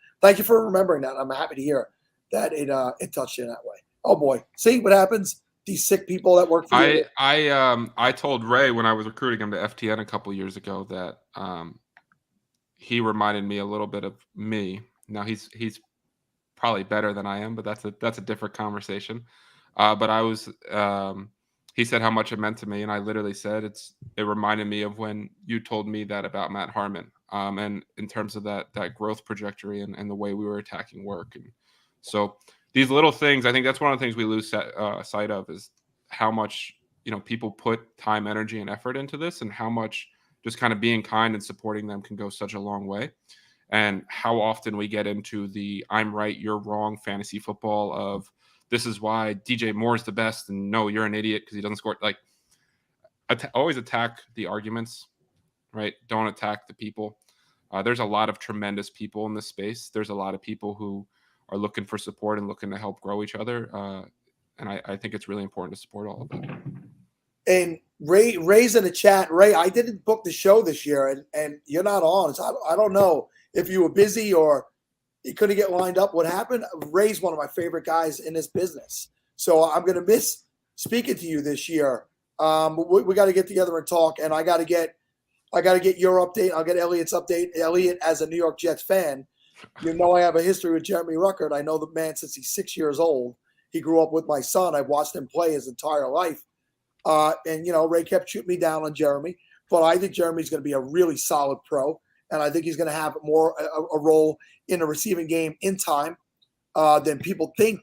for remembering that. I'm happy to hear that it touched you in that way. Oh boy, see what happens. These sick people that work for you. I told Ray when I was recruiting him to FTN a couple years ago that he reminded me a little bit of me. Now he's probably better than I am, but that's a different conversation. But I was. He said how much it meant to me, and I literally said it reminded me of when you told me that about Matt Harmon, and in terms of that growth trajectory and the way we were attacking work. And so these little things, I think that's one of the things we lose sight of is how much people put time, energy, and effort into this, and how much just kind of being kind and supporting them can go such a long way. And how often we get into the I'm right, you're wrong fantasy football of this is why DJ Moore's the best, and no, you're an idiot because he doesn't score. Like, always attack the arguments, right? Don't attack the people. There's a lot of tremendous people in this space. There's a lot of people who are looking for support and looking to help grow each other. And I think it's really important to support all of them. And Ray's in the chat. Ray, I didn't book the show this year, and you're not on. So I don't know if you were busy or you couldn't get lined up. What happened? Ray's one of my favorite guys in this business. So I'm going to miss speaking to you this year. We got to get together and talk, and I got to get your update. I'll get Elliot's update. Elliot, as a New York Jets fan, I have a history with Jeremy Ruckert. I know the man since he's 6 years old. He grew up with my son. I've watched him play his entire life. And Ray kept shooting me down on Jeremy, but I think Jeremy's going to be a really solid pro. And I think he's going to have more a role in the receiving game in time than people think.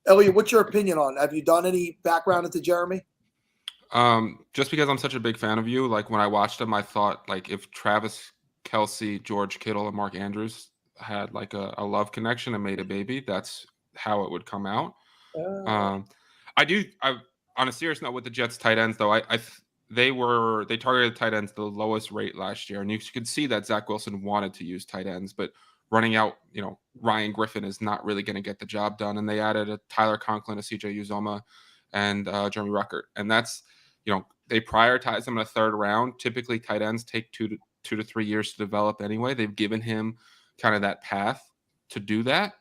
Elliot, what's your opinion on? Have you done any background into Jeremy? Just because I'm such a big fan of you, like when I watched him, I thought like if Travis Kelce, George Kittle, and Mark Andrews had like a love connection and made a baby, that's how it would come out. On a serious note with the Jets tight ends, though, they targeted tight ends the lowest rate last year, and you could see that Zach Wilson wanted to use tight ends, but running out, Ryan Griffin is not really going to get the job done. And they added a Tyler Conklin, a CJ Uzomah, and Jeremy Ruckert, and that's they prioritize them in a third round. Typically, tight ends take 2 to 3 years to develop anyway. They've given him kind of that path to do that.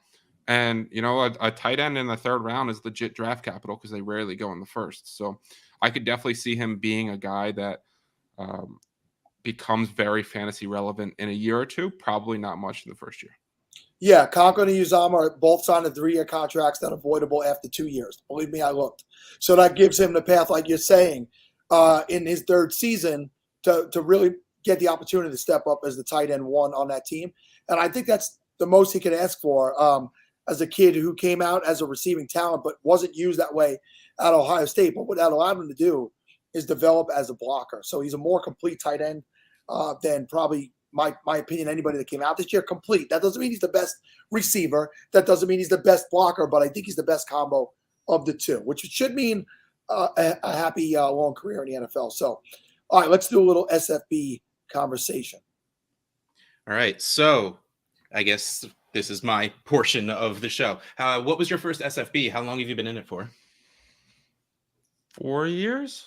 And, a tight end in the third round is legit draft capital because they rarely go in the first. So I could definitely see him being a guy that becomes very fantasy relevant in a year or two, probably not much in the first year. Yeah, Conklin and Uzomah both signed 3-year contracts that are avoidable after 2 years. Believe me, I looked. So that gives him the path, like you're saying, in his third season to really get the opportunity to step up as the tight end one on that team. And I think that's the most he could ask for as a kid who came out as a receiving talent but wasn't used that way at Ohio State. But what that allowed him to do is develop as a blocker. So he's a more complete tight end than probably, my opinion, anybody that came out this year. Complete. That doesn't mean he's the best receiver. That doesn't mean he's the best blocker, but I think he's the best combo of the two, which should mean a happy long career in the NFL. So, all right, let's do a little SFB conversation. All right, so I guess this is my portion of the show. What was your first SFB? How long have you been in it for? 4 years.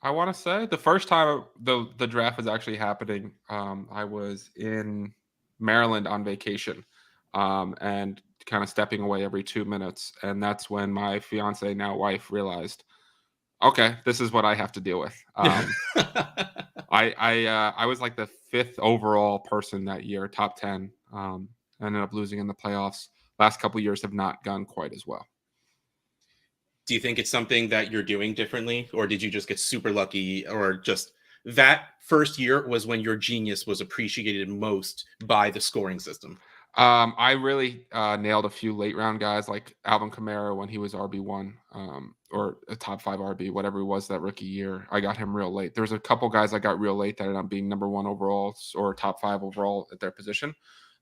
I want to say the first time the draft was actually happening, I was in Maryland on vacation, and kind of stepping away every 2 minutes, and that's when my fiance, now wife, realized, okay, this is what I have to deal with. I was like the 5th overall person that year, top 10. Ended up losing in the playoffs. Last couple of years have not gone quite as well. Do you think it's something that you're doing differently, or did you just get super lucky, or just that first year was when your genius was appreciated most by the scoring system? I really nailed a few late round guys like Alvin Kamara when he was RB1, or a top 5 RB, whatever he was that rookie year. I got him real late. There's a couple guys I got real late that ended up being number 1 overall or top 5 overall at their position.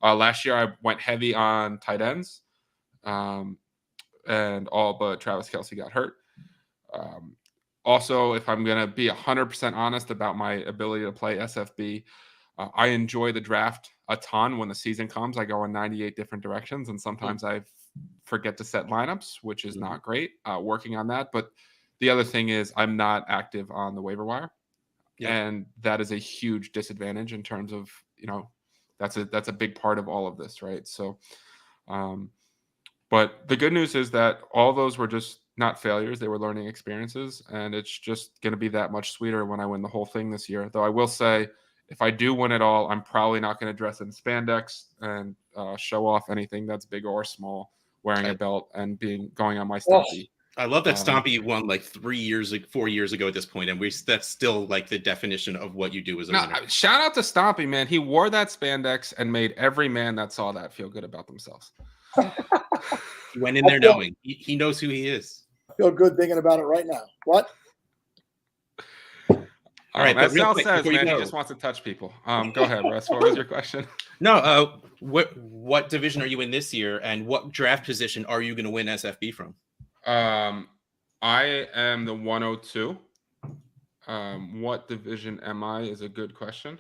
Last year I went heavy on tight ends, and all but Travis Kelce got hurt. Also, if I'm going to be 100% honest about my ability to play SFB, I enjoy the draft a ton. When the season comes, I go in 98 different directions, and sometimes I forget to set lineups, which is not great. Working on that. But the other thing is I'm not active on the waiver wire. Yeah. And that is a huge disadvantage in terms of, that's a big part of all of this, right? So, but the good news is that all those were just not failures. They were learning experiences, and it's just going to be that much sweeter when I win the whole thing this year. Though I will say, if I do win it all, I'm probably not going to dress in spandex and show off anything that's big or small, wearing a belt and going on my Stompy. I love that Stompy won like 4 years ago at this point, and that's still like the definition of what you do as a winner. Shout out to Stompy, man. He wore that spandex and made every man that saw that feel good about themselves. He went in there knowing he knows who he is. I feel good thinking about it right now. What? All right, as Sal says, man, he just wants to touch people. Go ahead, Russ. What was your question? No, what division are you in this year, and what draft position are you going to win SFB from? I am the 102. What division am I is a good question.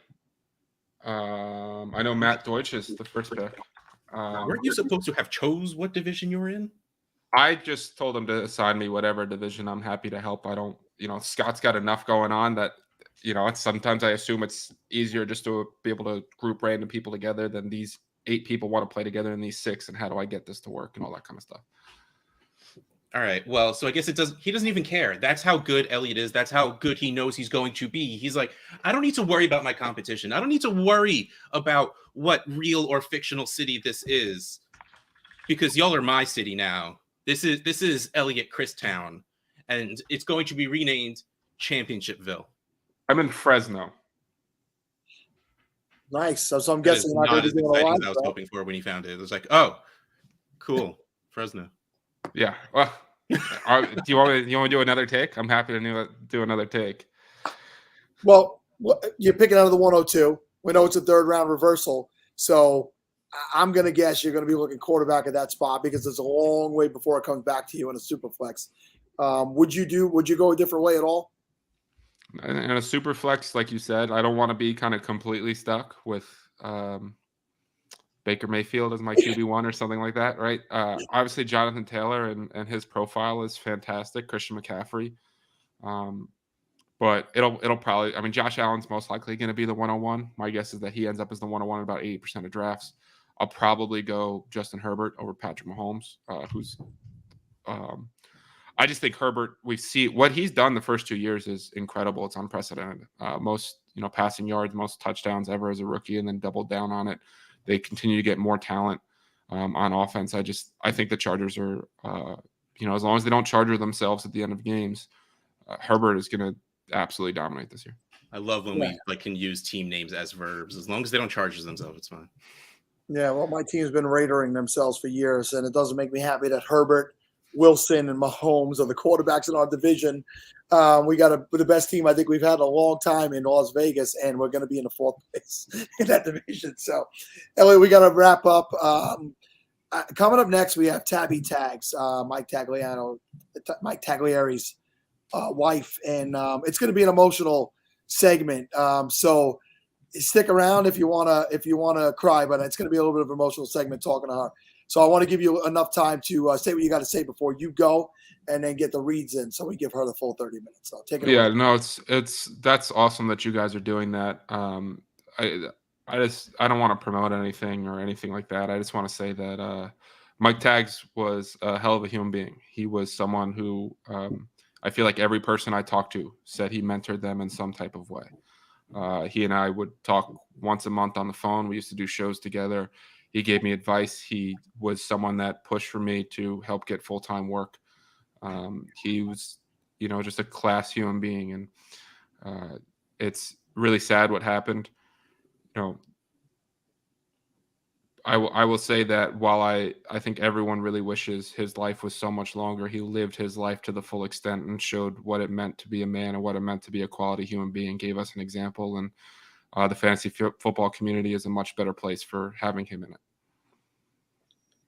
I know Matt Deutsch is the first pick. Weren't you supposed to have chose what division you were in? I just told him to assign me whatever division. I'm happy to help. I don't, Scott's got enough going on that, sometimes I assume it's easier just to be able to group random people together than these 8 people want to play together in these 6. And how do I get this to work and all that kind of stuff. All right. Well, so I guess he doesn't even care. That's how good Elliot is. That's how good he knows he's going to be. He's like, I don't need to worry about my competition. I don't need to worry about what real or fictional city this is, because y'all are my city now. This is Elliot Christown, and it's going to be renamed Championshipville. I'm in Fresno. Nice. So I'm guessing not as exciting as I was hoping for when he found it. It was like, oh, cool, Fresno. Yeah. Well, do you want to do another take? I'm happy to do another take. Well, you're picking out of the 102. We know it's a 3rd round reversal, so I'm going to guess you're going to be looking quarterback at that spot because it's a long way before it comes back to you in a super flex. Would you go a different way at all? In a super flex, like you said, I don't want to be kind of completely stuck with Baker Mayfield as my QB1 or something like that, right? Obviously, Jonathan Taylor and his profile is fantastic. Christian McCaffrey. But it'll probably, Josh Allen's most likely going to be the 101. My guess is that he ends up as the 101 in about 80% of drafts. I'll probably go Justin Herbert over Patrick Mahomes, I just think Herbert, we see what he's done the first 2 years is incredible. It's unprecedented. Most, passing yards, most touchdowns ever as a rookie, and then doubled down on it. They continue to get more talent on offense. I think the Chargers are, as long as they don't charger themselves at the end of games, Herbert is going to absolutely dominate this year. I love when we can use team names as verbs. As long as they don't charge themselves, it's fine. Yeah, well, my team's been Raidering themselves for years, and it doesn't make me happy that Herbert, Wilson, and Mahomes are the quarterbacks in our division. We got the best team I think we've had in a long time in Las Vegas, and we're going to be in the 4th place in that division. So, Elliot, we got to wrap up. Coming up next, we have Tabby Tags, Mike Taglieri's wife, and it's going to be an emotional segment. So stick around if you wanna cry, but it's going to be a little bit of an emotional segment talking to her. So I want to give you enough time to say what you got to say before you go. and then get the reads in. So we give her the full 30 minutes. So take it Yeah, away. no, that's awesome that you guys are doing that. I don't want to promote anything or anything like that. I just want to say that Mike Taggs was a hell of a human being. He was someone who I feel like every person I talked to said he mentored them in some type of way. He and I would talk once a month on the phone. We used to do shows together. He gave me advice. He was someone that pushed for me to help get full-time work. He was, just a class human being, and it's really sad what happened. I will say that while I think everyone really wishes his life was so much longer, he lived his life to the full extent and showed what it meant to be a man and what it meant to be a quality human being, gave us an example, and the fantasy football community is a much better place for having him in it.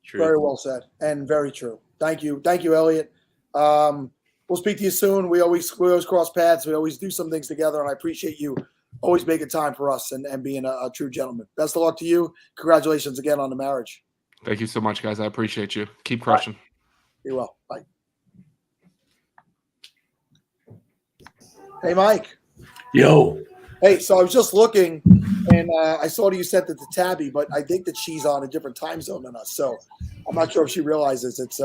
True. Very well said and very true. Thank you. Thank you, Elliot. We'll speak to you soon. We always cross paths. We always do some things together, and I appreciate you always making time for us and being a true gentleman. Best of luck to you. Congratulations again on the marriage. Thank you so much, guys. I appreciate you. Keep crushing. Be well. Bye. Hey, Mike. Yo. Hey, so I was just looking, and I saw that you sent it to Tabby, but I think that she's on a different time zone than us, so I'm not sure if she realizes it's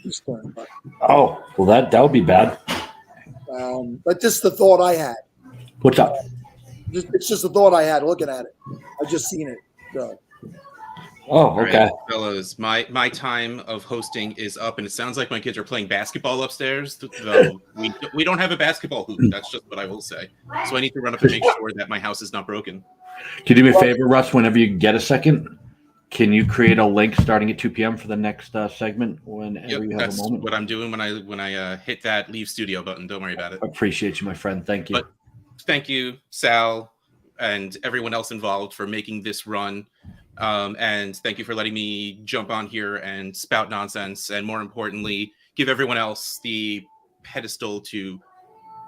Eastern. But, oh, well, that would be bad. But just the thought I had. What's up? It's just a thought I had looking at it. I just seen it. So. Oh, okay. All right, fellas, my time of hosting is up, and it sounds like my kids are playing basketball upstairs. Though we don't have a basketball hoop. That's just what I will say. So I need to run up and make sure that my house is not broken. Can you do me a favor, Russ? Whenever you get a second, can you create a link starting at 2 p.m. for the next segment? Whenever you have That's a moment. what I'm doing when I hit that leave studio button. Don't worry about it. I appreciate you, my friend. Thank you. But thank you, Sal, and everyone else involved for making this run. And thank you for letting me jump on here and spout nonsense, and more importantly, give everyone else the pedestal to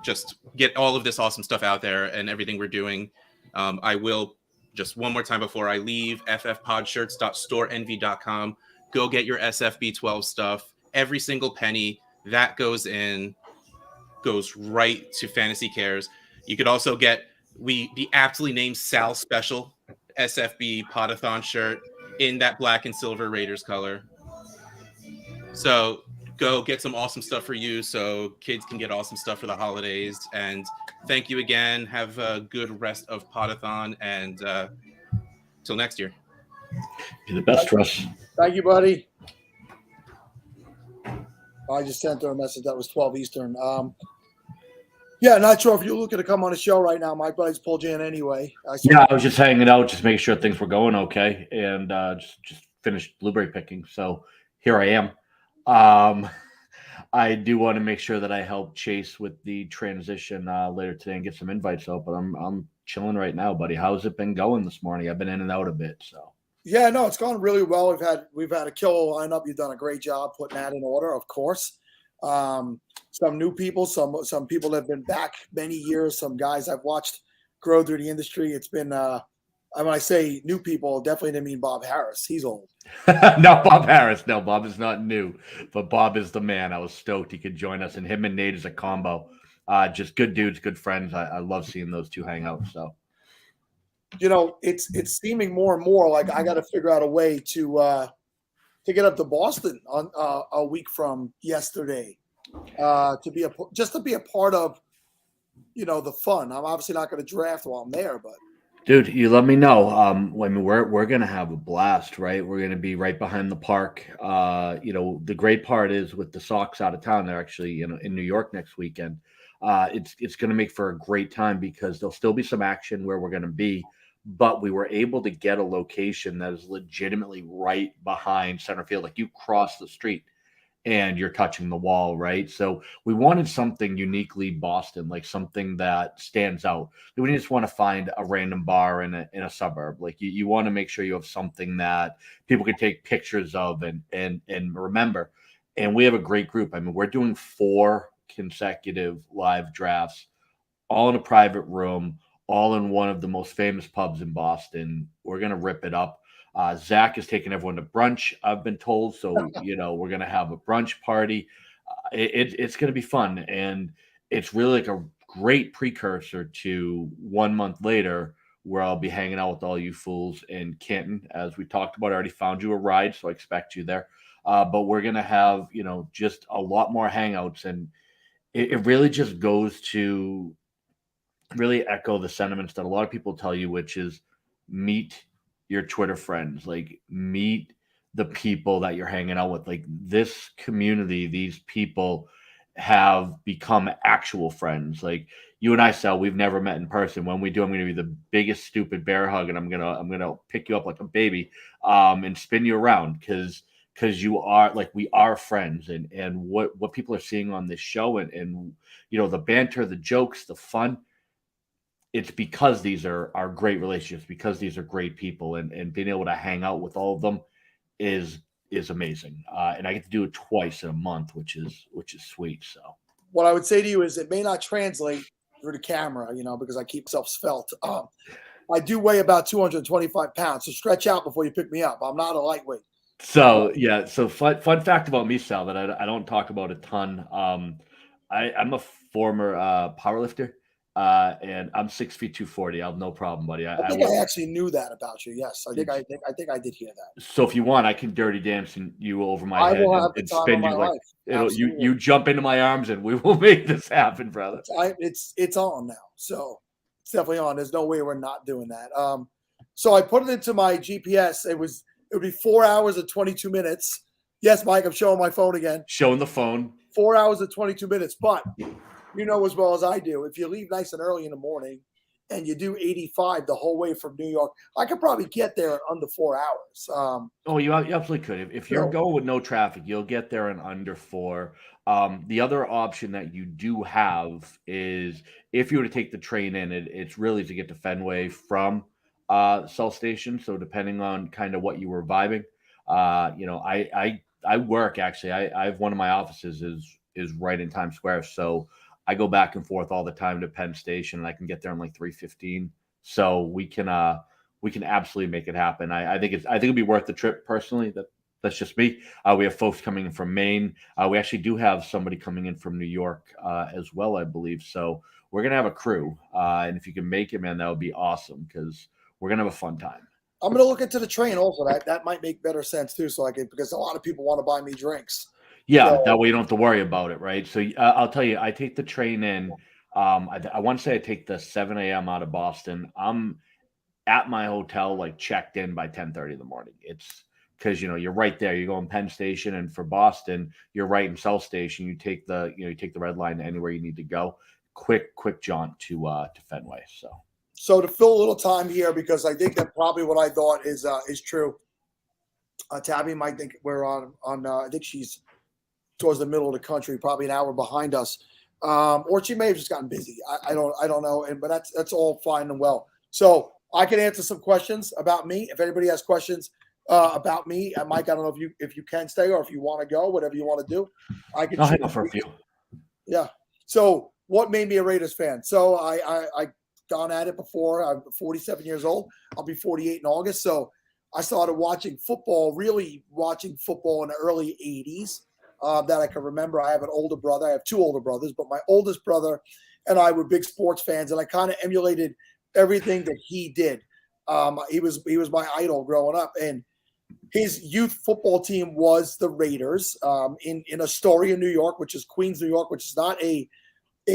just get all of this awesome stuff out there and everything we're doing. I will just one more time before I leave, ffpodshirts.storeenvy.com. Go get your SFB12 stuff. Every single penny that goes right to Fantasy Cares. You could also get the aptly named Sal Special SFBPodathon shirt in that black and silver Raiders color. So go get some awesome stuff for you so kids can get awesome stuff for the holidays. And thank you again. Have a good rest of Podathon, and till next year. You're the best, Russ. Thank you, buddy. I just sent her a message that was 12 Eastern. Yeah, not sure if you're looking to come on the show right now, Mike, but I just pulled you in anyway. I was just hanging out, just making sure things were going okay, and just finished blueberry picking. So here I am. I do want to make sure that I help Chase with the transition later today and get some invites out, but I'm chilling right now, buddy. How's it been going this morning? I've been in and out a bit, so. Yeah, no, it's gone really well. We've had a killer lineup. You've done a great job putting that in order, of course. Some new people, some people that have been back many years, some guys I've watched grow through the industry. It's been when I say new people, definitely didn't mean Bob Harris. He's old. No, Bob Harris. No, Bob is not new, but Bob is the man. I was stoked he could join us, and him and Nate is a combo. Just good dudes, good friends. I love seeing those two hang out. So, it's seeming more and more like I got to figure out a way to get up to Boston on a week from yesterday. To be a part of, the fun. I'm obviously not going to draft while I'm there, but dude, you let me know. We're gonna have a blast, right? We're gonna be right behind the park. The great part is with the Sox out of town, they're actually in New York next weekend. It's gonna make for a great time because there'll still be some action where we're gonna be, but we were able to get a location that is legitimately right behind center field. Like you cross the street and you're touching the wall, right? So we wanted something uniquely Boston, like something that stands out. We didn't just want to find a random bar in a suburb. Like you want to make sure you have something that people can take pictures of and remember. And we have a great group. I mean, we're doing 4 consecutive live drafts, all in a private room, all in one of the most famous pubs in Boston. We're gonna rip it up. Zach is taking everyone to brunch, I've been told. So, we're going to have a brunch party. It's going to be fun. And it's really like a great precursor to 1 month later, where I'll be hanging out with all you fools in Canton. As we talked about, I already found you a ride, so I expect you there. But we're going to have, just a lot more hangouts. And it really just goes to really echo the sentiments that a lot of people tell you, which is meet your Twitter friends, like meet the people that you're hanging out with. Like this community, these people have become actual friends. Like you and I, Sal, we've never met in person. When we do, I'm going to be the biggest stupid bear hug, and I'm gonna pick you up like a baby, and spin you around because you are like, we are friends. And what people are seeing on this show and the banter, the jokes, the fun, it's because these are great relationships, because these are great people, and being able to hang out with all of them is amazing. And I get to do it twice in a month, which is sweet. So what I would say to you is it may not translate through the camera, because I keep myself svelte. I do weigh about 225 pounds, so stretch out before you pick me up. I'm not a lightweight. So yeah, so fun fact about me, Sal, that I don't talk about a ton. I'm a former powerlifter. And I'm 6 feet 240. I'll have no problem, buddy. I think I actually knew that about you. Yes, I think I did hear that. So if you want, I can dirty dance you over my I head will have and the time spin of my you like life. you jump into my arms and we will make this happen, brother. It's on now, so it's definitely on. There's no way we're not doing that. So I put it into my GPS. It would be 4 hours and 22 minutes. Yes, Mike, I'm showing my phone again. Showing the phone. 4 hours and 22 minutes, but. As well as I do, if you leave nice and early in the morning and you do 85 the whole way from New York, I could probably get there in under 4 hours. You absolutely could. If you're going with no traffic, you'll get there in under 4. The other option that you do have is if you were to take the train in, it's really to get to Fenway from South Station. So depending on kind of what you were vibing, I work actually. I have one of my offices is right in Times Square, so I go back and forth all the time to Penn Station, and I can get there in like 3:15. So we can absolutely make it happen. I think it'd be worth the trip personally. That's just me. We have folks coming in from Maine. We actually do have somebody coming in from New York as well, I believe. So we're gonna have a crew, and if you can make it, man, that would be awesome because we're gonna have a fun time. I'm gonna look into the train also. That might make better sense too. So because a lot of people want to buy me drinks. Yeah, so, that way you don't have to worry about it, right? So I'll tell you, I take the train in. I want to say I take the 7 a.m. out of Boston. I'm at my hotel, like checked in by 10:30 in the morning. It's because you're right there. You go in Penn Station, and for Boston, you're right in South Station. You take the red line anywhere you need to go. Quick jaunt to Fenway. So to fill a little time here, because I think that probably what I thought is true. Tabby might think we're on. I think she's towards the middle of the country, probably an hour behind us, or she may have just gotten busy. I don't know, but that's all fine and well. So I can answer some questions about me. If anybody has questions about me, Mike, I don't know if you can stay or if you want to go, whatever you want to do. I can. I'll hang up for a few. Yeah. So what made me a Raiders fan? So I gone at it before. I'm 47 years old. I'll be 48 in August. So I started really watching football in the early 80s. That I can remember. I have an older brother. I have two older brothers, but my oldest brother and I were big sports fans, and I kind of emulated everything that he did. He was my idol growing up, and his youth football team was the Raiders in Astoria, New York, which is Queens, New York, which is not a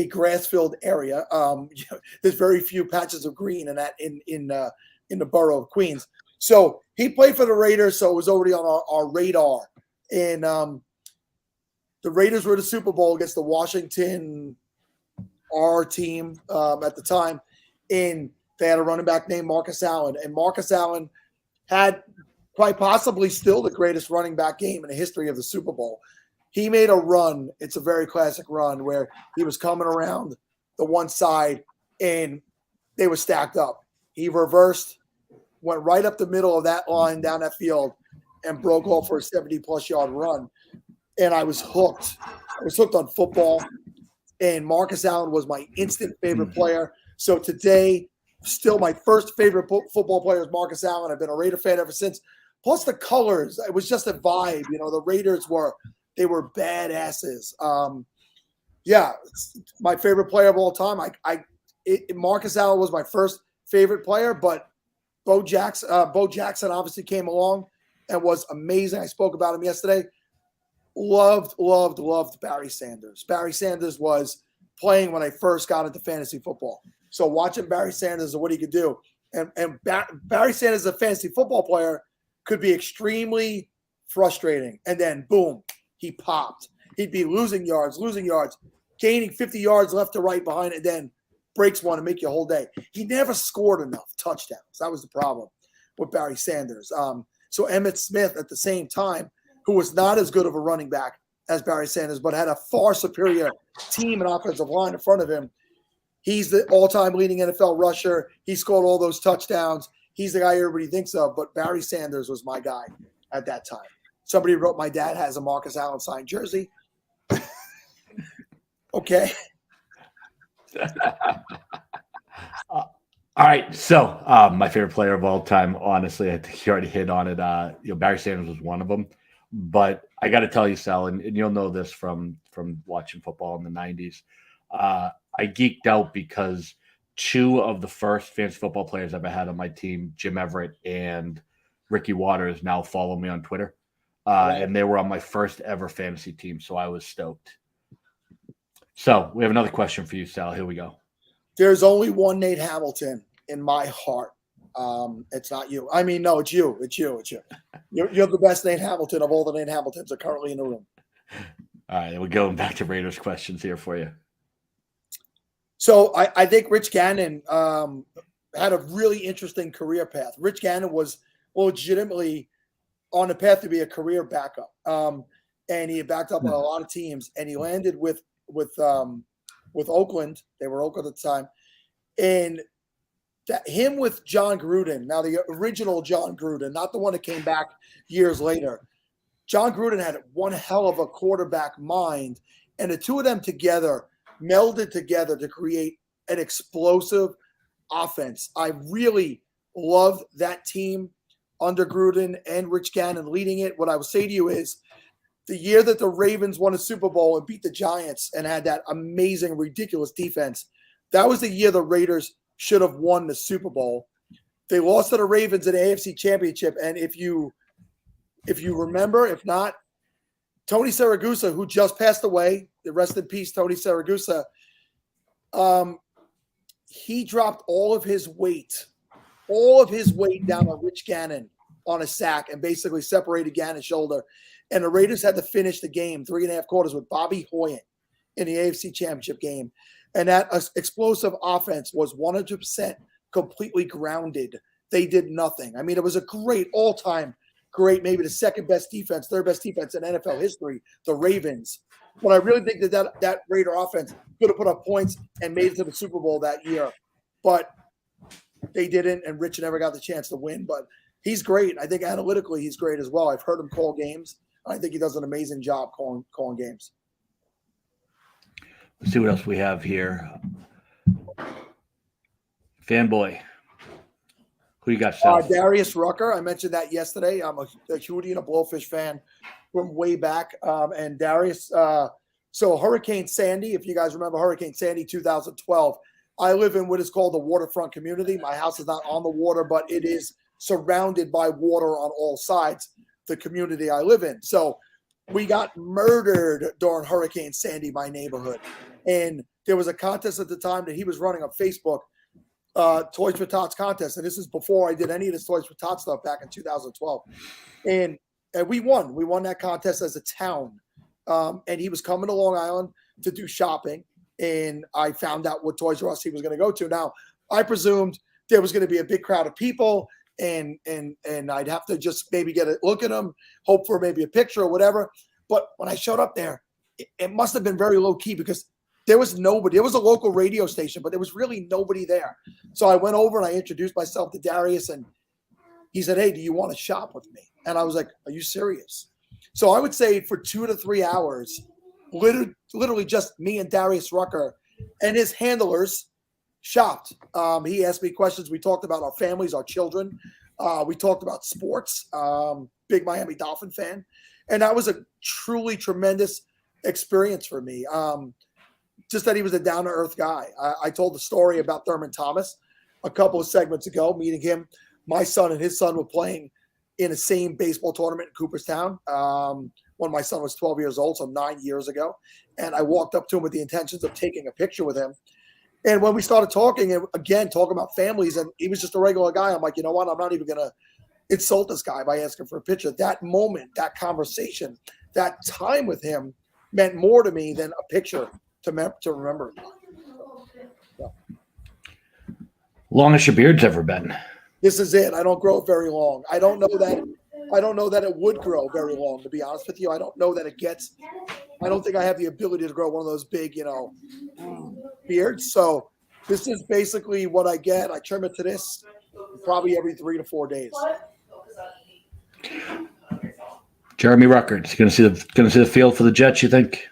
grass-filled area. There's very few patches of green in the borough of Queens. So he played for the Raiders, so it was already on our radar, and the Raiders were in the Super Bowl against the Washington R team at the time, and they had a running back named Marcus Allen. And Marcus Allen had quite possibly still the greatest running back game in the history of the Super Bowl. He made a run. It's a very classic run where he was coming around the one side, and they were stacked up. He reversed, went right up the middle of that line down that field, and broke off for a 70-plus yard run. And I was hooked. I was hooked on football, and Marcus Allen was my instant favorite player. So today, still my first favorite football player is Marcus Allen. I've been a Raider fan ever since. Plus the colors, it was just a vibe. The Raiders were badasses. Yeah, my favorite player of all time. Marcus Allen was my first favorite player, but Bo Jackson obviously came along and was amazing. I spoke about him yesterday. Loved Barry Sanders. Barry Sanders was playing when I first got into fantasy football. So watching Barry Sanders and what he could do, and Barry Sanders, a fantasy football player, could be extremely frustrating. And then boom, he popped. He'd be losing yards, gaining 50 yards left to right behind it, then breaks one and make you a whole day. He never scored enough touchdowns. That was the problem with Barry Sanders. So Emmitt Smith at the same time, who was not as good of a running back as Barry Sanders, but had a far superior team and offensive line in front of him. He's the all-time leading NFL rusher. He scored all those touchdowns. He's the guy everybody thinks of, but Barry Sanders was my guy at that time. Somebody wrote, my dad has a Marcus Allen signed jersey. Okay. All right. So my favorite player of all time, honestly, I think you already hit on it. Barry Sanders was one of them. But I got to tell you, Sal, and you'll know this from watching football in the 90s. I geeked out because two of the first fantasy football players I've ever had on my team, Jim Everett and Ricky Waters, now follow me on Twitter. And they were on my first ever fantasy team, so I was stoked. So we have another question for you, Sal. Here we go. There's only one Nate Hamilton in my heart. It's not you. I mean, no, it's you. It's you. You're the best Nate Hamilton of all the Nate Hamiltons that are currently in the room. All right, we're going back to Raiders questions here for you. So I think Rich Gannon had a really interesting career path. Rich Gannon was legitimately on the path to be a career backup, and he had backed up on a lot of teams, and he landed with Oakland. They were Oakland at the time, and him with John Gruden. Now the original John Gruden, not the one that came back years later. John Gruden had one hell of a quarterback mind, and the two of them together melded together to create an explosive offense. I really loved that team under Gruden and Rich Gannon leading it. What I would say to you is the year that the Ravens won a Super Bowl and beat the Giants and had that amazing, ridiculous defense, that was the year the Raiders should have won the Super Bowl. They lost to the Ravens in the AFC Championship. And if you remember, if not, Tony Siragusa, who just passed away, rest in peace, Tony Siragusa, he dropped all of his weight down on Rich Gannon on a sack and basically separated Gannon's shoulder. And the Raiders had to finish the game 3.5 quarters with Bobby Hoyant in the AFC Championship game. And that explosive offense was 100% completely grounded. They did nothing. I mean, it was a great all-time great, maybe the second best defense, third best defense in NFL history, the Ravens. But I really think that Raider offense could have put up points and made it to the Super Bowl that year. But they didn't, and Rich never got the chance to win. But he's great. I think analytically he's great as well. I've heard him call games. I think he does an amazing job calling games. Let's see what else we have here. Fanboy. Who you got, Sal? Darius Rucker. I mentioned that yesterday. I'm a Hootie and a Blowfish fan from way back. And Darius, so Hurricane Sandy, if you guys remember Hurricane Sandy 2012, I live in what is called the waterfront community. My house is not on the water, but it is surrounded by water on all sides, the community I live in. So we got murdered during Hurricane Sandy, my neighborhood. And there was a contest at the time that he was running on Facebook, Toys for Tots contest. And this is before I did any of this Toys for Tots stuff back in 2012. And we won. We won that contest as a town. And he was coming to Long Island to do shopping. And I found out what Toys R Us he was going to go to. Now, I presumed there was going to be a big crowd of people, and I'd have to just maybe get a look at him, hope for maybe a picture or whatever. But when I showed up there, it must have been very low key because there was nobody. It was a local radio station, but there was really nobody there. So I went over and I introduced myself to Darius, and he said, "Hey, do you want to shop with me?" And I was like, "Are you serious?" So I would say for 2 to 3 hours, literally just me and Darius Rucker and his handlers shocked. He asked me questions. We talked about our families, our children. We talked about sports. Big Miami Dolphin fan. And that was a truly tremendous experience for me. Just that he was a down-to-earth guy. I told the story about Thurman Thomas a couple of segments ago, meeting him. My son and his son were playing in the same baseball tournament in Cooperstown when my son was 12 years old, so 9 years ago. And I walked up to him with the intentions of taking a picture with him. And when we started talking, and again, talking about families, and he was just a regular guy, I'm like, you know what? I'm not even going to insult this guy by asking for a picture. That moment, that conversation, that time with him meant more to me than a picture to remember. Yeah. Longest your beard's ever been? This is it. I don't grow it very long. I don't know that it would grow very long, to be honest with you. I don't know that it gets. I don't think I have the ability to grow one of those big, beards. So this is basically what I get. I trim it to this probably every 3 to 4 days. Jeremy Ruckert's going to see the field for the Jets, you think?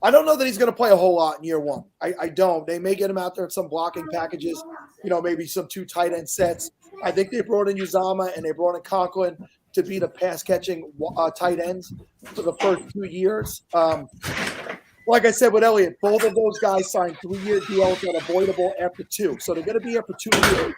I don't know that he's going to play a whole lot in year one. I don't. They may get him out there in some blocking packages, maybe some 2 tight end sets. I think they brought in Uzama and they brought in Conklin to be the pass-catching tight ends for the first 2 years. Like I said with Elliott, both of those guys signed 3-year deals that are voidable after 2. So they're going to be here for 2 years,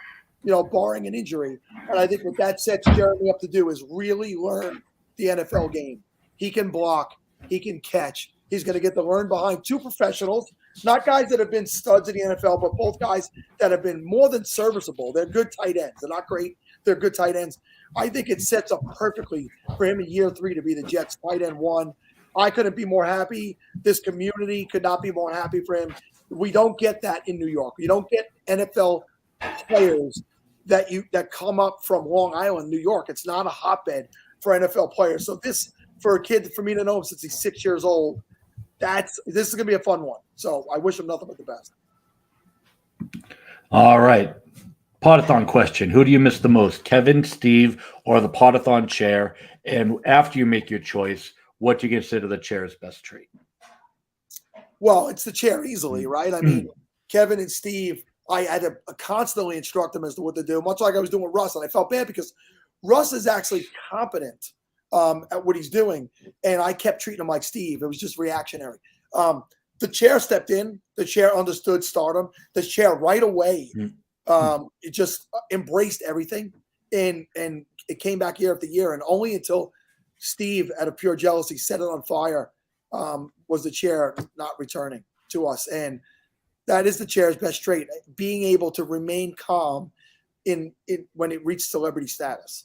barring an injury. And I think what that sets Jeremy up to do is really learn the NFL game. He can block. He can catch. He's going to get to learn behind 2 professionals, not guys that have been studs in the NFL, but both guys that have been more than serviceable. They're good tight ends. They're not great. They're good tight ends. I think it sets up perfectly for him in year 3 to be the Jets tight end 1. I couldn't be more happy. This community could not be more happy for him. We don't get that in New York. You don't get NFL players that come up from Long Island, New York. It's not a hotbed for NFL players. So this, for a kid, for me to know him since he's 6 years old, this is going to be a fun one. So I wish him nothing but the best. All right. Podathon question. Who do you miss the most, Kevin, Steve, or the Podathon chair? And after you make your choice, what do you consider the chair's best trait? Well, it's the chair easily, right? I mean, Kevin and Steve, I had to constantly instruct them as to what to do, much like I was doing with Russ. And I felt bad because Russ is actually competent at what he's doing. And I kept treating him like Steve. It was just reactionary. The chair stepped in. The chair understood stardom. The chair right away, it just embraced everything. And it came back year after year. And only until Steve, out of pure jealousy, set it on fire, was the chair not returning to us. And that is the chair's best trait, being able to remain calm when it reached celebrity status.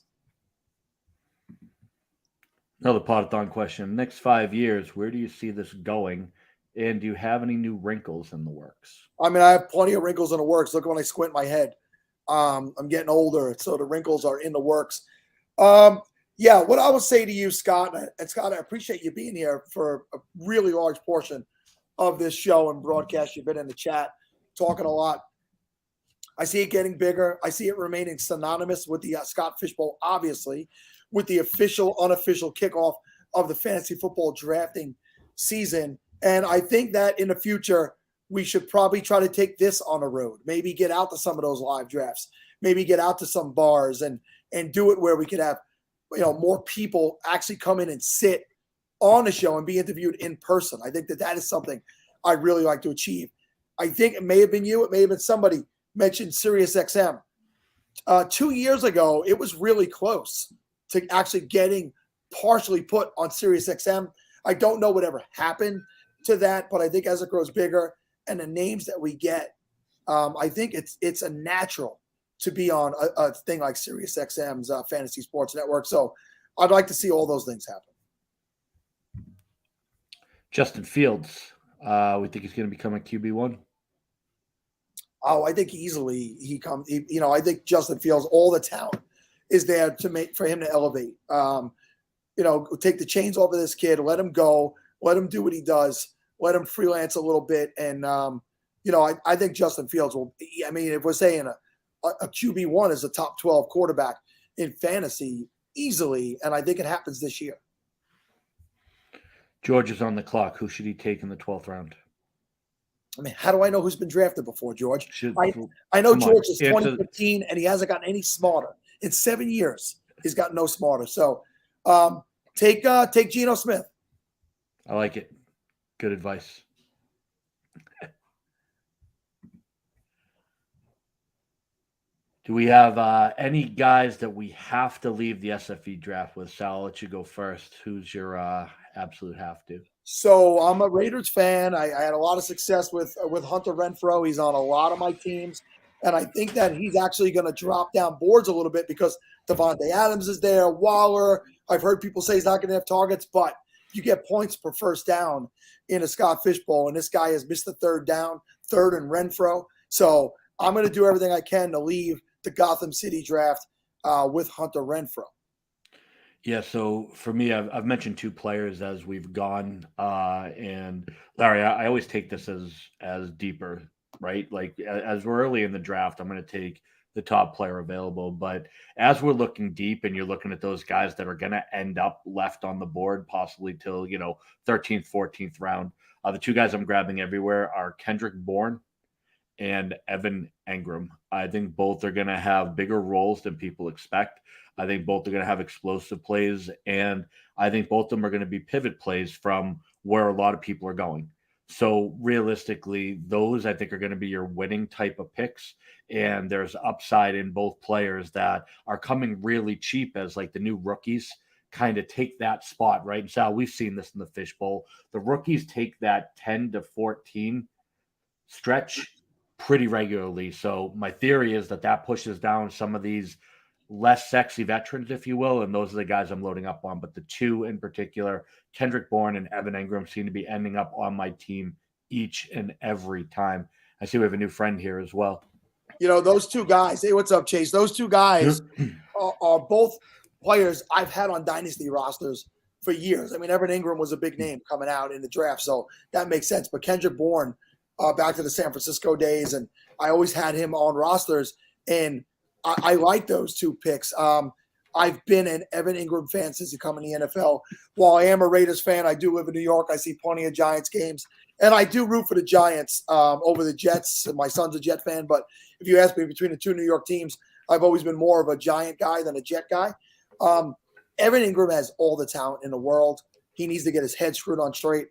Another Podathon question. Next 5 years, where do you see this going? And do you have any new wrinkles in the works? I mean, I have plenty of wrinkles in the works. Look when I squint my head. I'm getting older, so the wrinkles are in the works. Yeah, what I would say to you, Scott, and Scott, I appreciate you being here for a really large portion of this show and broadcast. You've been in the chat, talking a lot. I see it getting bigger. I see it remaining synonymous with the Scott Fishbowl, obviously, with the official, unofficial kickoff of the fantasy football drafting season. And I think that in the future, we should probably try to take this on the road, maybe get out to some of those live drafts, maybe get out to some bars and do it where we could have more people actually come in and sit on the show and be interviewed in person. I think that is something I'd really like to achieve. I think it may have been you. It may have been somebody mentioned SiriusXM. 2 years ago, it was really close to actually getting partially put on SiriusXM. I don't know whatever happened to that, but I think as it grows bigger and the names that we get, I think it's a natural to be on a thing like SiriusXM's Fantasy Sports Network. So I'd like to see all those things happen. Justin Fields, we think he's going to become a QB1. Oh, I think easily I think Justin Fields, all the talent is there for him to elevate. Take the chains off of this kid, let him go, let him do what he does, let him freelance a little bit. And, I think Justin Fields will, if we're saying a QB1 is a top 12 quarterback in fantasy easily, and I think it happens this year. George is on the clock. Who should he take in the 12th round? I mean, how do I know who's been drafted before, George? Should, I know come on, George is answer- 2015, and he hasn't gotten any smarter. In 7 years, he's gotten no smarter. So take Geno Smith. I like it. Good advice. Do we have any guys that we have to leave the SFE draft with? Sal, I'll let you go first. Who's your absolute have to? So I'm a Raiders fan. I had a lot of success with Hunter Renfrow. He's on a lot of my teams. And I think that he's actually going to drop down boards a little bit because Devontae Adams is there, Waller. I've heard people say he's not going to have targets, but you get points per first down in a Scott Fishbowl, and this guy has missed the third down, third and Renfrow. So I'm going to do everything I can to leave the Gotham City draft with Hunter Renfrow. Yeah, so for me, I've mentioned two players as we've gone, and Larry, I always take this as deeper, right? Like as we're early in the draft, I'm going to take the top player available, but as we're looking deep and you're looking at those guys that are going to end up left on the board, possibly till 13th, 14th round, the two guys I'm grabbing everywhere are Kendrick Bourne and Evan Engram. I think both are going to have bigger roles than people expect. I think both are going to have explosive plays, and I think both of them are going to be pivot plays from where a lot of people are going. So realistically, those I think are going to be your winning type of picks, and there's upside in both players that are coming really cheap as like the new rookies kind of take that spot, right? And Sal, we've seen this in the fishbowl. The rookies take that 10 to 14 stretch pretty regularly. So my theory is that pushes down some of these less sexy veterans, if you will, and those are the guys I'm loading up on. But the two in particular, Kendrick Bourne and Evan Engram, seem to be ending up on my team each and every time. I see we have a new friend here as well. Those two guys. Hey, what's up, Chase? Those two guys are both players I've had on dynasty rosters for years. I mean, Evan Engram was a big name coming out in the draft, so that makes sense. But Kendrick Bourne, back to the San Francisco days, and I always had him on rosters, and I like those two picks. I've been an Evan Engram fan since he come in the NFL. While I am a Raiders fan, I do live in New York. I see plenty of Giants games, and I do root for the Giants over the Jets. My son's a Jet fan, but if you ask me between the two New York teams, I've always been more of a Giant guy than a Jet guy. Evan Engram has all the talent in the world. He needs to get his head screwed on straight.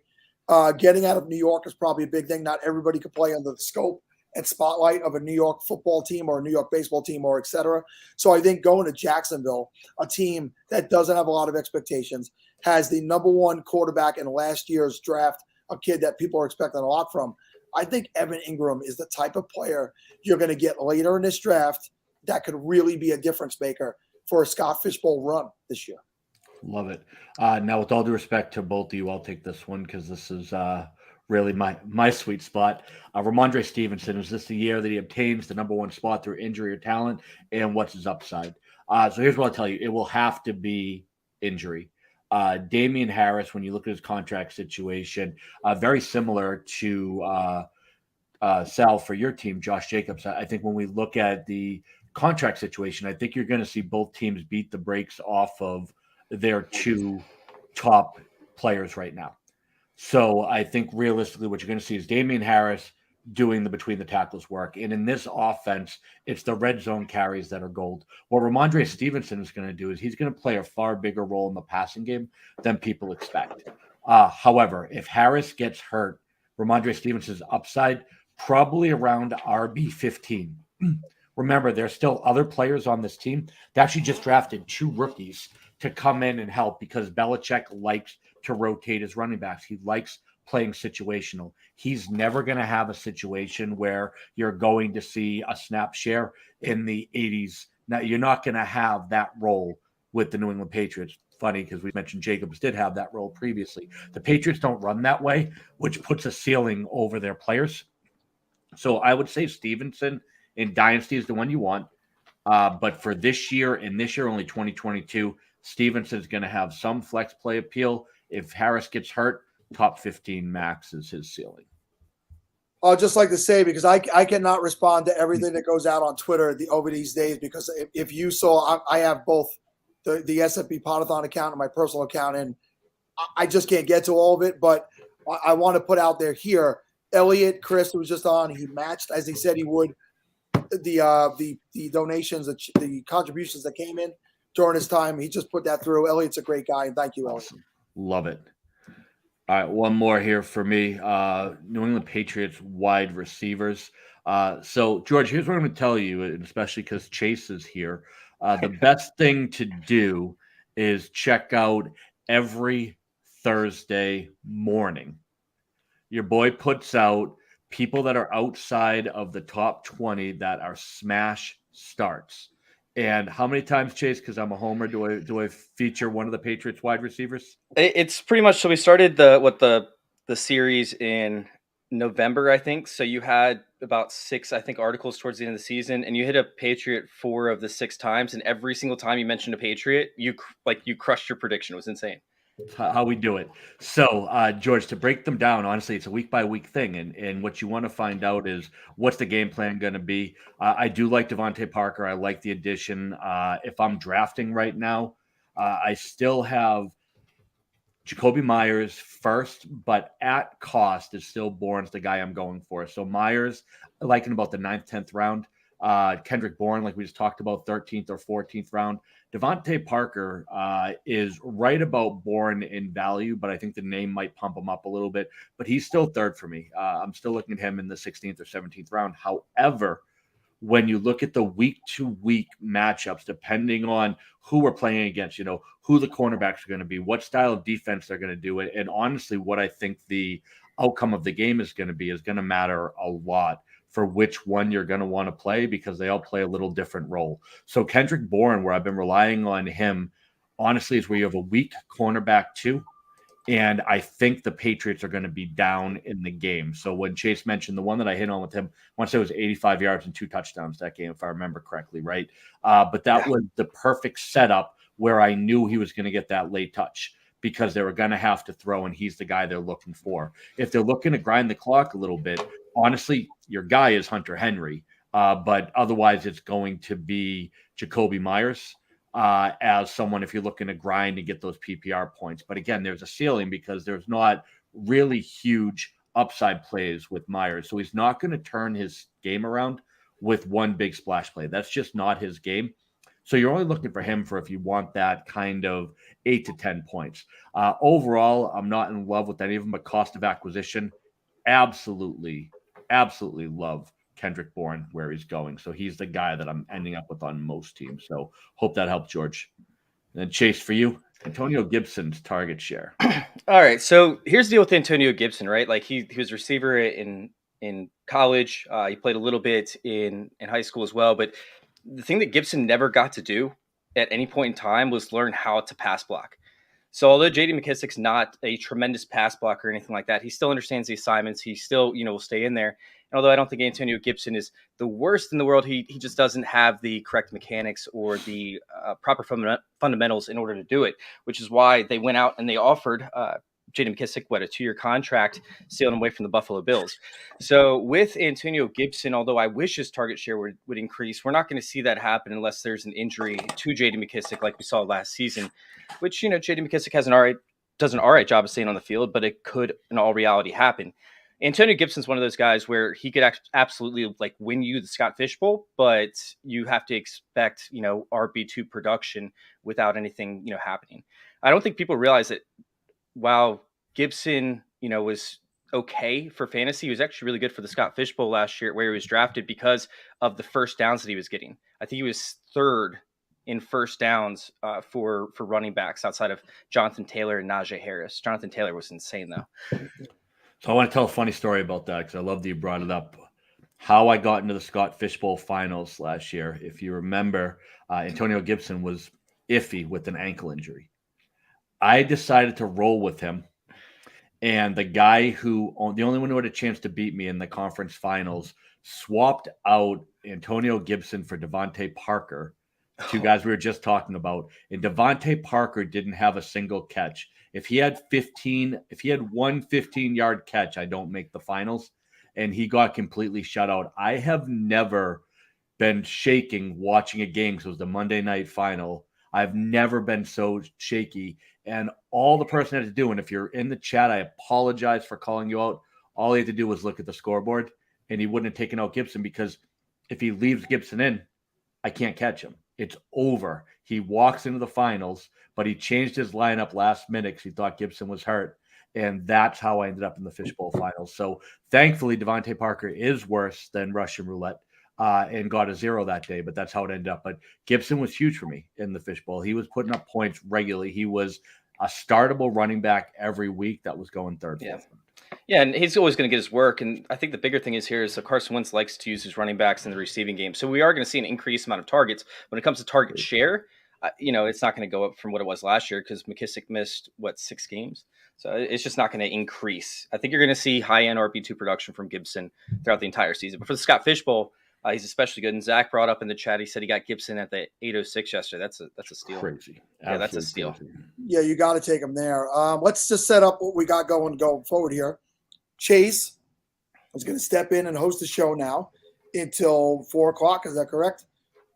Getting out of New York is probably a big thing. Not everybody can play under the scope and spotlight of a New York football team or a New York baseball team or et cetera. So I think going to Jacksonville, a team that doesn't have a lot of expectations, has the number one quarterback in last year's draft, a kid that people are expecting a lot from. I think Evan Engram is the type of player you're going to get later in this draft that could really be a difference maker for a Scott Fishbowl run this year. Love it. Now, with all due respect to both of you, I'll take this one because this is really my sweet spot. Ramondre Stevenson, is this the year that he obtains the number one spot through injury or talent, and what's his upside? So here's what I'll tell you. It will have to be injury. Damian Harris, when you look at his contract situation, very similar to Sal for your team, Josh Jacobs. I think when we look at the contract situation, I think you're going to see both teams beat the brakes off of their two top players right now. So I think realistically what you're going to see is Damian Harris doing the between the tackles work. And in this offense, it's the red zone carries that are gold. What Ramondre Stevenson is going to do is he's going to play a far bigger role in the passing game than people expect. However, if Harris gets hurt, Ramondre Stevenson's upside probably around RB 15. Remember, there's still other players on this team. They actually just drafted two rookies to come in and help because Belichick likes to rotate his running backs. He likes playing situational. He's never going to have a situation where you're going to see a snap share in the 80s. Now, you're not going to have that role with the New England Patriots. Funny because we mentioned Jacobs did have that role previously. The Patriots don't run that way, which puts a ceiling over their players. So I would say Stevenson in Dynasty is the one you want. But for this year, and this year only 2022, Stevenson's going to have some flex play appeal. If Harris gets hurt, top 15 max is his ceiling. I'll just like to say, because I cannot respond to everything that goes out on Twitter over these days, because if you saw, I have both the SFBPodathon account and my personal account, and I just can't get to all of it. But I want to put out there here, Elliot, Chris, who was just on, he matched as he said he would the donations, the contributions that came in during his time. He just put that through. Elliot's a great guy, and thank you, Elliot. Awesome. Love it. All right, one more here for me. New England Patriots wide receivers. So, George, here's what I'm going to tell you, and especially because Chase is here. The best thing to do is check out every Thursday morning. Your boy puts out people that are outside of the top 20 that are smash starts. And how many times, Chase, because I'm a homer, do I feature one of the Patriots wide receivers? It's pretty much, so we started the series in November, I think. So you had about 6, I think, articles towards the end of the season, and you hit a Patriot 4 of the 6 times, and every single time you mentioned a Patriot, you crushed your prediction. It was insane. How we do it. So, George, to break them down, honestly, it's a week-by-week thing. And what you want to find out is what's the game plan going to be. I do like Devontae Parker. I like the addition. If I'm drafting right now, I still have Jacoby Myers first, but at cost is still Bourne's the guy I'm going for. So Myers, I like in about the 9th, 10th round. Kendrick Bourne, like we just talked about, 13th or 14th round. Devontae Parker is right about Bourne in value, but I think the name might pump him up a little bit. But he's still third for me. I'm still looking at him in the 16th or 17th round. However, when you look at the week-to-week matchups, depending on who we're playing against, who the cornerbacks are going to be, what style of defense they're going to do it, and honestly, what I think the outcome of the game is going to matter a lot for which one you're going to want to play, because they all play a little different role. So Kendrick Bourne, where I've been relying on him, honestly, is where you have a weak cornerback too. And I think the Patriots are going to be down in the game. So when Chase mentioned the one that I hit on with him, I want to say it was 85 yards and 2 touchdowns that game, if I remember correctly, right? But that was the perfect setup where I knew he was going to get that late touch, because they were going to have to throw, and he's the guy they're looking for. If they're looking to grind the clock a little bit, honestly, your guy is Hunter Henry, but otherwise it's going to be Jacoby Myers as someone if you're looking to grind and get those PPR points. But again, there's a ceiling because there's not really huge upside plays with Myers. So he's not going to turn his game around with one big splash play. That's just not his game. So you're only looking for him for if you want that kind of 8 to 10 points. Overall, I'm not in love with any of them, but cost of acquisition, absolutely love Kendrick Bourne where he's going. So he's the guy that I'm ending up with on most teams. So hope that helped, George. And then Chase, for you, Antonio Gibson's target share. All right. So here's the deal with Antonio Gibson, right? Like he was a receiver in college. He played a little bit in high school as well. But the thing that Gibson never got to do at any point in time was learn how to pass block. So although J.D. McKissic's not a tremendous pass blocker or anything like that, he still understands the assignments. He still, will stay in there. And although I don't think Antonio Gibson is the worst in the world, he just doesn't have the correct mechanics or the proper fundamentals in order to do it, which is why they went out and they offered J.D. McKissic, a 2-year contract, stealing away from the Buffalo Bills. So with Antonio Gibson, although I wish his target share would increase, we're not going to see that happen unless there's an injury to J.D. McKissic like we saw last season, which, J.D. McKissic does an all right job of staying on the field, but it could in all reality happen. Antonio Gibson's one of those guys where he could absolutely win you the Scott Fish Bowl, but you have to expect, RB2 production without anything, happening. I don't think people realize that while Gibson, was okay for fantasy, he was actually really good for the Scott Fish Bowl last year where he was drafted because of the first downs that he was getting. I think he was 3rd in first downs for running backs outside of Jonathan Taylor and Najee Harris. Jonathan Taylor was insane, though. So I want to tell a funny story about that because I love that you brought it up. How I got into the Scott Fish Bowl finals last year. If you remember, Antonio Gibson was iffy with an ankle injury. I decided to roll with him. And the guy the only one who had a chance to beat me in the conference finals, swapped out Antonio Gibson for Devontae Parker, 2 guys we were just talking about. And Devontae Parker didn't have a single catch. If he had one 15-yard catch, I don't make the finals. And he got completely shut out. I have never been shaking watching a game because it was the Monday night final. I've never been so shaky. And all the person had to do, and if you're in the chat, I apologize for calling you out. all he had to do was look at the scoreboard, and he wouldn't have taken out Gibson, because if he leaves Gibson in, I can't catch him. It's over. He walks into the finals, but he changed his lineup last minute because he thought Gibson was hurt. And that's how I ended up in the Fishbowl finals. So thankfully, Devontae Parker is worse than Russian roulette and got a 0 that day, but that's how it ended up. But Gibson was huge for me in the Fishbowl. He was putting up points regularly. He was a startable running back every week that was going third. Yeah. Yeah, and he's always going to get his work. And I think the bigger thing is here is that Carson Wentz likes to use his running backs in the receiving game. So we are going to see an increased amount of targets. When it comes to target share, it's not going to go up from what it was last year because McKissick missed, 6 games? So it's just not going to increase. I think you're going to see high-end RB2 production from Gibson throughout the entire season. But for the Scott Fishbowl, he's especially good. And Zach brought up in the chat, he said he got Gibson at the 806 yesterday. That's a steal. Crazy. Yeah, that's a steal. Crazy. Yeah, you got to take him there. Let's just set up what we got going forward here. Chase is going to step in and host the show now until 4 o'clock. Is that correct?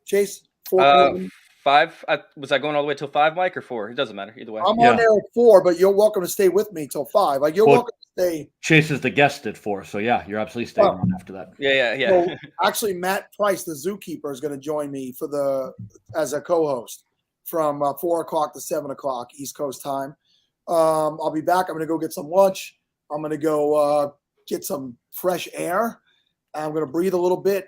Chase, 4 p.m. 5. Was I going all the way till 5, Mike, or 4? It doesn't matter either way. I'm on there at 4, but you're welcome to stay with me till 5. Like, you're welcome to stay. Chase is the guest at 4, so yeah, you're absolutely staying on after that. Yeah. So actually, Matt Price, the zookeeper, is going to join me as a co-host from 4 o'clock to 7 o'clock East Coast time. I'll be back. I'm going to go get some lunch. I'm going to go get some fresh air. I'm going to breathe a little bit.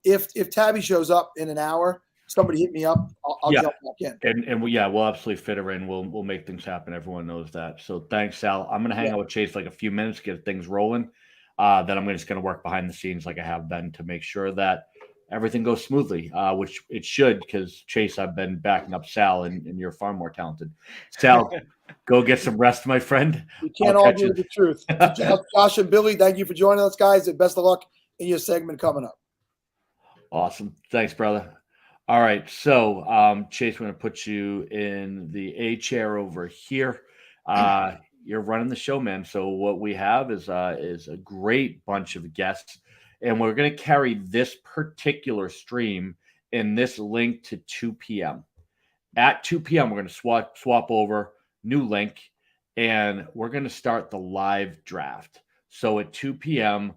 If Tabby shows up in an hour, somebody hit me up. I'll jump back in. And we'll absolutely fit her in. We'll make things happen. Everyone knows that. So thanks, Sal. I'm going to hang out with Chase like a few minutes, get things rolling. Then I'm just going to work behind the scenes like I have been to make sure that everything goes smoothly, which it should, because Chase, I've been backing up Sal, and you're far more talented. Sal, go get some rest, my friend. You can't argue the truth. Josh and Billy, thank you for joining us, guys, and best of luck in your segment coming up. Awesome. Thanks, brother. All right. So, Chase, we're going to put you in the A chair over here. You're running the show, man. So what we have is a great bunch of guests, and we're going to carry this particular stream in this link to 2 p.m. At 2 p.m., we're going to swap over, new link, and we're going to start the live draft. So at 2 p.m.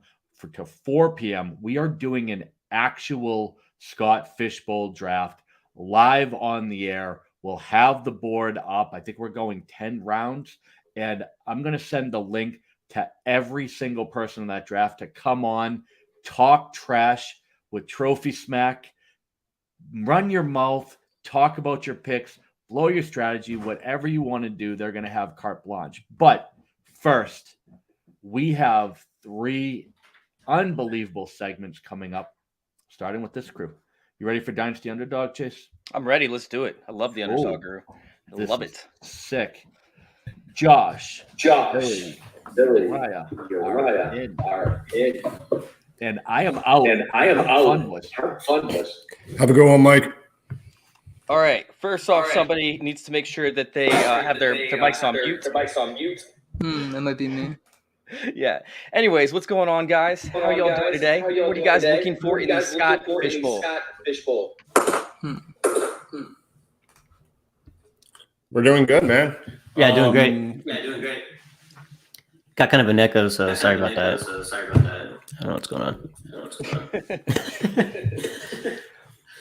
to 4 p.m., we are doing an actual Scott Fishbowl draft live on the air. We'll have the board up. I think we're going 10 rounds, and I'm going to send the link to every single person in that draft to come on, talk trash with TrophySmack, run your mouth, talk about your picks, blow your strategy, whatever you want to do. They're going to have carte blanche. But first, we have 3 unbelievable segments coming up, starting with this crew. You ready for Dynasty Underdog, Chase? I'm ready. Let's do it. I love the Underdog crew. I love it. Sick. Josh, Billy, Uriah are in. And I am out. Funless. Have a good one, Mike. All right. First off, somebody needs to make sure that they have their mics on mute. That might be me. Yeah. Anyways, what's going on, guys? How are y'all doing today? What are you guys looking for in the Scott Fishbowl? We're doing good, man. Yeah, doing great. Got kind of an echo, so sorry about that. I don't know what's going on.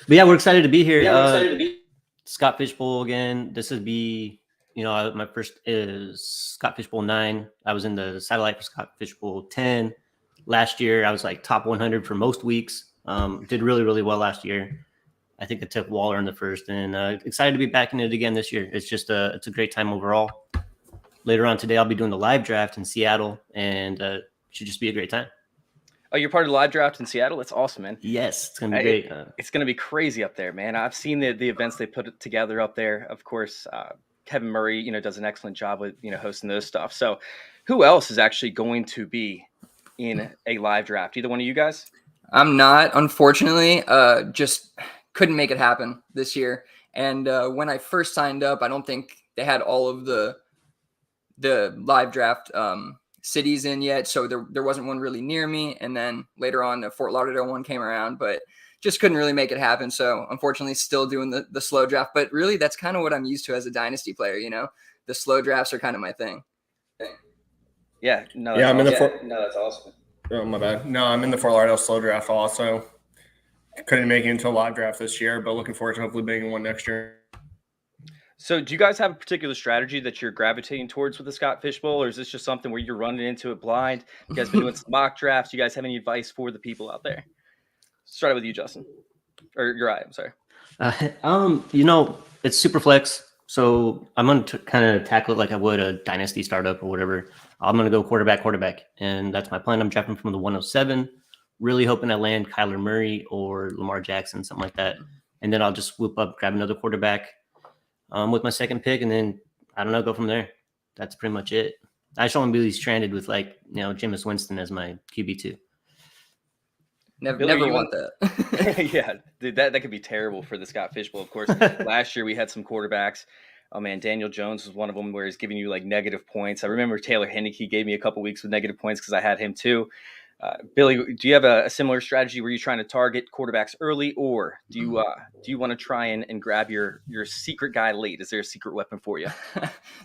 But yeah, we're excited to be here. Scott Fishbowl again. This would be, my first is Scott Fishbowl 9. I was in the satellite for Scott Fishbowl 10 last year. I was like top 100 for most weeks. Did really, really well last year. I think I took Waller in the first, and excited to be back in it again this year. It's just it's a great time overall. Later on today, I'll be doing the live draft in Seattle, and should just be a great time. Oh, you're part of the live draft in Seattle? That's awesome, man. Yes, it's gonna be great. It's gonna be crazy up there, man. I've seen the events they put together up there. Of course, Kevin Murray, does an excellent job with hosting those stuff. So, who else is actually going to be in a live draft? Either one of you guys? I'm not, unfortunately. Just couldn't make it happen this year. And when I first signed up, I don't think they had all of the live draft cities in yet, so there wasn't one really near me. And then later on, the Fort Lauderdale one came around, but just couldn't really make it happen. So unfortunately, still doing the slow draft. But really, that's kind of what I'm used to as a dynasty player. The slow drafts are kind of my thing. Yeah, no, Yeah, that's I'm in the awesome. No, that's awesome. Oh, my bad. No, I'm in the Fort Lauderdale slow draft also. Couldn't make it into a live draft this year, but looking forward to hopefully being in one next year. So do you guys have a particular strategy that you're gravitating towards with the Scott Fishbowl, or is this just something where you're running into it blind? You guys been doing some mock drafts. You guys have any advice for the people out there? Started with you, Justin, or your eye. I'm sorry. It's super flex. So I'm going to kind of tackle it like I would a dynasty startup or whatever. I'm going to go quarterback. And that's my plan. I'm drafting from the 107, really hoping I land Kyler Murray or Lamar Jackson, something like that. And then I'll just swoop up, grab another quarterback with my second pick. And then, I don't know, go from there. That's pretty much it. I just don't want to be stranded with Jameis Winston as my QB2. Never want that. Yeah, dude, that could be terrible for the Scott Fishbowl. Of course, last year we had some quarterbacks. Oh man, Daniel Jones was one of them where he's giving you like negative points. I remember Taylor Heineke gave me a couple weeks with negative points because I had him too. Billy, do you have a similar strategy where you're trying to target quarterbacks early, or do you want to try and grab your secret guy late? Is there a secret weapon for you?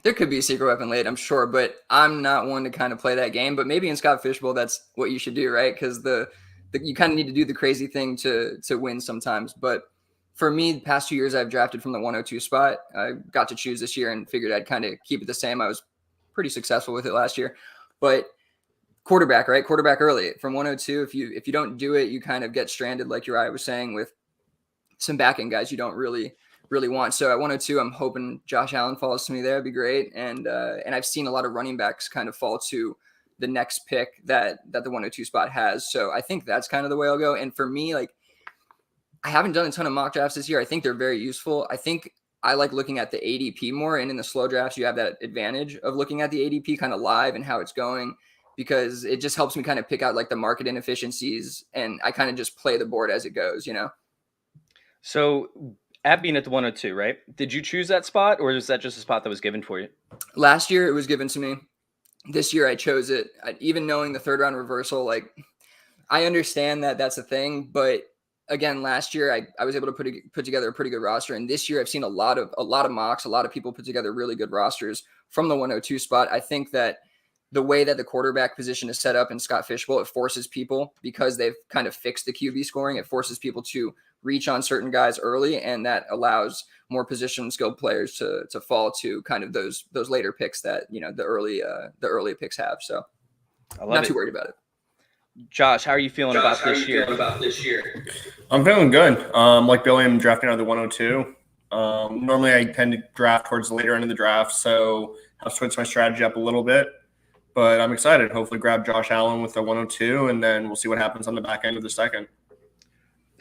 There could be a secret weapon late, I'm sure, but I'm not one to kind of play that game. But maybe in Scott Fishbowl, that's what you should do, right? Because you kind of need to do the crazy thing to win sometimes. But for me, the past 2 years, I've drafted from the 102 spot. I got to choose this year and figured I'd kind of keep it the same. I was pretty successful with it last year. But quarterback, right? Quarterback early from 102. If you don't do it, you kind of get stranded, like Uriah was saying, with some back-end guys you don't really want. So at 102, I'm hoping Josh Allen falls to me there. It'd be great. And I've seen a lot of running backs kind of fall to the next pick that the 102 spot has. So I think that's kind of the way I'll go. And for me, like, I haven't done a ton of mock drafts this year. I think they're very useful. I think I like looking at the ADP more. And in the slow drafts, you have that advantage of looking at the ADP kind of live and how it's going, because it just helps me kind of pick out like the market inefficiencies. And I kind of just play the board as it goes, So at being at the 102, right? Did you choose that spot, or is that just a spot that was given for you? Last year, it was given to me. This year I chose it. Even knowing the third round reversal, like, I understand that that's a thing, but again, last year I was able to put together a pretty good roster, and this year I've seen a lot of mocks, a lot of people put together really good rosters from the 102 spot. I think that the way that the quarterback position is set up in Scott Fishbowl, it forces people, because they've kind of fixed the QB scoring, it forces people to reach on certain guys early, and that allows more position skilled players to fall to kind of those later picks that the early picks have. So I'm not too worried about it. Josh, how are you feeling about this year? I'm feeling good. Like Billy, I'm drafting out of the 102. Normally I tend to draft towards the later end of the draft, so I've switched my strategy up a little bit. But I'm excited. Hopefully grab Josh Allen with the 102, and then we'll see what happens on the back end of the second.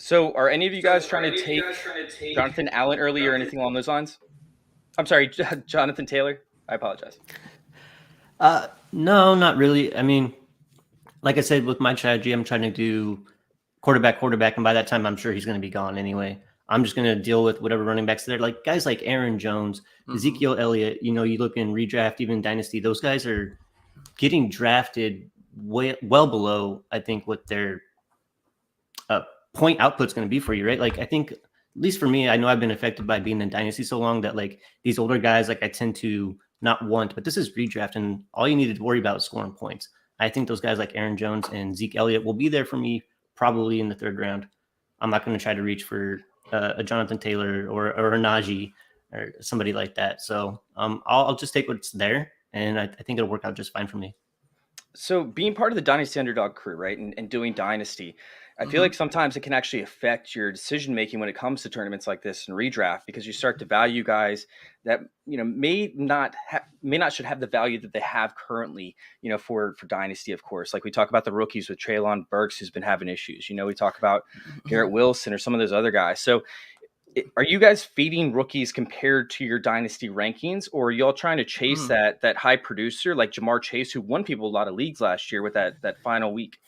So are any of you guys trying to take Jonathan Allen early or anything along those lines? I'm sorry, Jonathan Taylor. I apologize. No, not really. I mean, like I said, with my strategy, I'm trying to do quarterback. And by that time, I'm sure he's going to be gone anyway. I'm just going to deal with whatever running backs there. Like guys like Aaron Jones, Ezekiel Elliott, you look in redraft, even dynasty, those guys are getting drafted well below, I think, what their point output's going to be for you, right? Like, I think, at least for me, I know I've been affected by being in dynasty so long that like these older guys, like I tend to not want, but this is redraft, and all you need to worry about is scoring points. I think those guys like Aaron Jones and Zeke Elliott will be there for me probably in the third round. I'm not going to try to reach for a Jonathan Taylor or a Najee or somebody like that. So I'll just take what's there, and I think it'll work out just fine for me. So being part of the Dynasty Underdog crew, right, and doing Dynasty, I feel like sometimes it can actually affect your decision making when it comes to tournaments like this and redraft, because you start to value guys that may not should have the value that they have currently, for Dynasty, of course. Like we talk about the rookies with Treylon Burks, who's been having issues. We talk about Garrett Wilson or some of those other guys. So are you guys feeding rookies compared to your Dynasty rankings, or are y'all trying to chase that high producer like Jamar Chase, who won people a lot of leagues last year with that final week?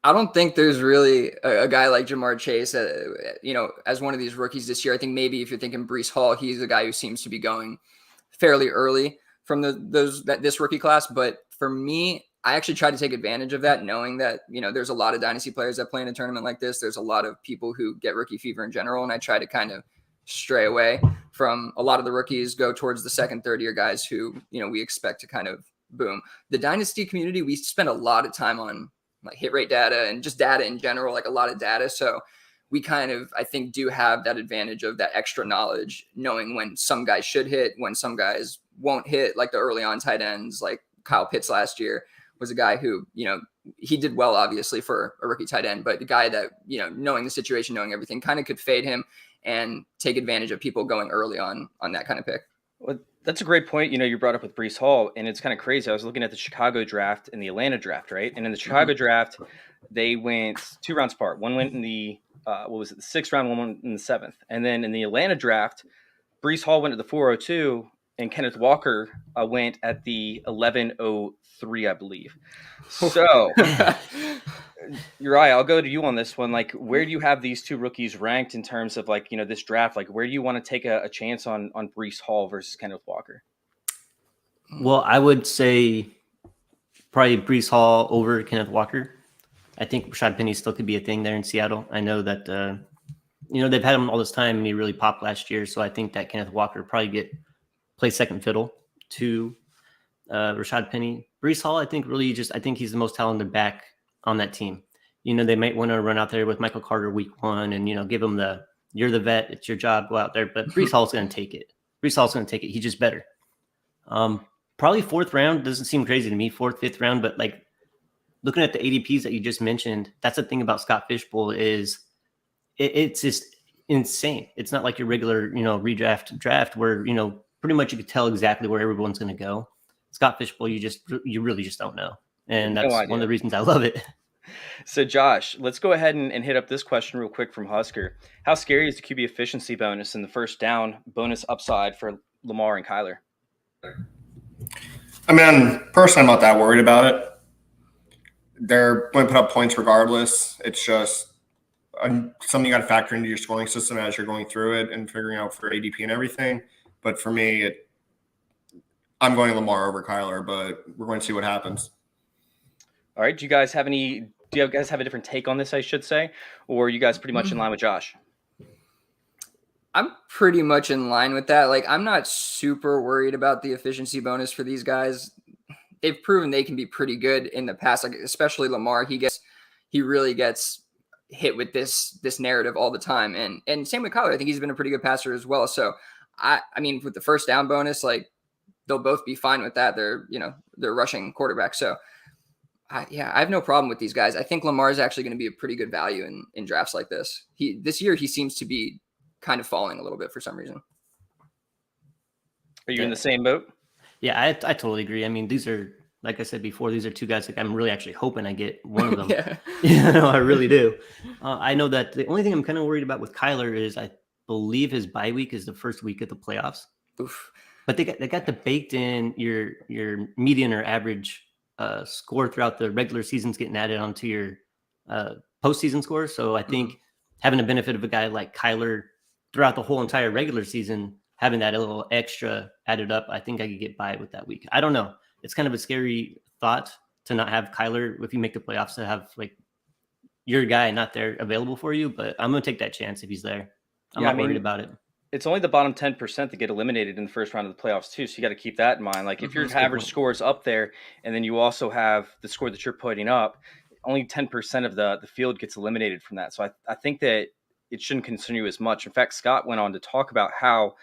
I don't think there's really a guy like Jamar Chase, as one of these rookies this year. I think maybe if you're thinking Breece Hall, he's a guy who seems to be going fairly early from this rookie class. But for me, I actually try to take advantage of that, knowing that, there's a lot of dynasty players that play in a tournament like this. There's a lot of people who get rookie fever in general. And I try to kind of stray away from a lot of the rookies, go towards the second, third year guys who, we expect to kind of boom. The dynasty community, we spend a lot of time on like hit rate data and just data in general, like a lot of data. So we kind of, I think, do have that advantage of that extra knowledge, knowing when some guys should hit, when some guys won't hit, like the early on tight ends, like Kyle Pitts last year was a guy who, he did well, obviously, for a rookie tight end, but the guy that, knowing the situation, knowing everything, kind of could fade him and take advantage of people going early on that kind of pick. Well, that's a great point. You brought up with Breece Hall, and it's kind of crazy. I was looking at the Chicago draft and the Atlanta draft, right? And in the Chicago draft, they went 2 rounds apart. One went in the the 6th round, one went in the 7th. And then in the Atlanta draft, Breece Hall went at the 402, and Kenneth Walker went at the 1103, I believe. So, Uriah, I'll go to you on this one. Like, where do you have these 2 rookies ranked in terms of this draft? Like, where do you want to take a chance on Breece Hall versus Kenneth Walker? Well, I would say probably Breece Hall over Kenneth Walker. I think Rashad Penny still could be a thing there in Seattle. I know that, they've had him all this time and he really popped last year. So I think that Kenneth Walker probably play second fiddle to Rashad Penny. Breece Hall, I think he's the most talented back on that team. They might want to run out there with Michael Carter week 1 and, give him you're the vet, it's your job, go out there. But Breece Hall's going to take it. Breece Hall's going to take it. He's just better. Probably 4th round doesn't seem crazy to me, 4th, 5th round, but looking at the ADPs that you just mentioned, that's the thing about Scott Fishbowl is it's just insane. It's not like your regular, redraft draft where, pretty much you could tell exactly where everyone's going to go. Scott Fishbowl, you really just don't know. And that's one of the reasons I love it. So Josh, let's go ahead and hit up this question real quick from Husker. How scary is the QB efficiency bonus and the first down bonus upside for Lamar and Kyler? I mean, personally, I'm not that worried about it. They're going to put up points regardless. It's just something you got to factor into your scoring system as you're going through it and figuring out for ADP and everything. But for me, I'm going Lamar over Kyler, but we're going to see what happens. All right. Do you guys have a different take on this, I should say? Or are you guys pretty much in line with Josh? I'm pretty much in line with that. Like, I'm not super worried about the efficiency bonus for these guys. They've proven they can be pretty good in the past, like especially Lamar. He really gets hit with this narrative all the time. And same with Kyler. I think he's been a pretty good passer as well. So I mean, with the first down bonus, like they'll both be fine with that. They're rushing quarterback. So I have no problem with these guys. I think Lamar is actually going to be a pretty good value in drafts like this. This year he seems to be kind of falling a little bit for some reason. Are you in the same boat? Yeah, I totally agree. I mean, these are, like I said before, these are 2 guys like I'm really actually hoping I get one of them. Yeah. I really do. I know that the only thing I'm kind of worried about with Kyler is I believe his bye week is the first week of the playoffs. Oof. But they got the baked in your median or average score throughout the regular season's getting added onto your postseason score. So I think having the benefit of a guy like Kyler throughout the whole entire regular season, having that a little extra added up, I think I could get by with that week. I don't know. It's kind of a scary thought to not have Kyler if you make the playoffs, to have like your guy not there available for you. But I'm going to take that chance if he's there. I'm not worried about it. It's only the bottom 10% that get eliminated in the first round of the playoffs too. So you got to keep that in mind. Like if your average score is up there and then you also have the score that you're putting up, only 10% of the field gets eliminated from that. So I think that it shouldn't concern you as much. In fact, Scott went on to talk about how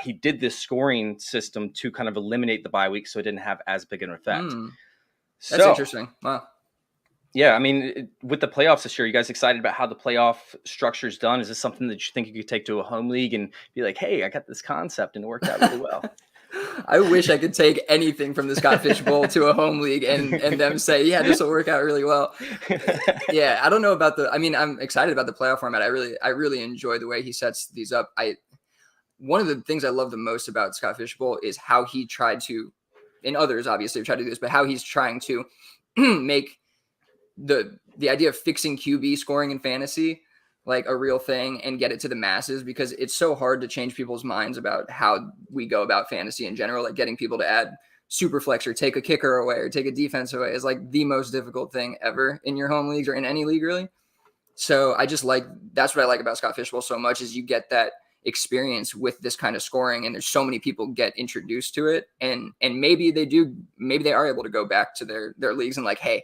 he did this scoring system to kind of eliminate the bye week so it didn't have as big an effect. That's interesting. Wow. Yeah, I mean, with the playoffs this year, you guys excited about how the playoff structure is done? Is this something that you think you could take to a home league and be like, hey, I got this concept and it worked out really well? I wish I could take anything from the Scott Fish Bowl to a home league and them say, yeah, this will work out really well. Yeah, I don't know about I'm excited about the playoff format. I really enjoy the way he sets these up. One of the things I love the most about Scott Fish Bowl is how he tried to, and others obviously have tried to do this, but how he's trying to make the idea of fixing QB scoring in fantasy like a real thing and get it to the masses, because it's so hard to change people's minds about how we go about fantasy in general. Like getting people to add super flex or take a kicker away or take a defense away is like the most difficult thing ever in your home leagues or in any league really. So that's what I like about Scott Fish Bowl so much, is you get that experience with this kind of scoring, and there's so many people get introduced to it, and maybe they are able to go back to their leagues and like, hey,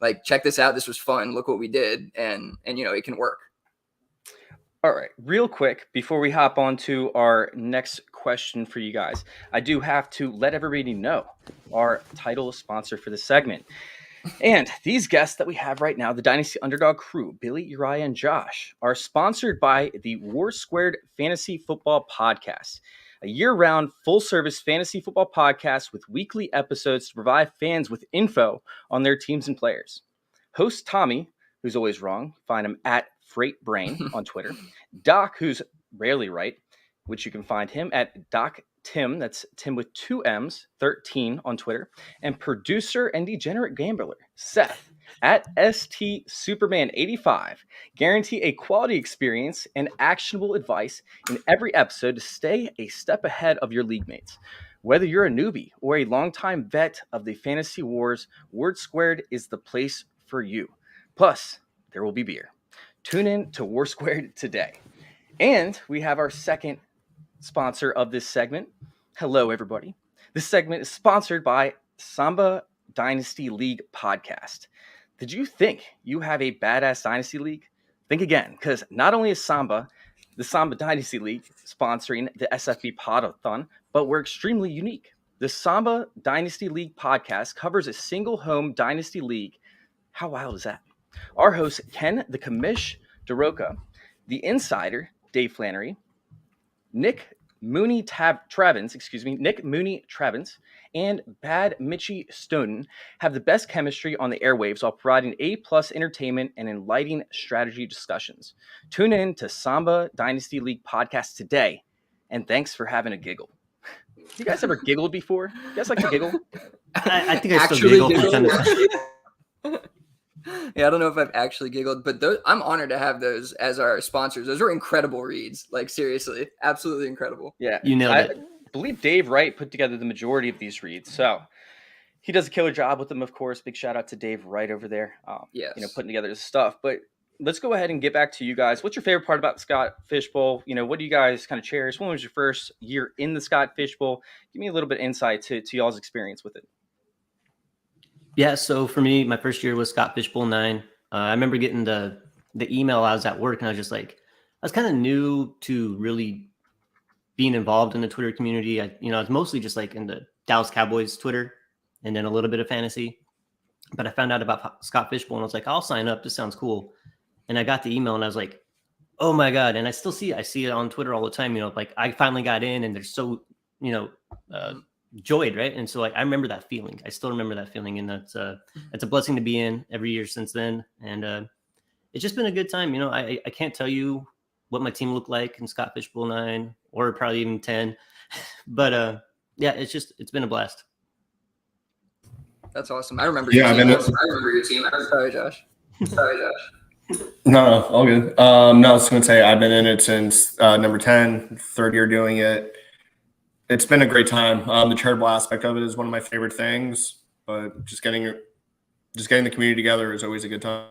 like, check this out, this was fun, look what we did, and it can work. All right, real quick, before we hop on to our next question for you guys, I do have to let everybody know our title sponsor for this segment. And these guests that we have right now, the Dynasty Underdog crew, Billy, Uriah, and Josh, are sponsored by the War Squared Fantasy Football Podcast, a year-round, full-service fantasy football podcast with weekly episodes to provide fans with info on their teams and players. Host Tommy, who's always wrong, find him at Freight Brain on Twitter. Doc, who's rarely right, which you can find him at Doc Tim, that's Tim with 2 M's, 13 on Twitter. And producer and degenerate gambler, Seth, at ST Superman 85. Guarantee a quality experience and actionable advice in every episode to stay a step ahead of your league mates. Whether you're a newbie or a longtime vet of the Fantasy Wars, Word Squared is the place for you. Plus, there will be beer. Tune in to War Squared today. And we have our second sponsor of this segment. Hello, everybody. This segment is sponsored by Samba Dynasty League Podcast. Did you think you have a badass Dynasty League? Think again, because not only is the Samba Dynasty League, sponsoring the SFBPodathon, but we're extremely unique. The Samba Dynasty League Podcast covers a single home Dynasty League. How wild is that? Our hosts, Ken the Commish DeRoca, the Insider, Dave Flannery, Nick Mooney Travins, and Bad Mitchie Stoughton have the best chemistry on the airwaves while providing A-plus entertainment and enlightening strategy discussions. Tune in to Samba Dynasty League Podcast today, and thanks for having a giggle. You guys ever giggled before? You guys like to giggle? I think I still giggle. Yeah, I don't know if I've actually giggled, but I'm honored to have those as our sponsors. Those were incredible reads. Like, seriously, absolutely incredible. Yeah, you nailed it. I believe Dave Wright put together the majority of these reads, so he does a killer job with them, of course. Big shout out to Dave Wright over there. Yes. Putting together this stuff. But let's go ahead and get back to you guys. What's your favorite part about the Scott Fish Bowl? What do you guys kind of cherish? When was your first year in the Scott Fish Bowl? Give me a little bit of insight to y'all's experience with it. Yeah, so for me, my first year was Scott Fish Bowl 9. I remember getting the email. I was at work, and I was just like, I was kind of new to really being involved in the Twitter community. I was mostly just like in the Dallas Cowboys Twitter and then a little bit of fantasy. But I found out about Scott Fish Bowl, and I was like, I'll sign up. This sounds cool. And I got the email, and I was like, oh my God. And I see it on Twitter all the time, like I finally got in, and they're so, joyed, right? And so like I remember that feeling. I still remember that feeling, and that's a blessing to be in every year since then. And it's just been a good time. I can't tell you what my team looked like in Scott Fish Bowl 9 or probably even 10, but yeah, it's been a blast. That's awesome. I remember. Yeah, I remember your team. Sorry, Josh. No, all good. No, I was going to say I've been in it since number 10, third year doing it. It's been a great time. The charitable aspect of it is one of my favorite things, but just getting the community together is always a good time.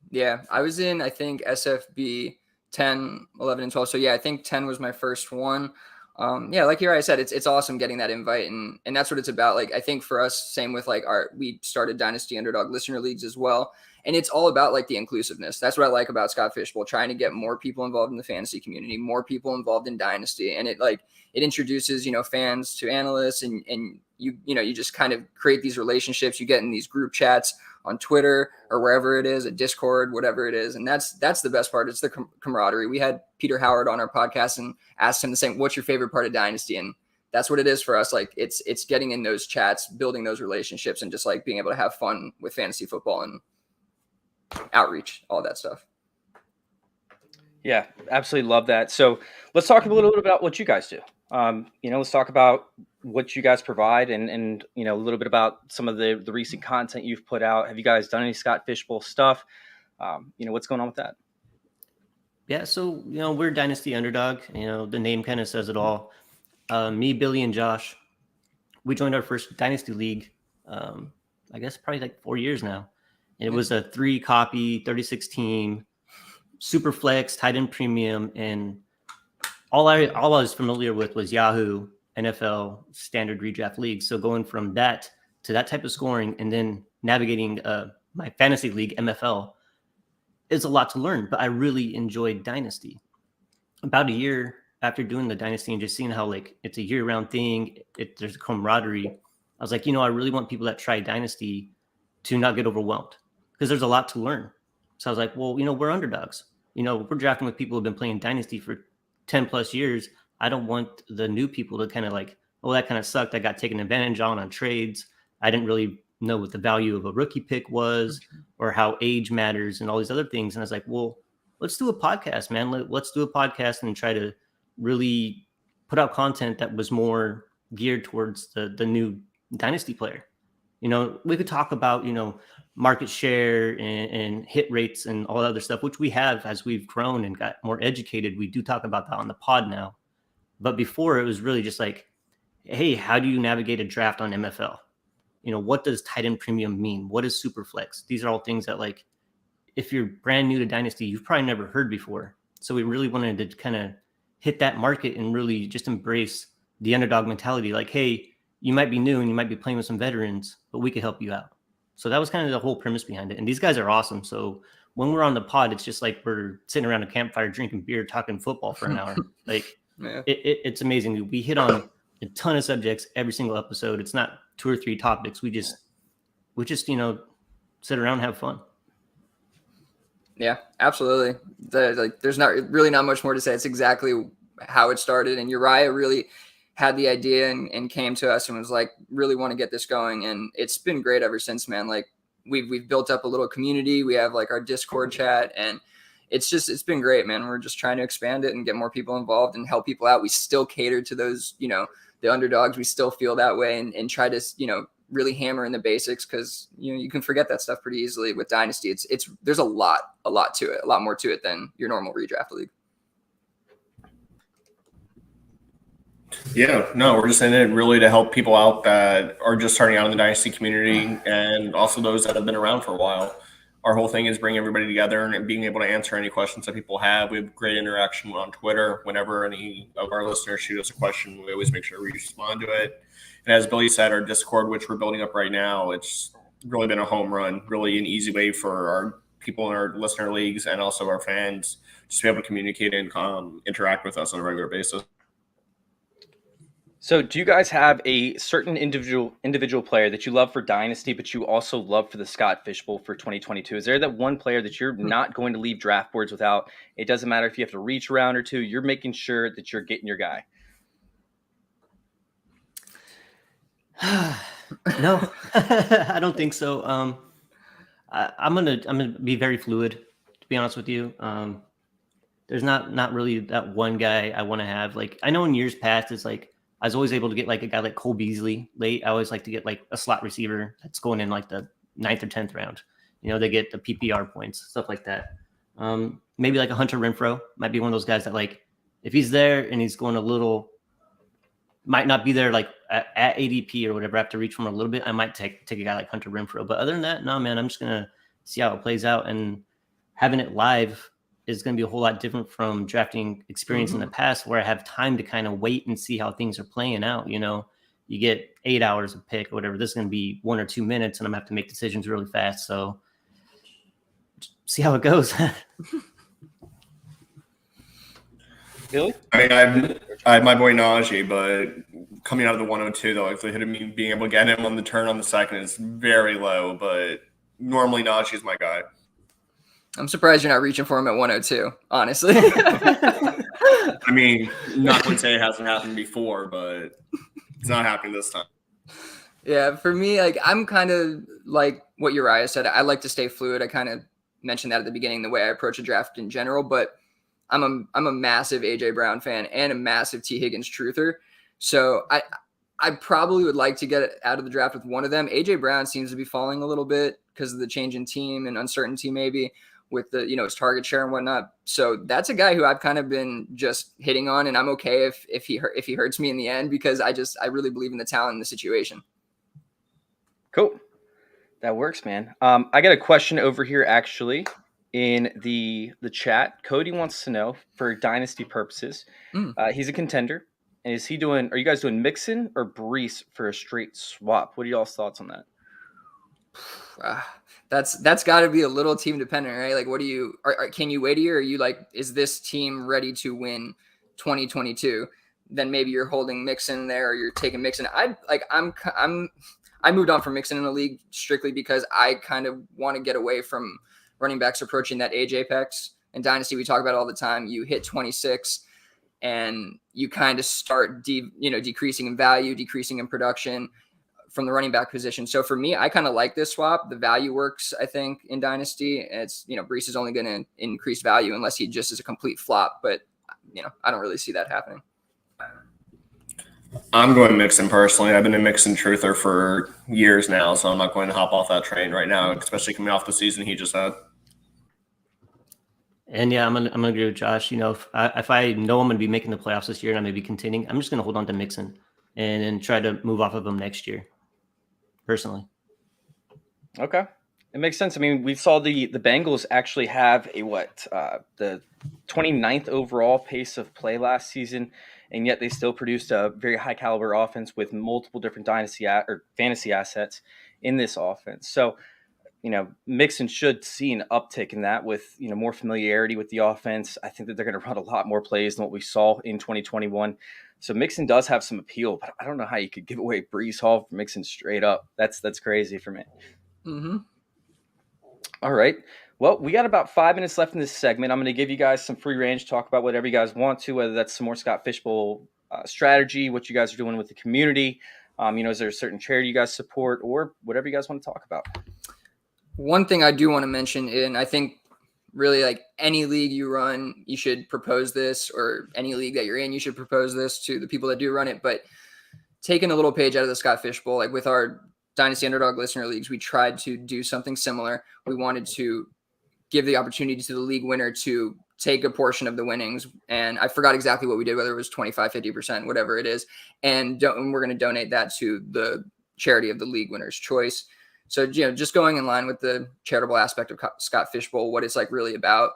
Yeah, I was in, I think, SFB 10, 11, and 12. So yeah, I think 10 was my first one. Yeah, like I said, it's awesome getting that invite, and that's what it's about. Like, I think for us, same with like we started Dynasty Underdog listener leagues as well. And it's all about like the inclusiveness. That's what I like about Scott Fish Bowl, trying to get more people involved in the fantasy community, more people involved in Dynasty. And it introduces, fans to analysts, and you just kind of create these relationships. You get in these group chats on Twitter or wherever it is, a Discord, whatever it is. And that's the best part. It's the camaraderie. We had Peter Howard on our podcast and asked him the same, what's your favorite part of Dynasty? And that's what it is for us. Like it's getting in those chats, building those relationships, and just like being able to have fun with fantasy football and outreach, all that stuff. Yeah, absolutely love that. So let's talk a little bit about what you guys do. Let's talk about what you guys provide and a little bit about some of the recent content you've put out. Have you guys done any Scott Fish Bowl stuff? What's going on with that? Yeah, so, we're Dynasty Underdog. The name kind of says it all. Me, Billy, and Josh, we joined our first Dynasty League, I guess probably like 4 years now. And it was a 3-copy, 36 team, super flex, tight end premium, and all I was familiar with was Yahoo, NFL, standard redraft leagues. So going from that to that type of scoring and then navigating my fantasy league, MFL, is a lot to learn. But I really enjoyed Dynasty. About a year after doing the Dynasty and just seeing how like it's a year-round thing, there's camaraderie, I was like, I really want people that try Dynasty to not get overwhelmed because there's a lot to learn. So I was like, well, we're underdogs. We're drafting with people who've been playing Dynasty for 10 plus years. I don't want the new people to kind of like, oh, that kind of sucked. I got taken advantage on trades. I didn't really know what the value of a rookie pick was or how age matters and all these other things. And I was like, well, let's do a podcast, man. Let's do a podcast and try to really put out content that was more geared towards the new Dynasty player. We could talk about, market share and hit rates and all that other stuff, which we have as we've grown and got more educated. We do talk about that on the pod now. But before it was really just like, hey, how do you navigate a draft on MFL? What does tight end premium mean? What is super flex? These are all things that like, if you're brand new to Dynasty, you've probably never heard before. So we really wanted to kind of hit that market and really just embrace the underdog mentality. Like, hey, you might be new and you might be playing with some veterans, but we could help you out. So that was kind of the whole premise behind it. And these guys are awesome. So when we're on the pod, it's just like we're sitting around a campfire, drinking beer, talking football for an hour. Like it's amazing. We hit on a ton of subjects every single episode. It's not 2 or 3 topics. We just sit around and have fun. Yeah, absolutely. There's not much more to say. It's exactly how it started. And Uriah really had the idea and came to us and was like, really want to get this going. And it's been great ever since, man. Like we've built up a little community. We have like our Discord chat and it's been great, man. We're just trying to expand it and get more people involved and help people out. We still cater to those, the underdogs. We still feel that way and try to, really hammer in the basics because, you can forget that stuff pretty easily with Dynasty. There's a lot to it, a lot more to it than your normal redraft league. Yeah, no, we're just in it really to help people out that are just starting out in the Dynasty community and also those that have been around for a while. Our whole thing is bringing everybody together and being able to answer any questions that people have. We have great interaction on Twitter. Whenever any of our listeners shoot us a question, we always make sure we respond to it. And as Billy said, our Discord, which we're building up right now, it's really been a home run, really an easy way for our people in our listener leagues and also our fans just to be able to communicate and interact with us on a regular basis. So do you guys have a certain individual player that you love for Dynasty, but you also love for the Scott Fishbowl for 2022? Is there that one player that you're not going to leave draft boards without? It doesn't matter if you have to reach a round or two. You're making sure that you're getting your guy. No, I don't think so. I'm gonna be very fluid, to be honest with you. There's not really that one guy I want to have. Like I know in years past, it's like I was always able to get like a guy like Cole Beasley late. I always like to get like a slot receiver that's going in like the 9th or 10th round. They get the PPR points, stuff like that. Maybe like a Hunter Renfrow might be one of those guys that like if he's there and he's going a little, might not be there like at ADP or whatever. I have to reach for him a little bit. I might take a guy like Hunter Renfrow. But other than that, no, man, I'm just gonna see how it plays out. And having it live is going to be a whole lot different from drafting experience in the past where I have time to kind of wait and see how things are playing out. You get 8 hours of pick or whatever. This is going to be 1 or 2 minutes and I'm going to have to make decisions really fast. So see how it goes. Billy? I mean, I have my boy Najee, but coming out of the 102, the likelihood of me being able to get him on the turn on the second is very low, but normally Najee is my guy. I'm surprised you're not reaching for him at 102, honestly. I mean, not to say it hasn't happened before, but it's not happening this time. Yeah, for me, like I'm kind of like what Uriah said. I like to stay fluid. I kind of mentioned that at the beginning, the way I approach a draft in general, but I'm a massive AJ Brown fan and a massive T Higgins truther. So I probably would like to get out of the draft with one of them. AJ Brown seems to be falling a little bit because of the change in team and uncertainty maybe with the, his target share and whatnot. So that's a guy who I've kind of been just hitting on, and I'm okay if he hurts me in the end because I really believe in the talent in the situation. Cool. That works, man. I got a question over here, actually. in the chat. Cody wants to know, for dynasty purposes, he's a contender. And are you guys doing Mixon or Brees for a straight swap? What are y'all's thoughts on that? That's got to be a little team dependent, right? Like, what do you can you wait a year? Or are you like, is this team ready to win 2022? Then maybe you're holding Mixon there, or you're taking Mixon. I moved on from Mixon in the league strictly because I kind of want to get away from running backs approaching that age apex. In Dynasty, we talk about it all the time. You hit 26 and you kind of start decreasing in value, decreasing in production from the running back position. So for me, I kind of like this swap. The value works, I think, in Dynasty. It's, Brees is only going to increase value unless he just is a complete flop. But, I don't really see that happening. I'm going Mixon personally. I've been a Mixon truther for years now, so I'm not going to hop off that train right now, especially coming off the season he just had. And yeah, I'm gonna agree with Josh. If I know I'm gonna be making the playoffs this year and I'm gonna be contending, I'm just gonna hold on to Mixon and then try to move off of him next year. Personally. Okay. It makes sense. I mean, we saw the Bengals actually have the 29th overall pace of play last season, and yet they still produced a very high caliber offense with multiple different dynasty or fantasy assets in this offense. So, Mixon should see an uptick in that with, more familiarity with the offense. I think that they're going to run a lot more plays than what we saw in 2021. So Mixon does have some appeal, but I don't know how you could give away Brees Hall for Mixon straight up. That's crazy for me. Mm-hmm. All right. Well, we got about 5 minutes left in this segment. I'm going to give you guys some free range to talk about whatever you guys want to, whether that's some more Scott Fishbowl strategy, what you guys are doing with the community. Is there a certain charity you guys support, or whatever you guys want to talk about? One thing I do want to mention, and I think really like any league you run, you should propose this, or any league that you're in, you should propose this to the people that do run it. But taking a little page out of the Scott Fishbowl, like with our Dynasty Underdog listener leagues, we tried to do something similar. We wanted to give the opportunity to the league winner to take a portion of the winnings. And I forgot exactly what we did, whether it was 25, 50%, whatever it is. And we're going to donate that to the charity of the league winner's choice. So, just going in line with the charitable aspect of Scott Fishbowl, what it's like really about,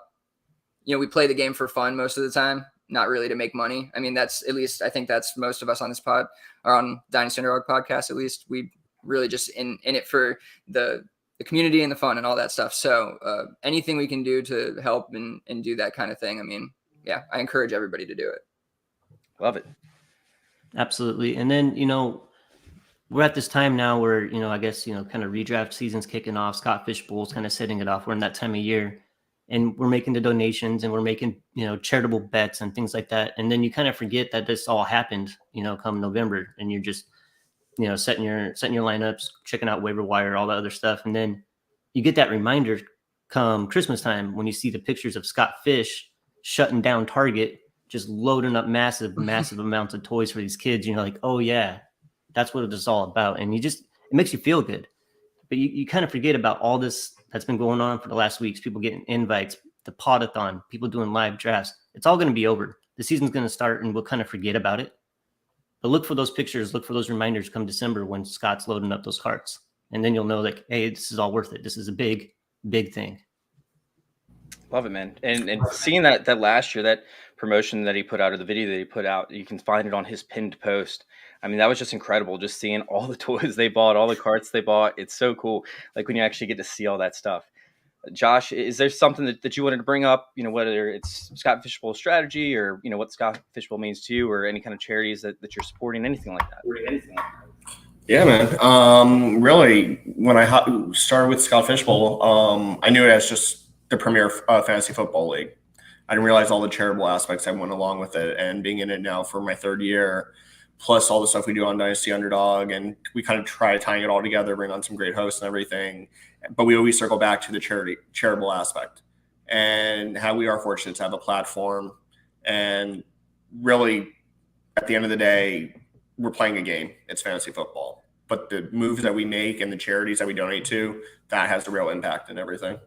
we play the game for fun most of the time, not really to make money. I mean, that's at least, I think that's most of us on this pod, or on Dynasty Underdog podcast, at least. We really just in it for the community and the fun and all that stuff. So anything we can do to help and do that kind of thing. I mean, yeah, I encourage everybody to do it. Love it. Absolutely. And then, we're at this time now where, I guess, kind of redraft season's kicking off. Scott Fishbowl's kind of setting it off. We're in that time of year, and we're making the donations and we're making, charitable bets and things like that. And then you kind of forget that this all happened, come November, and you're just, setting your lineups, checking out waiver wire, all that other stuff. And then you get that reminder come Christmas time when you see the pictures of Scott Fish shutting down Target, just loading up massive amounts of toys for these kids. You're like, oh yeah, that's what it's all about. And it makes you feel good, but you kind of forget about all this that's been going on for the last weeks. People getting invites, the podathon, people doing live drafts. It's all going to be over. The season's going to start and we'll kind of forget about it. But look for those pictures, look for those reminders come December when Scott's loading up those carts. And then you'll know like, hey, this is all worth it. This is a big, big thing. Love it, man. And seeing that last year, that promotion that he put out, or the video that he put out, you can find it on his pinned post. I mean, that was just incredible. Just seeing all the toys they bought, all the carts they bought. It's so cool. Like when you actually get to see all that stuff. Josh, is there something that you wanted to bring up, whether it's Scott Fishbowl strategy or, what Scott Fishbowl means to you, or any kind of charities that you're supporting, anything like that? Yeah, man. Really, when I started with Scott Fishbowl, I knew it as just the premier fantasy football league. I didn't realize all the charitable aspects that went along with it, and being in it now for my third year, plus all the stuff we do on Dynasty Underdog, and we kind of try tying it all together, bring on some great hosts and everything. But we always circle back to the charitable aspect and how we are fortunate to have a platform. And really, at the end of the day, we're playing a game. It's fantasy football. But the moves that we make and the charities that we donate to, that has the real impact in everything.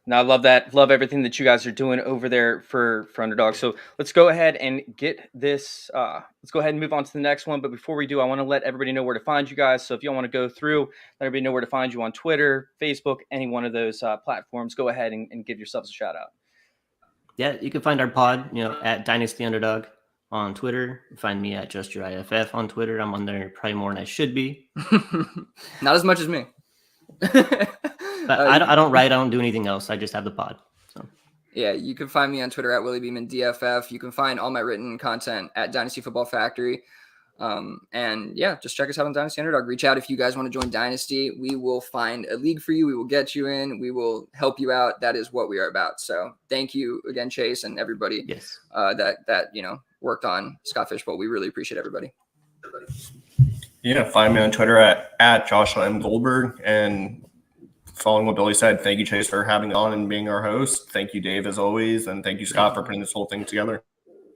No, I love that. Love everything that you guys are doing over there for Underdog. So let's go ahead and get this. Let's go ahead and move on to the next one. But before we do, I want to let everybody know where to find you guys. So if you want to go through, let everybody know where to find you on Twitter, Facebook, any one of those platforms. Go ahead and give yourselves a shout out. Yeah, you can find our pod, at Dynasty Underdog on Twitter. Find me at JustYourIFF on Twitter. I'm on there probably more than I should be. Not as much as me. But I don't write. I don't do anything else. I just have the pod. So yeah, you can find me on Twitter at WillieBeemanDFF. You can find all my written content at Dynasty Football Factory. And yeah, just check us out on Dynasty Underdog. Reach out if you guys want to join Dynasty. We will find a league for you. We will get you in. We will help you out. That is what we are about. So thank you again, Chase, and everybody that worked on Scott Fishbowl. We really appreciate everybody. Yeah, find me on Twitter at Joshua M. Goldberg. And following what Billy said, thank you, Chase, for having me on and being our host. Thank you, Dave, as always. And thank you, Scott, for putting this whole thing together.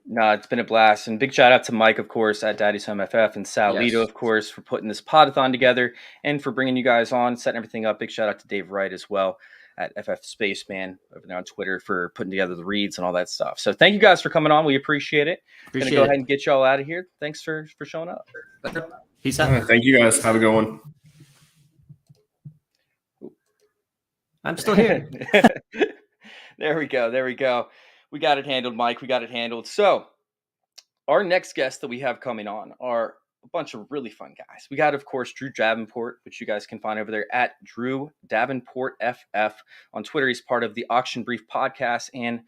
No, it's been a blast. And big shout out to Mike, of course, at Daddy's Home FF, and Sal Lito, of course, for putting this podathon together and for bringing you guys on, setting everything up. Big shout out to Dave Wright as well at FF Spaceman over there on Twitter for putting together the reads and all that stuff. So thank you guys for coming on. We appreciate it. We're going to go ahead and get y'all out of here. Thanks for showing up. Peace out. Thank you guys. Have a good one. I'm still here. There we go. We got it handled, Mike. We got it handled. So our next guests that we have coming on are a bunch of really fun guys. We got, of course, Drew Davenport, which you guys can find over there at Drew Davenport FF. On Twitter, he's part of the Auction Brief podcast and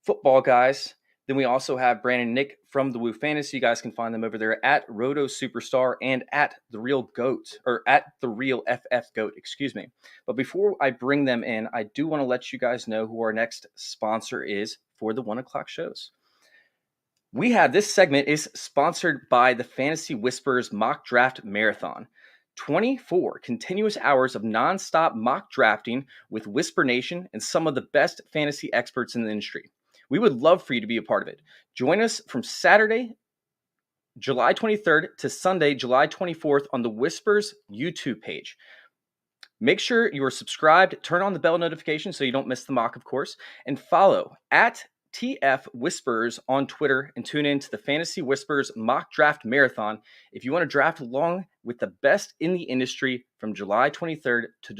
Football Guys. Then we also have Brandon and Nick from the Woo Fantasy. You guys can find them over there at Roto Superstar and at The Real Goat, or at The Real FF Goat, excuse me. But before I bring them in, I do want to let you guys know who our next sponsor is for the 1 o'clock shows. We have this segment is sponsored by the Fantasy Whispers Mock Draft Marathon. 24 continuous hours of nonstop mock drafting with Whisper Nation and some of the best fantasy experts in the industry. We would love for you to be a part of it. Join us from Saturday, July 23rd to Sunday, July 24th on the Whispers YouTube page. Make sure you are subscribed, turn on the bell notification so you don't miss the mock, of course, and follow at TF Whispers on Twitter and tune in to the Fantasy Whispers Mock Draft Marathon if you want to draft along with the best in the industry from July 23rd to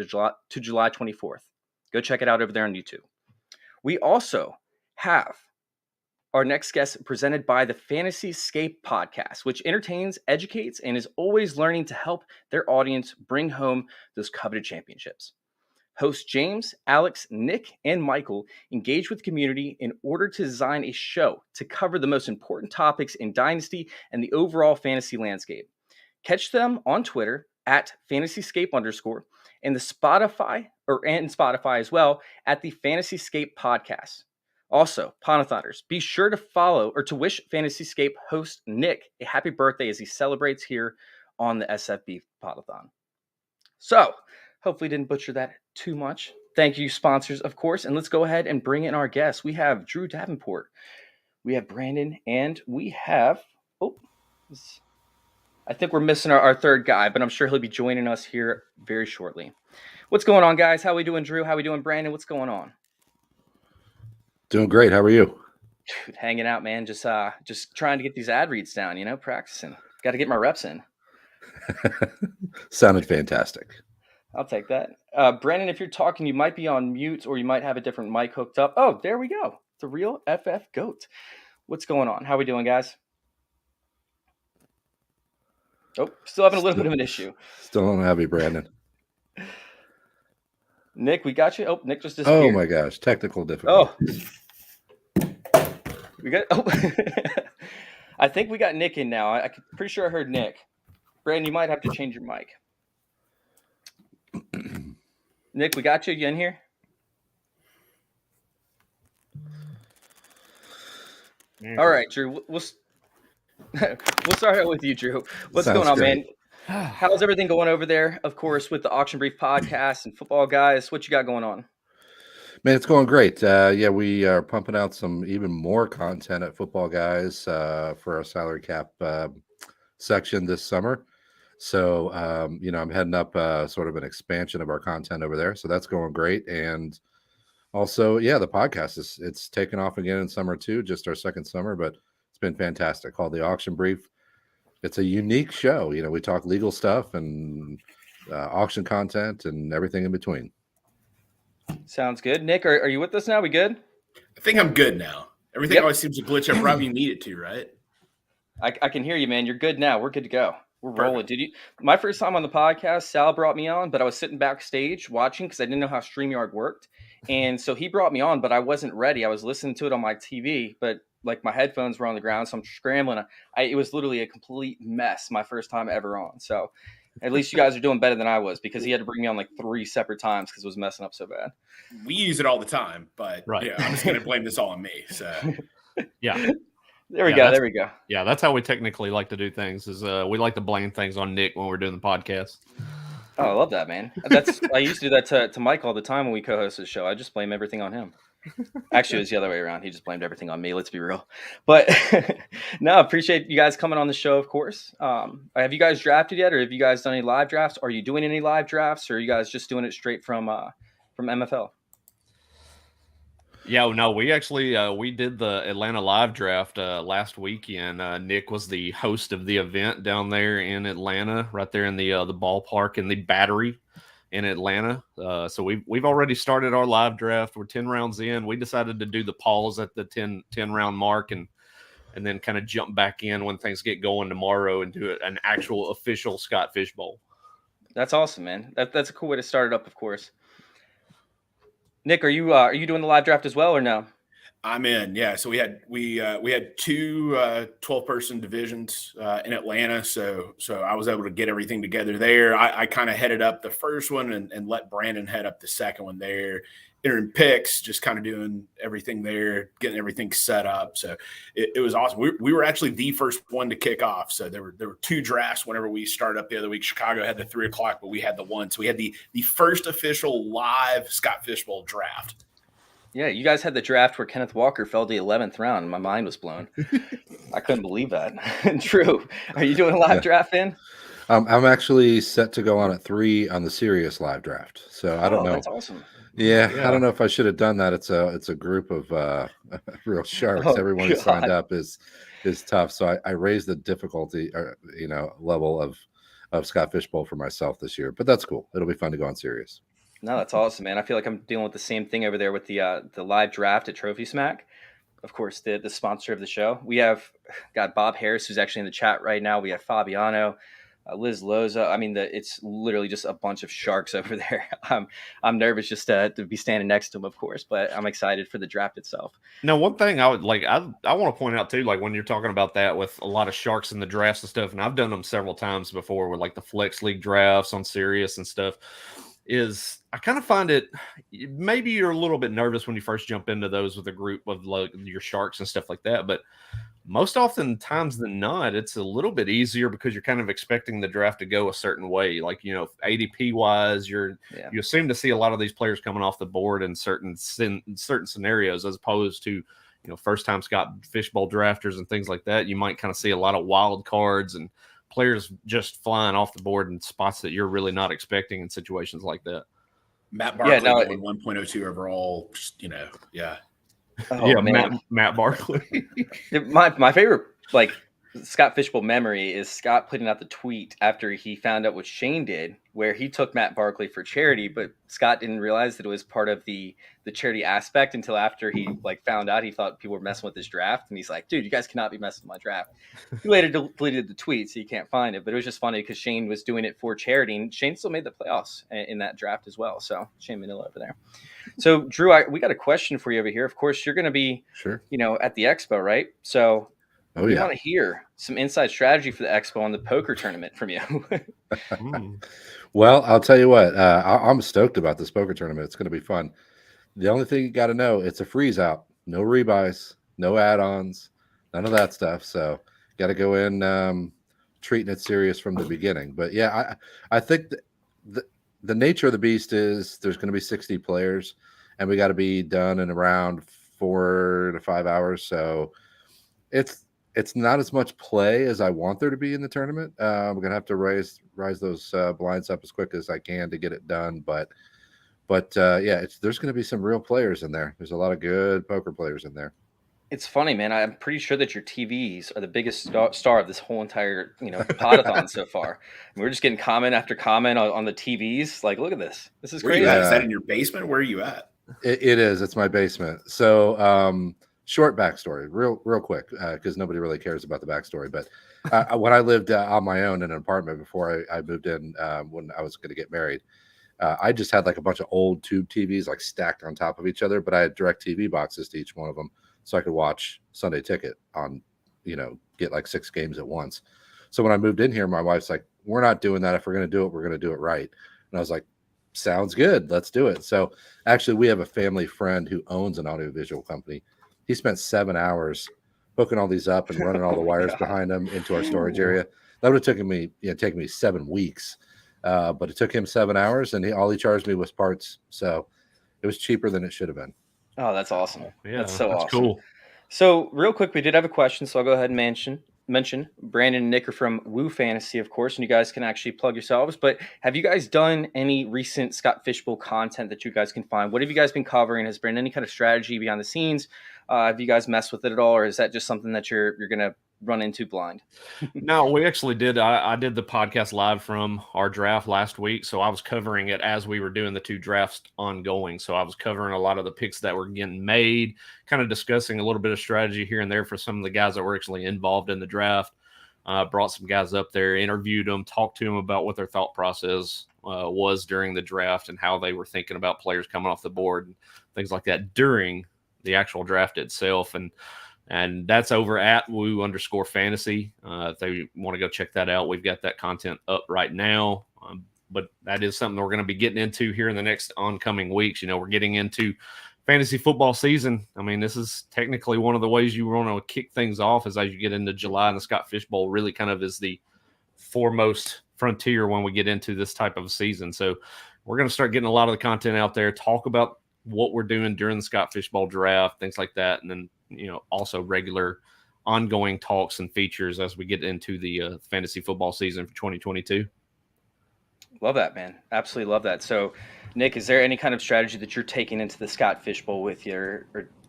July 24th. Go check it out over there on YouTube. We also have our next guest presented by the FantasyScape podcast, which entertains, educates, and is always learning to help their audience bring home those coveted championships. Hosts James, Alex, Nick, and Michael engage with the community in order to design a show to cover the most important topics in Dynasty and the overall fantasy landscape. Catch them on Twitter at FantasyScape _ and Spotify as well at the FantasyScape podcast. Also, Podathoners, be sure to follow or to wish FantasyScape host Nick a happy birthday as he celebrates here on the SFBPodathon. So, hopefully didn't butcher that too much. Thank you, sponsors, of course. And let's go ahead and bring in our guests. We have Drew Davenport. We have Brandon. And we have... I think we're missing our third guy, but I'm sure he'll be joining us here very shortly. What's going on, guys? How we doing, Drew? How we doing, Brandon? What's going on? Doing great. How are you? Dude, hanging out, man. Just trying to get these ad reads down, practicing. Got to get my reps in. Sounded fantastic. I'll take that. Brandon, if you're talking, you might be on mute or you might have a different mic hooked up. Oh, there we go. The Real FF Goat. What's going on? How we doing, guys? Oh, still having a little bit of an issue. Still don't have you, Brandon. Nick, we got you. Oh, Nick just disappeared. Oh my gosh, technical difficulties. We got. Oh, I think we got Nick in now. I'm pretty sure I heard Nick. Brandon, you might have to change your mic. Nick, we got you. You in here? All right, Drew. We'll start out with you, Drew. What's going on, man? How's everything going over there? Of course, with the Auction Brief podcast and Football Guys. What you got going on? Man, it's going great. We are pumping out some even more content at Football Guys for our salary cap section this summer. So, I'm heading up sort of an expansion of our content over there. So that's going great. And Also, yeah, the podcast it's taken off again in summer too, just our second summer, but it's been fantastic. Called the Auction Brief. It's a unique show. You know, we talk legal stuff and auction content and everything in between. Sounds good. Nick, are you with us now? We good? I think I'm good now. Everything Yep. always seems to glitch up right when you need it to, right? I can hear you, man. You're good now. We're good to go. We're rolling. Did you? My first time on the podcast, Sal brought me on, but I was sitting backstage watching because I didn't know how StreamYard worked, and so he brought me on, but I wasn't ready. I was listening to it on my TV, but like my headphones were on the ground, so I'm scrambling. It was literally a complete mess. My first time ever on. So at least you guys are doing better than I was because he had to bring me on like 3 separate times because it was messing up so bad. We use it all the time, but Right. yeah, I'm just going to blame this all on me. So Yeah. There we go. There we go. Yeah, that's how we technically like to do things. Is we like to blame things on Nick when we're doing the podcast. Oh, I love that, man. I used to do that to Mike all the time when we co-host the show. I just blame everything on him. Actually, it was the other way around. He just blamed everything on me. Let's be real. But no, appreciate you guys coming on the show, of course. Have you guys drafted yet, or have you guys done any live drafts? Are you doing any live drafts, or are you guys just doing it straight from MFL? Yeah, no, we actually we did the Atlanta live draft last weekend. Nick was the host of the event down there in Atlanta, right there in the ballpark in the Battery in Atlanta. So we've already started our live draft. We're 10 rounds in. We decided to do the pause at the 10 round mark and then kind of jump back in when things get going tomorrow and do an actual official Scott Fish Bowl. That's awesome, man. That's a cool way to start it up, of course. Nick, are you doing the live draft as well or no? I'm in. Yeah. So we had 2 12-person divisions in Atlanta. So I was able to get everything together there. I kind of headed up the first one and let Brandon head up the second one there. Entering picks, just kind of doing everything there, getting everything set up. So it was awesome. We were actually the first one to kick off. So there were 2 drafts whenever we started up the other week. Chicago had the 3 o'clock, but we had the 1. So we had the first official live Scott Fish Bowl draft. Yeah, you guys had the draft where Kenneth Walker fell to the 11th round, and my mind was blown. I couldn't believe that. True. Are you doing a live draft, Finn? I'm actually set to go on at 3 on the Serious live draft. So I don't know. That's awesome. Yeah, I don't know if I should have done that. It's a group of real sharks. Oh, Everyone who God. signed up is tough. So I raised the difficulty, level of Scott Fish Bowl for myself this year. But that's cool. It'll be fun to go on Serious. No, that's awesome, man. I feel like I'm dealing with the same thing over there with the live draft at TrophySmack. Of course, the sponsor of the show. We have got Bob Harris, who's actually in the chat right now. We have Fabiano, Liz Loza. I mean, it's literally just a bunch of sharks over there. I'm nervous just to be standing next to them, of course, but I'm excited for the draft itself. Now, one thing I would like, I want to point out too, like when you're talking about that with a lot of sharks in the drafts and stuff, and I've done them several times before with like the Flex League drafts on Sirius and stuff, is I kind of find it, maybe you're a little bit nervous when you first jump into those with a group of like your sharks and stuff like that, but most often times than not, it's a little bit easier because you're kind of expecting the draft to go a certain way. Like, ADP wise, you seem to see a lot of these players coming off the board in certain scenarios, as opposed to, first time Scott Fish Bowl drafters and things like that. You might kind of see a lot of wild cards and players just flying off the board in spots that you're really not expecting in situations like that. Matt Barkley going 1.02 overall, yeah. Oh, yeah, man. Matt Barkley. My favorite, Scott Fish Bowl memory is Scott putting out the tweet after he found out what Shane did, where he took Matt Barkley for charity, but Scott didn't realize that it was part of the charity aspect until after he found out. He thought people were messing with his draft, and he's like, dude, you guys cannot be messing with my draft. He later deleted the tweet, so you can't find it, but it was just funny because Shane was doing it for charity, and Shane still made the playoffs in that draft as well. So Shane Manila over there. So Drew, we got a question for you over here. Of course, you're going to be, at the expo, right? So we want to hear some inside strategy for the expo and the poker tournament from you. Well, I'll tell you what, I'm stoked about this poker tournament. It's going to be fun. The only thing you got to know, it's a freeze out, no rebuys, no add-ons, none of that stuff. So got to go in treating it serious from the beginning. But yeah, I think the nature of the beast is there's going to be 60 players, and we got to be done in around 4 to 5 hours. So it's not as much play as I want there to be in the tournament. I'm going to have to rise those blinds up as quick as I can to get it done. But But yeah, there's going to be some real players in there. There's a lot of good poker players in there. It's funny, man. I'm pretty sure that your TVs are the biggest star of this whole entire, podathon so far. And we're just getting comment after comment on the TVs. Like, look at this. This is Where crazy. you at? Is that in your basement? Where are you at? It is. It's my basement. So short backstory, real quick, because nobody really cares about the backstory. But when I lived on my own in an apartment before I moved in, when I was going to get married, I just had like a bunch of old tube TVs like stacked on top of each other, but I had direct TV boxes to each one of them, so I could watch Sunday Ticket on, get like 6 games at once. So when I moved in here, my wife's like, we're not doing that. If we're going to do it, we're going to do it right. And I was like, sounds good. Let's do it. So actually, we have a family friend who owns an audiovisual company. He spent 7 hours hooking all these up and running all the wires behind them into our storage area. That would have taken me 7 weeks. But it took him 7 hours, and all he charged me was parts. So it was cheaper than it should have been. Oh, that's awesome. Yeah, that's so awesome. Cool. So real quick, we did have a question, so I'll go ahead and mention Brandon and Nick are from Woo Fantasy, of course, and you guys can actually plug yourselves. But have you guys done any recent Scott Fishbowl content that you guys can find? What have you guys been covering? Has there been any kind of strategy behind the scenes? Have you guys messed with it at all, or is that just something that you're gonna run into blind? No, we actually did. I did the podcast live from our draft last week, so I was covering it as we were doing the 2 drafts ongoing. So I was covering a lot of the picks that were getting made, kind of discussing a little bit of strategy here and there for some of the guys that were actually involved in the draft. Brought some guys up there, interviewed them, talked to them about what their thought process was during the draft and how they were thinking about players coming off the board and things like that during the actual draft itself. And that's over at Woo_fantasy. If they want to go check that out, we've got that content up right now. But that is something we're going to be getting into here in the next oncoming weeks. We're getting into fantasy football season. I mean, this is technically one of the ways you want to kick things off as you get into July, and the Scott Fishbowl really kind of is the foremost frontier when we get into this type of season. So we're going to start getting a lot of the content out there, talk about what we're doing during the Scott Fishbowl draft, things like that. And then, also regular ongoing talks and features as we get into the fantasy football season for 2022. Love that, man. Absolutely love that. So, Nick, is there any kind of strategy that you're taking into the Scott Fishbowl with your,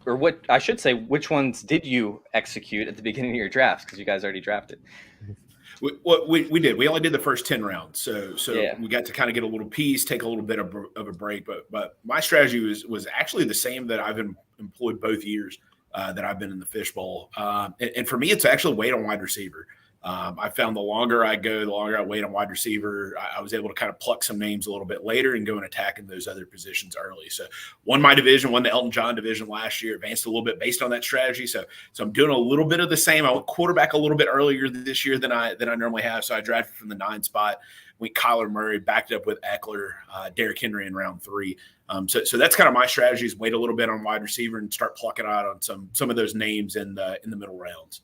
or what I should say, which ones did you execute at the beginning of your drafts? Because you guys already drafted. We did. We only did the first 10 rounds. So yeah. We got to kind of get a little piece, take a little bit of a break. But my strategy was actually the same that I've employed both years that I've been in the Fishbowl. And for me, it's actually wait on wide receiver. I found the longer I go, the longer I wait on wide receiver, I was able to kind of pluck some names a little bit later and go and attack in those other positions early. So won my division, won the Elton John division last year, advanced a little bit based on that strategy. So I'm doing a little bit of the same. I went quarterback a little bit earlier this year than I normally have. So I drafted from the 9 spot, went Kyler Murray, backed up with Eckler, Derrick Henry in round 3. So that's kind of my strategy, is wait a little bit on wide receiver and start plucking out on some of those names in the middle rounds.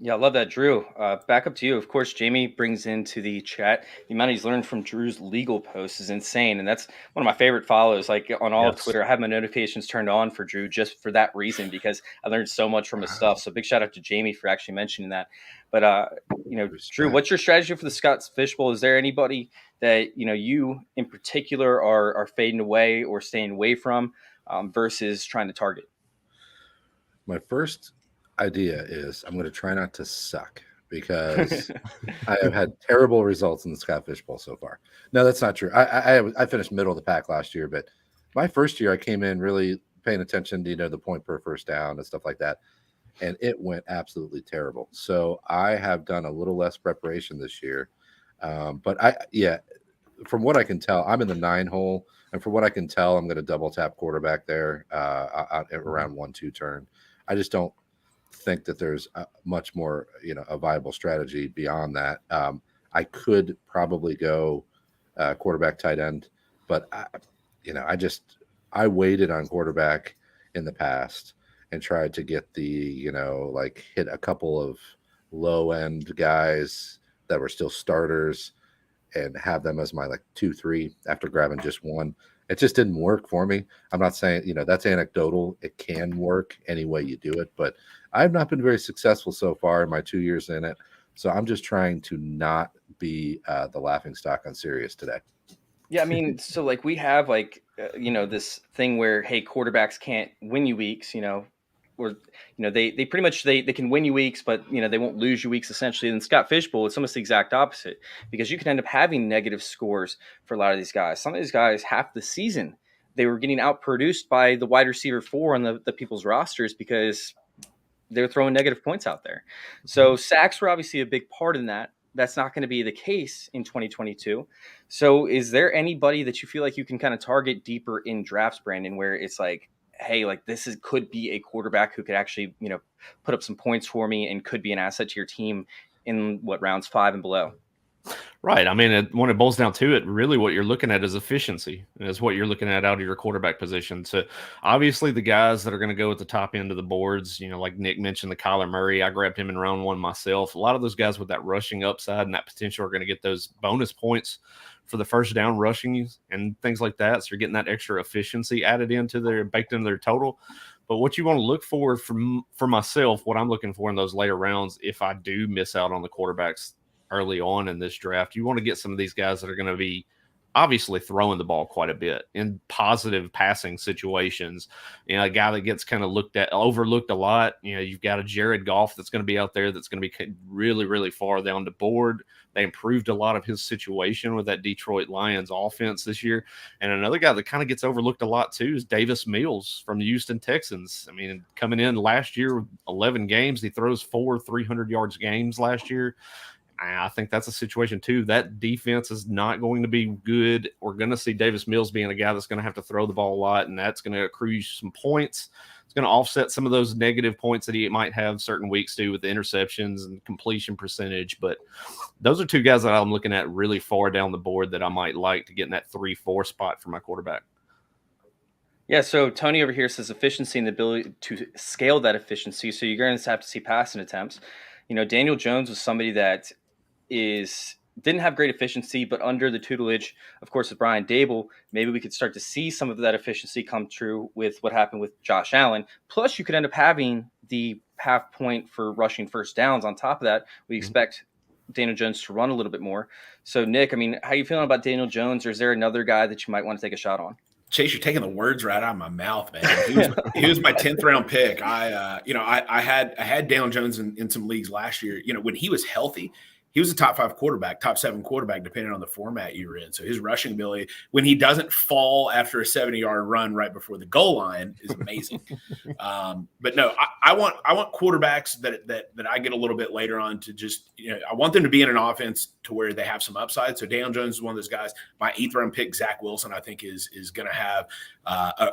Yeah, I love that, Drew. Back up to you. Of course, Jamie brings into the chat the amount he's learned from Drew's legal posts is insane, and that's one of my favorite follows. Like on all of Twitter, I have my notifications turned on for Drew just for that reason, because I learned so much from his stuff. So big shout out to Jamie for actually mentioning that. But Drew, what's your strategy for the Scott Fishbowl? Is there anybody that you in particular are fading away or staying away from versus trying to target? My first idea is I'm going to try not to suck, because I have had terrible results in the Scott Fishbowl so far. No, that's not true. I finished middle of the pack last year, but my first year I came in really paying attention to the point per first down and stuff like that, and it went absolutely terrible. So I have done a little less preparation this year, but from what I can tell, I'm in the 9 hole, and from what I can tell, I'm going to double tap quarterback there around 1-2 turn. I just don't think that there's much more, a viable strategy beyond that. I could probably go quarterback, tight end, but I waited on quarterback in the past and tried to get the, hit a couple of low end guys that were still starters and have them as my 2-3 after grabbing just one. It just didn't work for me. I'm not saying, that's anecdotal. It can work any way you do it, but I've not been very successful so far in my 2 years in it. So I'm just trying to not be the laughing stock on Sirius today. Yeah, I mean, so like we have like this thing where hey, quarterbacks can't win you weeks, or they pretty much they can win you weeks, but they won't lose you weeks essentially. And Scott Fishbowl, it's almost the exact opposite because you can end up having negative scores for a lot of these guys. Some of these guys, half the season, they were getting outproduced by the wide receiver 4 on the people's rosters because they're throwing negative points out there. So sacks were obviously a big part in that. That's not going to be the case in 2022. So is there anybody that you feel like you can kind of target deeper in drafts, Brandon, where it's like, hey, like could be a quarterback who could actually, put up some points for me and could be an asset to your team in rounds 5 and below? Right. I mean, when it boils down to it, really what you're looking at is efficiency. And it's what you're looking at out of your quarterback position. So obviously the guys that are going to go at the top end of the boards, like Nick mentioned, the Kyler Murray, I grabbed him in round 1 myself. A lot of those guys with that rushing upside and that potential are going to get those bonus points for the first down rushing and things like that. So you're getting that extra efficiency added baked into their total. But what you want to look for myself, what I'm looking for in those later rounds, if I do miss out on the quarterbacks early on in this draft, you want to get some of these guys that are going to be obviously throwing the ball quite a bit in positive passing situations. A guy that gets kind of overlooked a lot. You've got a Jared Goff that's going to be out there that's going to be really, really far down the board. They improved a lot of his situation with that Detroit Lions offense this year. And another guy that kind of gets overlooked a lot too is Davis Mills from the Houston Texans. I mean, coming in last year with 11 games, he throws 4 300 yards games last year. I think that's a situation too. That defense is not going to be good. We're going to see Davis Mills being a guy that's going to have to throw the ball a lot, and that's going to accrue you some points. It's going to offset some of those negative points that he might have certain weeks too with the interceptions and completion percentage. But those are 2 guys that I'm looking at really far down the board that I might like to get in that 3-4 spot for my quarterback. Yeah, so Tony over here says efficiency and the ability to scale that efficiency. So you're going to have to see passing attempts. Daniel Jones was somebody that didn't have great efficiency, but under the tutelage, of course, of Brian Dable, maybe we could start to see some of that efficiency come true with what happened with Josh Allen. Plus, you could end up having the half point for rushing first downs. On top of that, we expect Daniel Jones to run a little bit more. So, Nick, I mean, how are you feeling about Daniel Jones, or is there another guy that you might want to take a shot on? Chase, you're taking the words right out of my mouth, man. He was my 10th round pick. I had Daniel Jones in some leagues last year. When he was healthy, he was a top 5 quarterback, top 7 quarterback, depending on the format you were in. So his rushing ability, when he doesn't fall after a 70-yard run right before the goal line, is amazing. But no, I want quarterbacks that I get a little bit later on to just, I want them to be in an offense to where they have some upside. So Daniel Jones is one of those guys. My 8th round pick, Zach Wilson, I think is going to have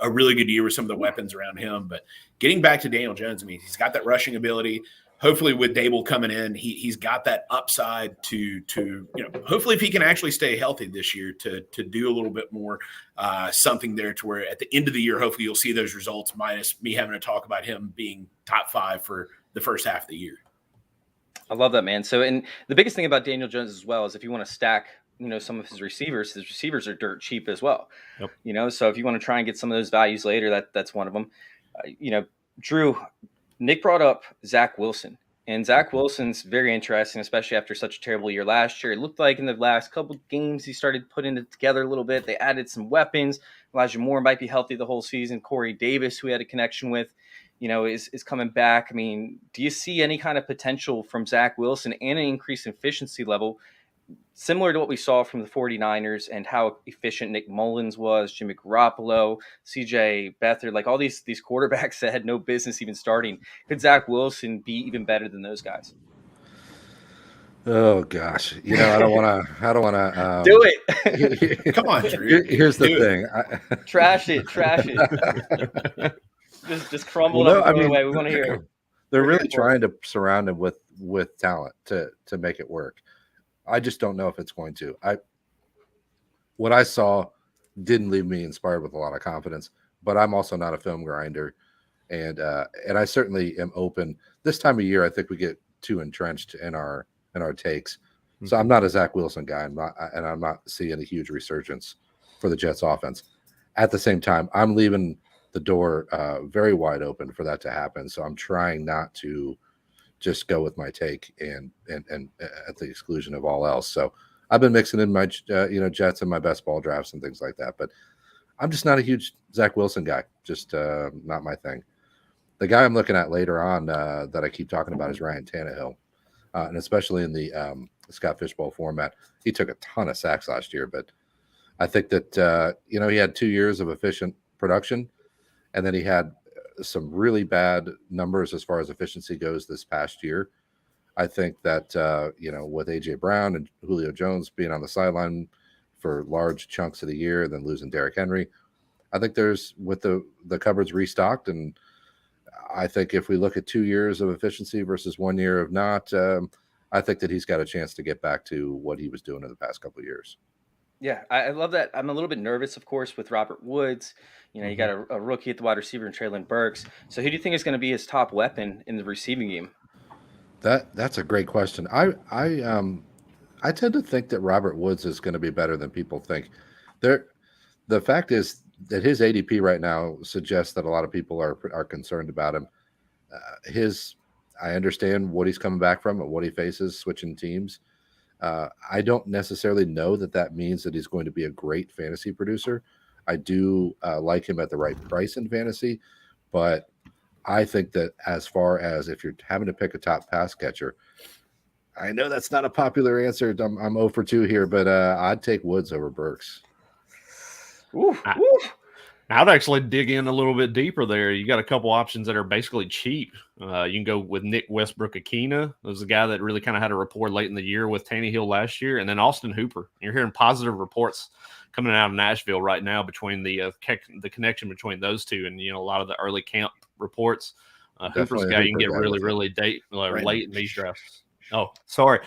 a really good year with some of the weapons around him. But getting back to Daniel Jones, I mean, he's got that rushing ability. Hopefully with Dable coming in, he's got that upside to hopefully if he can actually stay healthy this year to do a little bit more something there to where at the end of the year, hopefully you'll see those results minus me having to talk about him being top 5 for the first half of the year. I love that, man. So, and the biggest thing about Daniel Jones as well is if you want to stack, some of his receivers are dirt cheap as well. Yep. So if you want to try and get some of those values later, that's one of them. Drew, Nick brought up Zach Wilson, and Zach Wilson's very interesting, especially after such a terrible year last year. It looked like in the last couple of games he started putting it together a little bit. They added some weapons. Elijah Moore might be healthy the whole season. Corey Davis, who he had a connection with, is coming back. I mean, do you see any kind of potential from Zach Wilson and an increase in efficiency level, similar to what we saw from the 49ers and how efficient Nick Mullins was, Jimmy Garoppolo, CJ Beathard, like all these quarterbacks that had no business even starting? Could Zach Wilson be even better than those guys? Oh gosh, I don't want to. Do it. Come on, Drew. Here's the thing. Trash it. just crumble it up away. We want to hear it. They're really trying to surround him with talent to make it work. I just don't know if it's going to. What I saw didn't leave me inspired with a lot of confidence, but I'm also not a film grinder, and I certainly am open. This time of year, I think we get too entrenched in our takes. So I'm not a Zach Wilson guy. I'm not seeing a huge resurgence for the Jets offense. At the same time, I'm leaving the door very wide open for that to happen. So I'm trying not to just go with my take and at the exclusion of all else. So I've been mixing in my Jets and my best ball drafts and things like that. But I'm just not a huge Zach Wilson guy. Just not my thing. The guy I'm looking at later on that I keep talking about is Ryan Tannehill, and especially in the Scott Fishbowl format. He took a ton of sacks last year, but I think that he had 2 years of efficient production, and then he had some really bad numbers as far as efficiency goes this past year. I think that with AJ Brown and Julio Jones being on the sideline for large chunks of the year, and then losing Derrick Henry, I think there's with the cupboards restocked, and I think if we look at 2 years of efficiency versus 1 year of not, I think that he's got a chance to get back to what he was doing in the past couple of years. Yeah, I love that. I'm a little bit nervous, of course, with Robert Woods. You got a rookie at the wide receiver in Traylon Burks. So who do you think is going to be his top weapon in the receiving game? That's a great question. I tend to think that Robert Woods is going to be better than people think. The fact is that his ADP right now suggests that a lot of people are concerned about him. I understand what he's coming back from and what he faces switching teams. I don't necessarily know that means that he's going to be a great fantasy producer. I do like him at the right price in fantasy, but I think that as far as if you're having to pick a top pass catcher, I know that's not a popular answer. I'm 0 for 2 here, but I'd take Woods over Burks. I'd actually dig in a little bit deeper there. You got a couple options that are basically cheap. You can go with Nick Westbrook-Akina. That was a guy that really kind of had a rapport late in the year with Tannehill last year. And then Austin Hooper. You're hearing positive reports coming out of Nashville right now between the connection between those two and, a lot of the early camp reports. Hooper's a guy you can get really, really late in these drafts. Oh, sorry.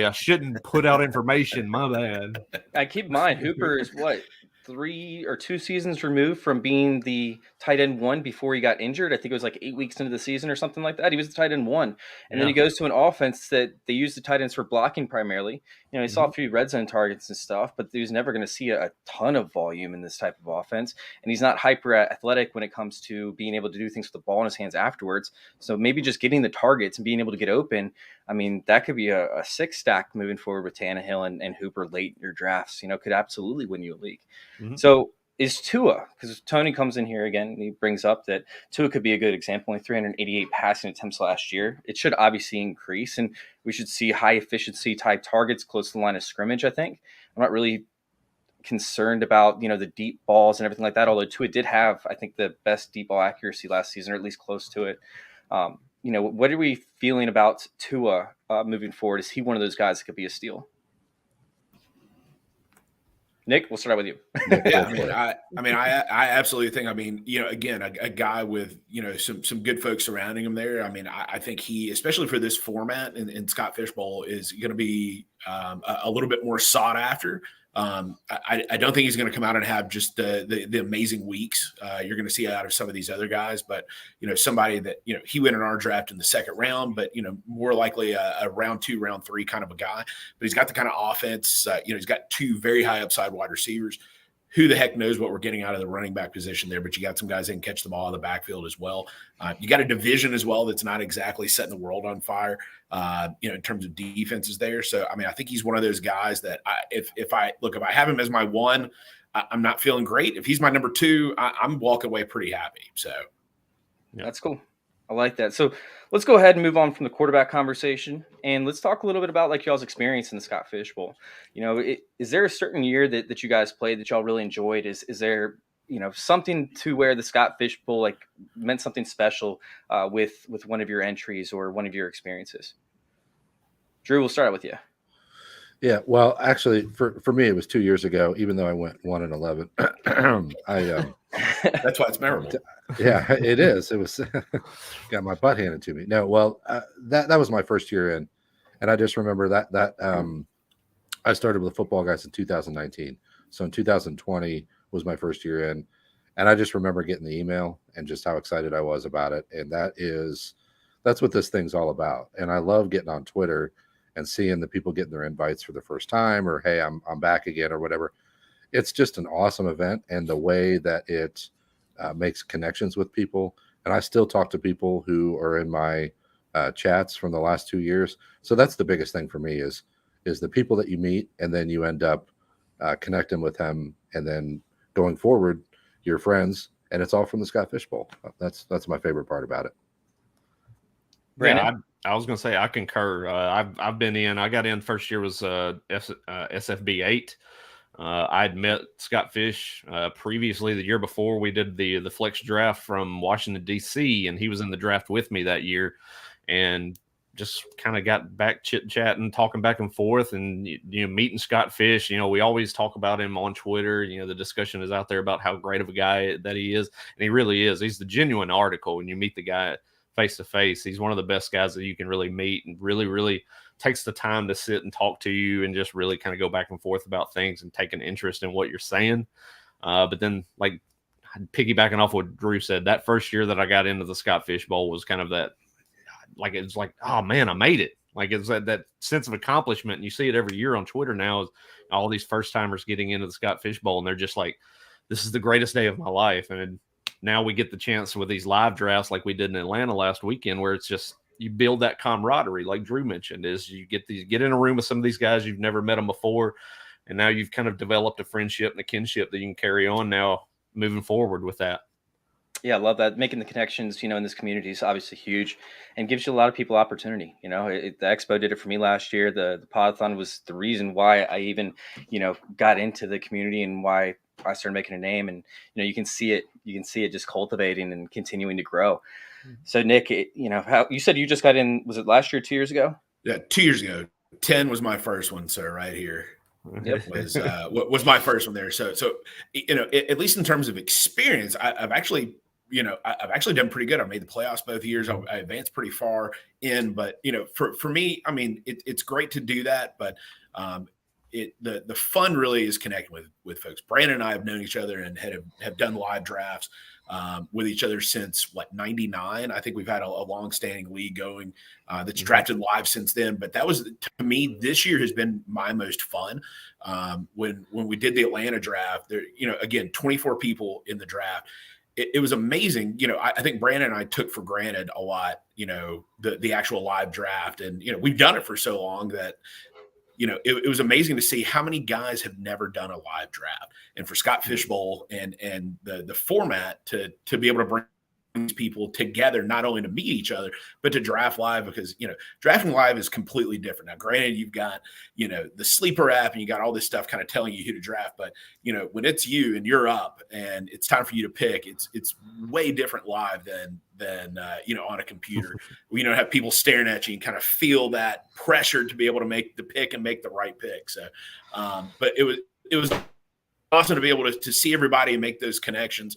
I shouldn't put out information. My bad. I keep in mind, Hooper is what? 3 or 2 seasons removed from being the tight end 1 before he got injured. I think it was like 8 weeks into the season or something like that. He was the tight end 1. And then he goes to an offense that they use the tight ends for blocking primarily. He saw a few red zone targets and stuff, but he was never going to see a ton of volume in this type of offense. And he's not hyper athletic when it comes to being able to do things with the ball in his hands afterwards. So maybe just getting the targets and being able to get open, I mean, that could be a 6 stack moving forward with Tannehill and Hooper late in your drafts, could absolutely win you a league. Mm-hmm. So is Tua, because Tony comes in here again and he brings up that Tua could be a good example, only 388 passing attempts last year. It should obviously increase, and we should see high efficiency type targets close to the line of scrimmage, I think. I'm not really concerned about, the deep balls and everything like that, although Tua did have, I think, the best deep ball accuracy last season, or at least close to it. What are we feeling about Tua moving forward? Is he one of those guys that could be a steal? Nick, we'll start out with you. Yeah, I absolutely think. Again, a guy with some good folks surrounding him there. I think he, especially for this format in Scott Fishbowl, is going to be a little bit more sought after. I don't think he's going to come out and have just the amazing weeks you're going to see out of some of these other guys, but somebody that he went in our draft in the second round, but more likely a round 2, round 3 kind of a guy. But he's got the kind of offense. He's got 2 very high upside wide receivers. Who the heck knows what we're getting out of the running back position there, but you got some guys that can catch the ball in the backfield as well. You got a division as well that's not exactly setting the world on fire, in terms of defenses there. So, I think he's one of those guys that if I have him as my 1, I'm not feeling great. If he's my number 2, I'm walking away pretty happy. So that's cool. I like that. So let's go ahead and move on from the quarterback conversation, and let's talk a little bit about y'all's experience in the Scott Fishbowl. Is there a certain year that you guys played that y'all really enjoyed? Is there something to where the Scott Fishbowl meant something special with one of your entries or one of your experiences? Drew, we'll start out with you. Yeah, well, actually, for me, it was 2 years ago. Even though I went 1-11, that's why it's memorable. Yeah, it is. It was got my butt handed to me. No, well, that was my first year in, and I just remember that I started with the football guys in 2019. So in 2020 was my first year in, and I just remember getting the email and just how excited I was about it. And that's what this thing's all about. And I love getting on Twitter and seeing the people getting their invites for the first time, or hey, I'm back again, or whatever. It's just an awesome event, and the way that it makes connections with people. And I still talk to people who are in my chats from the last 2 years. So that's the biggest thing for me is is the people that you meet, and then you end up connecting with them, and then going forward, you're friends, and it's all from the Scott Fish Bowl. That's my favorite part about it. Yeah, I was going to say I concur. I've been in. I got in first year was SFB 8. I'd met Scott Fish previously the year before. We did the flex draft from Washington D.C. and he was in the draft with me that year, and just kind of got back chit-chatting, talking back and forth, and meeting Scott Fish. We always talk about him on Twitter. The discussion is out there about how great of a guy that he is, and he really is. He's the genuine article. When you meet the guy face to face, he's one of the best guys that you can really meet, and really takes the time to sit and talk to you and just really kind of go back and forth about things and take an interest in what you're saying. But then, like, piggybacking off what Drew said, that first year that I got into the Scott Fish Bowl was kind of that, like, it's like, oh man, I made it. Like, it's that sense of accomplishment. And you see it every year on Twitter now, is all these first timers getting into the Scott Fish Bowl, and they're just like, this is the greatest day of my life. And now we get the chance with these live drafts like we did in Atlanta last weekend, where it's just, you build that camaraderie, like Drew mentioned, is you get in a room with some of these guys, you've never met them before, and now you've kind of developed a friendship and a kinship that you can carry on now moving forward with that. Yeah, I love that. Making the connections, in this community is obviously huge and gives you a lot of people opportunity. The Expo did it for me last year. The Podathon was the reason why I even, got into the community and why I started making a name. And, you can see it just cultivating and continuing to grow. So Nick, how you said you just got in, was it last year, 2 years ago? Yeah, 2 years ago. 10 was my first one, sir, right here. Yep. was my first one there. So at least in terms of experience, I've actually done pretty good. I made the playoffs both years. I advanced pretty far in, but for me, I mean, it's great to do that, but the fun really is connecting with folks. Brandon and I have known each other and have done live drafts with each other since 99. I think we've had a long-standing league going that's drafted live since then. But that was, to me, this year has been my most fun. When we did the Atlanta draft, there, again, 24 people in the draft. It was amazing. I think Brandon and I took for granted a lot, the actual live draft. And, we've done it for so long that, it was amazing to see how many guys have never done a live draft. And for Scott Fish Bowl and the format to be able to bring these people together, not only to meet each other, but to draft live, because, drafting live is completely different. Now, granted, you've got, the sleeper app and you got all this stuff kind of telling you who to draft. But, when it's you and you're up and it's time for you to pick, it's way different live than on a computer. We have people staring at you and kind of feel that pressure to be able to make the pick and make the right pick. So, but it was awesome to be able to see everybody and make those connections.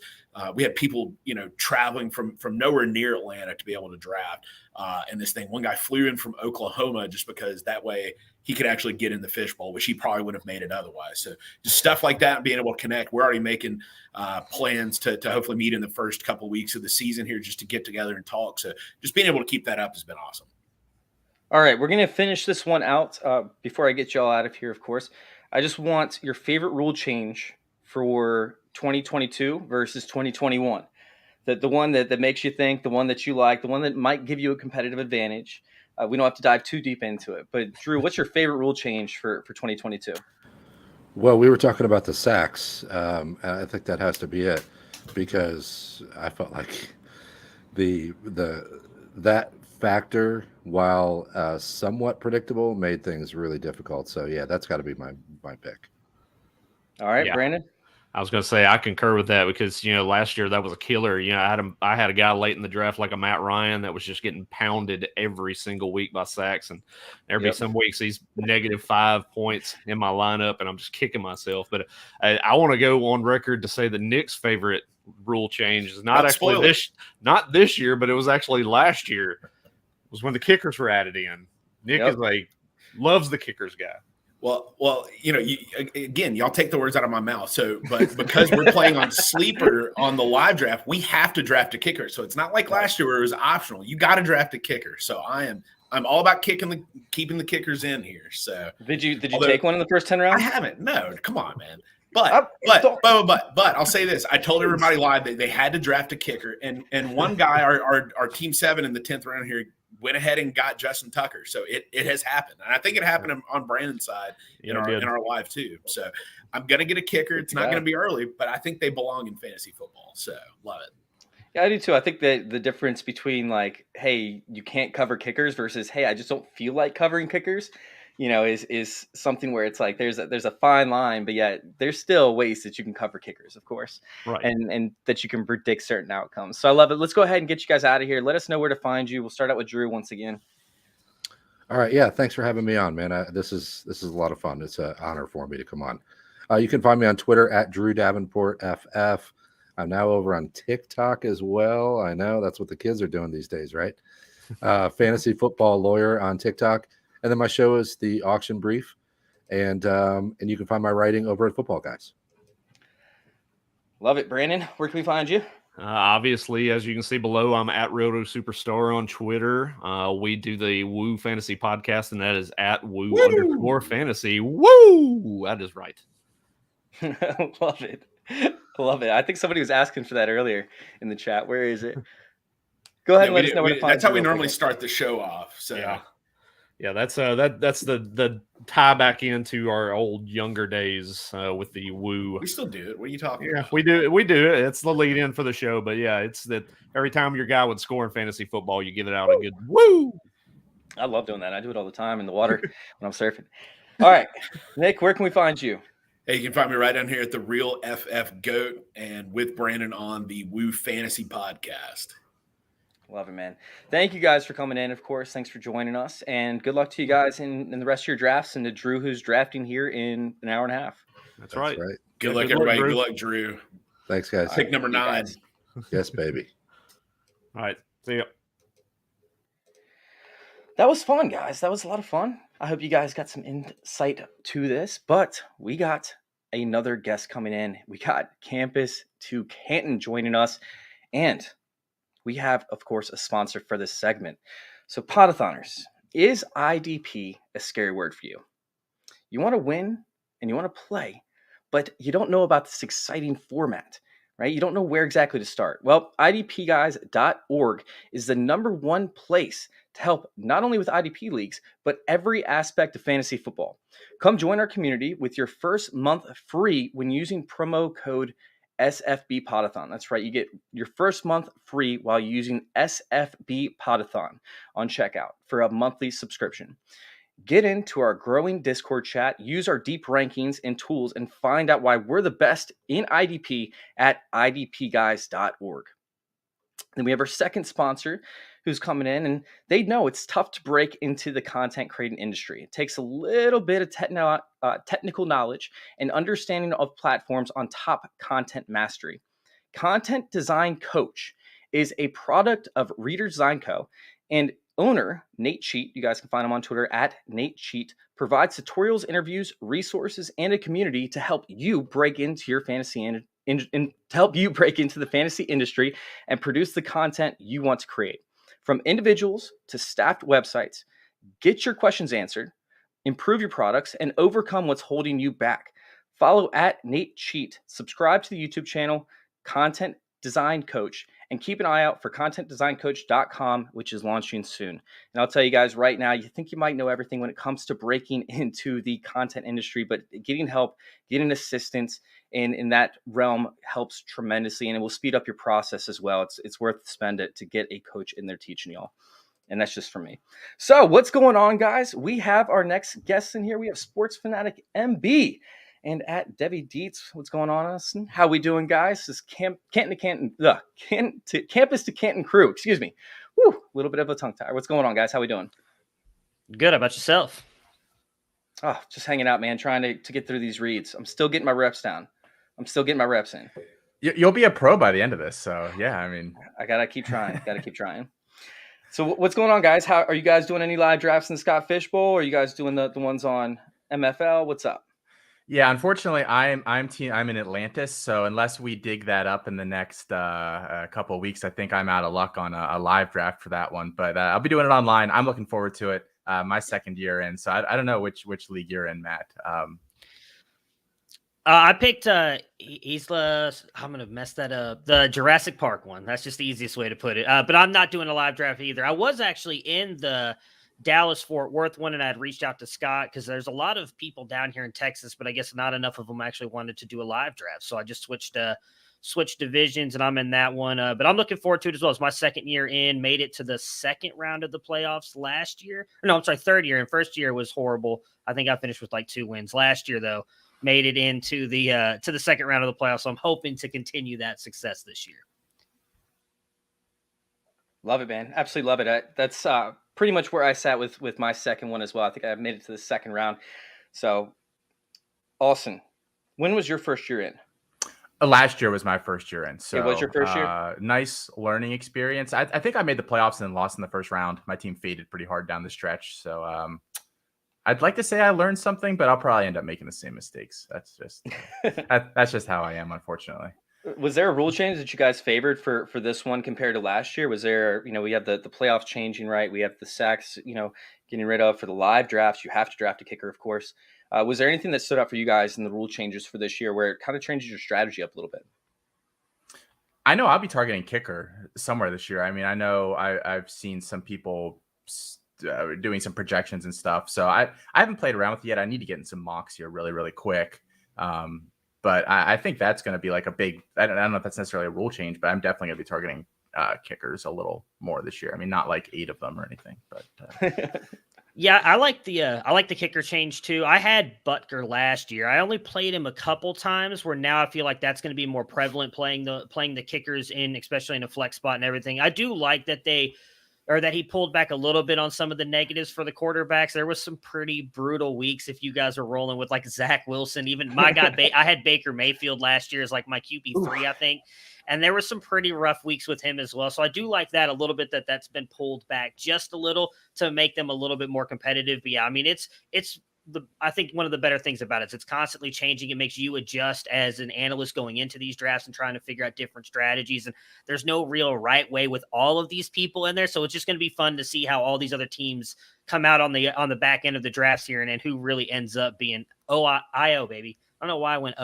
We had people, traveling from nowhere near Atlanta to be able to draft in this thing. One guy flew in from Oklahoma just because that way he could actually get in the Fish Bowl, which he probably wouldn't have made it otherwise. So just stuff like that and being able to connect. We're already making plans to hopefully meet in the first couple of weeks of the season here just to get together and talk. So just being able to keep that up has been awesome. All right, we're going to finish this one out. Before I get y'all out of here, of course, I just want your favorite rule change for 2022 versus 2021. The one that makes you think, the one that you like, the one that might give you a competitive advantage. We don't have to dive too deep into it. But Drew, what's your favorite rule change for 2022? Well, we were talking about the sacks. I think that has to be it, because I felt like that factor, while somewhat predictable, made things really difficult. So yeah, that's got to be my pick. All right, yeah. Brandon. I was going to say I concur with that, because last year that was a killer. I had a guy late in the draft like a Matt Ryan that was just getting pounded every single week by sacks, and there'd be some weeks he's -5 points in my lineup, and I'm just kicking myself. But I want to go on record to say that Nick's favorite rule change is not this year, but it was actually last year. It was when the kickers were added in. Nick is loves the kickers guy. Well, y'all take the words out of my mouth. So, but because we're playing on sleeper on the live draft, we have to draft a kicker. So it's not like last year where it was optional. You got to draft a kicker. So I'm all about keeping the kickers in here. So did you take one in the first 10 rounds? I haven't. No, come on, man. But I'll say this. I told everybody live that they had to draft a kicker, and one guy, our team 7 in the 10th round here, went ahead and got Justin Tucker. So it has happened. And I think it happened on Brandon's side in our live too. So I'm going to get a kicker. It's not going to be early, but I think they belong in fantasy football. So love it. Yeah, I do too. I think that the difference between like, hey, you can't cover kickers versus, hey, I just don't feel like covering kickers, is something where it's like there's a fine line, but yet there's still ways that you can cover kickers, of course, right, and that you can predict certain outcomes. So I love it. Let's go ahead and get you guys out of here. Let us know where to find you. We'll start out with Drew once again. All right, yeah, thanks for having me on, man. This is a lot of fun. It's an honor for me to come on. You can find me on Twitter at Drew Davenport FF. I'm now over on TikTok as well. I know that's what the kids are doing these days, right? Fantasy Football Lawyer on TikTok. And then my show is The Auction Brief. And you can find my writing over at Football Guys. Love it. Brandon, where can we find you? Obviously, as you can see below, I'm at Roto Superstar on Twitter. We do the Woo Fantasy podcast, and that is at Woo_fantasy. Woo! That is right. Love it. Love it. I think somebody was asking for that earlier in the chat. Where is it? Go ahead and let us know where to find it. That's how we normally start the show off. So yeah, that's the tie back into our old younger days with the Woo. We still do it. What are you talking about? We do it. It's the lead in for the show, but yeah, it's that every time your guy would score in fantasy football, you give it out a good woo. I love doing that. I do it all the time in the water when I'm surfing. All right, Nick, where can we find you? Hey, you can find me right down here at the Real FF Goat and with Brandon on the Woo Fantasy Podcast. Love it, man. Thank you guys for coming in, of course. Thanks for joining us. And good luck to you guys in the rest of your drafts and to Drew, who's drafting here in an hour and a half. That's right. Good luck, everybody. Good luck, Drew. Thanks, guys. Pick number 9. Yes, baby. All right. See ya. That was fun, guys. That was a lot of fun. I hope you guys got some insight to this, but we got another guest coming in. We got Campus to Canton joining us, and we have, of course, a sponsor for this segment. So, Podathoners, is IDP a scary word for you? You want to win and you want to play, but you don't know about this exciting format, right? You don't know where exactly to start. Well, IDPguys.org is the #1 place to help not only with IDP leagues, but every aspect of fantasy football. Come join our community with your first month free when using promo code SFBPodathon. That's right. You get your first month free while using SFBPodathon on checkout for a monthly subscription. Get into our growing Discord chat, use our deep rankings and tools, and find out why we're the best in IDP at idpguys.org. Then we have our second sponsor who's coming in, and they know it's tough to break into the content creating industry. It takes a little bit of technical knowledge and understanding of platforms on top content mastery. Content Design Coach is a product of Reader Design Co. and owner Nate Cheat, you guys can find him on Twitter at Nate Cheat, provides tutorials, interviews, resources, and a community to help you break into your fantasy and to help you break into the fantasy industry and produce the content you want to create. From individuals to staffed websites, get your questions answered, improve your products, and overcome what's holding you back. Follow at Nate Cheat, subscribe to the YouTube channel, Content Design Coach, and keep an eye out for contentdesigncoach.com, which is launching soon. And I'll tell you guys right now, you think you might know everything when it comes to breaking into the content industry, but getting help, getting assistance in that realm helps tremendously, and it will speed up your process as well. It's worth the spend it to get a coach in there teaching y'all. And that's just for me. So what's going on, guys? We have our next guest in here. We have Sports Fanatic MB and at Debbie Dietz. What's going on, Austin? How we doing, guys? This is Campus to Canton crew. Excuse me. Woo, a little bit of a tongue tie. What's going on, guys? How we doing? Good. How about yourself? Oh, just hanging out, man. Trying to get through these reads. I'm still getting my reps down. I'm still getting my reps in. You'll be a pro by the end of this. So yeah, I mean, I gotta keep trying. So what's going on, guys? How are you guys doing? Any live drafts in the Scott Fish Bowl? Or are you guys doing the ones on MFL? What's up? Yeah, unfortunately, I'm in Atlantis, so unless we dig that up in the next couple of weeks, I think I'm out of luck on a live draft for that one. But I'll be doing it online. I'm looking forward to it. My second year in, so I don't know which league you're in, Matt. I picked Isla. I'm gonna mess that up. The Jurassic Park one. That's just the easiest way to put it. But I'm not doing a live draft either. I was actually in the Dallas Fort Worth one, and I had reached out to Scott because there's a lot of people down here in Texas, but I guess not enough of them actually wanted to do a live draft. So I just switched divisions, and I'm in that one. But I'm looking forward to it as well. It's my second year in. Made it to the second round of the playoffs last year. No, I'm sorry, third year. And first year was horrible. I think I finished with like 2 wins. Last year, though, made it into the second round of the playoffs. So I'm hoping to continue that success this year. Love it, man. Absolutely love it. That's pretty much where I sat with my second one as well. I think I made it to the second round. So, Austin, when was your first year in? Last year was my first year in. So it was your first year? Nice learning experience. I think I made the playoffs and then lost in the first round. My team faded pretty hard down the stretch. So I'd like to say I learned something, but I'll probably end up making the same mistakes. That's just how I am, unfortunately. Was there a rule change that you guys favored for this one compared to last year? Was there, we have the playoffs changing, right? We have the sacks, getting rid of for the live drafts. You have to draft a kicker, of course. Was there anything that stood out for you guys in the rule changes for this year where it kind of changes your strategy up a little bit? I know I'll be targeting kicker somewhere this year. I mean, I know I've seen some people doing some projections and stuff. So I haven't played around with it yet. I need to get in some mocks here really, really quick. But I think that's going to be like a big, I don't know if that's necessarily a rule change, but I'm definitely going to be targeting kickers a little more this year. I mean, not like 8 of them or anything, but yeah, I like the kicker change too. I had Butker last year. I only played him a couple times where now I feel like that's going to be more prevalent playing the kickers in, especially in a flex spot and everything. I do like that that he pulled back a little bit on some of the negatives for the quarterbacks. There was some pretty brutal weeks if you guys are rolling with like Zach Wilson. Even my guy, I had Baker Mayfield last year as like my QB3, I think. And there were some pretty rough weeks with him as well. So I do like that a little bit, that's been pulled back just a little to make them a little bit more competitive. But yeah, I mean, I think one of the better things about it is it's constantly changing. It makes you adjust as an analyst going into these drafts and trying to figure out different strategies. And there's no real right way with all of these people in there. So it's just going to be fun to see how all these other teams come out on the back end of the drafts here and who really ends up being IO, baby. I don't know why I went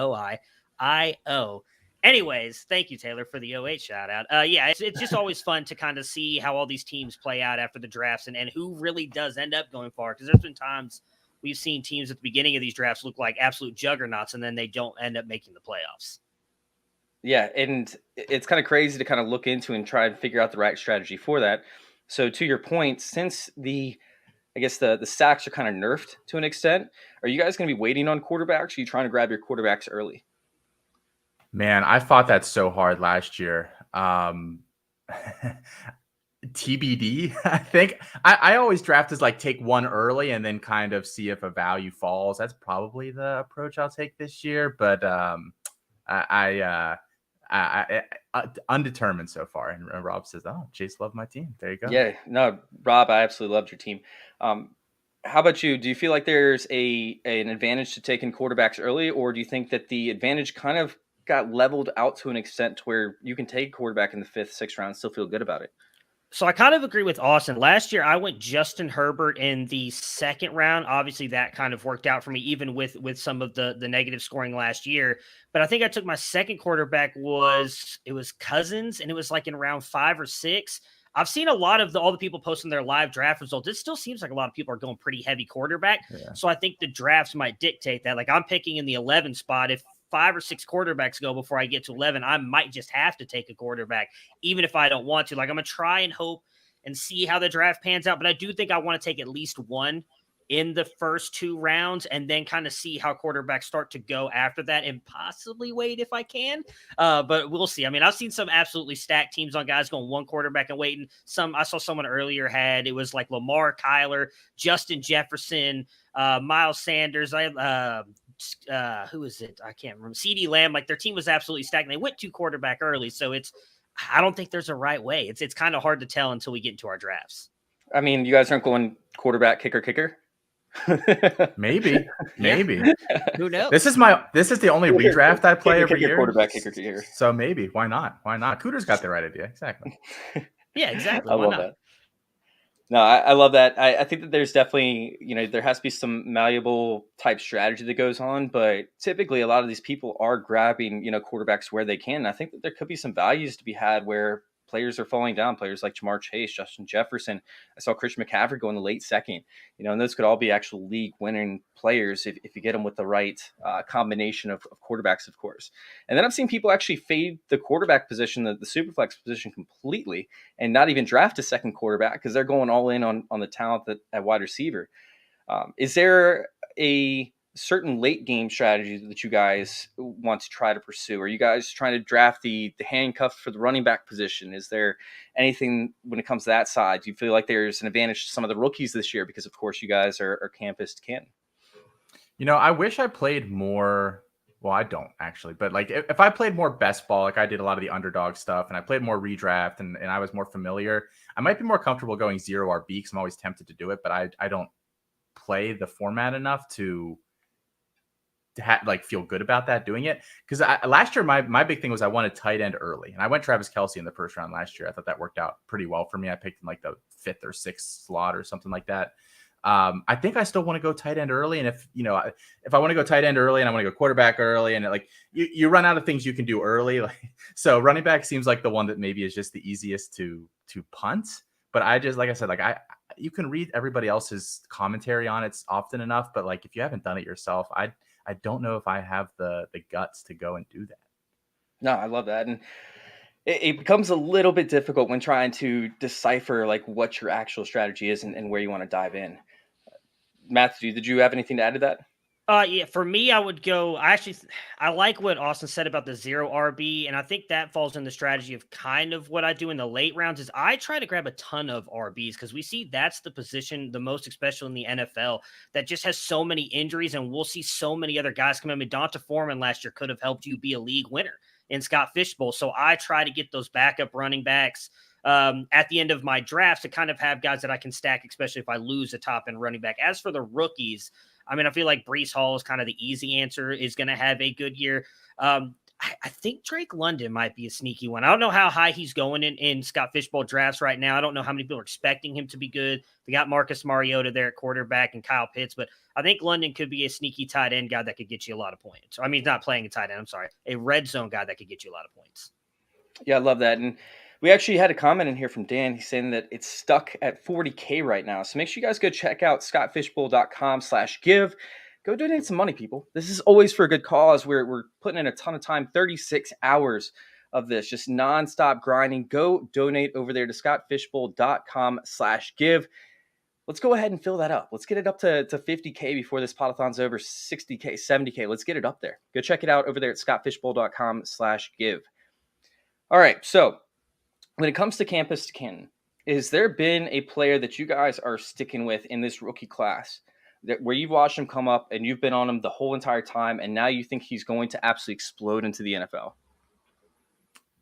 IO. Anyways, thank you, Taylor, for the 08 shout out. Yeah, it's just always fun to kind of see how all these teams play out after the drafts and who really does end up going far. Because there's been times we've seen teams at the beginning of these drafts look like absolute juggernauts, and then they don't end up making the playoffs. Yeah, and it's kind of crazy to kind of look into and try and figure out the right strategy for that. So to your point, since the sacks are kind of nerfed to an extent, are you guys going to be waiting on quarterbacks? Or are you trying to grab your quarterbacks early? Man, I fought that so hard last year. TBD, I think. I always draft as like take one early and then kind of see if a value falls. That's probably the approach I'll take this year. But I undetermined so far. And Rob says, "Oh, Chase loved my team." There you go. Yeah, no, Rob, I absolutely loved your team. How about you? Do you feel like there's an advantage to taking quarterbacks early, or do you think that the advantage kind of got leveled out to an extent to where you can take quarterback in the 5th, 6th round and still feel good about it? So I kind of agree with Austin. Last year, I went Justin Herbert in the 2nd round. Obviously, that kind of worked out for me, even with some of the negative scoring last year. But I think I took my second quarterback was Cousins, and it was like in round 5 or 6. I've seen a lot of all the people posting their live draft results. It still seems like a lot of people are going pretty heavy quarterback. Yeah. So I think the drafts might dictate that. Like I'm picking in the 11 spot. If 5 or 6 quarterbacks go before I get to 11, I might just have to take a quarterback, even if I don't want to. Like I'm going to try and hope and see how the draft pans out. But I do think I want to take at least one in the first 2 rounds and then kind of see how quarterbacks start to go after that and possibly wait if I can. But we'll see. I mean, I've seen some absolutely stacked teams on guys going 1 quarterback and waiting. I saw someone earlier it was like Lamar, Kyler, Justin Jefferson, Miles Sanders. Who is it? I can't remember. CeeDee Lamb. Like their team was absolutely stacked. They went 2 quarterback early. So I don't think there's a right way. It's kind of hard to tell until we get into our drafts. I mean, you guys aren't going quarterback, kicker. Maybe. Who knows? This is the only redraft I play every year. Quarterback, kicker. So maybe why not? Why not? Cooter's got the right idea. Exactly. Yeah, exactly. I love that. No, I love that. I think that there's definitely, there has to be some malleable type strategy that goes on, but typically a lot of these people are grabbing, quarterbacks where they can. And I think that there could be some values to be had where players are falling down, players like Jamar Chase, Justin Jefferson. I saw Christian McCaffrey go in the late second, and those could all be actual league winning players if you get them with the right combination of quarterbacks, of course. And then I've seen people actually fade the quarterback position, the superflex position completely, and not even draft a second quarterback because they're going all in on the talent at wide receiver. Is there a certain late game strategy that you guys want to try to pursue? Are you guys trying to draft the handcuff for the running back position? Is there anything when it comes to that side? Do you feel like there's an advantage to some of the rookies this year because, of course, you guys are campus to kin? I wish I played more. Well, I don't actually, but like if I played more best ball, like I did a lot of the underdog stuff and I played more redraft and I was more familiar, I might be more comfortable going 0 RB because I'm always tempted to do it, but I don't play the format enough to feel good about that doing it. Because last year, my big thing was I wanted tight end early, and I went Travis Kelce in the first round last year. I thought that worked out pretty well for me. I picked him like the 5th or 6th slot or something like that. I think I still want to go tight end early. And if I want to go tight end early and I want to go quarterback early, and you run out of things you can do early. So running back seems like the one that maybe is just the easiest to punt. But I just, like I said, you can read everybody else's commentary on it often enough. But if you haven't done it yourself, I don't know if I have the guts to go and do that. No, I love that. And it becomes a little bit difficult when trying to decipher what your actual strategy is and where you want to dive in. Matthew, did you have anything to add to that? Yeah, for me, I would go. I like what Austin said about the 0 RB, and I think that falls in the strategy of kind of what I do in the late rounds. Is I try to grab a ton of RBs because we see that's the position the most, especially in the NFL, that just has so many injuries, and we'll see so many other guys come in. I mean, Donta Foreman last year could have helped you be a league winner in Scott Fishbowl, so I try to get those backup running backs at the end of my drafts to kind of have guys that I can stack, especially if I lose a top end running back. As for the rookies, I mean, I feel like Breece Hall is kind of the easy answer, is going to have a good year. I think Drake London might be a sneaky one. I don't know how high he's going in Scott Fishbowl drafts right now. I don't know how many people are expecting him to be good. They got Marcus Mariota there at quarterback and Kyle Pitts, but I think London could be a sneaky tight end guy that could get you a lot of points. I mean, not playing a tight end, I'm sorry, a red zone guy that could get you a lot of points. Yeah, I love that. And we actually had a comment in here from Dan. He's saying that it's stuck at 40K right now. So make sure you guys go check out scottfishbowl.com/give. Go donate some money, people. This is always for a good cause. We're putting in a ton of time, 36 hours of this, just nonstop grinding. Go donate over there to scottfishbowl.com/give. Let's go ahead and fill that up. Let's get it up to 50K before this podathon's over. 60K, 70K. Let's get it up there. Go check it out over there at scottfishbowl.com/give. All right, so when it comes to campus to kin, has there been a player that you guys are sticking with in this rookie class where you've watched him come up and you've been on him the whole entire time, and now you think he's going to absolutely explode into the NFL?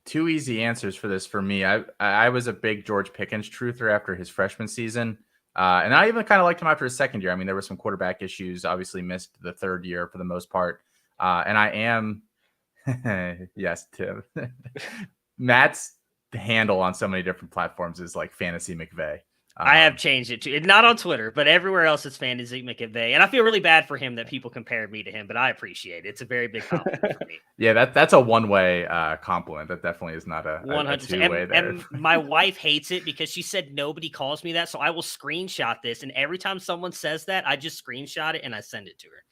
Two easy answers for this for me. I was a big George Pickens truther after his freshman season. And I even kind of liked him after his second year. I mean, there were some quarterback issues, obviously missed the third year for the most part. And I am, yes, Tim. Matt's handle on so many different platforms is like Fantasy McVay. I have changed it to not on Twitter, but everywhere else it's Fantasy McVay. And I feel really bad for him that people compared me to him, but I appreciate it. It's a very big compliment for me. Yeah, that's a one-way compliment. That definitely is not a 100%. Two-way there. And my wife hates it because she said nobody calls me that. So I will screenshot this. And every time someone says that, I just screenshot it and I send it to her.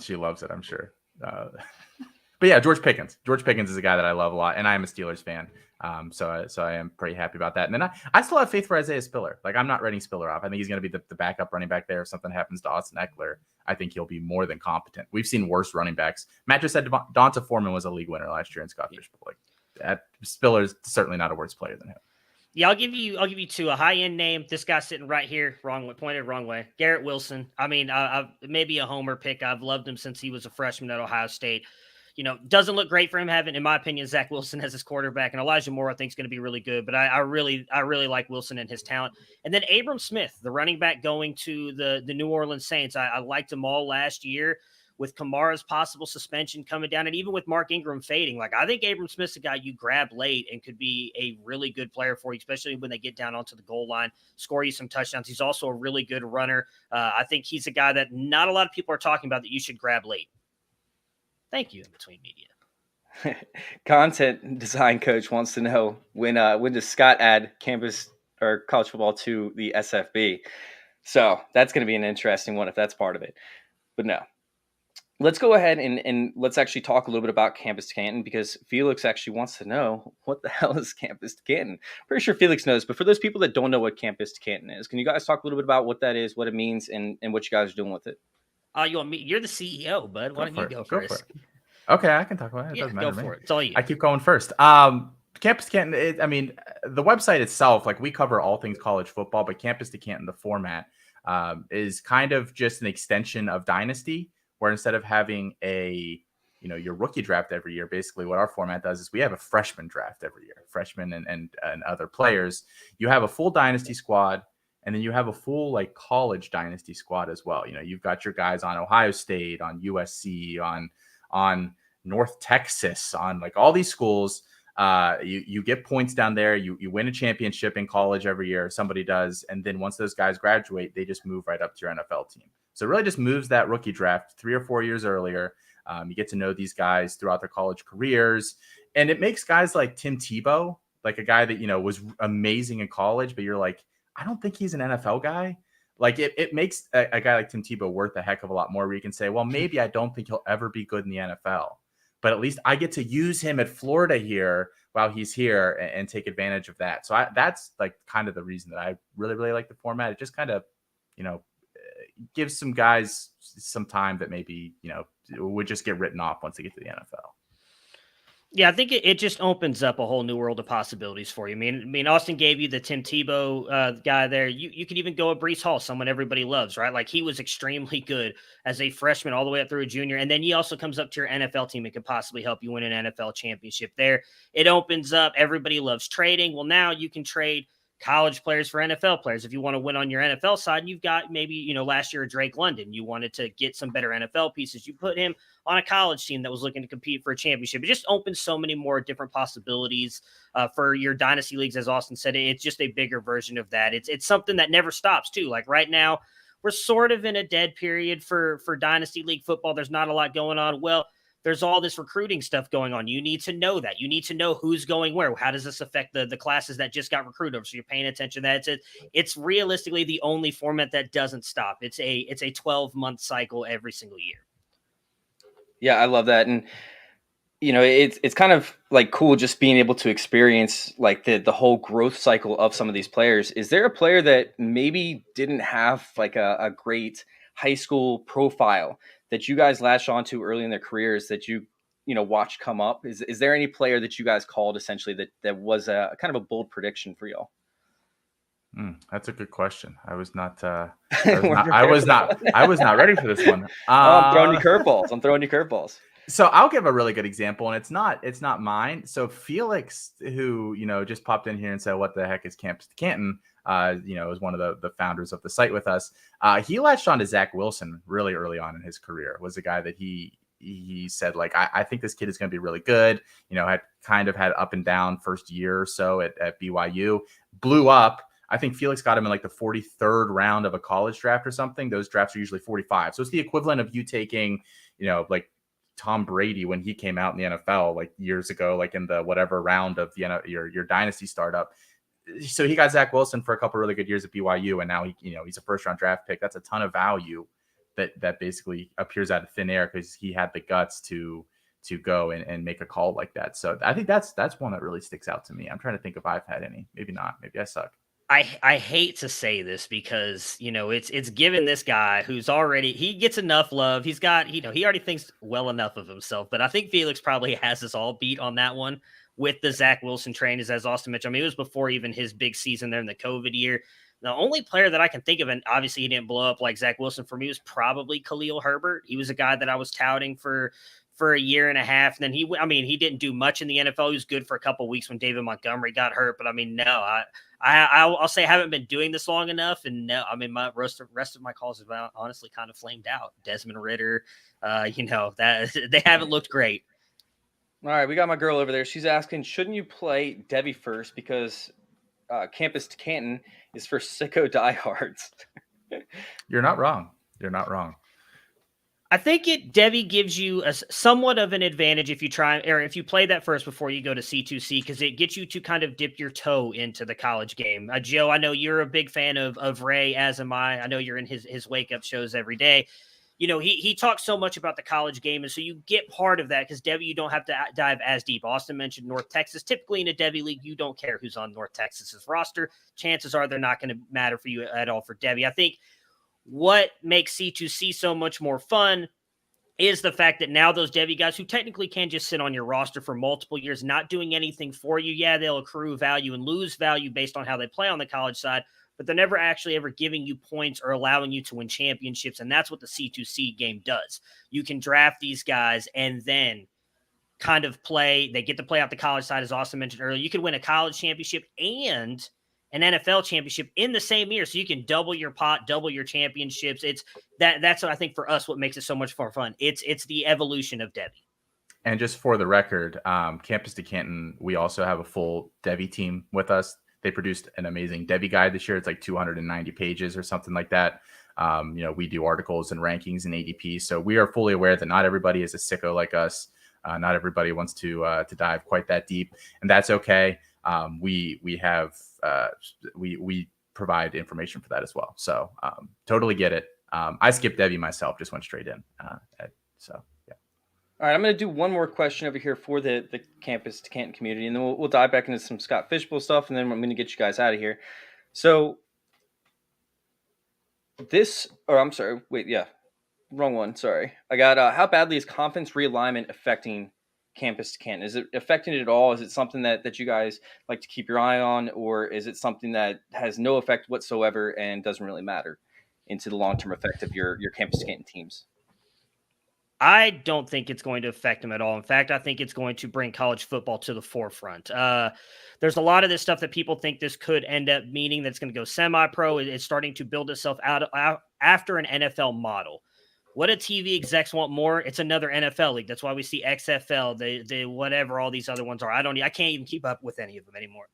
She loves it, I'm sure. But yeah, George Pickens. George Pickens is a guy that I love a lot, and I am a Steelers fan. So I am pretty happy about that. And then I still have faith for Isaiah Spiller. Like, I'm not writing Spiller off. I think he's going to be the backup running back there. If something happens to Austin Eckler, I think he'll be more than competent. We've seen worse running backs. Matt just said Donta Foreman was a league winner last year in Scott Fishbowl. Like, Spiller's certainly not a worse player than him. Yeah, I'll give you two. A high-end name. This guy sitting right here, wrong way, pointed wrong way. Garrett Wilson. I mean, maybe a homer pick. I've loved him since he was a freshman at Ohio State. You know, doesn't look great for him having, in my opinion, Zach Wilson as his quarterback, and Elijah Moore I think is going to be really good. But I really like Wilson and his talent. And then Abram Smith, the running back going to the New Orleans Saints. I liked him all last year with Kamara's possible suspension coming down, and even with Mark Ingram fading, like I think Abram Smith's a guy you grab late and could be a really good player for you, especially when they get down onto the goal line, score you some touchdowns. He's also a really good runner. I think he's a guy that not a lot of people are talking about that you should grab late. Thank you, In Between Media. Content design coach wants to know when does Scott add campus or college football to the SFB? So that's going to be an interesting one if that's part of it. But no, let's go ahead and let's actually talk a little bit about Campus to Canton, because Felix actually wants to know what the hell is Campus to Canton. Pretty sure Felix knows, but for those people that don't know what Campus to Canton is, can you guys talk a little bit about what that is, what it means, and what you guys are doing with it? You want me? You're the CEO, bud. Why don't you go first? Okay, I can talk about it. It doesn't matter go to me. for it. It's all you. I keep going first. Campus to Canton, the website itself, like we cover all things college football, but Campus to Canton, the format, is kind of just an extension of Dynasty, where instead of having your rookie draft every year, basically what our format does is we have a freshman draft every year, freshmen and other players. You have a full Dynasty squad, and then you have a full like college Dynasty squad as well. You've got your guys on Ohio State, on USC, on North Texas, on like all these schools. You get points down there. You win a championship in college every year. Somebody does. And then once those guys graduate, they just move right up to your NFL team. So it really just moves that rookie draft 3 or 4 years earlier. You get to know these guys throughout their college careers. And it makes guys like Tim Tebow, like a guy that, was amazing in college, but you're like, I don't think he's an NFL guy. Like it makes a guy like Tim Tebow worth a heck of a lot more, where you can say, well, maybe I don't think he'll ever be good in the NFL, but at least I get to use him at Florida here while he's here and take advantage of that. So that's like kind of the reason that I really, really like the format. It just kind of, gives some guys some time that maybe, would just get written off once they get to the NFL. Yeah, I think it just opens up a whole new world of possibilities for you. I mean, Austin gave you the Tim Tebow guy there. You could even go with Breece Hall, someone everybody loves, right? Like he was extremely good as a freshman all the way up through a junior. And then he also comes up to your NFL team and could possibly help you win an NFL championship there. It opens up. Everybody loves trading. Well, now you can trade college players for NFL players. If you want to win on your NFL side, you've got maybe, last year Drake London, you wanted to get some better NFL pieces. You put him on a college team that was looking to compete for a championship. It just opens so many more different possibilities for your dynasty leagues. As Austin said, it's just a bigger version of that. It's something that never stops too. Like right now, we're sort of in a dead period for dynasty league football. There's not a lot going on. Well, there's all this recruiting stuff going on. You need to know that. You need to know who's going where. How does this affect the classes that just got recruited? So you're paying attention to that. It's realistically the only format that doesn't stop. It's a 12-month cycle every single year. Yeah, I love that. And, it's kind of like cool just being able to experience like the whole growth cycle of some of these players. Is there a player that maybe didn't have like a great high school profile that you guys latched onto early in their careers that you watched come up? Is there any player that you guys called essentially that was a kind of a bold prediction for y'all? That's a good question. I was not ready for this one. I'm throwing you curveballs. So I'll give a really good example, and it's not mine. So Felix, who just popped in here and said, "What the heck is Campus to Canton?" Is one of the founders of the site with us. He latched on to Zach Wilson really early on in his career. Was a guy that he said, like, I think this kid is going to be really good. Had kind of had up and down first year or so at BYU, blew up. I think Felix got him in like the 43rd round of a college draft or something. Those drafts are usually 45. So it's the equivalent of you taking, like Tom Brady when he came out in the NFL like years ago, like in the whatever round of your dynasty startup. So he got Zach Wilson for a couple really good years at BYU, and now he's a first round draft pick. That's a ton of value that basically appears out of thin air because he had the guts to go and make a call like that. So I think that's one that really sticks out to me. I'm trying to think if I've had any. Maybe not. Maybe I suck. I hate to say this because, it's given this guy who's he gets enough love. He's got, he already thinks well enough of himself, but I think Felix probably has us all beat on that one with the Zach Wilson train, as Austin mentioned. I mean, it was before even his big season there in the COVID year. The only player that I can think of, and obviously he didn't blow up like Zach Wilson for me, was probably Khalil Herbert. He was a guy that I was touting for a year and a half. And then he didn't do much in the NFL. He was good for a couple of weeks when David Montgomery got hurt. But I mean, no, I'll say I haven't been doing this long enough, and no, I mean my rest of my calls have honestly kind of flamed out. Desmond Ritter, that they haven't looked great. All right, we got my girl over there. She's asking, shouldn't you play Debbie first because Campus to Canton is for sicko diehards? You're not wrong. You're not wrong. I think Debbie gives you a somewhat of an advantage if you try, or if you play that first before you go to C2C, because it gets you to kind of dip your toe into the college game. Joe, I know you're a big fan of Ray, as am I. I know you're in his wake up shows every day. He talks so much about the college game, and so you get part of that because Debbie, you don't have to dive as deep. Austin mentioned North Texas. Typically in a Debbie league, you don't care who's on North Texas's roster. Chances are they're not going to matter for you at all for Debbie. I think what makes C2C so much more fun is the fact that now those Debbie guys who technically can just sit on your roster for multiple years, not doing anything for you. Yeah, they'll accrue value and lose value based on how they play on the college side, but they're never actually ever giving you points or allowing you to win championships. And that's what the C2C game does. You can draft these guys and then kind of play. They get to play out the college side, as Austin mentioned earlier. You can win a college championship and an NFL championship in the same year. So you can double your pot, double your championships. That's what I think for us, what makes it so much more fun. It's the evolution of Debbie. And just for the record, Campus to Canton, we also have a full Debbie team with us. They produced an amazing Debbie guide this year. It's like 290 pages or something like that. We do articles and rankings and ADP. So we are fully aware that not everybody is a sicko like us. Not everybody wants to dive quite that deep, and that's okay. We provide information for that as well. So totally get it. I skipped Debbie myself, just went straight in. So yeah. All right, I'm going to do one more question over here for the Campus to Canton community, and then we'll dive back into some Scott Fishbowl stuff, and then I'm going to get you guys out of here. So wrong one. Sorry. I got how badly is conference realignment affecting Campus to Canton? Is it affecting it at all? Is it something that you guys like to keep your eye on, or is it something that has no effect whatsoever and doesn't really matter into the long-term effect of your Campus to Canton teams? I don't think it's going to affect them at all. In fact, I think it's going to bring college football to the forefront. There's a lot of this stuff that people think this could end up meaning that's going to go semi-pro. It's starting to build itself out after an NFL model. What do TV execs want more? It's another NFL league. That's why we see XFL, the whatever all these other ones are. I can't even keep up with any of them anymore.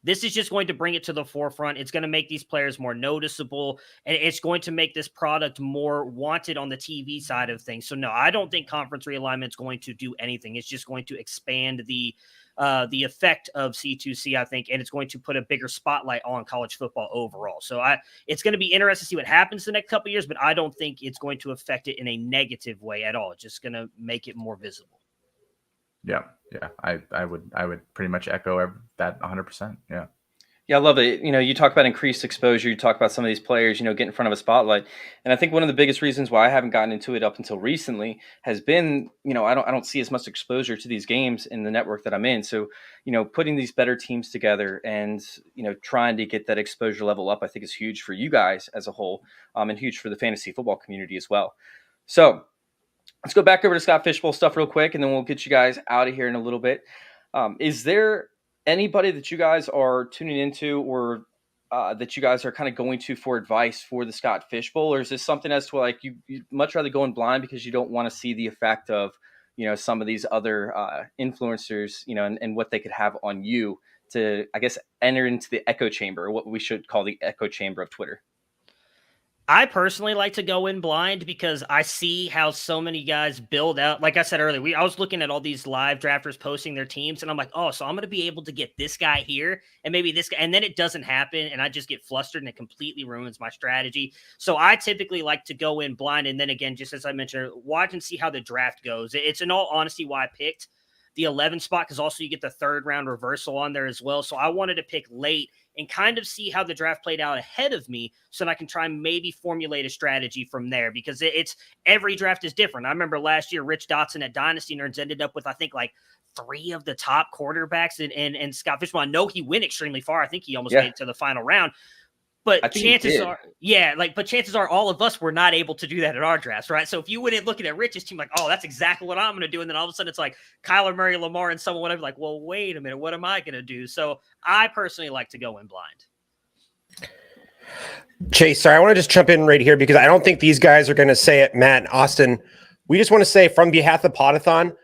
This is just going to bring it to the forefront. It's going to make these players more noticeable, and it's going to make this product more wanted on the TV side of things. So no, I don't think conference realignment is going to do anything. It's just going to expand the effect of C2C, I think, and it's going to put a bigger spotlight on college football overall. So it's going to be interesting to see what happens the next couple of years, but I don't think it's going to affect it in a negative way at all. It's just going to make it more visible. Yeah. I would pretty much echo that 100%. Yeah. Yeah, I love it. You talk about increased exposure. You talk about some of these players, get in front of a spotlight. And I think one of the biggest reasons why I haven't gotten into it up until recently has been, I don't see as much exposure to these games in the network that I'm in. So, putting these better teams together and, trying to get that exposure level up, I think is huge for you guys as a whole, and huge for the fantasy football community as well. So let's go back over to Scott Fishbowl stuff real quick, and then we'll get you guys out of here in a little bit. Is there anybody that you guys are tuning into or that you guys are kind of going to for advice for the Scott Fishbowl? Or is this something as to like you'd much rather go in blind because you don't want to see the effect of, some of these other influencers, and what they could have on you to, I guess, enter into the echo chamber, or what we should call the echo chamber of Twitter? I personally like to go in blind because I see how so many guys build out. Like I said earlier, I was looking at all these live drafters posting their teams, and I'm like, oh, so I'm going to be able to get this guy here and maybe this guy. And then it doesn't happen, and I just get flustered, and it completely ruins my strategy. So I typically like to go in blind. And then again, just as I mentioned, watch and see how the draft goes. It's in all honesty why I picked the 11 spot, because also you get the third round reversal on there as well. So I wanted to pick late and kind of see how the draft played out ahead of me so that I can try and maybe formulate a strategy from there, because it's every draft is different. I remember last year, Rich Dotson at Dynasty Nerds ended up with, I think, like 3 of the top quarterbacks, and Scott Fishbowl. I know he went extremely far. I think he almost made it to the final round. But chances are, but chances are all of us were not able to do that at our drafts, right? So if you went in looking at Rich's team, like, oh, that's exactly what I'm going to do. And then all of a sudden it's like Kyler Murray, Lamar, and someone whatever, like, well, wait a minute, what am I going to do? So I personally like to go in blind. Chase, sorry, I want to just jump in right here because I don't think these guys are going to say it. Matt and Austin, we just want to say from behalf of Podathon,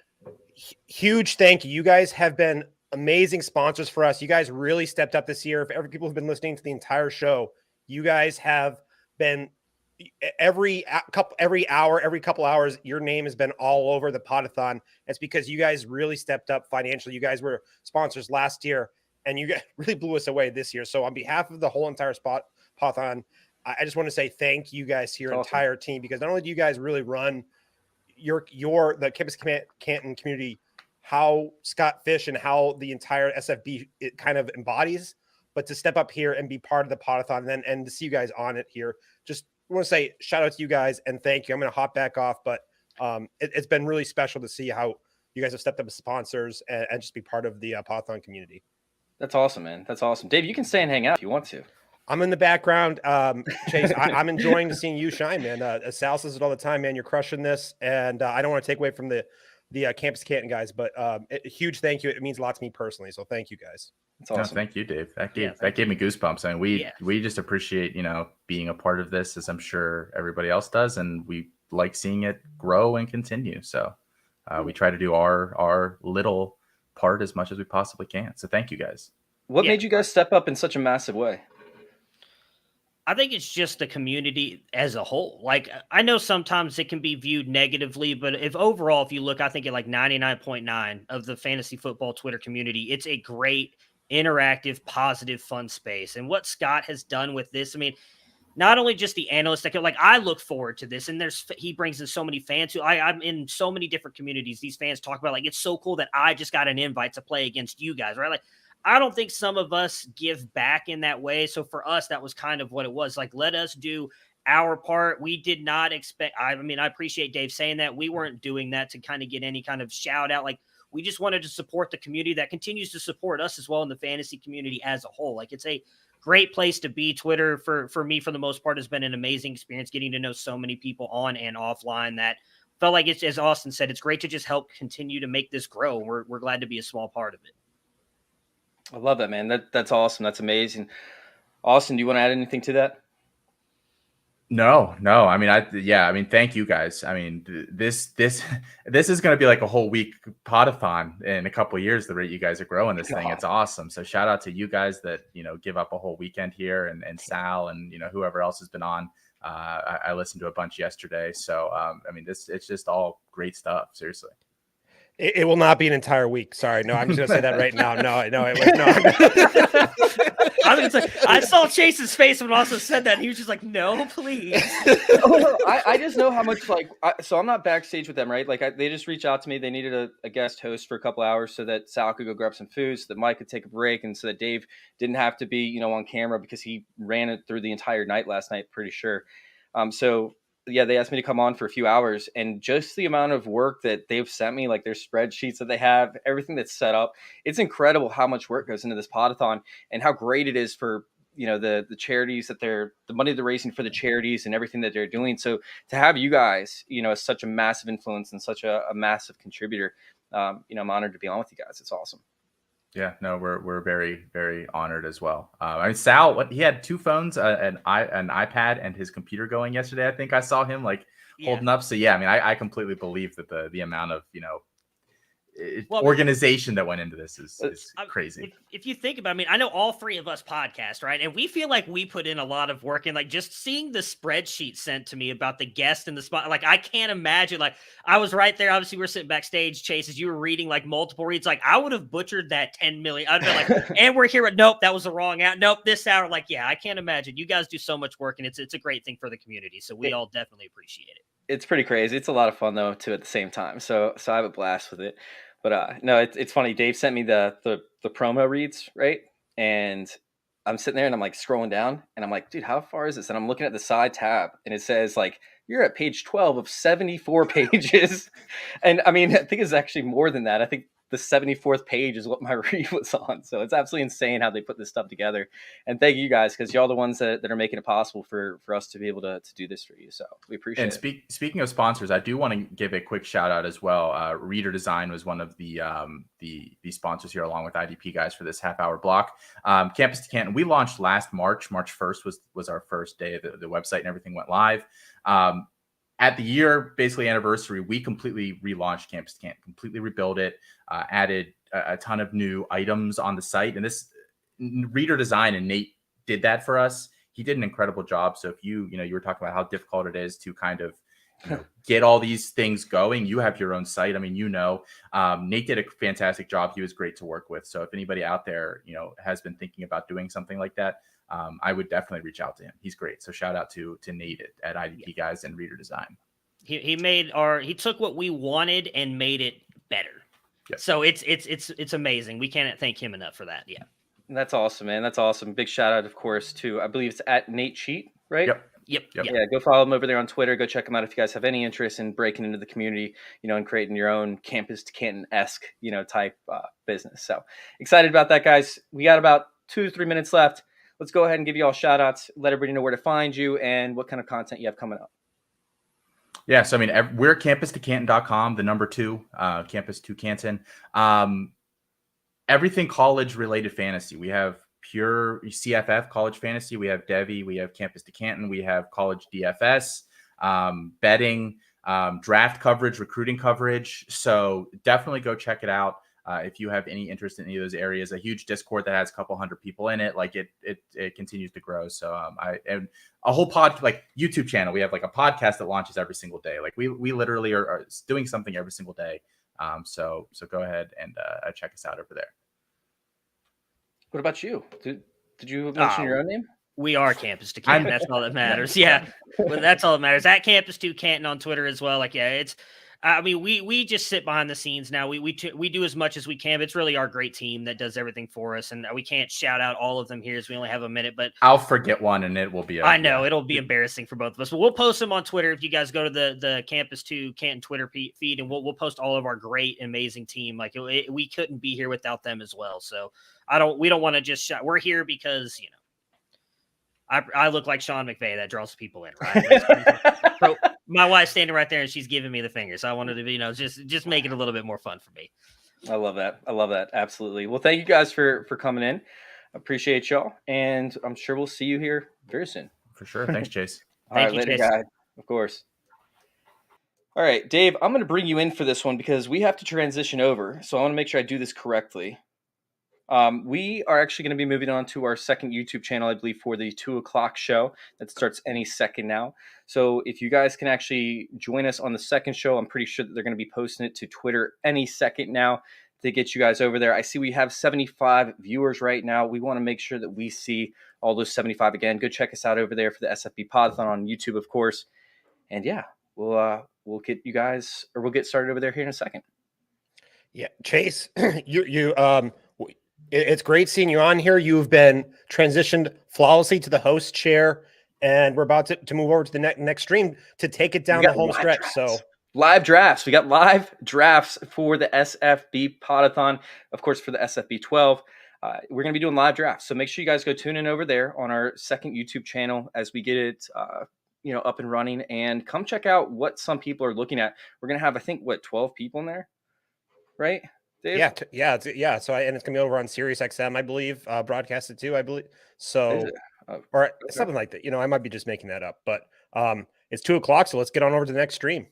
huge thank you. You guys have been amazing sponsors for us. You guys really stepped up this year. If ever people have been listening to the entire show, you guys have been every hour, every couple hours, your name has been all over the Podathon. It's because you guys really stepped up financially. You guys were sponsors last year, and you guys really blew us away this year. So on behalf of the whole entire Podathon, I just want to say thank you guys to your entire team, because not only do you guys really run the Campus Canton community, how Scott Fish and how the entire SFB it kind of embodies, but to step up here and be part of the Podathon and to see you guys on it here, just want to say shout out to you guys and thank you. I'm going to hop back off, but it's been really special to see how you guys have stepped up as sponsors and just be part of the Podathon community. That's awesome, man. That's awesome. Dave, you can stay and hang out if you want to. I'm in the background. Chase, I'm enjoying seeing you shine, man. Sal says it all the time, man. You're crushing this, and I don't want to take away from the Campus Canton guys, but a huge thank you. It means a lot to me personally, so thank you guys. That's awesome. No, thank you, Dave. That gave me goosebumps. I mean, we just appreciate being a part of this, as I'm sure everybody else does, and we like seeing it grow and continue. So we try to do our little part as much as we possibly can. So thank you guys. What made you guys step up in such a massive way? I think it's just the community as a whole. Like, I know sometimes it can be viewed negatively, but if you look, I think at like 99.9 of the fantasy football Twitter community, it's a great, interactive, positive, fun space. And what Scott has done with this, I mean, not only just the analysts that I look forward to this, and he brings in so many fans who I'm in so many different communities. These fans talk about, like, it's so cool that I just got an invite to play against you guys, right? Like, I don't think some of us give back in that way. So for us, that was kind of what it was. Like, let us do our part. We did not expect, I appreciate Dave saying that. We weren't doing that to kind of get any kind of shout out. Like, we just wanted to support the community that continues to support us as well in the fantasy community as a whole. Like, it's a great place to be. Twitter, for me, for the most part, has been an amazing experience getting to know so many people on and offline that felt like it's, as Austin said, it's great to just help continue to make this grow. We're glad to be a small part of it. I love that, man. That's awesome. That's amazing. Austin, do you want to add anything to that? No. I mean, thank you guys. I mean, this is going to be like a whole week Podathon in a couple of years. The rate you guys are growing this thing, it's awesome. So shout out to you guys that give up a whole weekend here, and Sal and whoever else has been on. I listened to a bunch yesterday. So I mean, it's just all great stuff. Seriously. It will not be an entire week. Sorry. No, I'm just going to say that right now. No. I was gonna say, I saw Chase's face when also said that. He was just like, no, please. I just know how much, so I'm not backstage with them, right? Like, they just reached out to me. They needed a guest host for a couple hours so that Sal could go grab some food, so that Mike could take a break, and so that Dave didn't have to be, on camera, because he ran it through the entire night last night, pretty sure. They asked me to come on for a few hours, and just the amount of work that they've sent me, like their spreadsheets that they have, everything that's set up, it's incredible how much work goes into this Podathon and how great it is for, the charities that the money they're raising for the charities and everything that they're doing. So to have you guys, as such a massive influence and such a massive contributor, I'm honored to be on with you guys. It's awesome. Yeah, no, we're very, very honored as well. I mean, Sal, he had two phones, an iPad and his computer going yesterday. I think I saw him holding up. So yeah, I mean, I completely believe that the amount of organization that went into this is crazy. If you think about it, I mean, I know all three of us podcast, right? And we feel like we put in a lot of work, and just seeing the spreadsheet sent to me about the guest and the spot, I can't imagine. I was right there. Obviously, we're sitting backstage, Chase, as you were reading multiple reads. I would have butchered that 10 million. I'd be like, and we're here. Nope, that was the wrong out. Nope, this hour. I can't imagine. You guys do so much work, and it's a great thing for the community. So we all definitely appreciate it. It's pretty crazy. It's a lot of fun though, too, at the same time. So I have a blast with it. But no, it's funny. Dave sent me the promo reads, right? And I'm sitting there and I'm scrolling down and I'm like, dude, how far is this? And I'm looking at the side tab and it says you're at page 12 of 74 pages. And I mean, I think it's actually more than that. I think the 74th page is what my read was on. So it's absolutely insane how they put this stuff together. And thank you guys, because y'all the ones that are making it possible for us to be able to do this for you. So we appreciate it. Speaking of sponsors, I do want to give a quick shout out as well. Reader Design was one of the sponsors here, along with IDP guys, for this half-hour block. Campus to Canton, we launched last March. March 1st was our first day. The website and everything went live. At the year, basically anniversary, we completely relaunched Campus to Canton, completely rebuilt it, added a ton of new items on the site. And this Reader Design, and Nate did that for us. He did an incredible job. So if you were talking about how difficult it is to kind of get all these things going, you have your own site. I mean, Nate did a fantastic job. He was great to work with. So if anybody out there, has been thinking about doing something like that, I would definitely reach out to him. He's great. So shout out to Nate at IDP guys and Reader Design. He took what we wanted and made it better. Yep. So it's amazing. We can't thank him enough for that. Yeah. That's awesome, man. That's awesome. Big shout out, of course, to, I believe it's at Nate Cheat, right? Yep. Yeah, go follow him over there on Twitter. Go check him out if you guys have any interest in breaking into the community, and creating your own Campus to Canton-esque, type business. So excited about that, guys. We got about 2 to 3 minutes left. Let's go ahead and give you all shout outs, let everybody know where to find you and what kind of content you have coming up. Yeah, so I mean, we're campus2canton.com, the number 2, Campus to Canton. Everything college related fantasy. We have pure CFF college fantasy. We have Devi. We have Campus to Canton. We have college DFS, betting, draft coverage, recruiting coverage. So definitely go check it out. If you have any interest in any of those areas, a huge Discord that has a couple hundred people in it, like it continues to grow. So and a whole YouTube channel. We have like a podcast that launches every single day. Like we literally are doing something every single day. So go ahead and check us out over there. What about you? Did you mention your own name? We are Campus to Canton. That's all that matters. Yeah, well, that's all that matters. At Campus to Canton on Twitter as well. Like, yeah, it's. I mean, we just sit behind the scenes now. We do as much as we can. But it's really our great team that does everything for us, and we can't shout out all of them here as we only have a minute. But I'll forget one, and it will be. I know it'll be embarrassing for both of us. But we'll post them on Twitter if you guys go to the Campus to Canton Twitter feed, and we'll post all of our great, amazing team. Like we couldn't be here without them as well. So we don't want to just shout. We're here because I look like Sean McVay. That draws people in, right? So, my wife's standing right there and she's giving me the finger. So I wanted to be, just make it a little bit more fun for me. I love that. Absolutely. Well, thank you guys for coming in. Appreciate y'all. And I'm sure we'll see you here very soon. For sure. Thanks, Chase. Thank you, later, guys. Of course. All right, Dave, I'm going to bring you in for this one because we have to transition over. So I want to make sure I do this correctly. We are actually going to be moving on to our second YouTube channel, I believe, for the 2:00 show that starts any second now. So if you guys can actually join us on the second show, I'm pretty sure that they're going to be posting it to Twitter any second now to get you guys over there. I see we have 75 viewers right now. We want to make sure that we see all those 75 again. Go check us out over there for the SFBPodathon on YouTube, of course. And yeah, we'll get you guys, or we'll get started over there here in a second. Yeah, Chase, it's great seeing you on here. You've been transitioned flawlessly to the host chair, and we're about to move over to the next stream to take it down the home stretch. Drafts. So live drafts. We got live drafts for the SFBPodathon, of course, for the SFB12. We're going to be doing live drafts. So make sure you guys go tune in over there on our second YouTube channel as we get it up and running, and come check out what some people are looking at. We're going to have, I think, 12 people in there, right? Dave? Yeah. So and it's gonna be over on Sirius XM, I believe, broadcasted too, I believe. So, or something like that. I might be just making that up, but it's 2:00, so let's get on over to the next stream.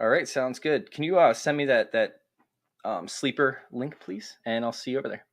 All right, sounds good. Can you send me that sleeper link, please, and I'll see you over there.